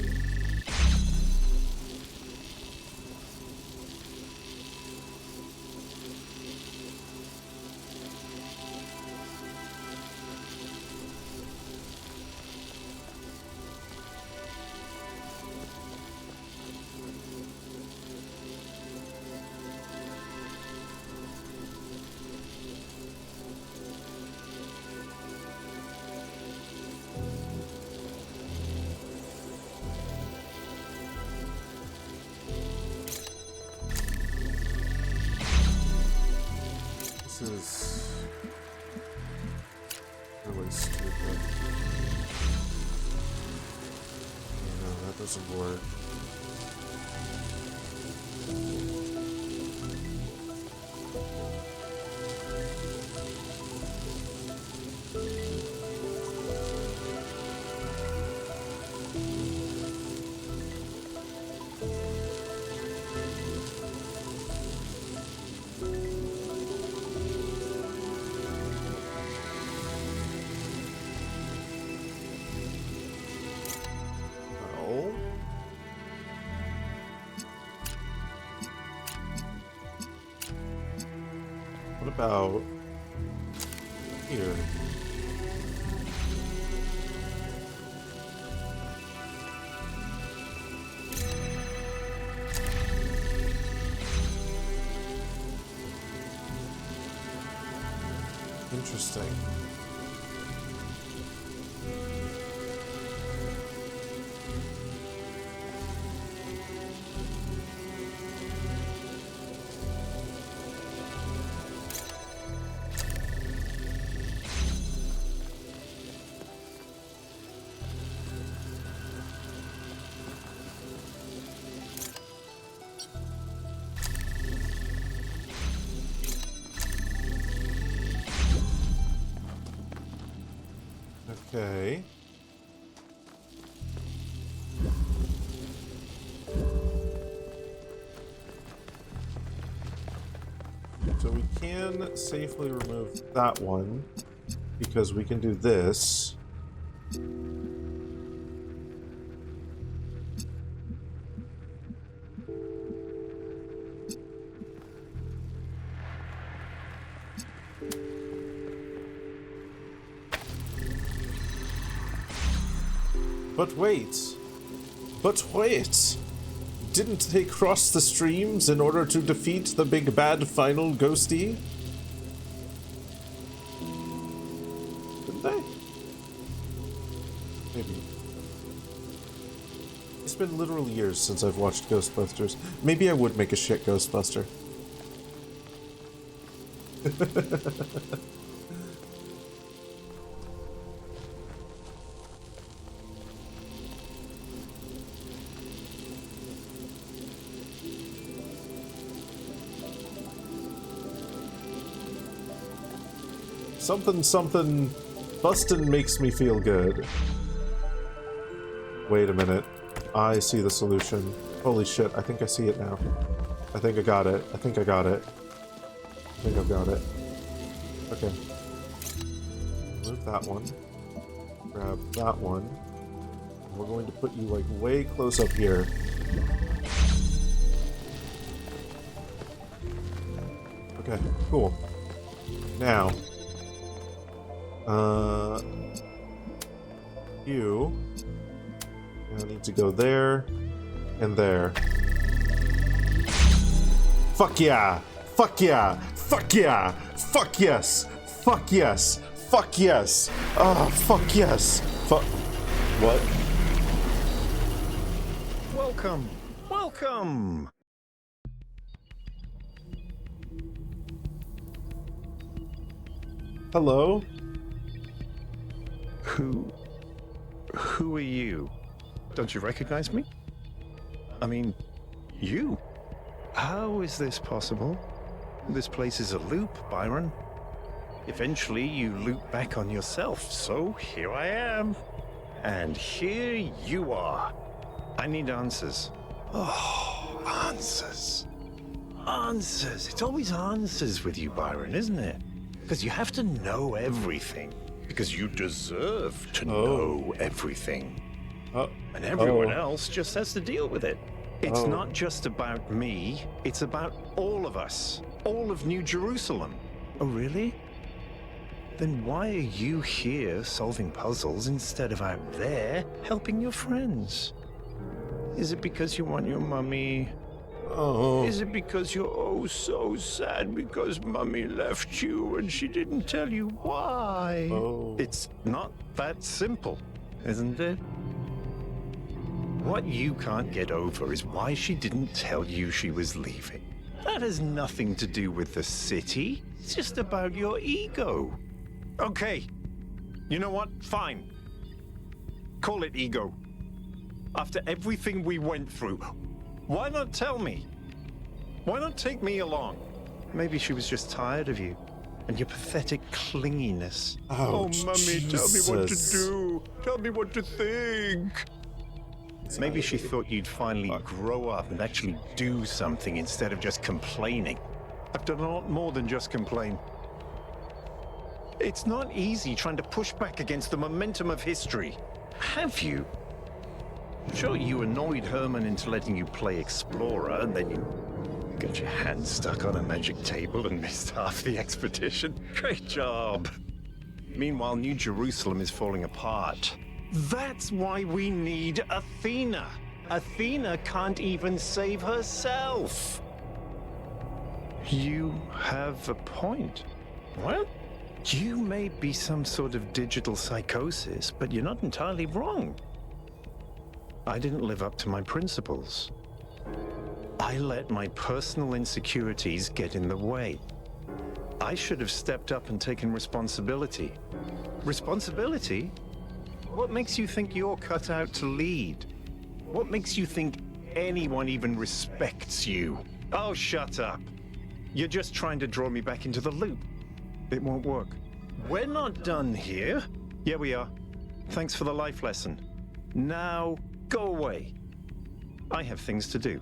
This is really stupid. No, that doesn't work. about here? Interesting. Okay. So we can safely remove that one because we can do this. But wait! Didn't they cross the streams in order to defeat the big bad final ghosty? Didn't they? Maybe. It's been literal years since I've watched Ghostbusters. Maybe I would make a shit Ghostbuster. Something bustin' makes me feel good. Wait a minute. I see the solution. Holy shit, I think I see it now. I think I got it. I think I got it. I think I've got it. Okay. Move that one. Grab that one. And we're going to put you like way close up here. Okay, cool. Now, you now need to go there and there. Fuck yeah! Fuck yeah! Fuck yeah! Fuck yes! Fuck yes! Fuck yes! Oh, fuck yes! Fuck. What? Welcome! Welcome! Hello? Who are you? Don't you recognize me? I mean, you? How is this possible? This place is a loop, Byron. Eventually you loop back on yourself, so here I am. And here you are. I need answers. Oh, answers. Answers. It's always answers with you, Byron, isn't it? Because you have to know everything. Because you deserve to know everything. And everyone else just has to deal with it. It's not just about me. It's about all of us. All of New Jerusalem. Oh, really? Then why are you here solving puzzles instead of out there helping your friends? Is it because you want your mummy? Oh. Is it because you're oh so sad because Mummy left you and she didn't tell you why? Oh. It's not that simple, isn't it? What you can't get over is why she didn't tell you she was leaving. That has nothing to do with the city. It's just about your ego. Okay. You know what? Fine. Call it ego. After everything we went through, why not tell me? Why not take me along? Maybe she was just tired of you and your pathetic clinginess. Oh, Mummy, tell me what to do. Tell me what to think. Maybe she thought you'd finally grow up and actually do something instead of just complaining. I've done a lot more than just complain. It's not easy trying to push back against the momentum of history. Have you? Sure, you annoyed Herman into letting you play Explorer, and then you Got your hand stuck on a magic table and missed half the expedition. Great job. Meanwhile, New Jerusalem is falling apart. That's why we need Athena. Athena can't even save herself. You have a point. Well, you may be some sort of digital psychosis, but you're not entirely wrong. I didn't live up to my principles. I let my personal insecurities get in the way. I should have stepped up and taken responsibility. Responsibility? What makes you think you're cut out to lead? What makes you think anyone even respects you? Oh, shut up. You're just trying to draw me back into the loop. It won't work. We're not done here. Yeah, we are. Thanks for the life lesson. Now, go away. I have things to do.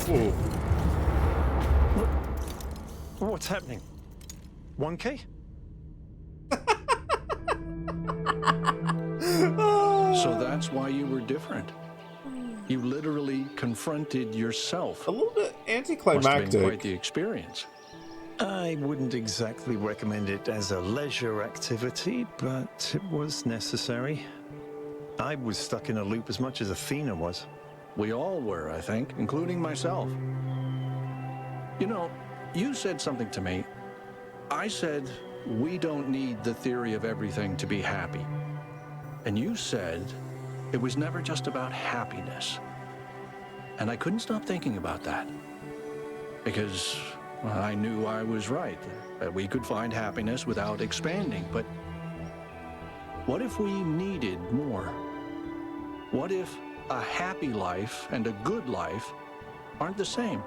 Ooh. What's happening? 1K? So that's why you were different. You literally confronted yourself. A little bit Must have been anticlimactic. quite the experience. I wouldn't exactly recommend it as a leisure activity, but it was necessary. I was stuck in a loop as much as Athena was. We all were, I think, including myself. You know, you said something to me. I said, we don't need the theory of everything to be happy. And you said, it was never just about happiness. And I couldn't stop thinking about that. Because well, I knew I was right, that we could find happiness without expanding. But what if we needed more? What if a happy life and a good life aren't the same?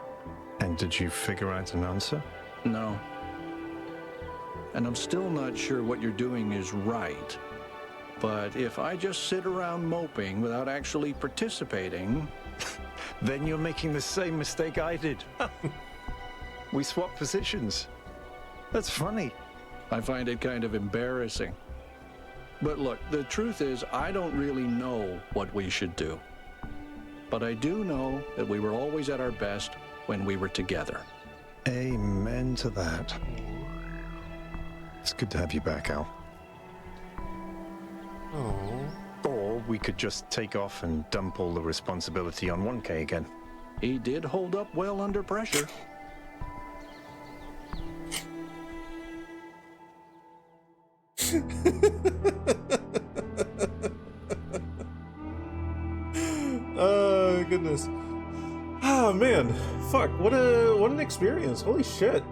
And did you figure out an answer? No. And I'm still not sure what you're doing is right. But if I just sit around moping without actually participating... Then you're making the same mistake I did. We swapped positions. That's funny. I find it kind of embarrassing. But look, the truth is, I don't really know what we should do. But I do know that we were always at our best when we were together. Amen to that. It's good to have you back, Al. Oh. Or we could just take off and dump all the responsibility on 1K again. He did hold up well under pressure. Oh goodness. Ah man, fuck! What an experience! Holy shit!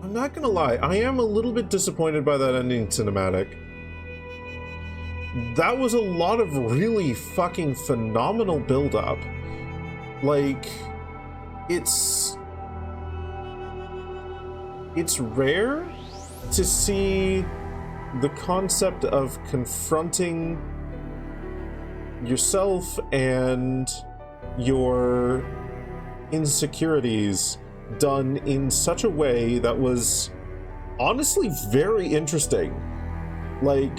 I'm not gonna lie. I am a little bit disappointed by that ending cinematic. That was a lot of really fucking phenomenal build-up. Like, it's rare to see the concept of confronting yourself and your insecurities done in such a way that was honestly very interesting. Like,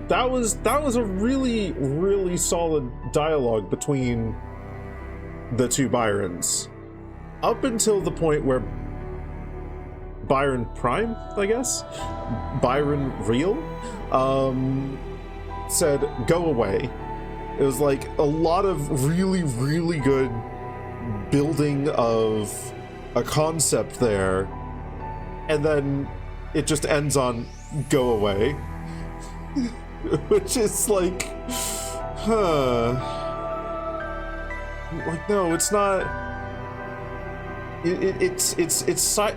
that was a really, really solid dialogue between the two Byrons. Up until the point where Byron Prime, I guess? Byron Real? Said, go away. It was like a lot of really, really good building of a concept there, and then it just ends on go away. Which is like, like, no, it's not. It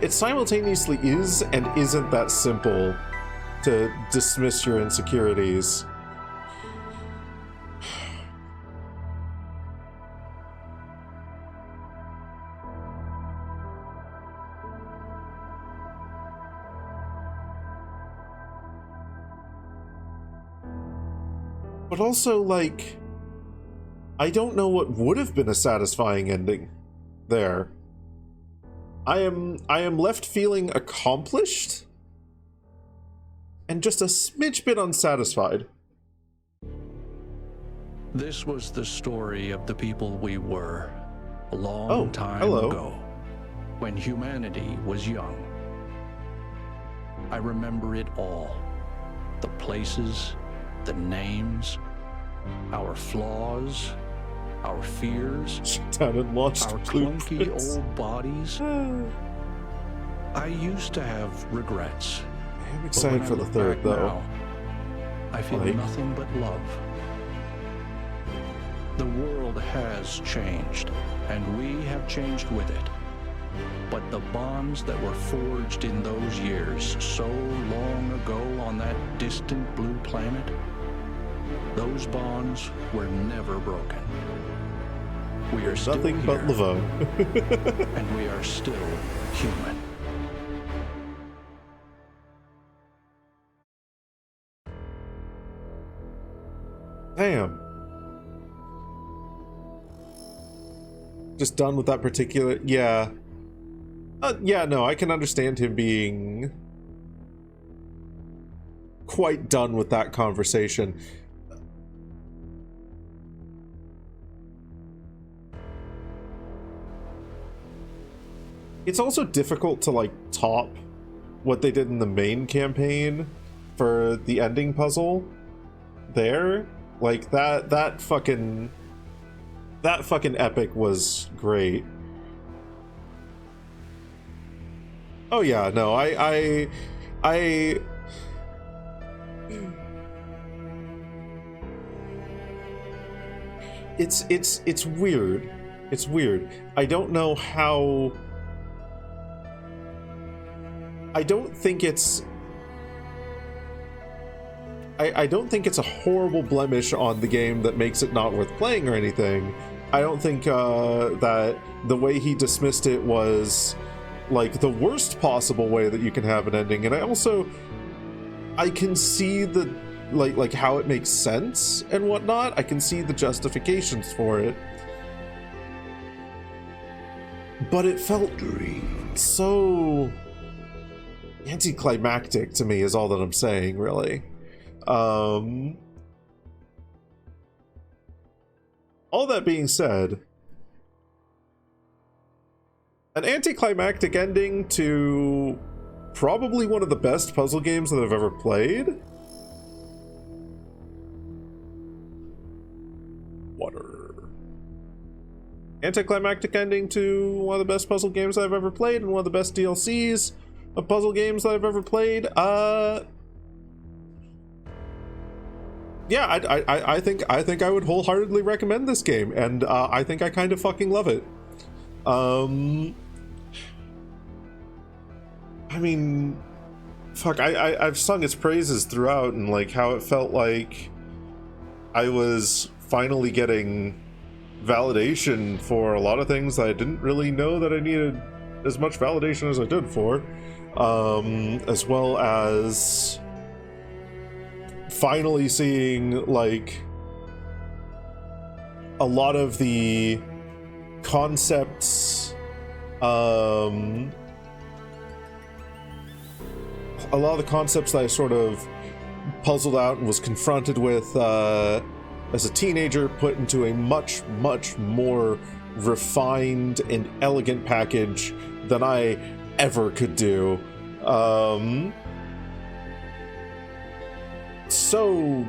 simultaneously is and isn't that simple to dismiss your insecurities. But also, like, I don't know what would have been a satisfying ending there. I am left feeling accomplished and just a smidge bit unsatisfied. This was the story of the people we were a long time ago, when humanity was young. I remember it all. The places, the names, our flaws, our fears, shut down and launched our clunky old bodies. I used to have regrets. I'm excited for the third, though. Now, I feel nothing but love. The world has changed, and we have changed with it. But the bonds that were forged in those years, so long ago on that distant blue planet, those bonds were never broken. We are still nothing here, but Laveau. and we are still human. Damn. Just done with that particular... Yeah. Yeah, no, I can understand him being quite done with that conversation. It's also difficult to, like, top what they did in the main campaign for the ending puzzle there. Like, that fucking epic was great. Oh yeah, no, I it's weird. It's weird. I don't know how... I don't think it's a horrible blemish on the game that makes it not worth playing or anything. I don't think that the way he dismissed it was like the worst possible way that you can have an ending. And I can see the like how it makes sense and whatnot. I can see the justifications for it. But it felt so anticlimactic to me is all that I'm saying, really. All that being said, an anticlimactic ending to probably one of the best puzzle games that I've ever played. Water. Anticlimactic ending to one of the best puzzle games I've ever played and one of the best DLCs of puzzle games that I've ever played. Yeah, I think I would wholeheartedly recommend this game, and I think I kind of fucking love it. I mean, fuck, I've sung its praises throughout, and like how it felt like I was finally getting validation for a lot of things that I didn't really know that I needed as much validation as I did for, as well as finally seeing like a lot of the concepts, a lot of the concepts that I sort of puzzled out and was confronted with as a teenager, put into a much more refined and elegant package than I ever could do. So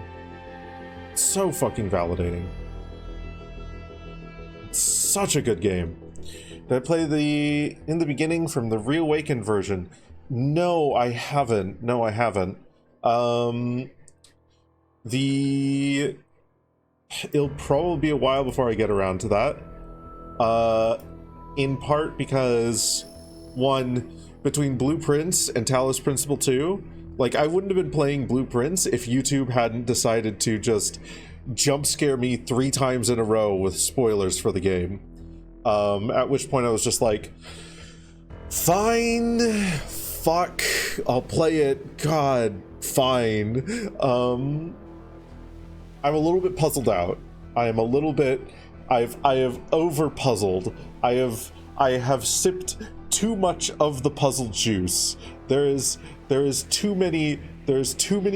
fucking validating. Such a good game. Did I play in the beginning from the Reawakened version? No, I haven't. It'll probably be a while before I get around to that. In part because, one, between Blueprints and Talos Principle 2, like, I wouldn't have been playing Blueprints if YouTube hadn't decided to just jump scare me 3 times in a row with spoilers for the game. At which point I was just like, fine, fuck, I'll play it, god, fine. I'm a little bit puzzled out I am a little bit. I have over puzzled. I have sipped too much of the puzzle juice. There is too many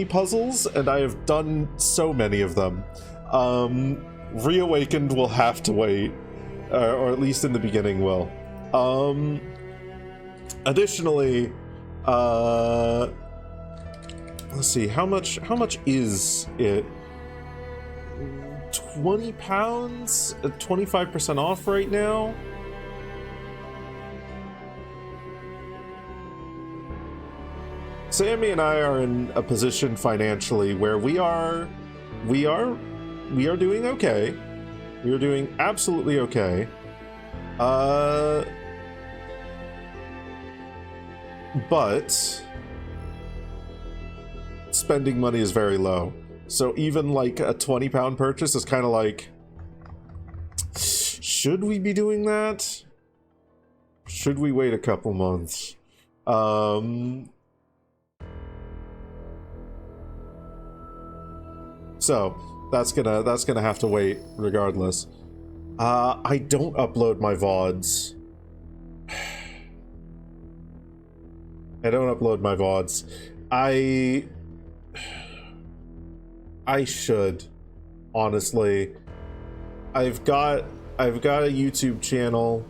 puzzles, and I have done so many of them. Reawakened will have to wait, or at least in the beginning will. Additionally, let's see, how much is it? £20, 25% off right now. Sammy and I are in a position financially where we are doing okay. We are doing absolutely okay. But spending money is very low. So even like a £20 purchase is kind of like, should we be doing that? Should we wait a couple months? So that's gonna have to wait regardless. I don't upload my VODs. I don't upload my VODs. I should, honestly. I've got a YouTube channel.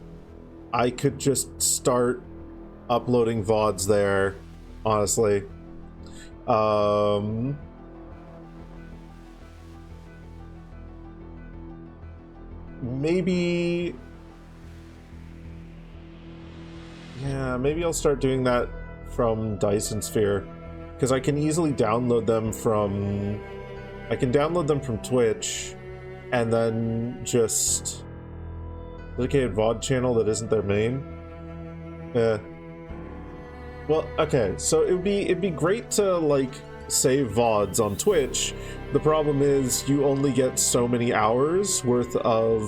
I could just start uploading VODs there, honestly. Maybe I'll start doing that from Dyson Sphere, because I can easily download them from Twitch, and then just dedicated VOD channel that isn't their main. Well, okay, so it'd be great to like save VODs on Twitch. The problem is you only get so many hours worth of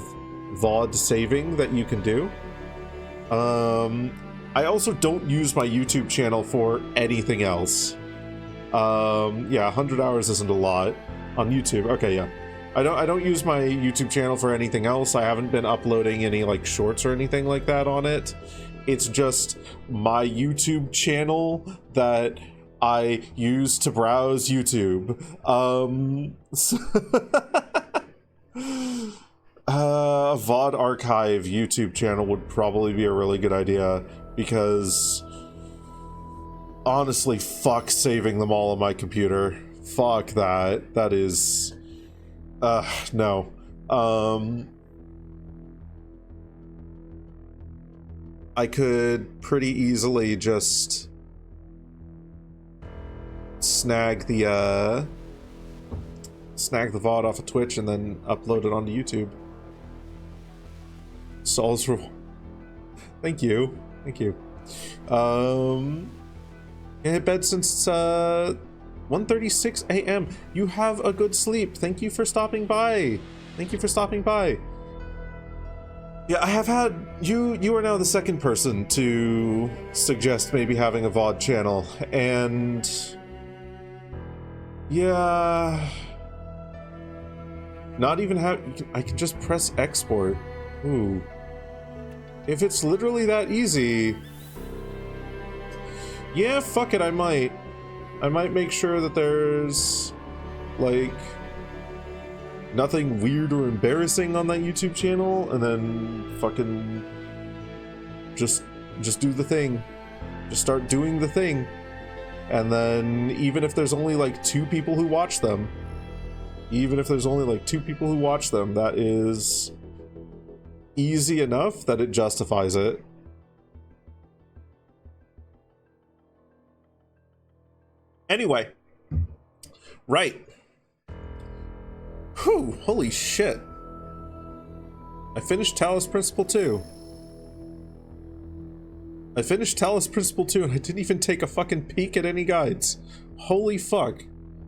VOD saving that you can do. I also don't use my YouTube channel for anything else. Yeah, 100 hours isn't a lot on YouTube. Okay, yeah. I don't use my YouTube channel for anything else. I haven't been uploading any like shorts or anything like that on it. It's just my YouTube channel that I use to browse YouTube. A VOD archive YouTube channel would probably be a really good idea, because honestly, fuck saving them all on my computer. Fuck that. That is... no. I could pretty easily just snag the VOD off of Twitch and then upload it onto YouTube. Saul's reward. Thank you. I hit bed since 1:36 a.m. You have a good sleep. Thank you for stopping by. Yeah, I have had you are now the second person to suggest maybe having a VOD channel, and yeah, not even have. I can just press export. Ooh, if it's literally that easy, yeah, fuck it. I might make sure that there's like nothing weird or embarrassing on that YouTube channel, and then fucking just do the thing. Just start doing the thing. And then even if there's only like 2 people who watch them, that is easy enough that it justifies it. Anyway. Right. Whew, holy shit. I finished Talos Principle 2. and I didn't even take a fucking peek at any guides. Holy fuck.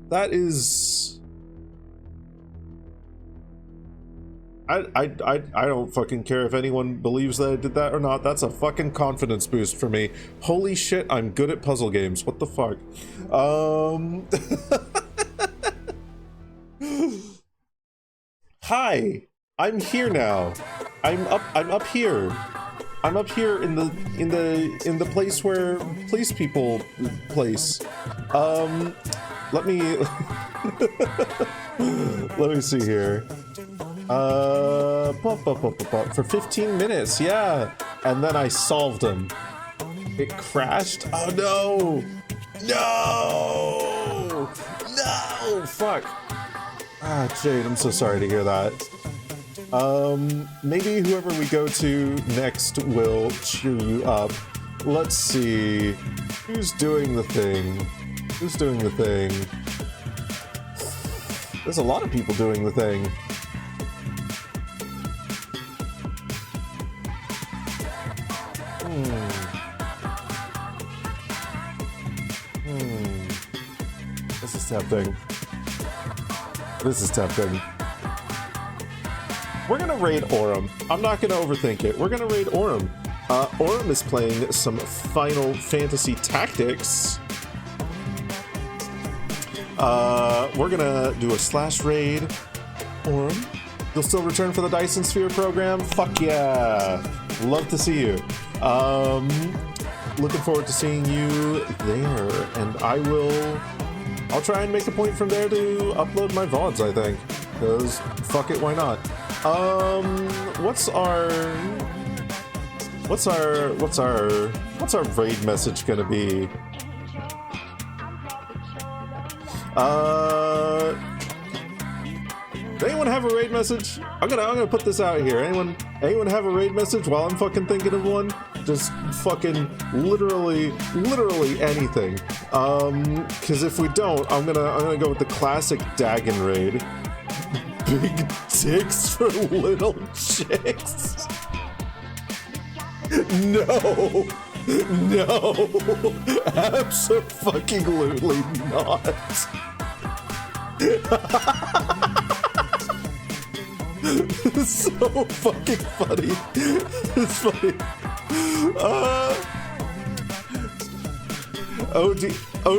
That is... I don't fucking care if anyone believes that I did that or not. That's a fucking confidence boost for me. Holy shit, I'm good at puzzle games. What the fuck? Hi, I'm here now. I'm up here. I'm up here in the place where police people place. Let me let me see here. For 15 minutes, yeah. And then I solved him. It crashed? Oh no! No! No! Fuck. Ah, Jade, I'm so sorry to hear that. Maybe whoever we go to next will cheer you up. Let's see. Who's doing the thing? Who's doing the thing? There's a lot of people doing the thing. This is tempting. This is tempting. We're gonna raid Aurum. I'm not gonna overthink it. We're gonna raid Aurum. Aurum is playing some Final Fantasy Tactics. We're gonna do a slash raid. Aurum, you'll still return for the Dyson Sphere program? Fuck yeah! Love to see you. Looking forward to seeing you there, and I'll try and make a point from there to upload my VODs, I think. Because fuck it, why not? What's our raid message gonna be? Anyone have a raid message? I'm gonna put this out here. Anyone have a raid message while I'm fucking thinking of one? Just fucking literally anything. Cause if we don't, I'm gonna go with the classic Dagon raid. Big dicks for little chicks. No, absolutely not. It's so fucking funny. It's funny. Oh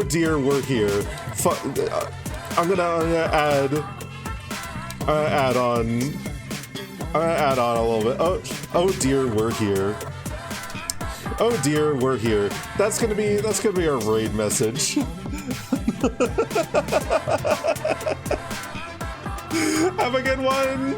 dear, we're here. I'm gonna add on a little bit. Oh dear, we're here. Oh dear, we're here. That's gonna be our raid message. Have a good one.